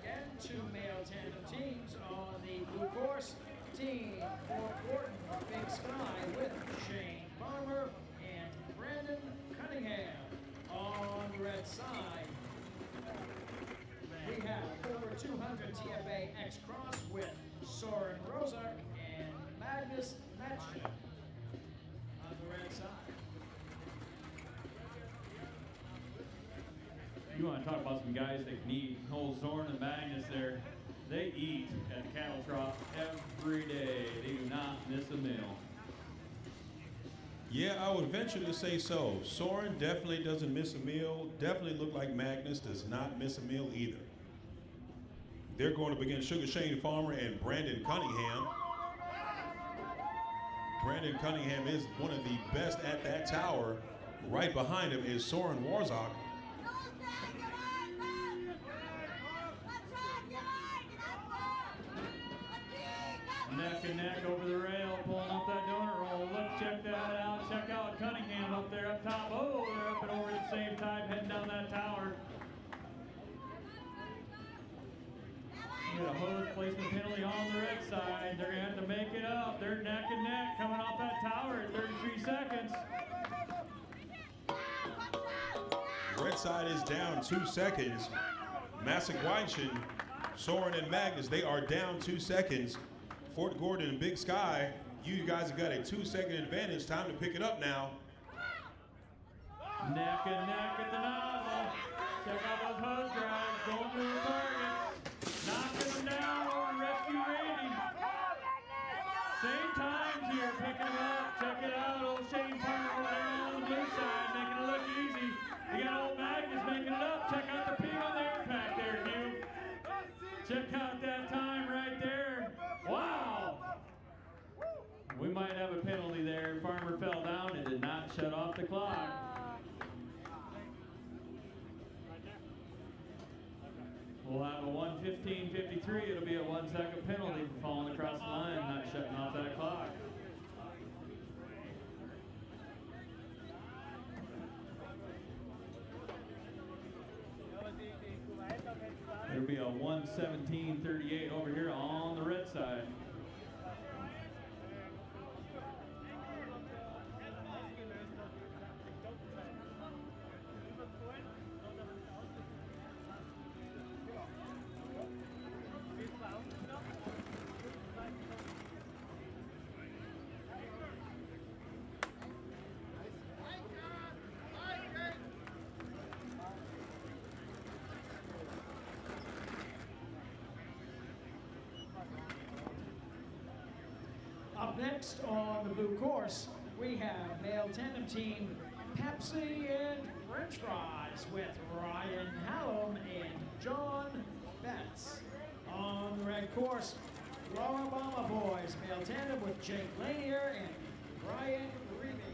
again, two male tandem teams on the blue course. Team Fort Worton, Big Sky with Shane Farmer and Brandon Cunningham. On the red side, we have over 200 TFA X Cross with Soren Rozak and Magnus Metchen. On the red side. You want to talk about some guys that can eat. Old Zorn and Magnus there, they eat at the cattle trough every day. They do not miss a meal. Yeah, I would venture to say so. Soren definitely doesn't miss a meal. Definitely look like Magnus does not miss a meal either. They're going up against Sugar Shane Farmer and Brandon Cunningham. Brandon Cunningham is one of the best at that tower. Right behind him is Soren Warzak. Neck and neck over the rail, pulling up that donut roll. Look, check that out. Check out Cunningham up there up top. Oh, they're up and over at the same time, heading down that tower. You got a hose placement penalty on the red side. They're going to have to make it up. They're neck and neck coming off that tower at 33 seconds. Red side is down 2 seconds. Massaguaychin, Soren, and Magnus, they are down 2 seconds. Fort Gordon and Big Sky, you guys have got a 2-second advantage. Time to pick it up now. Neck and neck at the nozzle. Check out those hose drives going through the targets. Knocking them down over Rescue Randy. Same times here, picking them up. Check it out, old Shane Farmer over there on the blue side, making it look easy. You got old Magnus making it up. Check out the pig on the impact there, Hugh. Check out that time right there. Wow! We might have a penalty there. Farmer fell down and did not shut off the clock. We'll have a 1:15.53. It'll be a 1-second penalty for falling across the line, not shutting off that clock. It'll be a 1:17.38 over here on the red side. Up next on the blue course, we have male tandem team Pepsi and French Fries with Ryan Hallam and John Betts. On the red course, Alabama Boys male tandem with Jake Lanier and Brian Reeby.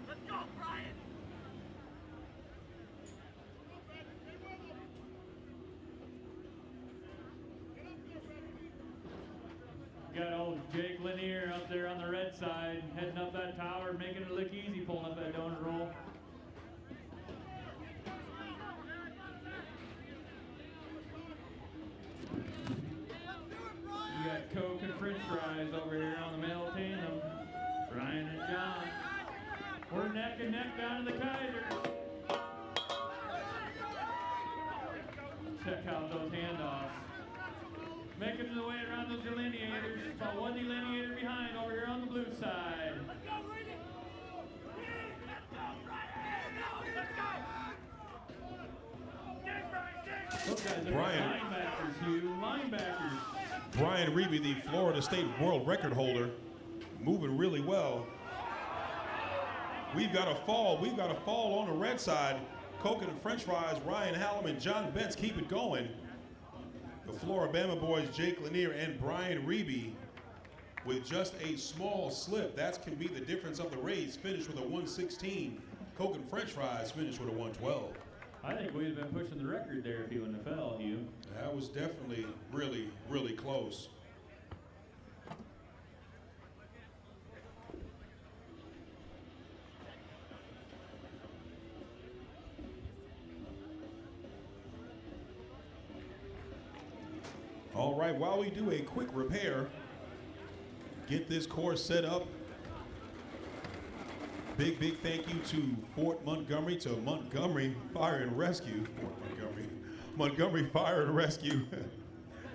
Let's go, Brian! Got old Jake Lanier up there on the red side, heading up that tower, making it look easy, pulling up that donut roll. You got Coke and French fries over here on the male tandem. Brian and John. We're neck and neck down to the Kaisers. Check out those handoffs. Making the way around those delineators. Saw one delineator behind over here on the blue side. Those guys are linebackers, Hugh. Linebackers. Brian Reeby, the Florida State world record holder, moving really well. We've got a fall. We've got a fall on the red side. Coke and French Fries, Ryan Hallam and John Betts keep it going. The Floribama boys, Jake Lanier and Brian Reeby, with just a small slip. That can be the difference of the race. Finished with a 1:16. Coke and French Fries finished with a 1:12. I think we'd have been pushing the record there if you wouldn't have fell, Hugh. That was definitely really, really close. All right, while we do a quick repair, get this course set up. Big thank you to Fort Montgomery, to Montgomery Fire and Rescue. Montgomery Fire and Rescue.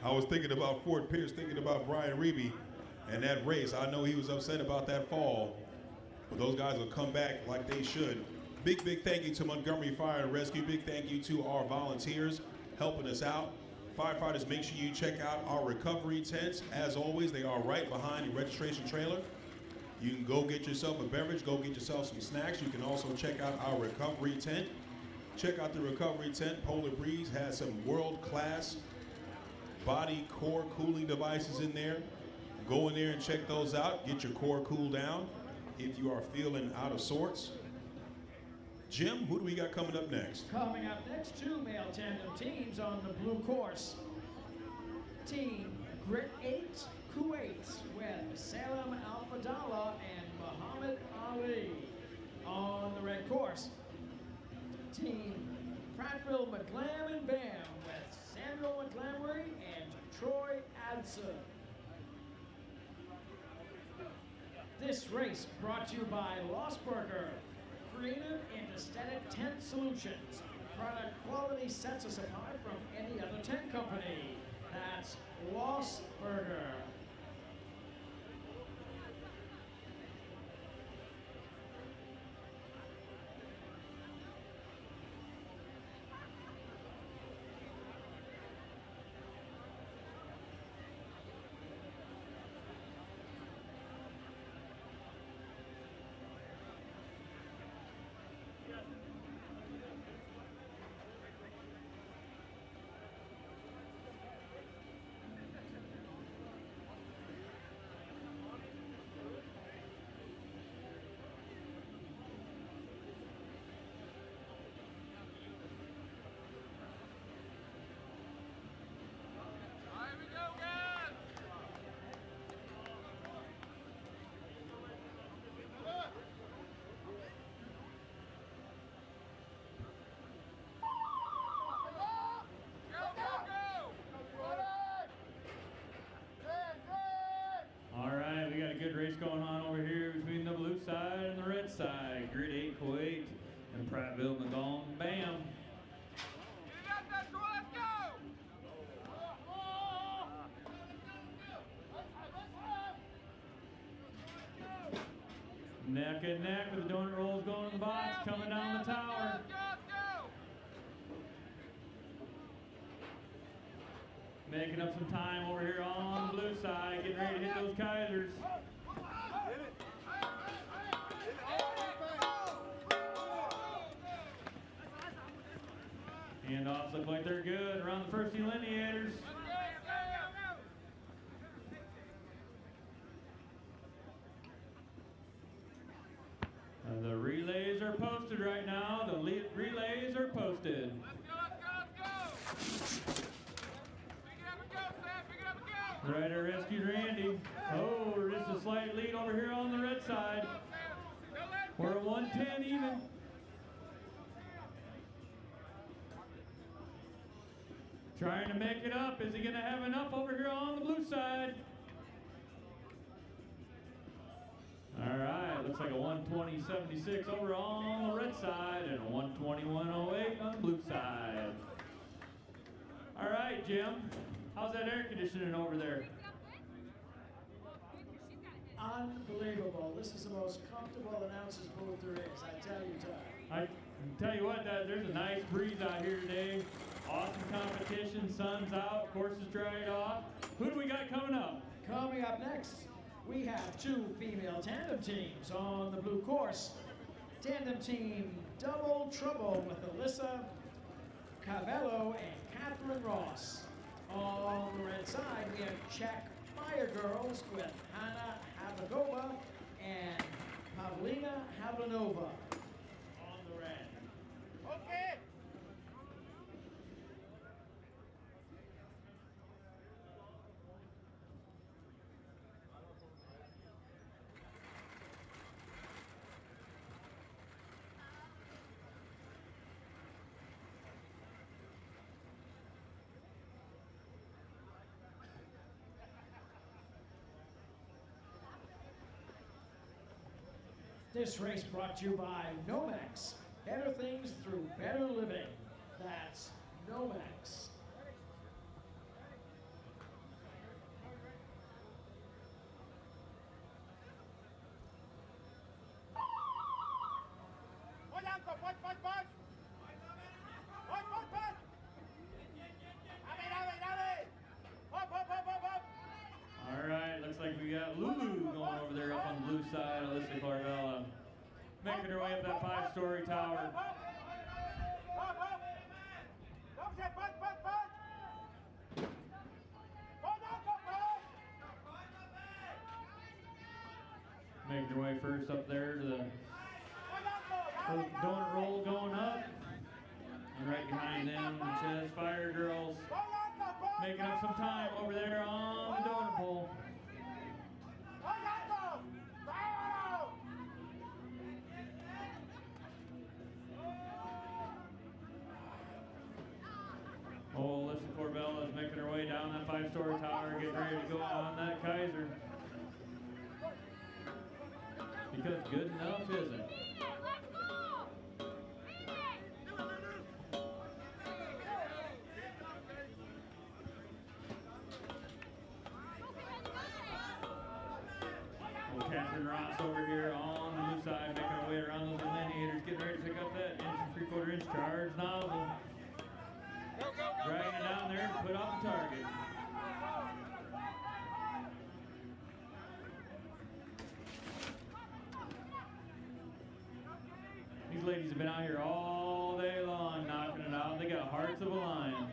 I was thinking about Fort Pierce, thinking about Brian Reeby and that race. I know he was upset about that fall, but those guys will come back like they should. Big thank you to Montgomery Fire and Rescue. Big thank you to our volunteers helping us out. Firefighters, make sure you check out our recovery tents. As always, they are right behind the registration trailer. You can go get yourself a beverage, go get yourself some snacks. You can also check out our recovery tent. Check out the recovery tent. Polar Breeze has some world-class body core cooling devices in there. Go in there and check those out. Get your core cooled down if you are feeling out of sorts. Jim, who do we got coming up next? Coming up next, 2 male tandem teams on the blue course. Team Grit 8 Kuwait with Salem Al-Fadala and Muhammad Ali. On the red course, Team Prattville McGlam and Bam with Samuel Montgomery and Troy Adson. This race brought to you by Losberger. Creative and aesthetic tent solutions. Product quality sets us apart from any other tent company. That's Losberger. Good race going on over here between the blue side and the red side. Grid 8 Kuwait and Prattville McGall and Bam. Neck and neck with the donut rolls going in the box, coming down the tower. Making up some time over here on the blue side, getting ready to hit those Kaisers. Handoffs look like they're good around the first delineators. The relays are posted right now. The relays are posted. Ryder rescued Randy. Oh, just a slight lead over here on the red side. We're at 110 even. Trying to make it up. Is he going to have enough over here on the blue side? All right, looks like a 120.76 over on the red side and a 121.08 on the blue side. All right, Jim, how's that air conditioning over there? Unbelievable. This is the most comfortable announcer's booth there is, I tell you, Todd. I tell you what, there's a nice breeze out here today. Awesome competition, sun's out, course is dried off. Who do we got coming up? Coming up next, we have 2 female tandem teams on the blue course. Tandem team Double Trouble with Alyssa Cavello and Catherine Ross. On the red side, we have Czech Fire Girls with Hanna Havagova and Pavlina Havlanova. On the red. Okay. This race brought to you by Nomex. Better things through better living. That's Nomex. All right, looks like we got Lulu going over there up on the blue side, Alyssa Carvella, making her way up that 5-story tower. making their way first up there to the donut roll going up. And right behind them, the Ches Fire girls making up some time over there on the donut pole. Oh, Alyssa Corbella is making her way down that 5-story tower, getting ready to go on that Kaiser. Because good enough isn't. Oh, Catherine Ross over here on the blue side, making her way around those delineators, getting ready to pick up that 1 3/4 inch charge nozzle. Dragging it down there to put off the target. These ladies have been out here all day long knocking it out. They got hearts of a lion.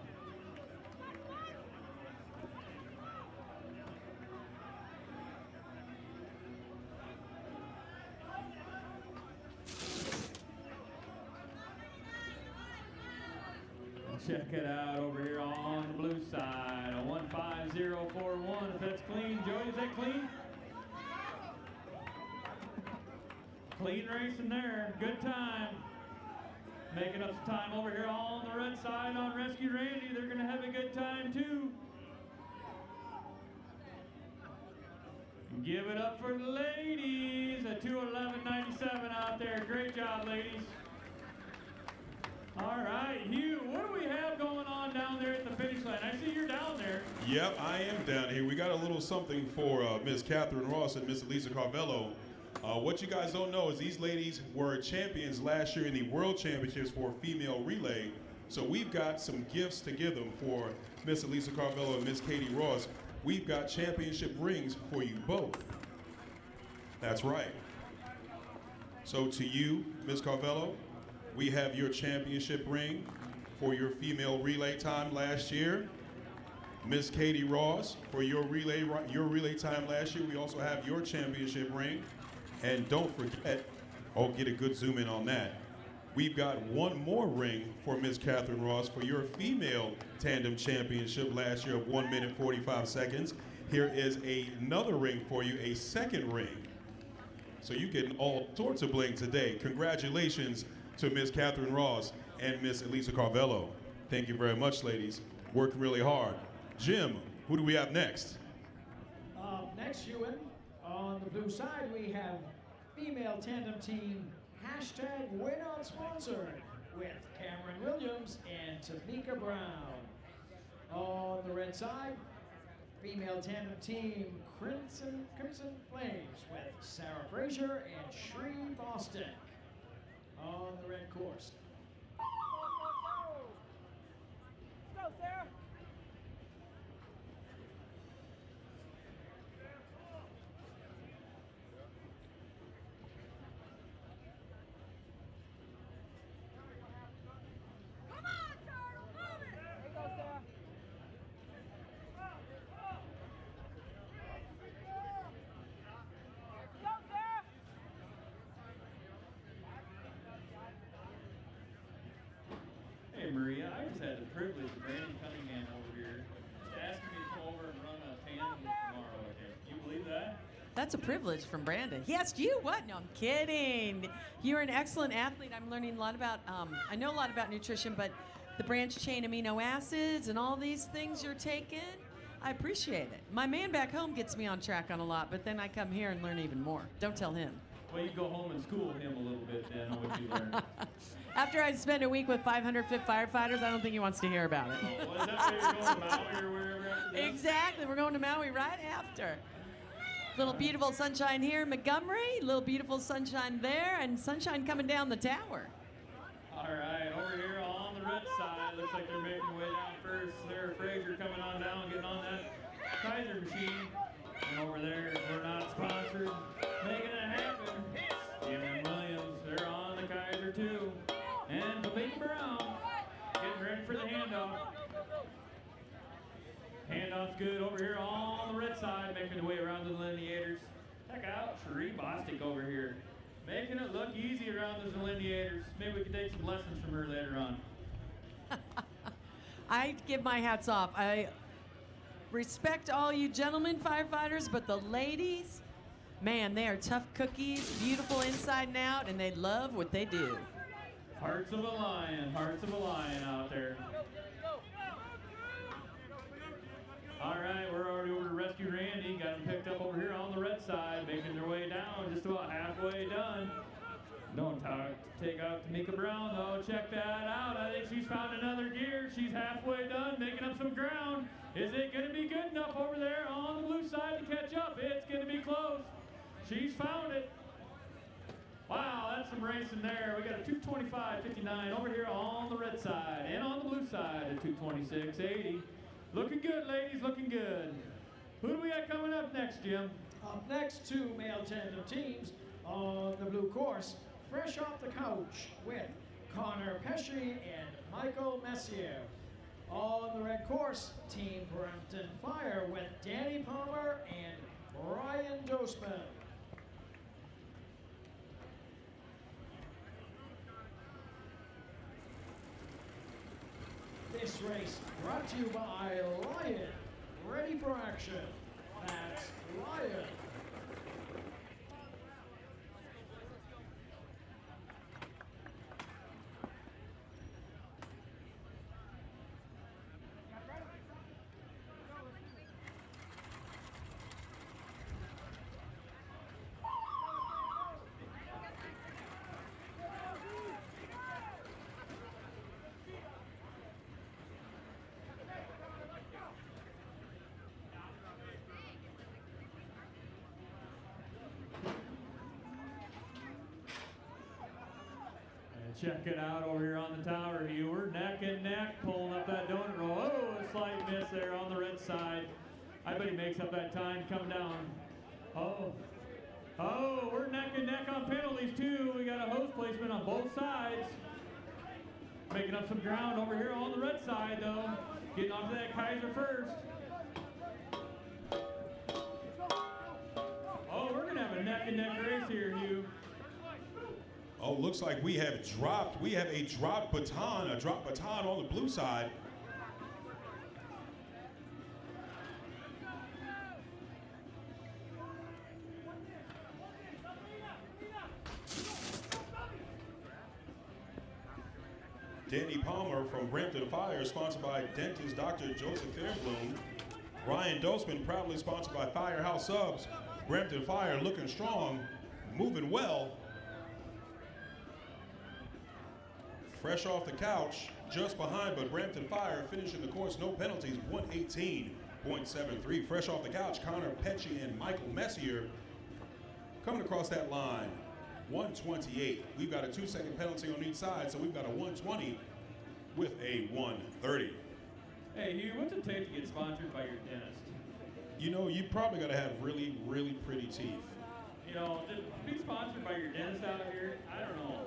Check it out over here on the blue side. A 15041. If that's clean, Joey, is that clean? Clean racing there. Good time. Making up some time over here on the red side on Rescue Randy. They're going to have a good time too. Give it up for the ladies. A 2:11.97 out there. Great job, ladies. All right, Hugh, what do we have going on down there at the finish line? I see you're down there. Yep, I am down here. We got a little something for Miss Catherine Ross and Miss Elisa Carvello. What you guys don't know is these ladies were champions last year in the World Championships for female relay. So we've got some gifts to give them for Miss Elisa Carvello and Miss Katie Ross. We've got championship rings for you both. That's right. So to you, Miss Carvello, we have your championship ring for your female relay time last year. Miss Katie Ross, for your relay time last year, we also have your championship ring. And don't forget, get a good zoom in on that. We've got one more ring for Miss Catherine Ross for your female tandem championship last year of 1 minute 45 seconds. Here is another ring for you, a second ring. So you're getting all sorts of bling today. Congratulations to Miss Catherine Ross and Miss Elisa Carvello. Thank you very much, ladies. Worked really hard. Jim, who do we have next? Next, Ewan, on the blue side, we have female tandem team #Win On Sponsored with Cameron Williams and Tamika Brown. On the red side, female tandem team Crimson Flames with Sarah Frazier and Shree Boston. On the red course. Go, Sarah. Come on, Turtle, move it. There you go, Sarah. Go, Sarah. Hey, Maria, I just had the privilege of Brandon Cunningham over here just asking me to come over and run a tandem tomorrow with him. You believe that? That's a privilege from Brandon. He asked you what? No, I'm kidding. You're an excellent athlete. I'm learning a lot about, I know a lot about nutrition, but the branched chain amino acids and all these things you're taking, I appreciate it. My man back home gets me on track on a lot, but then I come here and learn even more. Don't tell him. Well, you go home and school him a little bit then on what you learned. After I spend a week with 500 fit firefighters, I don't think he wants to hear about it. Oh, was that where you're going to Maui or wherever after this? Exactly. We're going to Maui right after. Little beautiful sunshine here in Montgomery, little beautiful sunshine there, and sunshine coming down the tower. All right, over here on the red side, looks like they're making their way down first. Sarah Frazier coming on down, getting on that Kaiser machine. And over there, we're not sponsored, making it happen. Jim and Williams, they're on the Kaiser too. And Tamika Brown, getting ready for the handoff. Handoff's good over here on the red side, making their way around the delineators. Check out Cherie Bostic over here, making it look easy around those delineators. Maybe we could take some lessons from her later on. I give my hats off. I respect all you gentlemen firefighters, but the ladies, man, they are tough cookies, beautiful inside and out, and they love what they do. Hearts of a lion out there. All right, we're already over to Rescue Randy. Got him picked up over here on the red side, making their way down, just about halfway done. Don't take out Tamika Brown, though. Check that out. I think she's found another gear. She's halfway done, making up some ground. Is it going to be good enough over there on the blue side to catch up? It's going to be close. She's found it. Wow, that's some racing there. We got a 2:25.59 over here on the red side, and on the blue side at 2:26.80. Looking good, ladies, looking good. Who do we got coming up next, Jim? Up next, two male tandem teams on the blue course, fresh off the couch with Connor Pesce and Michael Messier. On the red course, Team Brampton Fire with Danny Palmer and Brian Dosman. This race brought to you by Lion. Ready for action. That's Lion. Check it out over here on the tower view. We're neck and neck, pulling up that donut roll. Oh, a slight miss there on the red side. I bet he makes up that time coming down. Oh, we're neck and neck on penalties too. We got a hose placement on both sides. Making up some ground over here on the red side though. Getting onto that Kaiser first. Oh, we're gonna have a neck and neck race here, Hugh. Oh, looks like we have a dropped baton on the blue side. Danny Palmer from Brampton Fire, sponsored by dentist Dr. Joseph Fairblom. Ryan Dosman, proudly sponsored by Firehouse Subs. Brampton Fire looking strong, moving well. Fresh off the couch, just behind, but Brampton Fire finishing the course, no penalties, 118.73. Fresh off the couch, Connor Pesce and Michael Messier coming across that line, 128. We've got a 2-second penalty on each side, so we've got a 120 with a 130. Hey, Hugh, what's it take to get sponsored by your dentist? You know, you probably got to have really, really pretty teeth. You know, just be sponsored by your dentist out here. I don't know.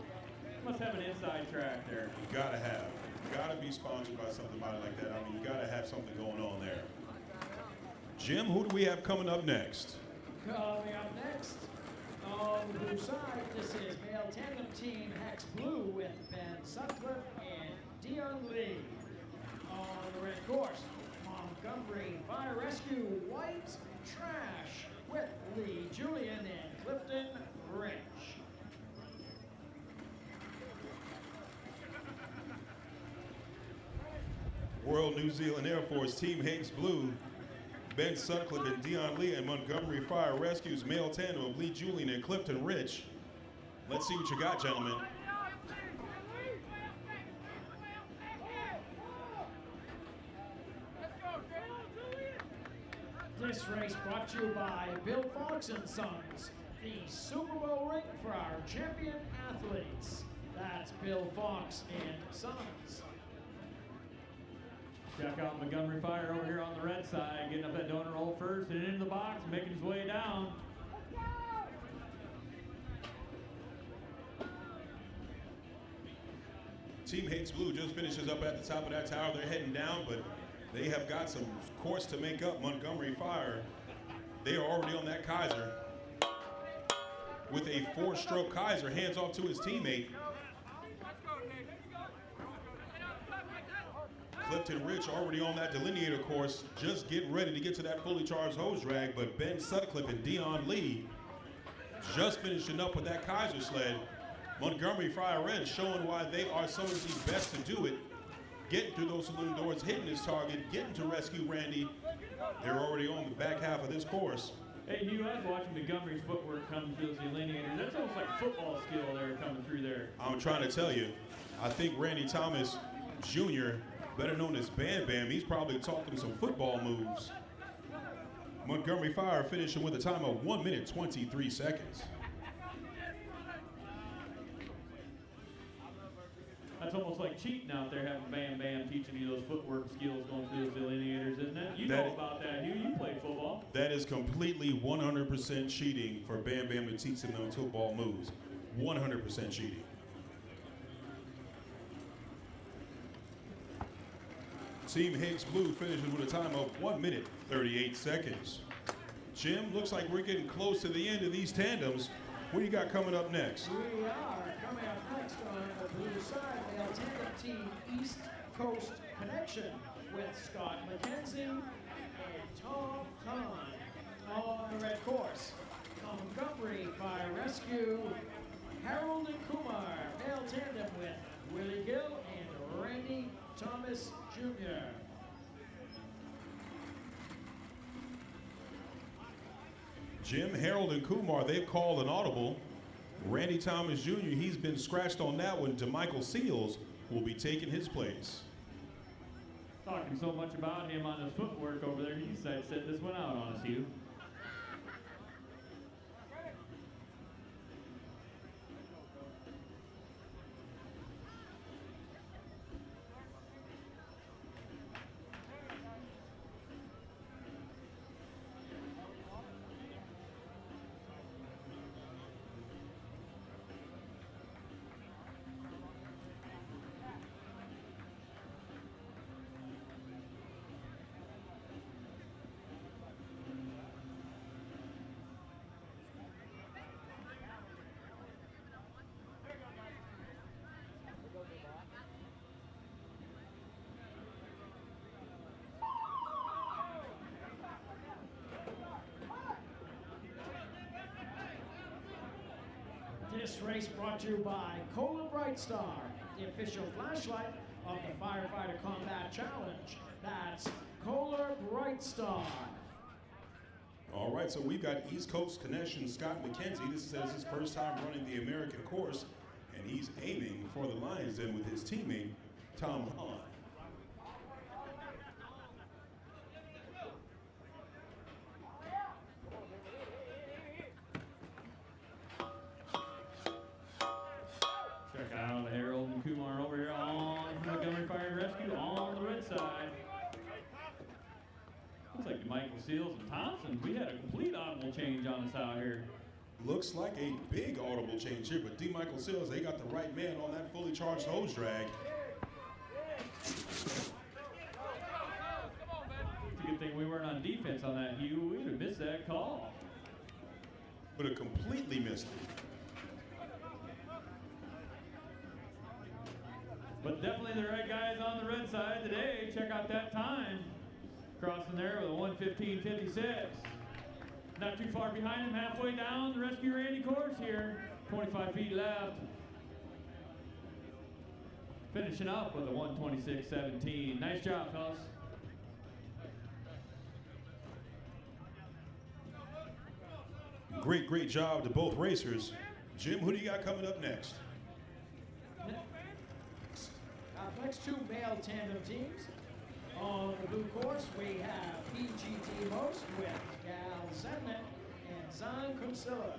Must have an inside track there. You gotta be sponsored by something like that. I mean, you gotta have something going on there. Jim, who do we have coming up next? Coming up next, on the blue side, this is male tandem team Hex Blue with Ben Sutcliffe and Dion Lee. On the red course, Montgomery Fire Rescue White Trash with Lee Julian and Clifton Rich. Royal New Zealand Air Force Team Hanks Blue, Ben Sutcliffe and Dion Lee, and Montgomery Fire Rescue's male tandem of Lee Julian and Clifton Rich. Let's see what you got, gentlemen. This race brought to you by Bill Fox and Sons, the Super Bowl ring for our champion athletes. That's Bill Fox and Sons. Check out Montgomery Fire over here on the red side, getting up that donut roll first and into the box, making his way down. Team Hates Blue just finishes up at the top of that tower. They're heading down, but they have got some course to make up. Montgomery Fire, they are already on that Kaiser. with a 4-stroke Kaiser, hands off to his teammate. Clifton Rich already on that delineator course, just getting ready to get to that fully charged hose drag, but Ben Sutcliffe and Dion Lee just finishing up with that Kaiser sled. Montgomery Fire Red showing why they are some of the best to do it. Getting through those saloon doors, hitting his target, getting to rescue Randy. They're already on the back half of this course. Hey, Hugh, I was watching Montgomery's footwork come through those delineators. That's almost like football skill there coming through there. I'm trying to tell you, I think Randy Thomas Jr., better known as Bam Bam, he's probably taught them some football moves. Montgomery Fire finishing with a time of 1 minute, 23 seconds. That's almost like cheating out there, having Bam Bam teaching you those footwork skills going through those delineators, isn't it? You know about that, Hugh. You played football. That is completely 100% cheating for Bam Bam to teach them those football moves. 100% cheating. Team Higgs Blue finishes with a time of 1 minute, 38 seconds. Jim, looks like we're getting close to the end of these tandems. What do you got coming up next? We are coming up next on the blue side, male tandem team East Coast Connection with Scott McKenzie and Tom Hahn on the red course. Montgomery Fire Rescue, Harold and Kumar, male tandem with Willie Gill and Randy Thomas Jr. Jim, Harold, and Kumar, they've called an audible. Randy Thomas Jr., he's been scratched on that one. DeMichael Seals will be taking his place. Talking so much about him on his footwork over there, he decided to set this one out on us, Hugh. This race brought to you by Kohler Bright Star, the official flashlight of the Firefighter Combat Challenge. That's Kohler Bright Star. All right, so we've got East Coast Connection Scott McKenzie. This is his first time running the American course, and he's aiming for the Lions Den with his teammate, Tom Hahn. Check out Harold and Kumar over here on Montgomery Fire and Rescue on the red side. Looks like Michael Seals and Thompson. We had a complete audible change on us out here. Looks like a big audible change here, but D. Michael Seals, they got the right man on that fully charged hose drag. It's a good thing we weren't on defense on that, Hugh. We would have missed that call. But it completely missed it. But definitely the right guys on the red side today. Check out that time. Crossing there with a 1:15.56. Not too far behind him, halfway down the Rescue Randy course here. 25 feet left. Finishing up with a 1:26.17. Nice job, fellas. Great job to both racers. Jim, who do you got coming up next? Next two male tandem teams. On the blue course, we have EGT Most with Gal Zednik and Zan Kunsilla.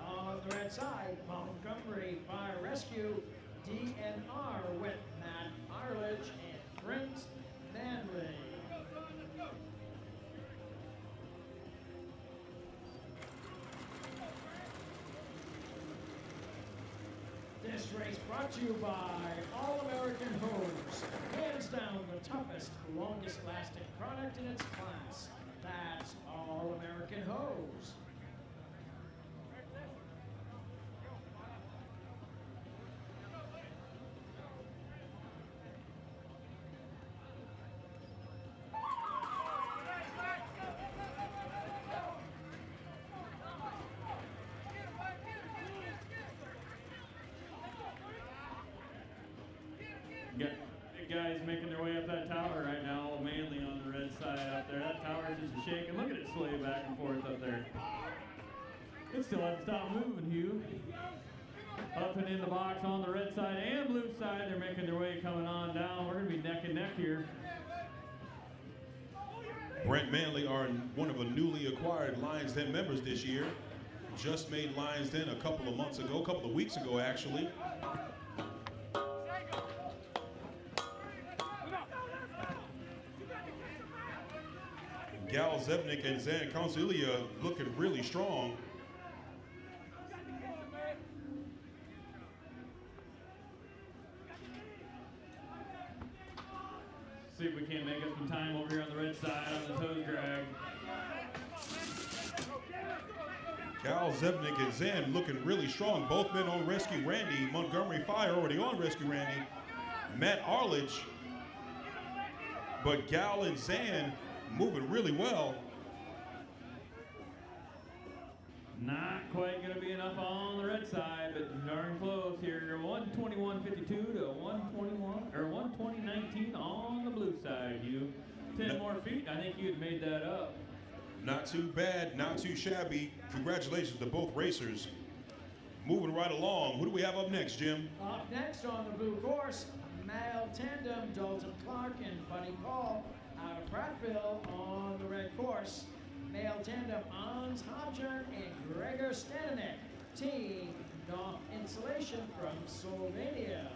On the red side, Montgomery Fire Rescue, DNR with Matt Arledge and Prince Manley. This race brought to you by All-American Hose. Hands down the toughest, longest lasting product in its class. That's All-American Hose. the guys making their way up that tower right now, mainly on the red side up there. That tower's just shaking. Look at it sway back and forth up there. It still hasn't stopped moving, Hugh. Up and in the box on the red side and blue side, they're making their way coming on down. We're going to be neck and neck here. Brent Manley are one of the newly acquired Lions Den members this year. Just made Lions Den a couple of weeks ago actually. Gal Zebnik and Zan Consilia looking really strong. See if we can't make up some time over here on the red side on the toes drag. Cal Zebnik and Zan looking really strong. Both men on Rescue Randy. Montgomery Fire already on Rescue Randy. Matt Arledge. But Gal and Zan moving really well. Not quite going to be enough on the red side, but darn close here. 121.52 to 121 or 120.19 on the blue side. You 10 more feet. I think you had made that up. Not too bad, not too shabby. Congratulations to both racers. Moving right along. Who do we have up next, Jim? Up next on the blue course, male tandem Dalton Clark and Buddy Paul out of Prattville on the red course. Male tandem Hans Hobjon and Gregor Staninek. Team North Insulation from Slovenia.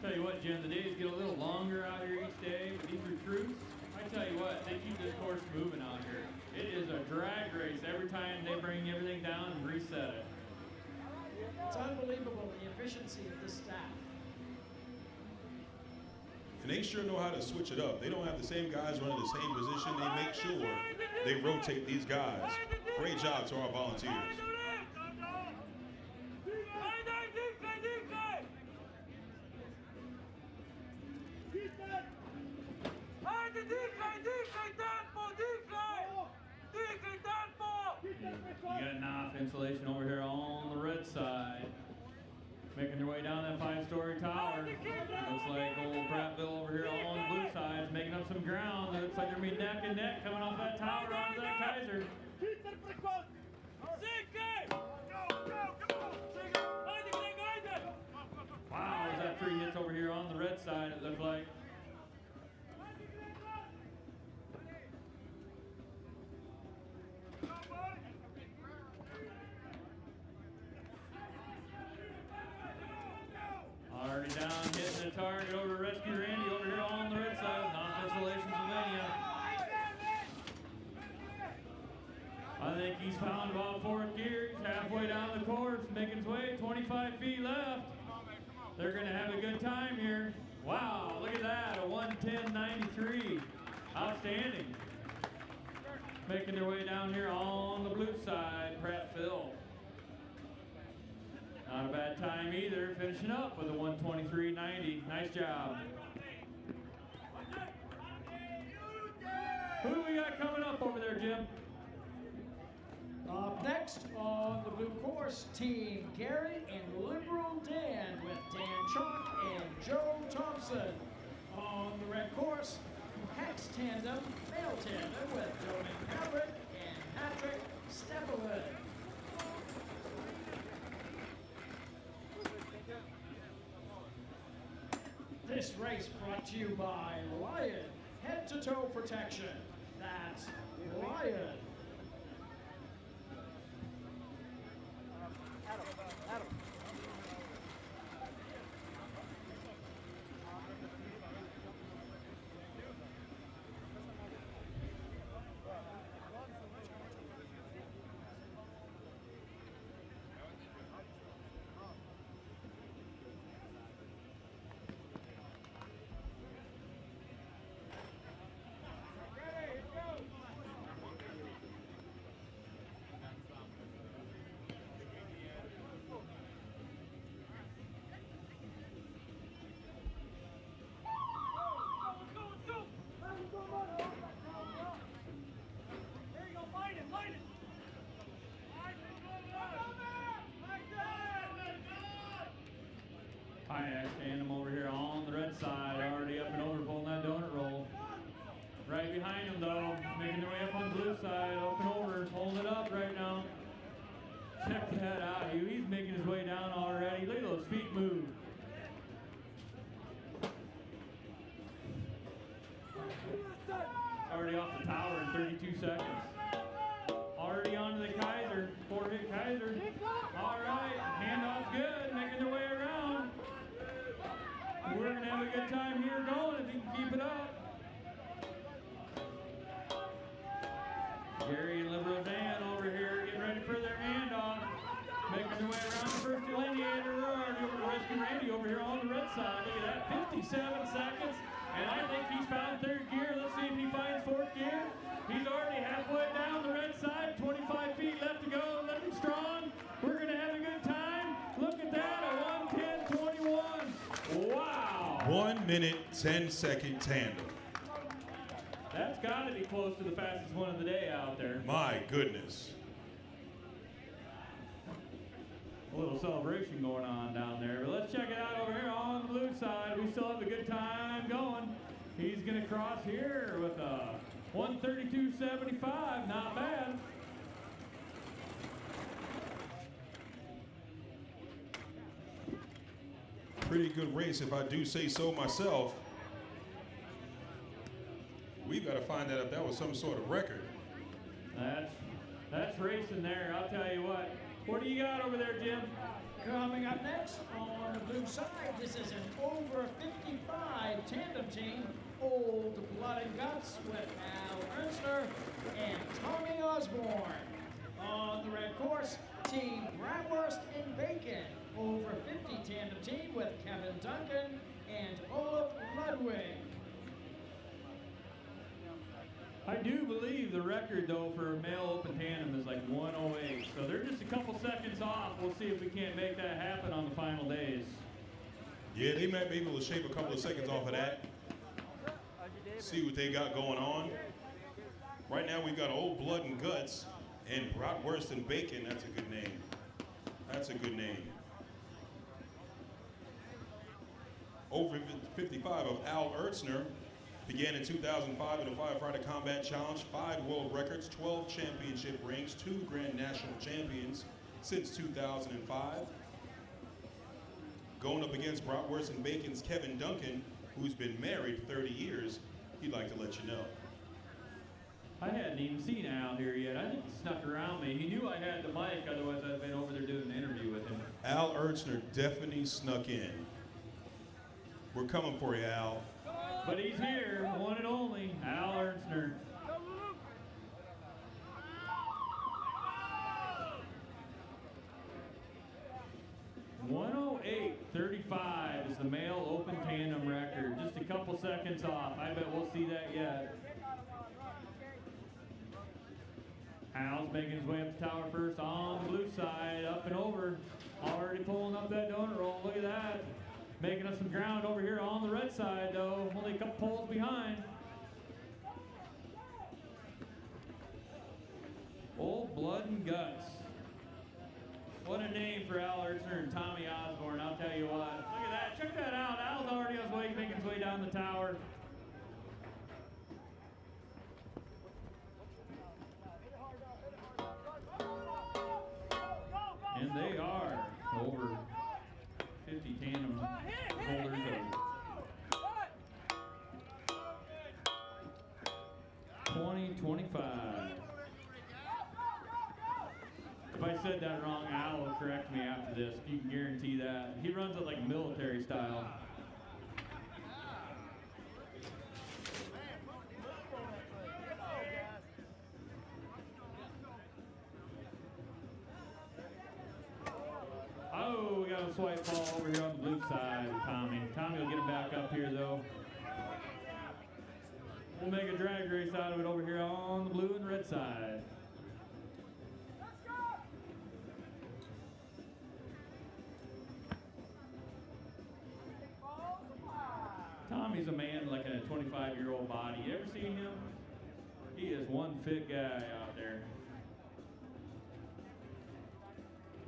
Tell you what, Jim, the days get a little longer out here each day with these recruits. I tell you what, they keep this course moving out here. It is a drag race every time they bring everything down and reset it. It's unbelievable the efficiency of this staff. And they sure know how to switch it up. They don't have the same guys running the same position. They make sure they rotate these guys. Great job to our volunteers. You got Knopf Insulation over here on the red side. Making their way down that 5-story tower. Looks like old Prattville over here on the blue side is making up some ground. It looks like they're going to be neck and neck coming off that tower onto that Kaiser. Wow, is that 3 hits over here on the red side, it looked like. Already down, hitting the target over to Rescue Randy over here on the red side, Knopf Insulation, Slovenia. I think he's found about 4th gear. He's halfway down the course, making his way, 25 feet left. They're going to have a good time here. Wow, look at that, a 110.93. Outstanding. Making their way down here on the blue side, Prattville. Not a bad time either, finishing up with a 123.90. Nice job. Who do we got coming up over there, Jim? Up next on the blue course, Team Gary and Liberal Dan with Dan Chalk and Joe Thompson. On the red course, Hex Tandem, male tandem with Dominic Havrick and Patrick Steppewood. This race brought to you by Lion Head-to-Toe Protection. That's Lion. Kayak tandem over here on the red side, already up and over, pulling that donut roll. Right behind him, though, making their way up on the blue side, up and over, pulling it up right now. Check that out. He's making his way down already. Look at those feet move. Already off the tower in 32 seconds. Already onto the Kaiser. 4-hit Kaiser. All right, handoff's good, making their way around. We're going to have a good time here going if he can keep it up. Gary and Liberal Dan over here getting ready for their handoff. Making their way around the first delineator. We're already over to Rescue Randy over here on the red side. Look at that, 57 seconds. And I think he's found third gear. Let's see if he finds fourth gear. He's already halfway down the red side. 25 feet left to go. Looking strong. We're going to have a good time. Look at that, a 1:10.21. Wow. 1 minute, 10-second tandem. That's got to be close to the fastest one of the day out there. My goodness. A little celebration going on down there. But let's check it out over here on the blue side. We still have a good time going. He's going to cross here with a 1:32.75. Not bad. Pretty good race, if I do say so myself. We've got to find out if that was some sort of record. That's racing there. I'll tell you what. What do you got over there, Jim? Coming up next on the blue side, this is an over 55 tandem team. Old Blood and Guts with Al Ernstner and Tommy Osborne. On the red course, Team Bratwurst and Bacon. Over 50 tandem team with Kevin Duncan and Olaf Ludwig. I do believe the record, though, for male open tandem is like 1:08. So they're just a couple seconds off. We'll see if we can't make that happen on the final days. Yeah, they might be able to shave a couple of seconds off of that. See what they got going on. Right now we've got Old Blood and Guts and Bratwurst and Bacon. That's a good name. That's a good name. Over 55 of Al Ernstner. Began in 2005 in the Firefighter Combat Challenge, 5 world records, 12 championship rings, 2 Grand National Champions since 2005. Going up against Bratwurst and Bacon's Kevin Duncan, who's been married 30 years, he'd like to let you know. I hadn't even seen Al here yet. I think he snuck around me. He knew I had the mic, otherwise I'd been over there doing an interview with him. Al Ernstner definitely snuck in. We're coming for you, Al. But he's here, one and only, Al Ernstner. .108.35 is the male open tandem record. Just a couple seconds off. I bet we'll see that yet. Al's making his way up the tower first on the blue side, up and over. Already pulling up that donut roll. Look at that. Making up some ground over here on the red side, though. Only a couple poles behind. Old Blood and Guts. What a name for Al Ernstner and Tommy Osborne, I'll tell you what. Look at that. Check that out. Al's already on his way, making his way down the tower. And they are over 50 tandem holders of 2025. If I said that wrong, Al will correct me after this. You can guarantee that. He runs it like military style. Oh, we got a swipe ball over here on the blue side, Tommy. Tommy will get him back up here, though. We'll make a drag race out of it over here on the blue and red side. Tommy's a man like a 25-year-old body. You ever seen him? He is one fit guy out there.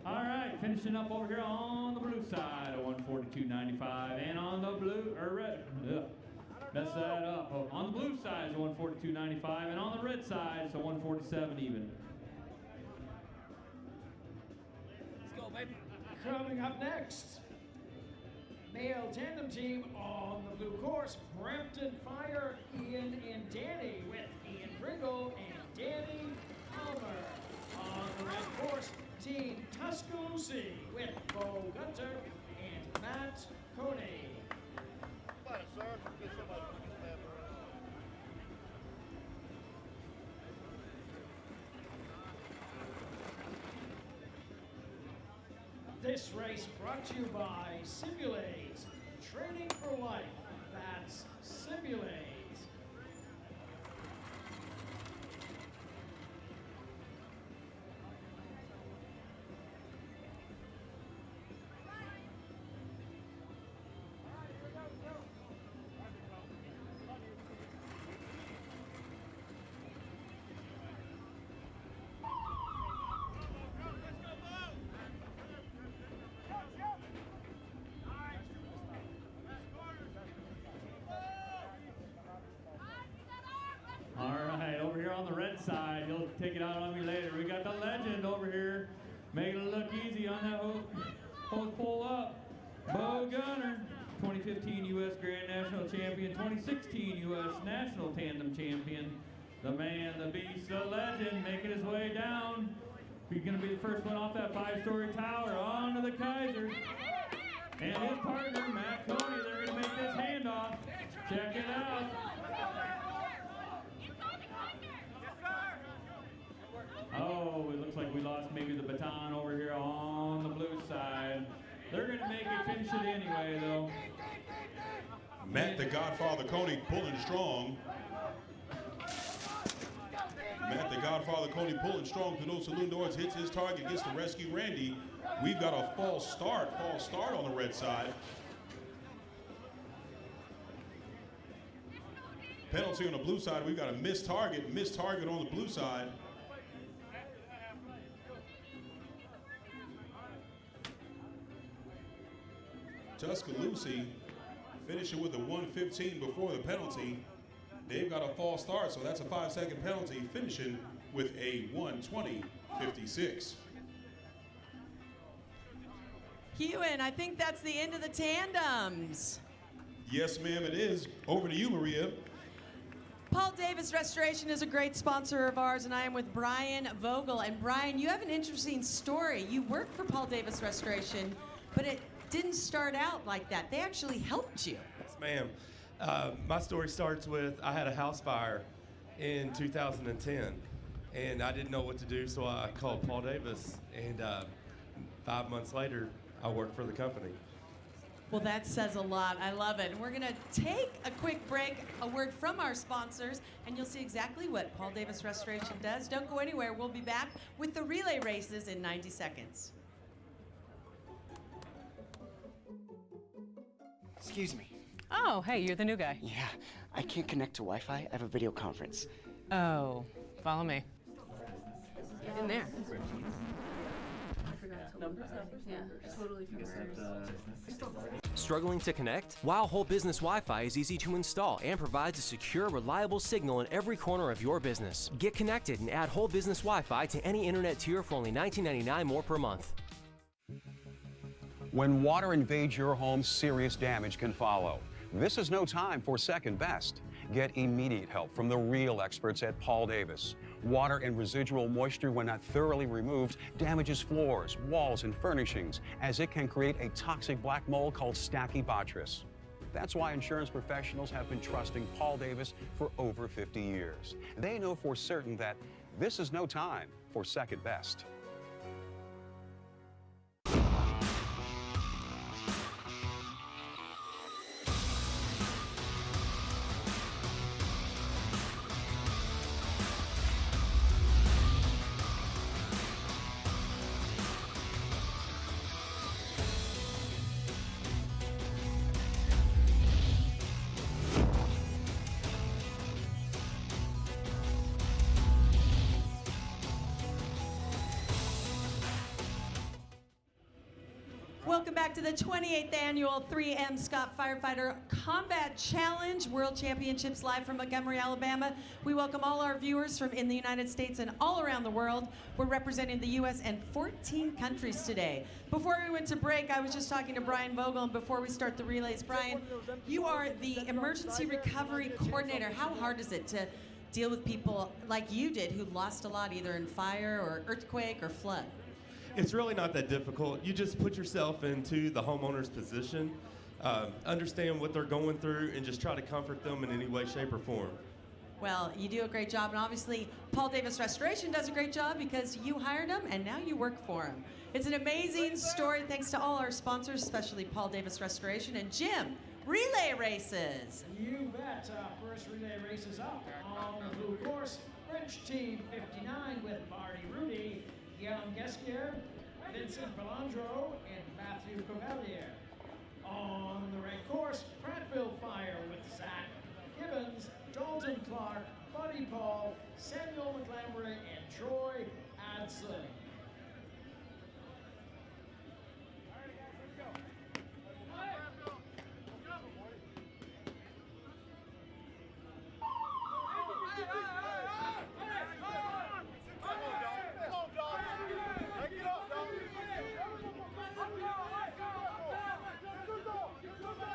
All right, right, finishing up over here on the blue side of 142.95, and on the blue or red. Mess that up. Oh, on the blue side is 142.95, and on the red side is a 147 even. Let's go, baby. Coming up next, male tandem team on the blue course, Brampton Fire, Ian and Danny, with Ian Pringle and Danny Palmer. On the red course, Team Tuscaloosa, with Bo Gunter and Matt Coney. This race brought to you by Simulate, training for life. That's Simulate. All right, over here on the red side, he'll take it out on me later. We got the legend over here, making it look easy on that hose pull up. Bo Gunner, 2015 U.S. Grand National Champion, 2016 U.S. National Tandem Champion. The man, the beast, the legend, making his way down. He's going to be the first one off that 5-story tower onto the Kaiser. And his partner, Matt Coney, they're going to make this handoff. Check it out. Oh, it looks like we lost maybe the baton over here on the blue side. They're going to make it finish it anyway, though. Matt the Godfather Coney pulling strong. Matt the Godfather Coney pulling strong through those saloon doors, hits his target, gets to rescue Randy. We've got a false start on the red side. Penalty on the blue side. We've got a missed target on the blue side. Tuscaloosa finishing with a 1:15 before the penalty. They've got a false start, so that's a 5-second penalty, finishing with a 1:20.56. Hewan, I think that's the end of the tandems. Yes, ma'am, it is. Over to you, Maria. Paul Davis Restoration is a great sponsor of ours, and I am with Brian Vogel. And Brian, you have an interesting story. You work for Paul Davis Restoration, but it didn't start out like that. They actually helped you. Yes, ma'am. My story starts with I had a house fire in 2010, and I didn't know what to do, so I called Paul Davis, and 5 months later, I worked for the company. Well, that says a lot. I love it. And we're going to take a quick break, a word from our sponsors, and you'll see exactly what Paul Davis Restoration does. Don't go anywhere. We'll be back with the relay races in 90 seconds. Excuse me. Oh, hey, you're the new guy. Yeah, I can't connect to Wi-Fi. I have a video conference. Oh, follow me. Get in there. Yeah, totally Struggling to connect? Wow Whole Business Wi-Fi is easy to install and provides a secure, reliable signal in every corner of your business. Get connected and add Whole Business Wi-Fi to any internet tier for only $19.99 more per month. When water invades your home, serious damage can follow. This is no time for second best. Get immediate help from the real experts at Paul Davis. Water and residual moisture, when not thoroughly removed, damages floors, walls, and furnishings, as it can create a toxic black mold called Stachybotrys. That's why insurance professionals have been trusting Paul Davis for over 50 years. They know for certain that this is no time for second best. Welcome back to the 28th annual 3M Scott Firefighter Combat Challenge World Championships live from Montgomery, Alabama. We welcome all our viewers from in the United States and all around the world. We're representing the U.S. and 14 countries today. Before we went to break, I was just talking to Brian Vogel, and before we start the relays, Brian, you are the Emergency Recovery Coordinator. How hard is it to deal with people like you did who lost a lot either in fire or earthquake or flood? It's really not that difficult. You just put yourself into the homeowner's position, understand what they're going through, and just try to comfort them in any way, shape, or form. Well, you do a great job, and obviously Paul Davis Restoration does a great job because you hired him and now you work for him. It's an amazing story thanks to all our sponsors, especially Paul Davis Restoration and Jim. Relay races. You bet. First relay races up on the blue course. French team 59 with Marty Rudy, Guillaume Gesquier, Vincent Belandro, and Matthew Cavalier. On the red course, Prattville Fire with Zach Gibbons, Dalton Clark, Buddy Paul, Samuel McLambry, and Troy Adson.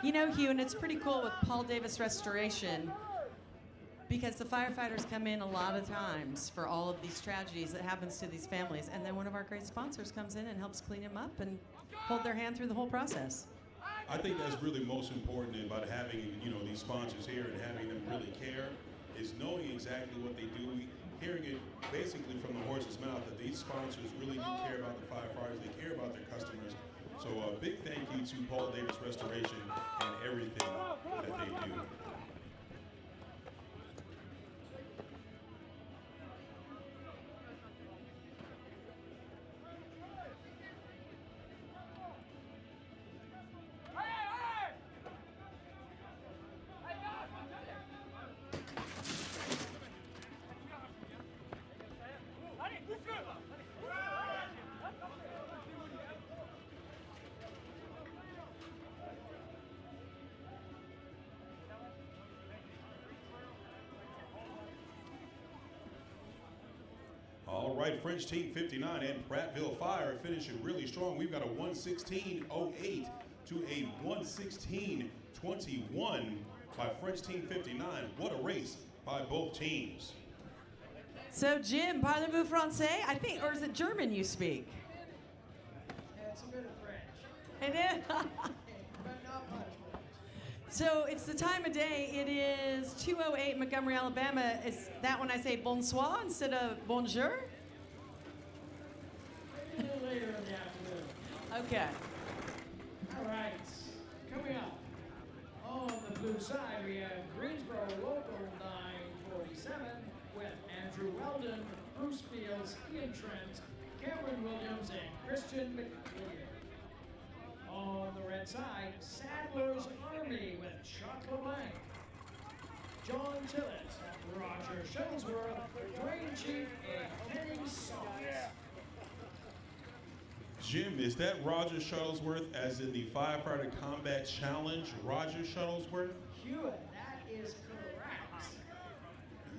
You know, Hugh, and it's pretty cool with Paul Davis Restoration because the firefighters come in a lot of times for all of these tragedies that happens to these families, and then one of our great sponsors comes in and helps clean them up and hold their hand through the whole process. I think that's really most important about having, these sponsors here and having them really care is knowing exactly what they do, hearing it basically from the horse's mouth that these sponsors really do care about the firefighters, they care about their customers. So a big thank you to Paul Davis Restoration and everything that they do. All right, French Team 59 and Prattville Fire finishing really strong. We've got a 1:16.08 to a 1:16.21 by French Team 59. What a race by both teams. So, Jim, parlez-vous français? I think, or is it German you speak? It's a bit of French. It is? But not much French. So, it's the time of day. It is 2:08 Montgomery, Alabama. Is that when I say bonsoir instead of bonjour? Maybe a little later in the afternoon. Okay. All right, coming up on the blue side, we have Greensboro Local 947 with Andrew Weldon, Bruce Fields, Ian Trent, Cameron Williams, and Christian McWilliam. On the red side, Sadler's Army with Chuck LeBlanc, John Tillett, Roger Shuttlesworth, Dwayne Chief, and Kenny Sauce. Jim, is that Roger Shuttlesworth as in the Firefighter Combat Challenge, Roger Shuttlesworth? Hewitt, that is correct.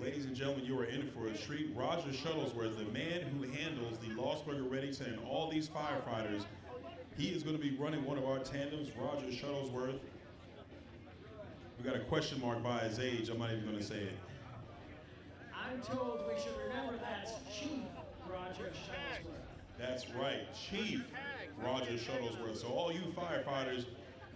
Ladies and gentlemen, you are in for a treat. Roger Shuttlesworth, the man who handles the Lostburger Reddington and all these firefighters, he is going to be running one of our tandems, Roger Shuttlesworth. We got a question mark by his age. I'm not even going to say it. I'm told we should remember that's Chief Roger Shuttlesworth. That's right, Chief Roger Shuttlesworth. So all you firefighters,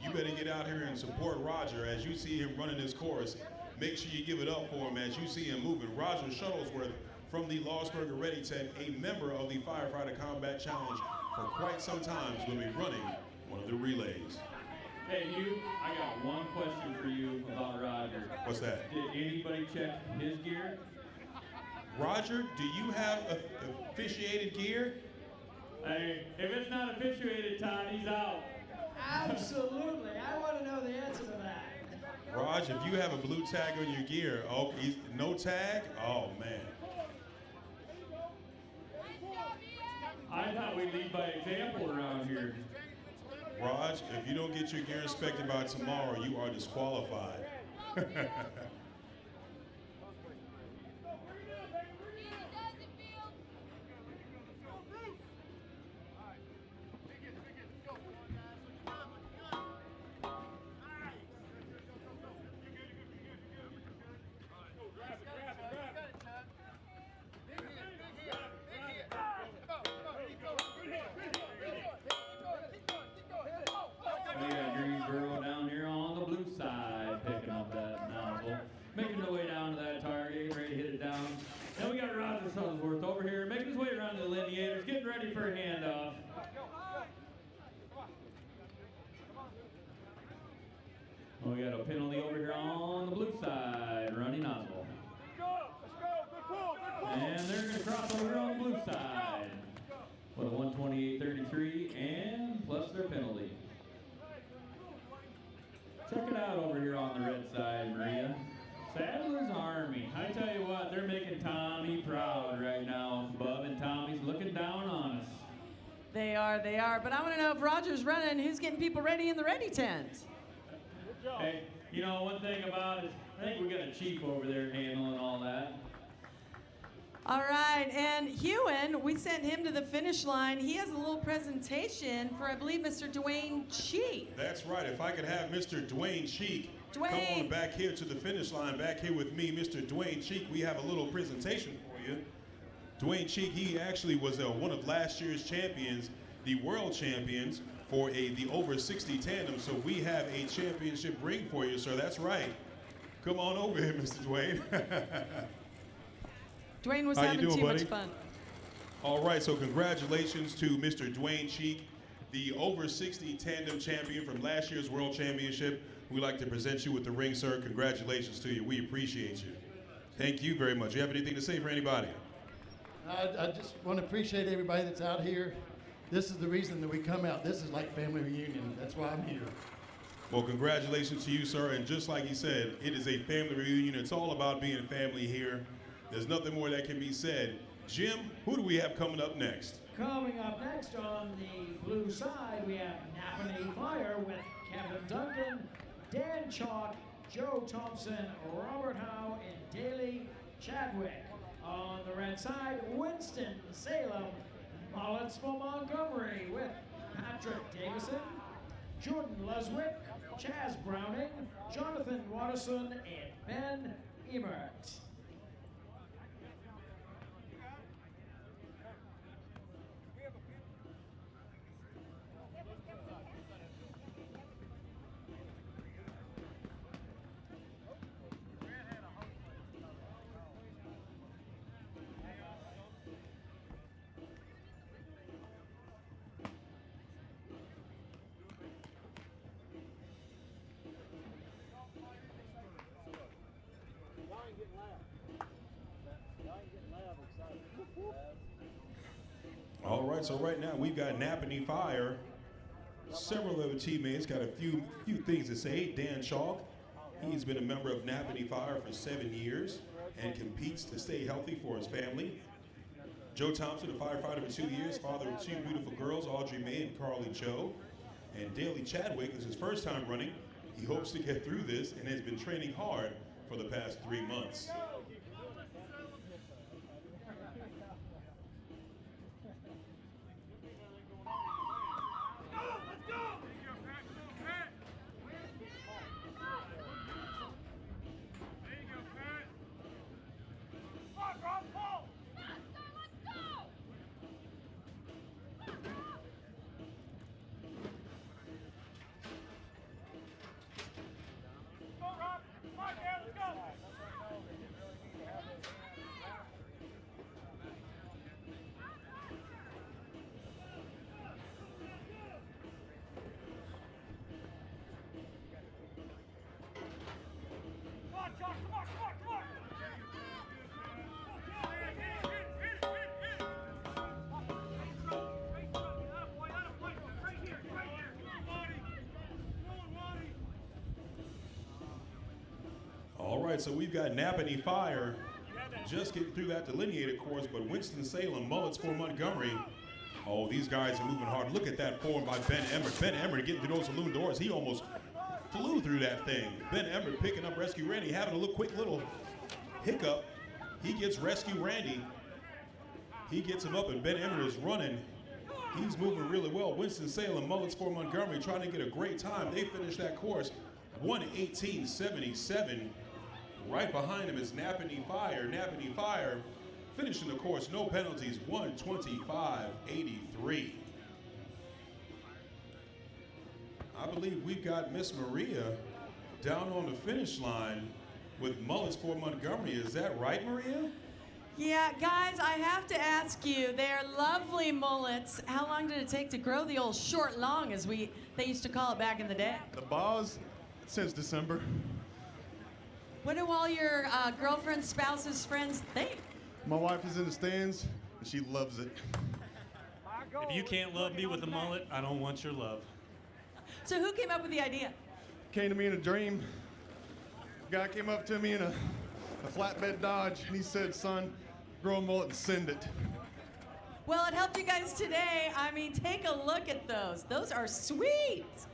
you better get out here and support Roger as you see him running this course. Make sure you give it up for him as you see him moving. Roger Shuttlesworth from the Lostburger Reddington, a member of the Firefighter Combat Challenge for quite some time, is going to be running one of the relays. Hey, Hugh, I got one question for you about Roger. What's that? Did anybody check his gear? Roger, do you have officiated gear? Hey, if it's not officiated, Todd, he's out. Absolutely. I want to know the answer to that. Raj, if you have a blue tag on your gear, oh, no tag? Oh, man. I thought we lead by example around here. Raj, if you don't get your gear inspected by tomorrow, you are disqualified. We got Greensboro down here on the blue side, picking up that nozzle, making their way down to that target, ready to hit it down. Then we got Roger Shuttlesworth over here, making his way around to the lineators, getting ready for a handoff. We got a penalty over here on the blue side, running nozzle. And they're going to cross over here on the blue side with a 128.33 and plus their penalty. Check it out over here on the red side, Maria. Sadler's Army. I tell you what, they're making Tommy proud right now. Bub and Tommy's looking down on us. They are. But I want to know if Roger's running, who's getting people ready in the ready tent? Hey, you know, one thing about it, I think we got a chief over there handling all that. All right, and Hewen, we sent him to the finish line. He has a little presentation for, I believe, Mr. Dwayne Cheek. That's right. If I could have Mr. Dwayne Cheek come on back here to the finish line, back here with me, Mr. Dwayne Cheek, we have a little presentation for you. Dwayne Cheek, he actually was one of last year's champions, the world champions for the over 60 tandem. So we have a championship ring for you, sir. That's right. Come on over here, Mr. Dwayne. Dwayne was How you having doing, too buddy? much fun. All right, so congratulations to Mr. Dwayne Cheek, the over 60 tandem champion from last year's World Championship. We'd like to present you with the ring, sir. Congratulations to you. We appreciate you. Thank you very much. You have anything to say for anybody? I just want to appreciate everybody that's out here. This is the reason that we come out. This is like family reunion. That's why I'm here. Well, congratulations to you, sir. And just like he said, it is a family reunion. It's all about being family here. There's nothing more that can be said. Jim, who do we have coming up next? Coming up next on the blue side, we have Napanee Fire with Kevin Duncan, Dan Chalk, Joe Thompson, Robert Howe, and Daley Chadwick. On the red side, Winston-Salem, Mullets for Montgomery with Patrick Davison, Jordan Luswick, Chaz Browning, Jonathan Watterson, and Ben Emert. All right, so right now we've got Napanee Fire. Several of the teammates got a few things to say. Dan Chalk, he's been a member of Napanee Fire for 7 years and competes to stay healthy for his family. Joe Thompson, a firefighter for 2 years, father of two beautiful girls, Audrey Mae and Carly Joe. And Daley Chadwick is his first time running. He hopes to get through this and has been training hard for the past 3 months. All right, so we've got Napanee Fire just getting through that delineated course, but Winston-Salem, Mullets for Montgomery, Oh, these guys are moving hard. Look at that form by Ben Emmert. Ben Emmert getting through those saloon doors. He almost flew through that thing. Ben Emmert picking up Rescue Randy, having a quick little hiccup. He gets Rescue Randy. He gets him up, and Ben Emmert is running. He's moving really well. Winston-Salem, Mullets for Montgomery, trying to get a great time. They finished that course 1:18.77. Right behind him is Napanee Fire. Napanee Fire finishing the course, no penalties, 1:25.83. I believe we've got Miss Maria down on the finish line with Mullets for Montgomery. Is that right, Maria? Yeah, guys, I have to ask you, they're lovely mullets. How long did it take to grow the old short long, as they used to call it back in the day? The bars since December. What do all your girlfriends, spouses, friends think? My wife is in the stands, and she loves it. If you can't love me with a mullet, I don't want your love. So who came up with the idea? Came to me in a dream. Guy came up to me in a flatbed Dodge, and he said, son, grow a mullet and send it. Well, it helped you guys today. I mean, take a look at those. Those are sweet.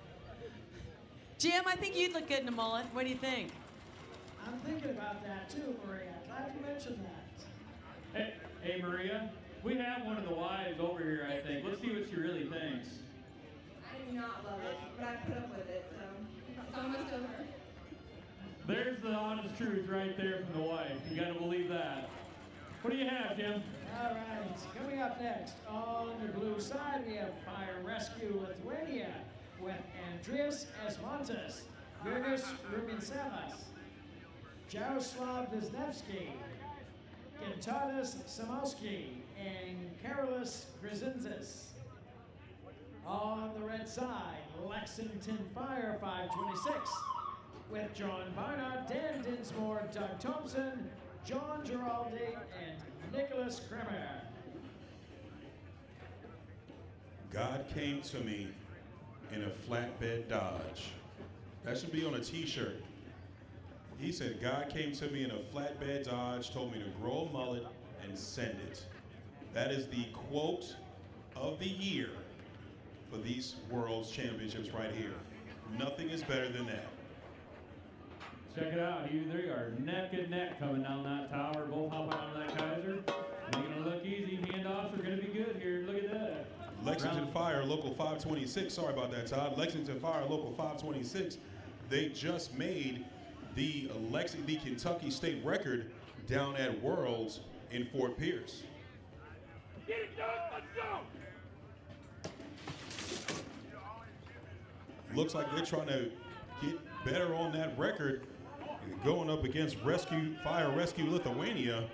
Jim, I think you'd look good in a mullet. What do you think? I'm thinking about that too, Maria. Glad you mentioned that. Hey, Maria, we have one of the wives over here, I think. Let's see what she really thinks. I do not love it, but I put up with it, so it's almost over. There's the honest truth right there from the wife. You got to believe that. What do you have, Jim? All right, coming up next, on the blue side, we have Fire Rescue Lithuania with Andreas Esmontas, Jurgis Rubinsevas, Jaroslav Wisniewski, Gintadas Samowski, and Karolis Grzinzis. On the red side, Lexington Fire 526 with John Barnard, Dan Dinsmore, Doug Thompson, John Giraldi, and Nicholas Kremer. God came to me in a flatbed Dodge. That should be on a t-shirt. He said, God came to me in a flatbed Dodge, told me to grow a mullet and send it. That is the quote of the year for these World's Championships right here. Nothing is better than that. Check it out. You three are neck and neck coming down that tower, both hopping on that Kaiser. Making it look easy. Handoffs are going to be good here. Look at that. Lexington Fire, Local 526. Sorry about that, Todd. Lexington Fire, Local 526. They just made the Kentucky state record down at Worlds in Fort Pierce. Get it done. Let's go. Looks like they're trying to get better on that record, going up against Fire Rescue Lithuania.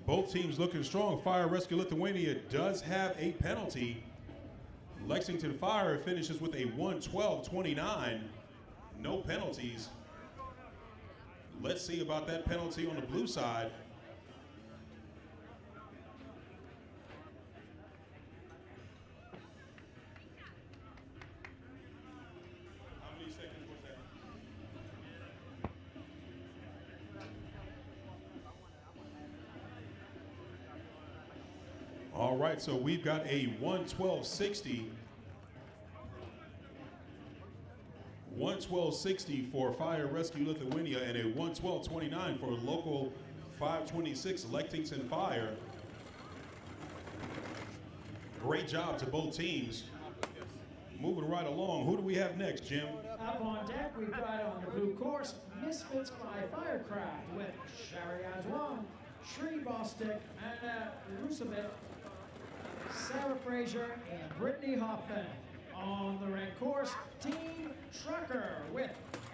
Both teams looking strong. Fire Rescue Lithuania does have a penalty. Lexington Fire finishes with a 1:12.29. No penalties. Let's see about that penalty on the blue side. How many seconds was that? All right, so we've got a 1:12.60. 1:12.60 for Fire Rescue Lithuania and a 1:12.29 for Local 526 Lexington Fire. Great job to both teams. Moving right along, who do we have next, Jim? Up on deck, we've got on the blue course, Misfits by Firecraft with Shari Antoine, Shri Bostic, Anna Rusevich, Sarah Fraser, and Brittany Hoffman. On the red course, Team Trucker with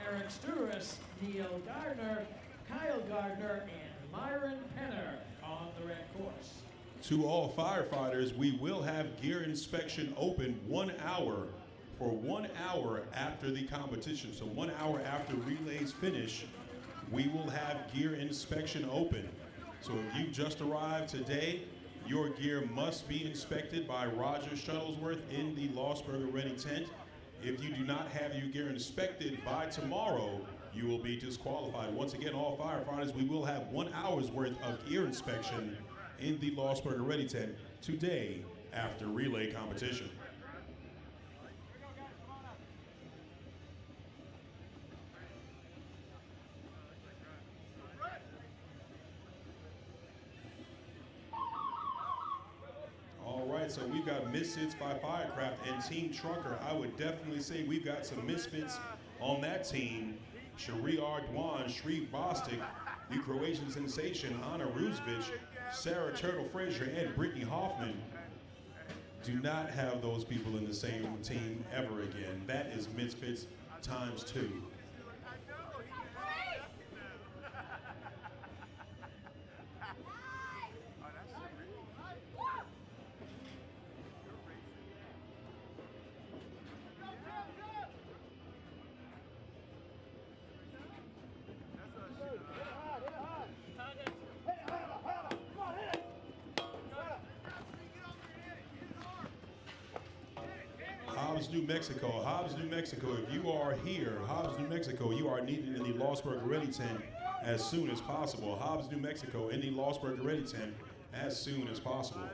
Eric Sturis, Neil Gardner, Kyle Gardner, and Myron Penner on the red course. To all firefighters, we will have gear inspection open 1 hour for 1 hour after the competition. So 1 hour after relays finish, we will have gear inspection open. So if you just arrived today, your gear must be inspected by Roger Shuttlesworth in the Lostburger Ready tent. If you do not have your gear inspected by tomorrow, you will be disqualified. Once again, all firefighters, we will have 1 hour's worth of gear inspection in the Lostburger Ready tent today after relay. 2A competition. All right, so we've got Misfits by Firecraft and Team Trucker. I would definitely say we've got some Misfits on that team. Shahriar Dwan, Sri Bostic, the Croatian sensation Ana Rusvic, Sarah Turtle Frazier, and Brittany Hoffman. Do not have those people in the same team ever again. That is Misfits times 2. Hobbs, New Mexico. Hobbs, New Mexico. If you are here, Hobbs, New Mexico, you are needed in the Losberg Ready tent as soon as possible. Hobbs, New Mexico, in the Losberg Ready tent as soon as possible.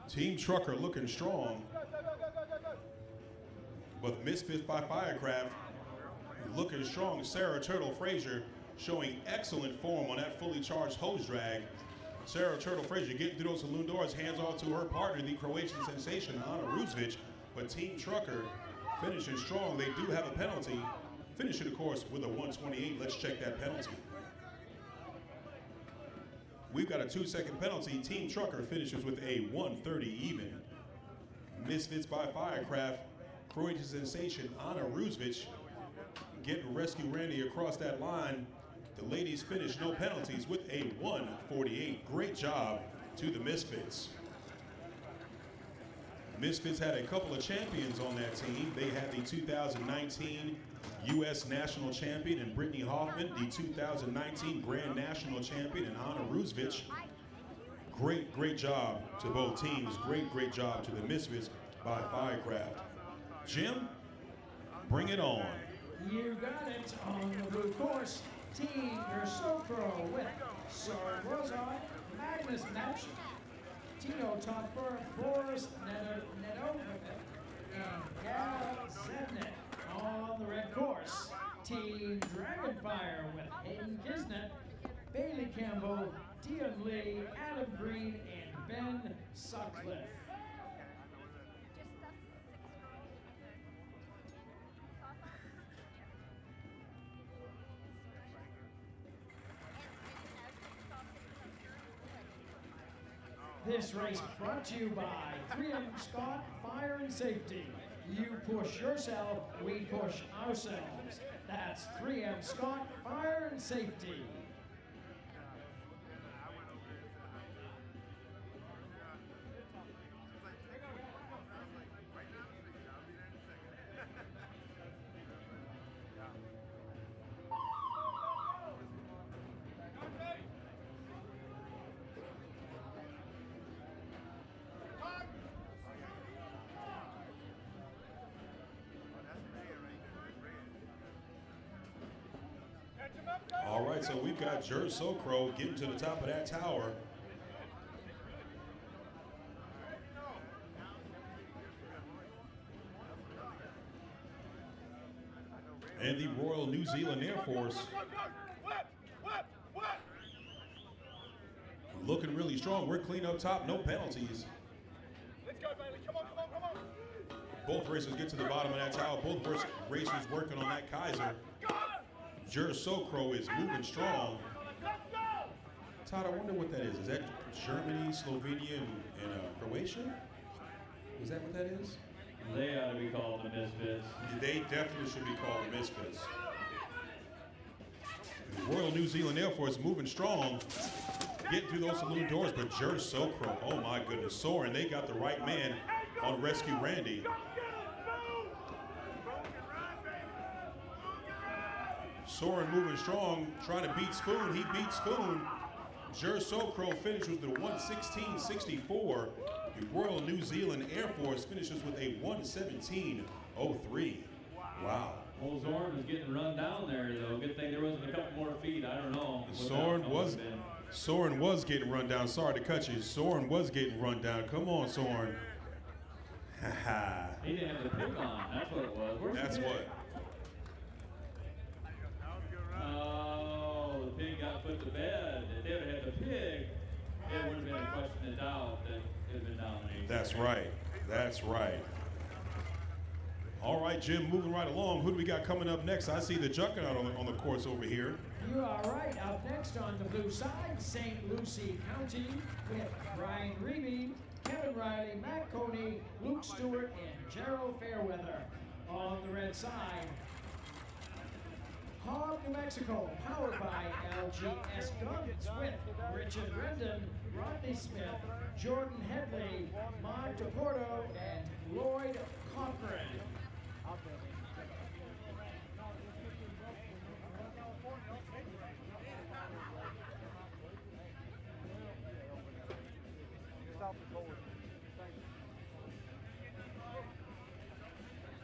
Team Trucker looking strong, but Misfits by Firecraft looking strong. Sarah Turtle Frazier showing excellent form on that fully charged hose drag. Sarah Turtle Frazier getting through those saloon doors, hands off to her partner, the Croatian sensation, Ana Rusvic. But Team Trucker finishing strong. They do have a penalty. Finishing, of course, with a 128. Let's check that penalty. We've got a 2-second penalty. Team Trucker finishes with a 130 even. Misfits by Firecraft, Croatian sensation, Ana Rusvic getting Rescue Randy across that line. The ladies finish no penalties with a 148. Great job to the Misfits. Misfits had a couple of champions on that team. They had the 2019 U.S. National Champion in Brittany Hoffman, the 2019 Grand National Champion in Ana Rusvic. Great job to both teams. Great job to the Misfits by Firecraft. Jim, bring it on. You got it on the blue course. Team Gersokro with Soren Rosai, Magnus Match, Tino Topper, Boris Nedovic, and Gal Zednik on the red course. Team Dragonfire with Hayden Kisnet, Bailey Campbell, Dion Lee, Adam Green, and Ben Sutcliffe. This race brought to you by 3M Scott Fire and Safety. You push yourself, we push ourselves. That's 3M Scott Fire and Safety. All right, so we've got Gersokro getting to the top of that tower. And the Royal New Zealand Air Force looking really strong. We're clean up top, no penalties. Let's go, Bailey. Come on. Both racers get to the bottom of that tower. Both racers working on that Kaiser. Gersokro is moving strong. Todd, I wonder what that is. Is that Germany, Slovenia, and Croatia? Is that what that is? They ought to be called the Misfits. They definitely should be called the Misfits. The Royal New Zealand Air Force moving strong. Getting through those saloon doors, but Gersokro, oh my goodness. Soren, they got the right man on Rescue Randy. Soren moving strong, trying to beat Spoon. He beat Spoon. Gersokro finishes with a 116.64. The Royal New Zealand Air Force finishes with a 117.03. Wow. Old Zorn was getting run down there, though. Good thing there wasn't a couple more feet. Soren was getting run down. Sorry to cut you. Soren was getting run down. Come on, Soren. He didn't have the pig on. That's what it was. Where's That's the pig? what. Oh, the pig got put to bed. If they would have had the pig, it would have been a question of doubt that it would have been dominated. That's right. That's right. All right, Jim, moving right along. Who do we got coming up next? I see the Juggernaut on the course over here. You are right. Up next on the blue side, St. Lucie County with Brian Reeby, Kevin Riley, Matt Coney, Luke Stewart, and Gerald Fairweather. On the red side, Hog, New Mexico, powered by LGS Guns with Richard Rendon, Rodney Smith, Jordan Headley, Mark DePorto, and Lloyd Cochran.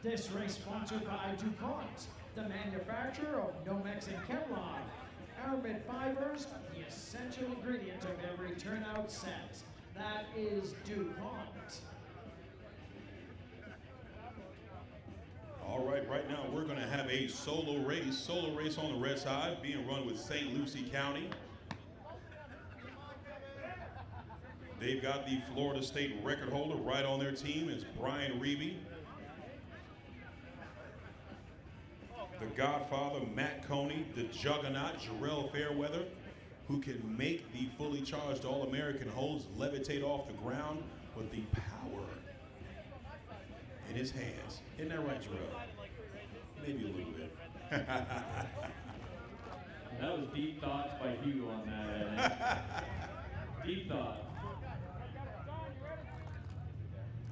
This race sponsored by DuPont, the manufacturer of Nomex and Kevlar. Aramid fibers, the essential ingredient of every turnout set. That is DuPont. All right now we're going to have a solo race on the red side being run with St. Lucie County. They've got the Florida State record holder right on their team is Brian Reeby. The Godfather, Matt Coney, the Juggernaut, Jarrell Fairweather, who can make the fully charged All-American hose levitate off the ground with the power in his hands. Isn't that right, Jarrell? Maybe a little bit. That was deep thoughts by Hugh on that. Deep thought.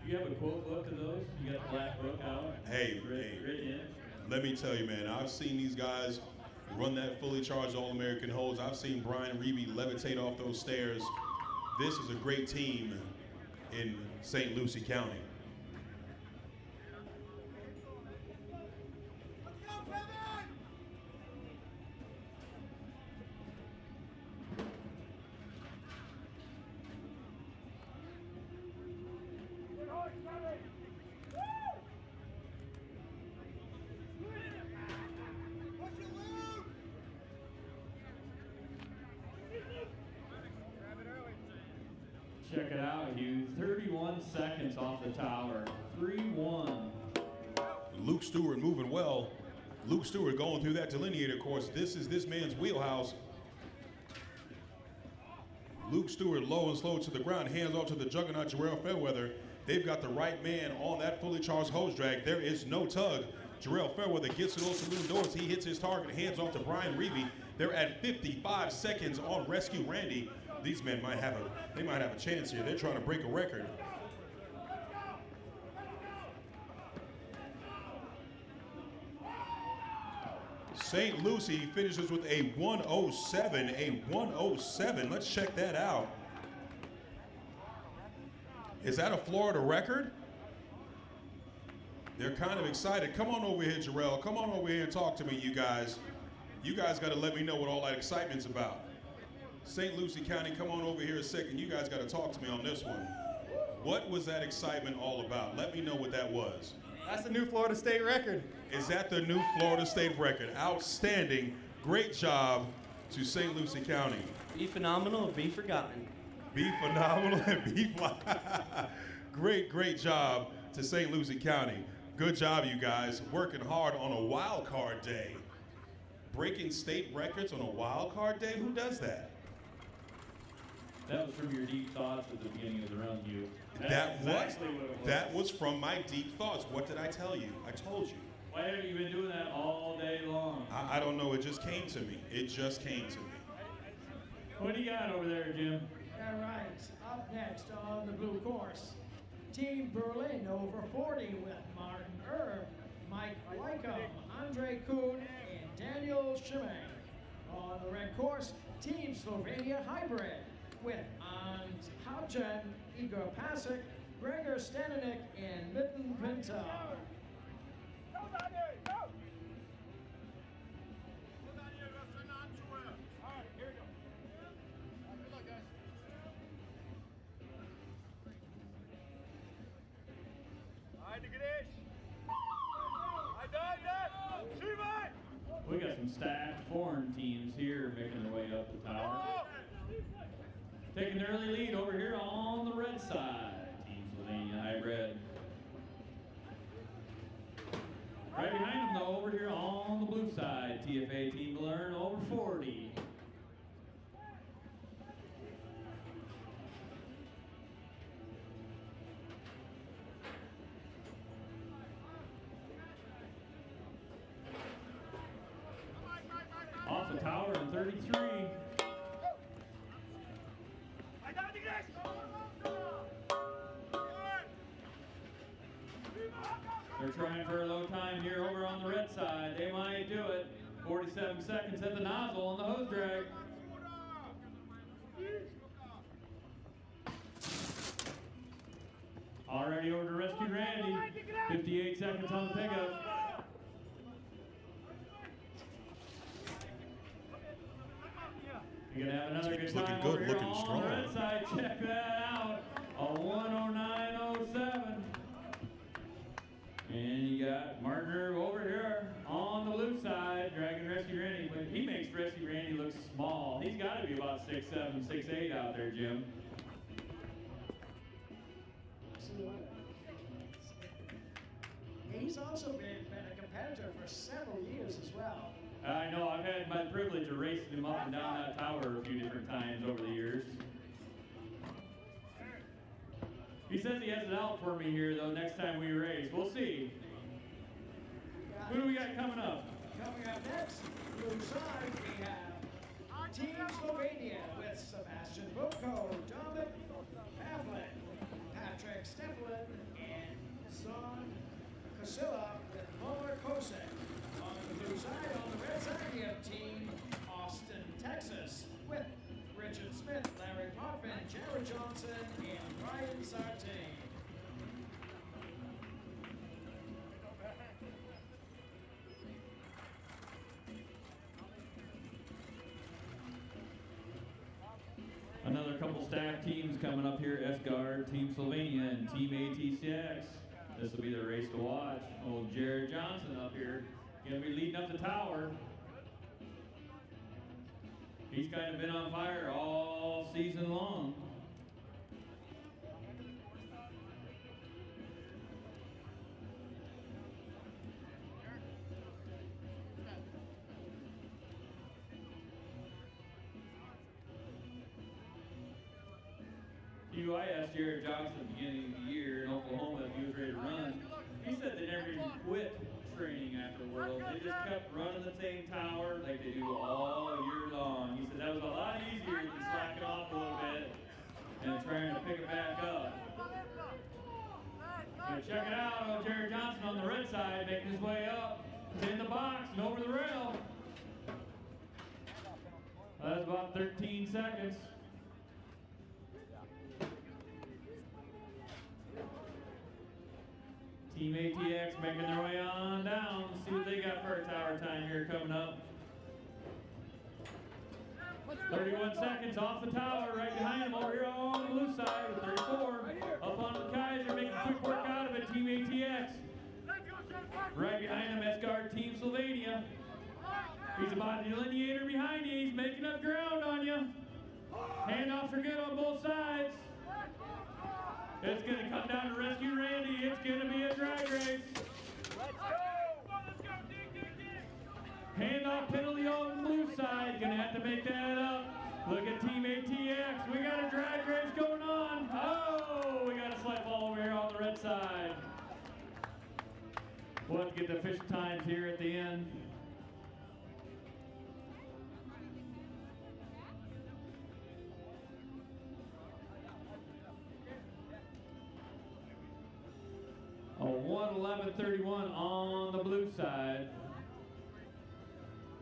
Do you have a quote book of those? You got the black book out? Hey, written in? Let me tell you, man, I've seen these guys run that fully charged All-American hose. I've seen Brian Reeby levitate off those stairs. This is a great team in St. Lucie County. Check it out, Hugh. 31 seconds off the tower. 3-1. Luke Stewart moving well. Luke Stewart going through that delineator course. This is this man's wheelhouse. Luke Stewart low and slow to the ground, hands off to the Juggernaut, Jarrell Fairweather. They've got the right man on that fully charged hose drag. There is no tug. Jarrell Fairweather gets to those saloon doors. He hits his target, hands off to Brian Reeby. They're at 55 seconds on Rescue Randy. These men might have a chance here. They're trying to break a record. St. Lucie finishes with a 107. Let's check that out. Is that a Florida record? They're kind of excited. Come on over here, Jarrell. Come on over here and talk to me, you guys. You guys got to let me know what all that excitement's about. St. Lucie County, come on over here a second. You guys got to talk to me on this one. What was that excitement all about? Let me know what that was. That's the new Florida State record. Is that the new Florida State record? Outstanding. Great job to St. Lucie County. Be phenomenal, be forgotten. Be phenomenal and be fly. Great job to St. Lucie County. Good job, you guys. Working hard on a wild card day. Breaking state records on a wild card day? Who does that? That was from your deep thoughts at the beginning of the round, Hugh. That was from my deep thoughts. What did I tell you? I told you. Why haven't you been doing that all day long? I don't know. It just came to me. It just came to me. What do you got over there, Jim? All right, up next on the blue course, Team Berlin over 40 with Martin Erb, Mike Lycum, Andre Kuhn, and Daniel Shimek. On the red course, Team Slovenia Hybrid with Ans Haugen, Igor Pasic, Gregor Staninik, and Mitten Pinto. Here We got some stacked foreign teams here making their way up the tower. Taking an early lead over here on the red side. Team Slovenia Hybrid. Right behind them, though, over here on the blue side, TFA Team Learn over 40. Off the tower in 33. They're trying for a low time here over on the red side. They might do it. 47 seconds at the nozzle on the hose drag. Already over to rescue Randy. 58 seconds on the pickup. You're gonna have another good time over here on the red side. Check that out. A 109.07. And you got Martiner over here on the blue side, dragging Rescue Randy. But he makes Rescue Randy look small. He's got to be about 6'7", 6'8" out there, Jim. He's also been a competitor for several years as well. I know, I've had my privilege of racing him up and down that tower a few different times over the years. He says he has it out for me here, though, next time we race. We'll see. Who do we got coming up? Coming up next, blue side, we have Team Slovenia with Sebastian Vukko, Dominic Pavlin, Patrick Steflin, and Zon Kasila with Muller Kosek. On the blue side, on the red side, we have Team Austin, Texas with Richard Smith, Larry Potvin, Jared Johnson, and Ryan Sartain. Another couple stacked teams coming up here. S-Guard, Team Slovenia, and Team ATCX. This will be the race to watch. Old Jared Johnson up here. Gonna be leading up the tower. He's kind of been on fire all season long. I asked Jared Johnson at the beginning of the year in Oklahoma if he was ready to run. He said they never even quit training after Worlds. They just kept running the same tower like they do all year long. He said that was a lot easier than slacking off a little bit and trying to pick it back up. But check it out, old Jared Johnson on the red side making his way up in the box and over the rail. That's about 13 seconds. Team ATX making their way on down. Let's see what they got for a tower time here coming up. 31 seconds off the tower, right behind them over here on the blue side with 34. Up onto the Kaiser, making a quick work out of it, Team ATX. Right behind them, S-Guard, Team Slovenia. He's about a delineator behind you. He's making up ground on you. Handoffs are good on both sides. It's going to come down to rescue Randy. It's going to be a drag race. Handoff penalty on the blue side. Going to have to make that up. Look at Team ATX. We got a drag race going on. Oh, we got a slip ball over here on the red side. We'll have to get the official times here at the end. A 1:11:31 on the blue side.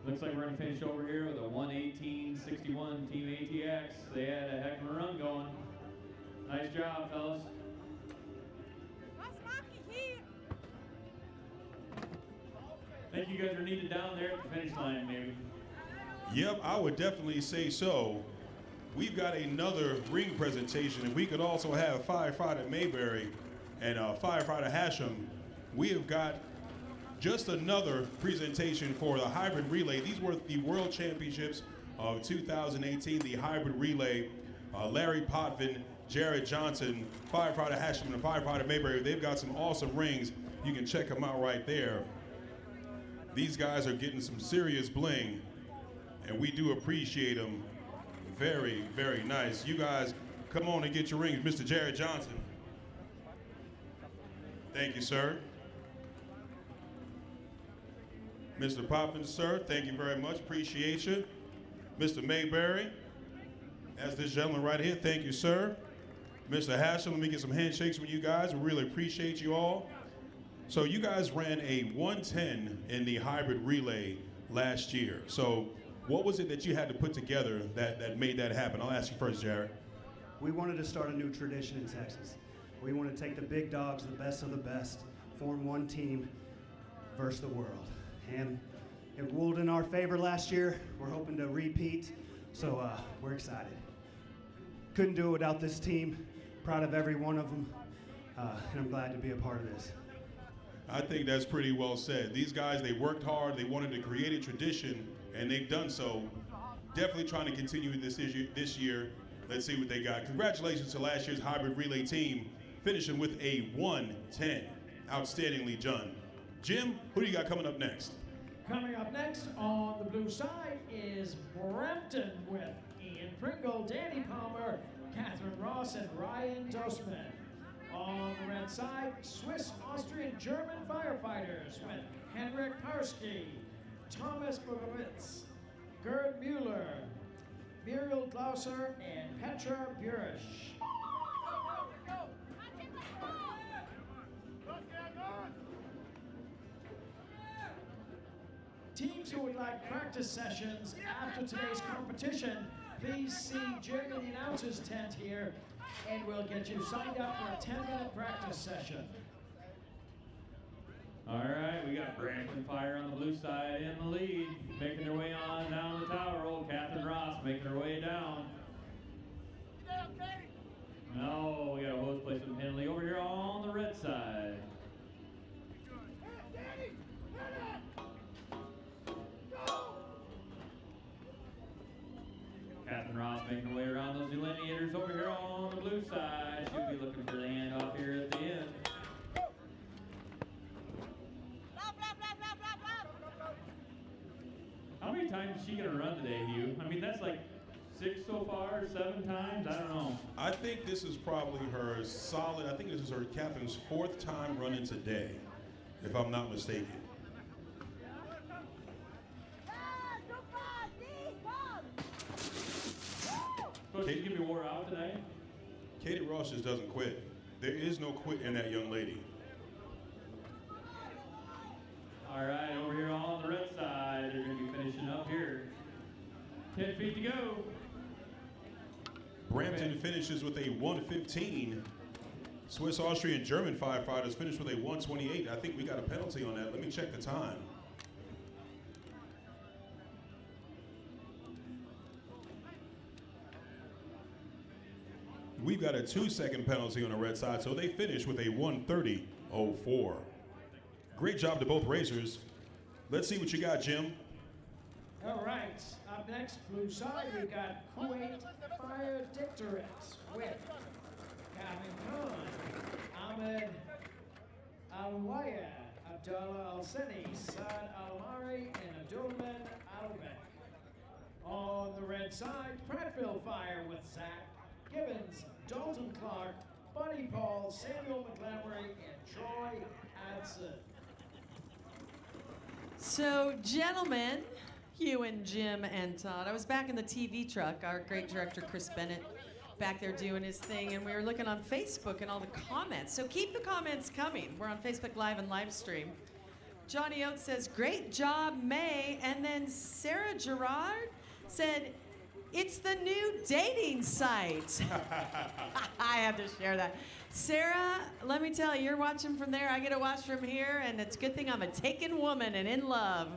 Looks like we're going to finish over here with a 1:18:61 Team ATX. They had a heck of a run going. Nice job, fellas. I think you guys are needed down there at the finish line, maybe. Yep, I would definitely say so. We've got another ring presentation. If we could also have Firefighter Mayberry And Firefighter Hashem, we have got just another presentation for the hybrid relay. These were the World Championships of 2018, the hybrid relay. Larry Potvin, Jared Johnson, Firefighter Hashem, and Firefighter Mayberry, they've got some awesome rings. You can check them out right there. These guys are getting some serious bling, and we do appreciate them. Very, very nice. You guys, come on and get your rings. Mr. Jared Johnson. Thank you, sir. Mr. Poppins, sir, thank you very much. Appreciate you. Mr. Mayberry, that's this gentleman right here. Thank you, sir. Mr. Hashem, let me get some handshakes with you guys. We really appreciate you all. So you guys ran a 110 in the hybrid relay last year. So what was it that you had to put together that made that happen? I'll ask you first, Jared. We wanted to start a new tradition in Texas. We want to take the big dogs, the best of the best, form one team versus the world. And it ruled in our favor last year. We're hoping to repeat, so we're excited. Couldn't do it without this team. Proud of every one of them, and I'm glad to be a part of this. I think that's pretty well said. These guys, they worked hard. They wanted to create a tradition, and they've done so. Definitely trying to continue this year. Let's see what they got. Congratulations to last year's hybrid relay team, finishing with a 110. Outstandingly done. Jim, who do you got coming up next? Coming up next on the blue side is Brampton with Ian Pringle, Danny Palmer, Catherine Ross, and Ryan Dosman. On the red side, Swiss, Austrian, German firefighters with Henrik Parsky, Thomas Bogovitz, Gerd Mueller, Muriel Glauser, and Petra Burish. Teams who would like practice sessions after today's competition, please see Jim in the announcer's tent here, and we'll get you signed up for a 10-minute practice session. All right, we got Brampton Fire on the blue side in the lead, making their way on down the tower. Old Catherine Ross making her way down. No, we got a hose placement penalty over here on the red side. Catherine Ross making her way around those delineators over here on the blue side. She'll be looking for the handoff here at the end. How many times is she going to run today, Hugh? I mean, that's like 6 so far, 7 times? I don't know. I think this is probably her solid, I think this is her Catherine's 4th time running today, if I'm not mistaken. So she's going to be wore out today? Katie Ross just doesn't quit. There is no quit in that young lady. All right, over here on the red side, they're going to be finishing up here. 10 feet to go. Brampton finishes with a 115. Swiss, Austrian, German firefighters finished with a 128. I think we got a penalty on that. Let me check the time. We've got a 2-second penalty on the red side, so they finish with a 1:30.04. Great job to both racers. Let's see what you got, Jim. All right, up next, blue side, we've got Kuwait Fire Dictorate with Gavin Khan, Ahmed Al-Waya, Abdullah Al-Seni, Saad Al-Amari, and Abdulman Al-Bek. On the red side, Prattville Fire with Zach Gibbons, Dalton Clark, Buddy Paul, Samuel McLamory, and Troy Adson. So, gentlemen, Hugh and Jim and Todd, I was back in the TV truck, our great director Chris Bennett back there doing his thing, and we were looking on Facebook and all the comments. So keep the comments coming. We're on Facebook Live and live stream. Johnny Oates says, great job, May. And then Sarah Gerard said, it's the new dating site. I had to share that. Sarah, let me tell you, you're watching from there. I get to watch from here, and it's a good thing I'm a taken woman and in love.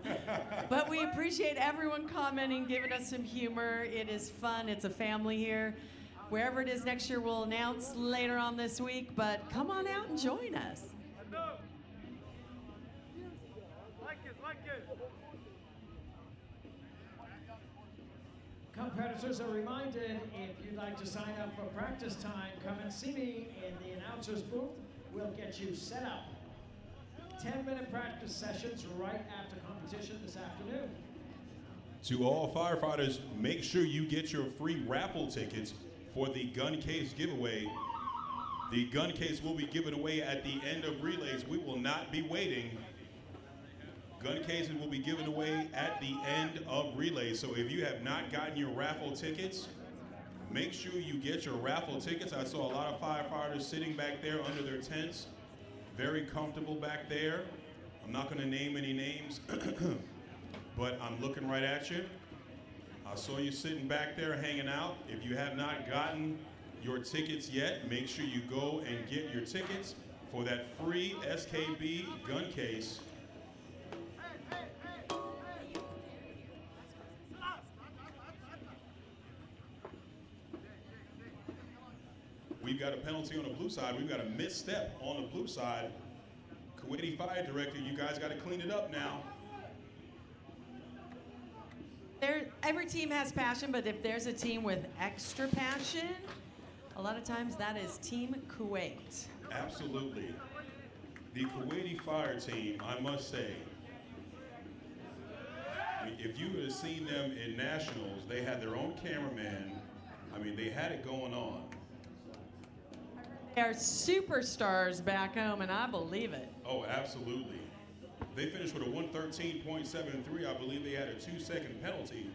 But we appreciate everyone commenting, giving us some humor. It is fun. It's a family here. Wherever it is next year, we'll announce later on this week, but come on out and join us. Competitors are reminded, if you'd like to sign up for practice time, come and see me in the announcer's booth. We'll get you set up. 10-minute practice sessions right after competition this afternoon. To all firefighters, make sure you get your free raffle tickets for the gun case giveaway. The gun case will be given away at the end of relays. We will not be waiting. Gun cases will be given away at the end of relays. So if you have not gotten your raffle tickets, make sure you get your raffle tickets. I saw a lot of firefighters sitting back there under their tents, very comfortable back there. I'm not going to name any names, but I'm looking right at you. I saw you sitting back there hanging out. If you have not gotten your tickets yet, make sure you go and get your tickets for that free SKB gun case. We've got a penalty on the blue side. We've got a misstep on the blue side. Kuwaiti Fire Director, you guys got to clean it up now. Every team has passion, but if there's a team with extra passion, a lot of times that is Team Kuwait. Absolutely. The Kuwaiti Fire Team, I must say, if you would have seen them in nationals, they had their own cameraman. I mean, they had it going on. They are superstars back home, and I believe it. Oh, absolutely. They finished with a 113.73. I believe they had a 2-second penalty.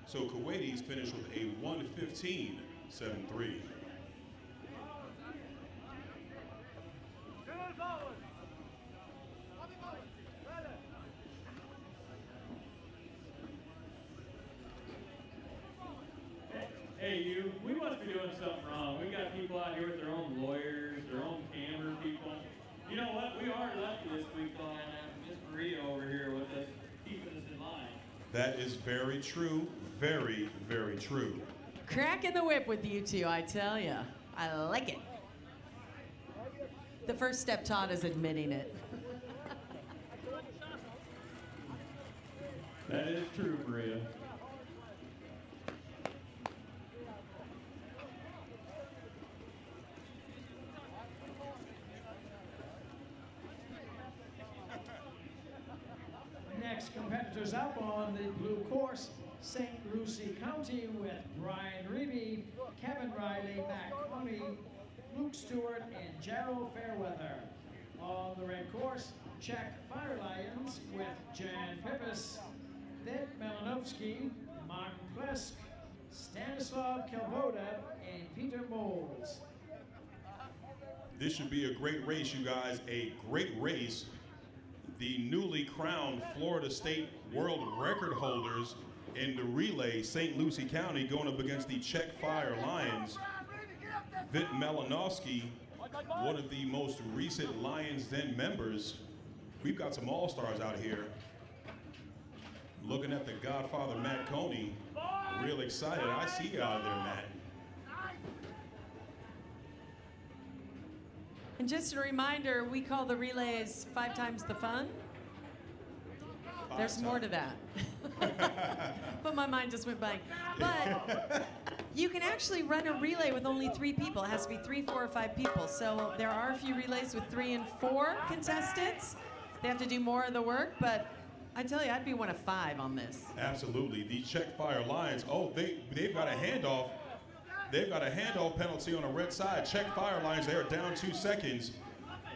So Kuwaitis finished with a 115.73. Hey, you, we must be doing something wrong. We got people out here with their own lawyers, their own camera people. You know what? We are lucky this week on Miss Maria over here with us, keeping us in line. That is very true. Very, very true. Cracking the whip with you two, I tell you. I like it. The first step, Todd, is admitting it. That is true, Maria. Next competitors up on the blue course, St. Lucie County with Brian Reeby, Kevin Riley, Matt Coney, Luke Stewart, and Gerald Fairweather. On the red course, Czech Fire Lions with Jan Pippis, Vid Melanovsky, Martin Plesk, Stanislav Kelvoda, and Peter Moles. This should be a great race, you guys. A great race. The newly crowned Florida State World Record holders in the relay, St. Lucie County, going up against the Czech Fire Lions. Vit Melanovsky, one of the most recent Lions Den members. We've got some all-stars out here. Looking at the Godfather, Matt Coney. Real excited. I see you out there, Matt. And just a reminder, we call the relays 5 times the fun. There's more to that. But my mind just went blank. But you can actually run a relay with only 3 people. It has to be 3, 4, or 5 people. So there are a few relays with 3 and 4 contestants. They have to do more of the work, but I tell you, I'd be one of 5 on this. Absolutely. The Czech Fire Lions, they've got a handoff. They've got a handoff penalty on the red side. Czech Fire Lions, they are down 2 seconds.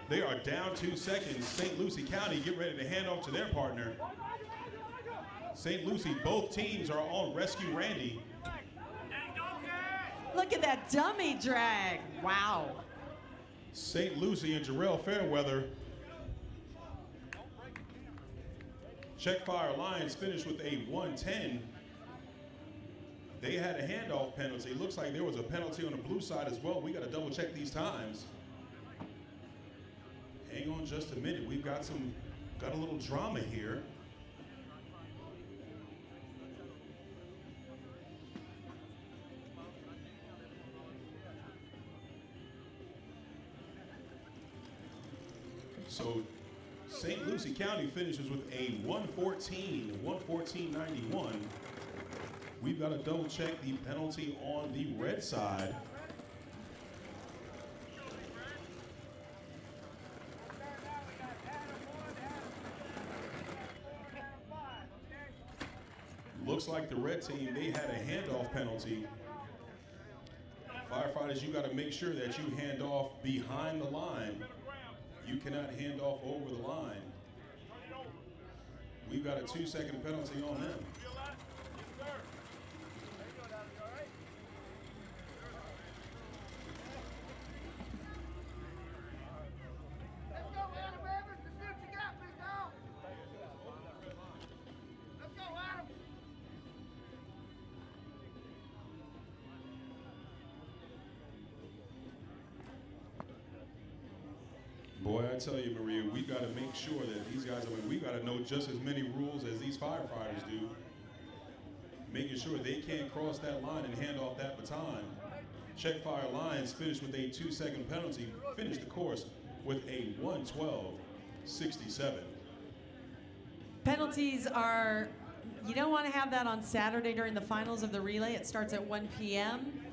They are down 2 seconds. St. Lucie County get ready to hand off to their partner. St. Lucie, both teams are on Rescue Randy. Look at that dummy drag. Wow. St. Lucie and Jarrell Fairweather. Czech Fire Lions finished with a 110. They had a handoff penalty. Looks like there was a penalty on the blue side as well. We got to double check these times. Hang on just a minute. We've got a little drama here. So St. Lucie County finishes with a 114.91. We've got to double check the penalty on the red side. Looks like the red team, they had a handoff penalty. Firefighters, you got to make sure that you hand off behind the line. You cannot hand off over the line. We've got a 2-second penalty on them. Boy, I tell you, Maria, we got to make sure that these guys, we got to know just as many rules as these firefighters do. Making sure they can't cross that line and hand off that baton. Check Fire Lions finished with a 2-second penalty, finished the course with a 1:12.67. Penalties are, you don't want to have that on Saturday during the finals of the relay. It starts at 1 p.m.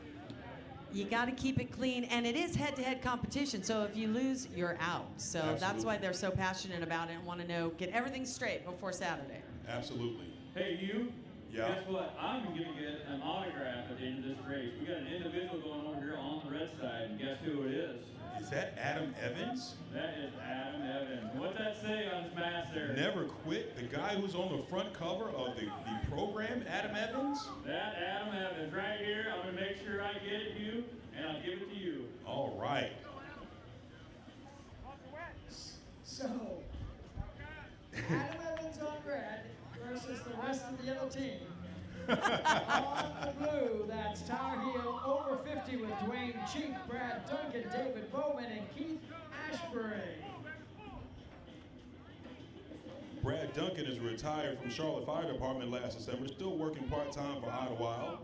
You got to keep it clean, and it is head-to-head competition, so if you lose, you're out. So that's why they're so passionate about it and want to know, get everything straight before Saturday. Absolutely. Hey, you? Yeah? Guess what? I'm going to get an autograph at the end of this race. We got an individual going over here on the red side, and guess who it is? Is that Adam Evans? That is Adam Evans. What's that say on his mask there? Never quit. The guy who's on the front cover of the program, Adam Evans? That Adam Evans right here. I'm going to make sure I get it to you, and I'll give it to you. All right. So, Adam Evans on red versus the rest of the yellow team. On the blue, that's Tar Heel over 50 with Dwayne Cheek, Brad Duncan, David Bowman, and Keith Ashbury. Brad Duncan is retired from Charlotte Fire Department last December, still working part-time for Idlewild.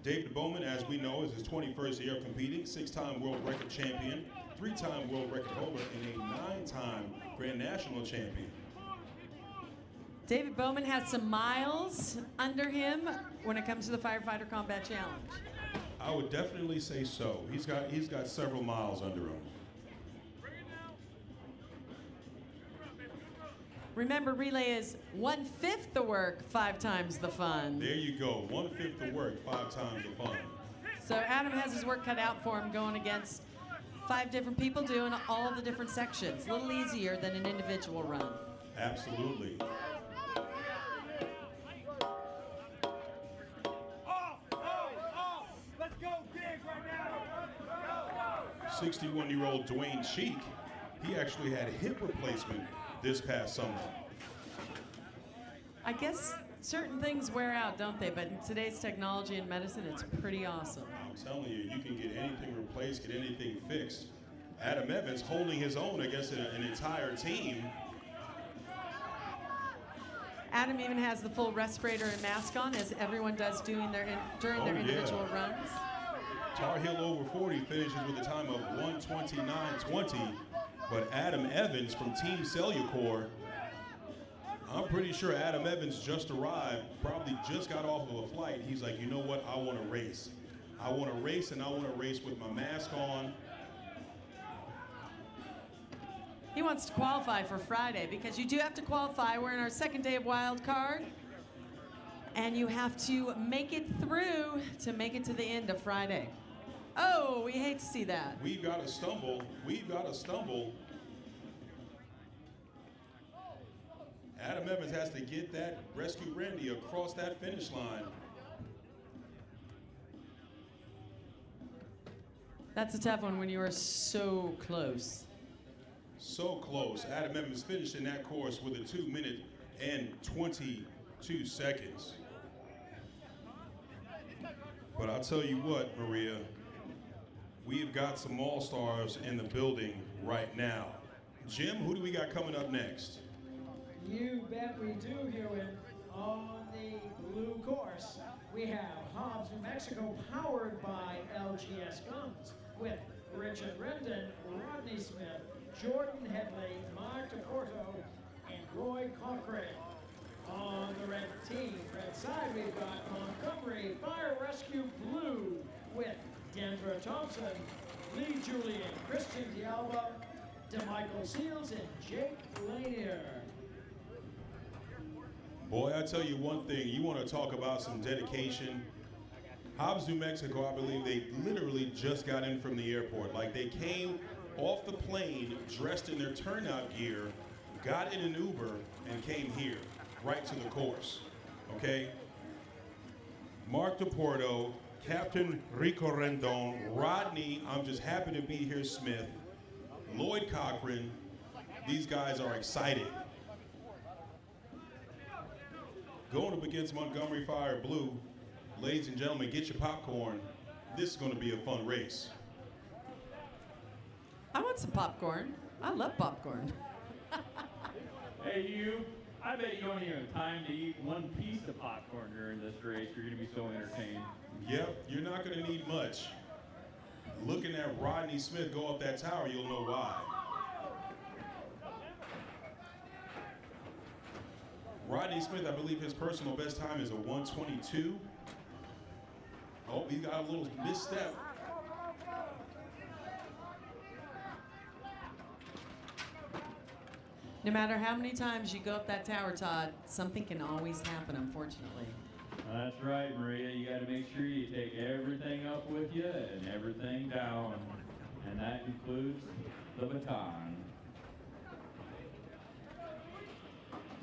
David Bowman, as we know, is his 21st year of competing, 6-time world record champion, 3-time world record holder, and a 9-time Grand National champion. David Bowman has some miles under him when it comes to the Firefighter Combat Challenge. I would definitely say so. He's got several miles under him. Remember, relay is 1/5 the work, 5 times the fun. There you go, 1/5 the work, 5 times the fun. So Adam has his work cut out for him going against 5 different people doing all the different sections. A little easier than an individual run. Absolutely. 61-year-old Dwayne Cheek, he actually had hip replacement this past summer. I guess certain things wear out, don't they? But in today's technology and medicine, it's pretty awesome. I'm telling you, you can get anything replaced, get anything fixed. Adam Evans holding his own against an entire team. Adam even has the full respirator and mask on, as everyone does during their individual runs. Tar Heel over 40 finishes with a time of 1:29.20, but Adam Evans from Team Cellucor, I'm pretty sure Adam Evans just arrived, probably just got off of a flight. He's like, you know what, I want to race. I want to race, and I want to race with my mask on. He wants to qualify for Friday, because you do have to qualify. We're in our second day of wild card, and you have to make it through to make it to the end of Friday. Oh, we hate to see that. We've got to stumble. We've got to stumble. Adam Evans has to get that Rescue Randy across that finish line. That's a tough one when you are so close. So close. Adam Evans finished in that course with a 2 minute and 22 seconds. But I'll tell you what, Maria, we've got some all-stars in the building right now. Jim, who do we got coming up next? You bet we do, Hewitt. On the blue course, we have Hobbs, New Mexico, powered by LGS Guns, with Richard Rendon, Rodney Smith, Jordan Headley, Mark DePorto, and Roy Cochran. On the red team, red side, we've got Montgomery Fire Rescue Blue with Denver Thompson, Lee Julian, Christian Dialba, DeMichael Seals, and Jake Lanier. Boy, I tell you one thing, you want to talk about some dedication. Hobbs, New Mexico, I believe they literally just got in from the airport. Like they came off the plane dressed in their turnout gear, got in an Uber, and came here, right to the course, okay? Mark DePorto, Captain Rico Rendon, Rodney, I'm just happy to be here, Smith, Lloyd Cochran, these guys are excited. Going up against Montgomery Fire Blue, ladies and gentlemen, get your popcorn. This is going to be a fun race. I want some popcorn. I love popcorn. Hey, you. I bet you don't even have time to eat one piece of popcorn during this race. You're going to be so entertained. Yep, you're not going to need much. Looking at Rodney Smith go up that tower, you'll know why. Rodney Smith, I believe his personal best time is a 1:22. Oh, he got a little misstep. No matter how many times you go up that tower, Todd, something can always happen, unfortunately. That's right, Maria. You got to make sure you take everything up with you and everything down. And that includes the baton.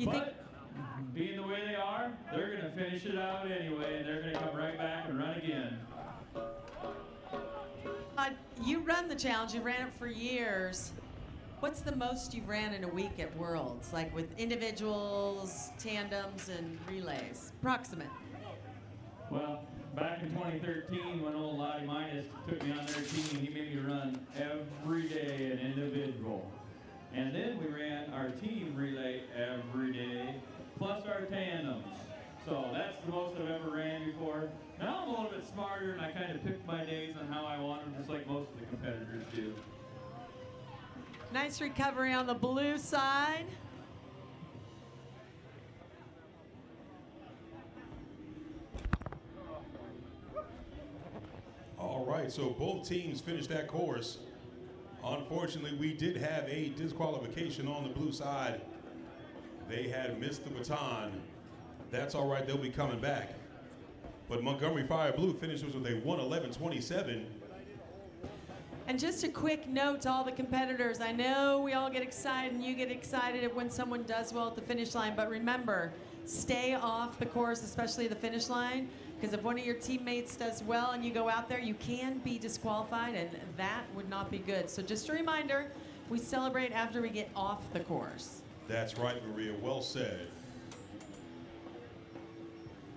But being the way they are, they're going to finish it out anyway, and they're going to come right back and run again. You run the challenge. You ran it for years. What's the most you've ran in a week at Worlds, like with individuals, tandems, and relays? Approximate. Well, back in 2013, when old Lottie Minus took me on their team, he made me run every day an individual. And then we ran our team relay every day, plus our tandems. So that's the most I've ever ran before. Now I'm a little bit smarter, and I kind of pick my days on how I want them, just like most of the competitors do. Nice recovery on the blue side. All right, so both teams finished that course. Unfortunately, we did have a disqualification on the blue side. They had missed the baton. That's all right, they'll be coming back. But Montgomery Fire Blue finishes with a 1:11.27. And just a quick note to all the competitors. I know we all get excited and you get excited when someone does well at the finish line, but remember, stay off the course, especially the finish line, because if one of your teammates does well and you go out there, you can be disqualified, and that would not be good. So just a reminder, we celebrate after we get off the course. That's right, Maria, well said.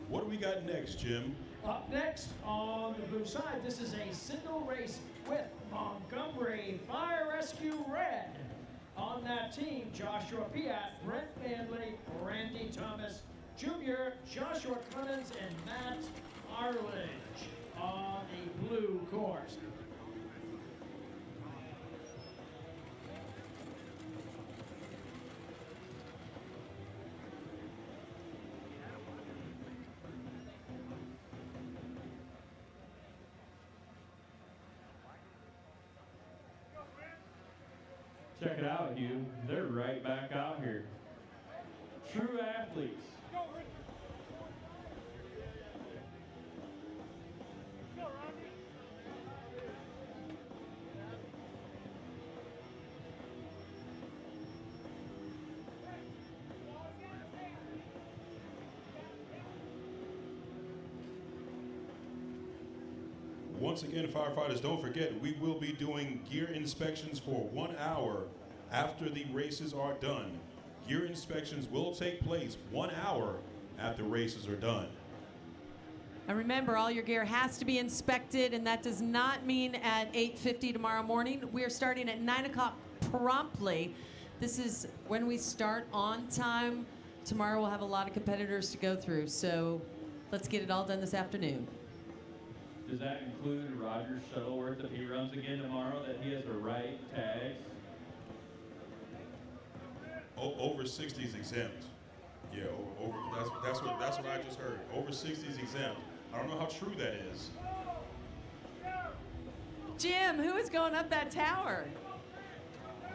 What do we got next, Jim? Up next on the blue side, this is a single race with Montgomery Fire Rescue Red. On that team, Joshua Piat, Brent Manley, Randy Thomas Jr., Joshua Clemens, and Matt Arledge on the blue course. Check it out, Hugh. They're right back out here. True athletes. Once again, firefighters, don't forget, we will be doing gear inspections for 1 hour after the races are done. Gear inspections will take place 1 hour after races are done. And remember, all your gear has to be inspected, and that does not mean at 8:50 tomorrow morning. We are starting at 9 o'clock promptly. This is when we start on time. Tomorrow we'll have a lot of competitors to go through, so let's get it all done this afternoon. Does that include Roger Shuttleworth if he runs again tomorrow, that he has the right tags? Over 60s exempt. Yeah, that's what I just heard. Over 60s exempt. I don't know how true that is. Jim, who is going up that tower?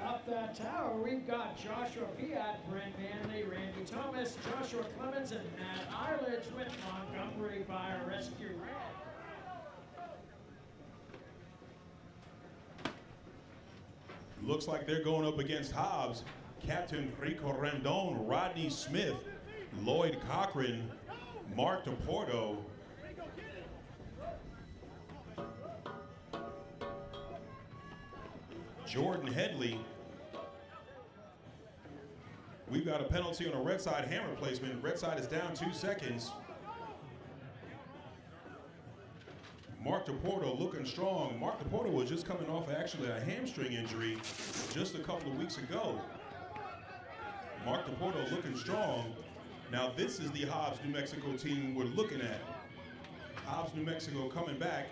Up that tower, we've got Joshua Piat, Brent Manley, Randy Thomas, Joshua Clemens, and Matt Arledge with Montgomery Fire Rescue Red. Looks like they're going up against Hobbs. Captain Rico Rendon, Rodney Smith, Lloyd Cochran, Mark DePorto. Jordan Headley. We've got a penalty on a red side hammer placement. Red side is down 2 seconds. Mark DePorto looking strong. Mark DePorto was just coming off actually a hamstring injury just a couple of weeks ago. Mark DePorto looking strong. Now this is the Hobbs, New Mexico team we're looking at. Hobbs, New Mexico coming back.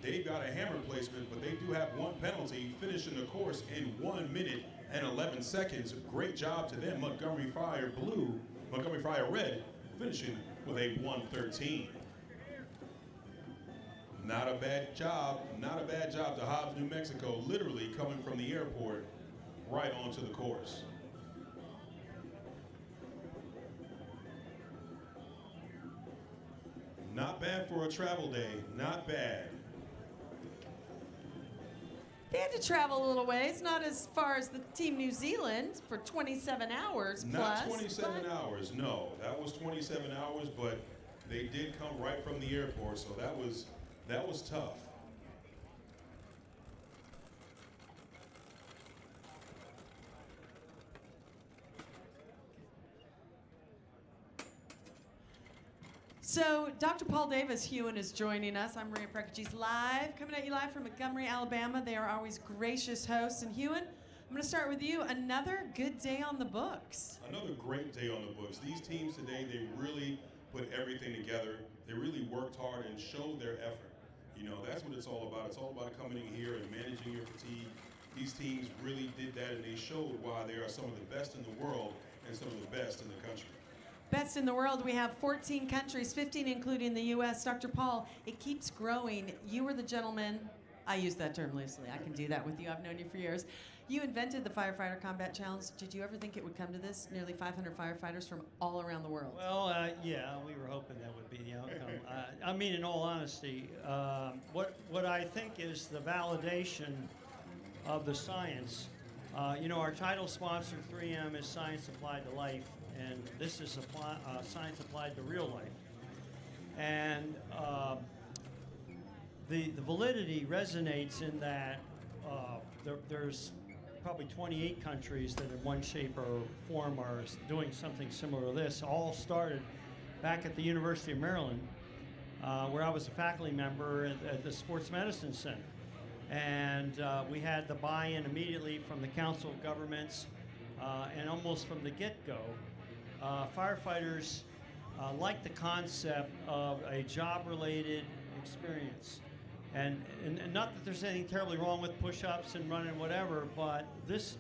They've got a hammer placement, but they do have one penalty, finishing the course in 1 minute and 11 seconds. Great job to them. Montgomery Fire Red, finishing with a 1:13. Not a bad job to Hobbs, New Mexico, literally coming from the airport right onto the course. Not bad for a travel day, not bad. They had to travel a little ways, not as far as the Team New Zealand for 27 hours plus. Not 27 hours, no. That was 27 hours, but they did come right from the airport, so that was tough. So Dr. Paul Davis Hewen is joining us. I'm Maria Prekachis live, coming at you live from Montgomery, Alabama. They are always gracious hosts. And Hewen, I'm going to start with you. Another good day on the books. Another great day on the books. These teams today, they really put everything together. They really worked hard and showed their effort. You know, that's what it's all about. It's all about coming in here and managing your fatigue. These teams really did that, and they showed why they are some of the best in the world and some of the best in the country. Best in the world, we have 14 countries, 15 including the U.S. Dr. Paul, it keeps growing. You were the gentleman, I use that term loosely, I can do that with you, I've known you for years. You invented the Firefighter Combat Challenge. Did you ever think it would come to this? Nearly 500 firefighters from all around the world. Well, yeah, we were hoping that would be the outcome. I mean, in all honesty, what I think is the validation of the science. You know, our title sponsor, 3M, is Science Applied to Life, and this is science applied to real life. And the validity resonates in that there's probably 28 countries that in one shape or form are doing something similar to this. All started back at the University of Maryland, where I was a faculty member at the Sports Medicine Center. And we had the buy-in immediately from the Council of Governments, and almost from the get-go. Firefighters like the concept of a job-related experience. And not that there's anything terribly wrong with push-ups and running whatever, but this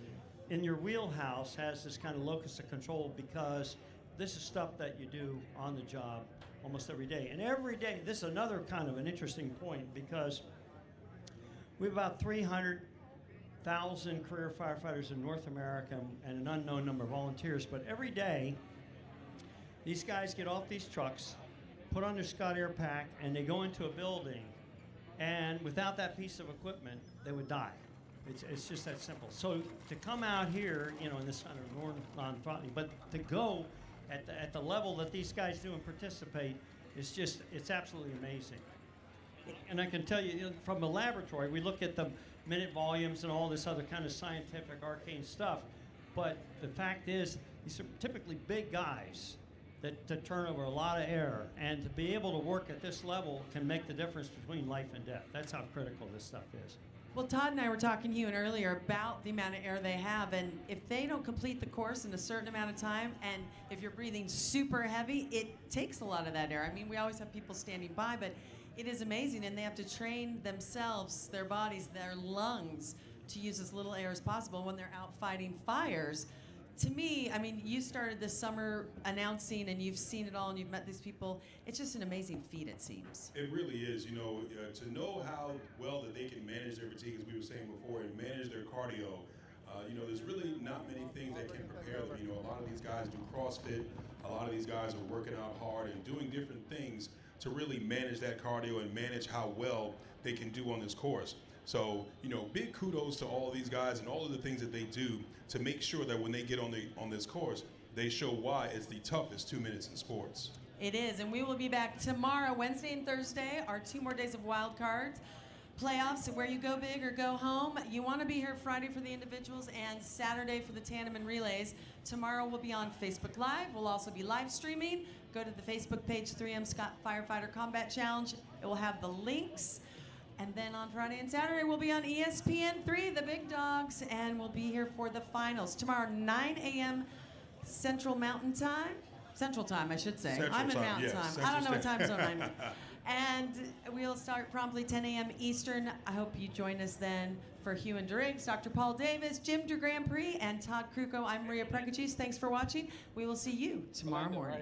in your wheelhouse has this kind of locus of control because this is stuff that you do on the job almost every day. And every day, this is another kind of an interesting point because we have about 300,000 career firefighters in North America and an unknown number of volunteers, but every day, these guys get off these trucks, put on their Scott Air Pack, and they go into a building. And without that piece of equipment, they would die. It's just that simple. So to come out here, you know, in this kind of non-threatening, but to go at the level that these guys do and participate is just, it's absolutely amazing. And I can tell you, you know, from the laboratory, we look at the minute volumes and all this other kind of scientific arcane stuff, but the fact is, these are typically big guys that turn over a lot of air, and to be able to work at this level can make the difference between life and death. That's how critical this stuff is. Well, Todd and I were talking to you earlier about the amount of air they have, and if they don't complete the course in a certain amount of time, and if you're breathing super heavy, it takes a lot of that air. I mean, we always have people standing by, but it is amazing, and they have to train themselves, their bodies, their lungs, to use as little air as possible when they're out fighting fires. To me, I mean, you started this summer announcing, and you've seen it all, and you've met these people. It's just an amazing feat, it seems. It really is. You know, to know how well that they can manage their fatigue, as we were saying before, and manage their cardio. You know, there's really not many things that can prepare them. You know, a lot of these guys do CrossFit. A lot of these guys are working out hard and doing different things to really manage that cardio and manage how well they can do on this course. So, you know, big kudos to all of these guys and all of the things that they do to make sure that when they get on this course, they show why it's the toughest 2 minutes in sports. It is, and we will be back tomorrow, Wednesday and Thursday, our 2 more days of wild cards. Playoffs, where you go big or go home. You want to be here Friday for the individuals and Saturday for the tandem and relays. Tomorrow we'll be on Facebook Live. We'll also be live streaming. Go to the Facebook page, 3M Scott Firefighter Combat Challenge. It will have the links. And then on Friday and Saturday, we'll be on ESPN3, the big dogs, and we'll be here for the finals. Tomorrow, 9 a.m. Central Mountain Time. Central Time, I should say. Central I'm in time, Mountain yes, Time. Central I don't know what time Standard. zone I'm in. And we'll start promptly 10 a.m. Eastern. I hope you join us then for Hugh and Driggs, Dr. Paul Davis, Jim DeGrand Prix, and Todd Kruko. I'm Maria Prekachis. Thanks for watching. We will see you tomorrow morning.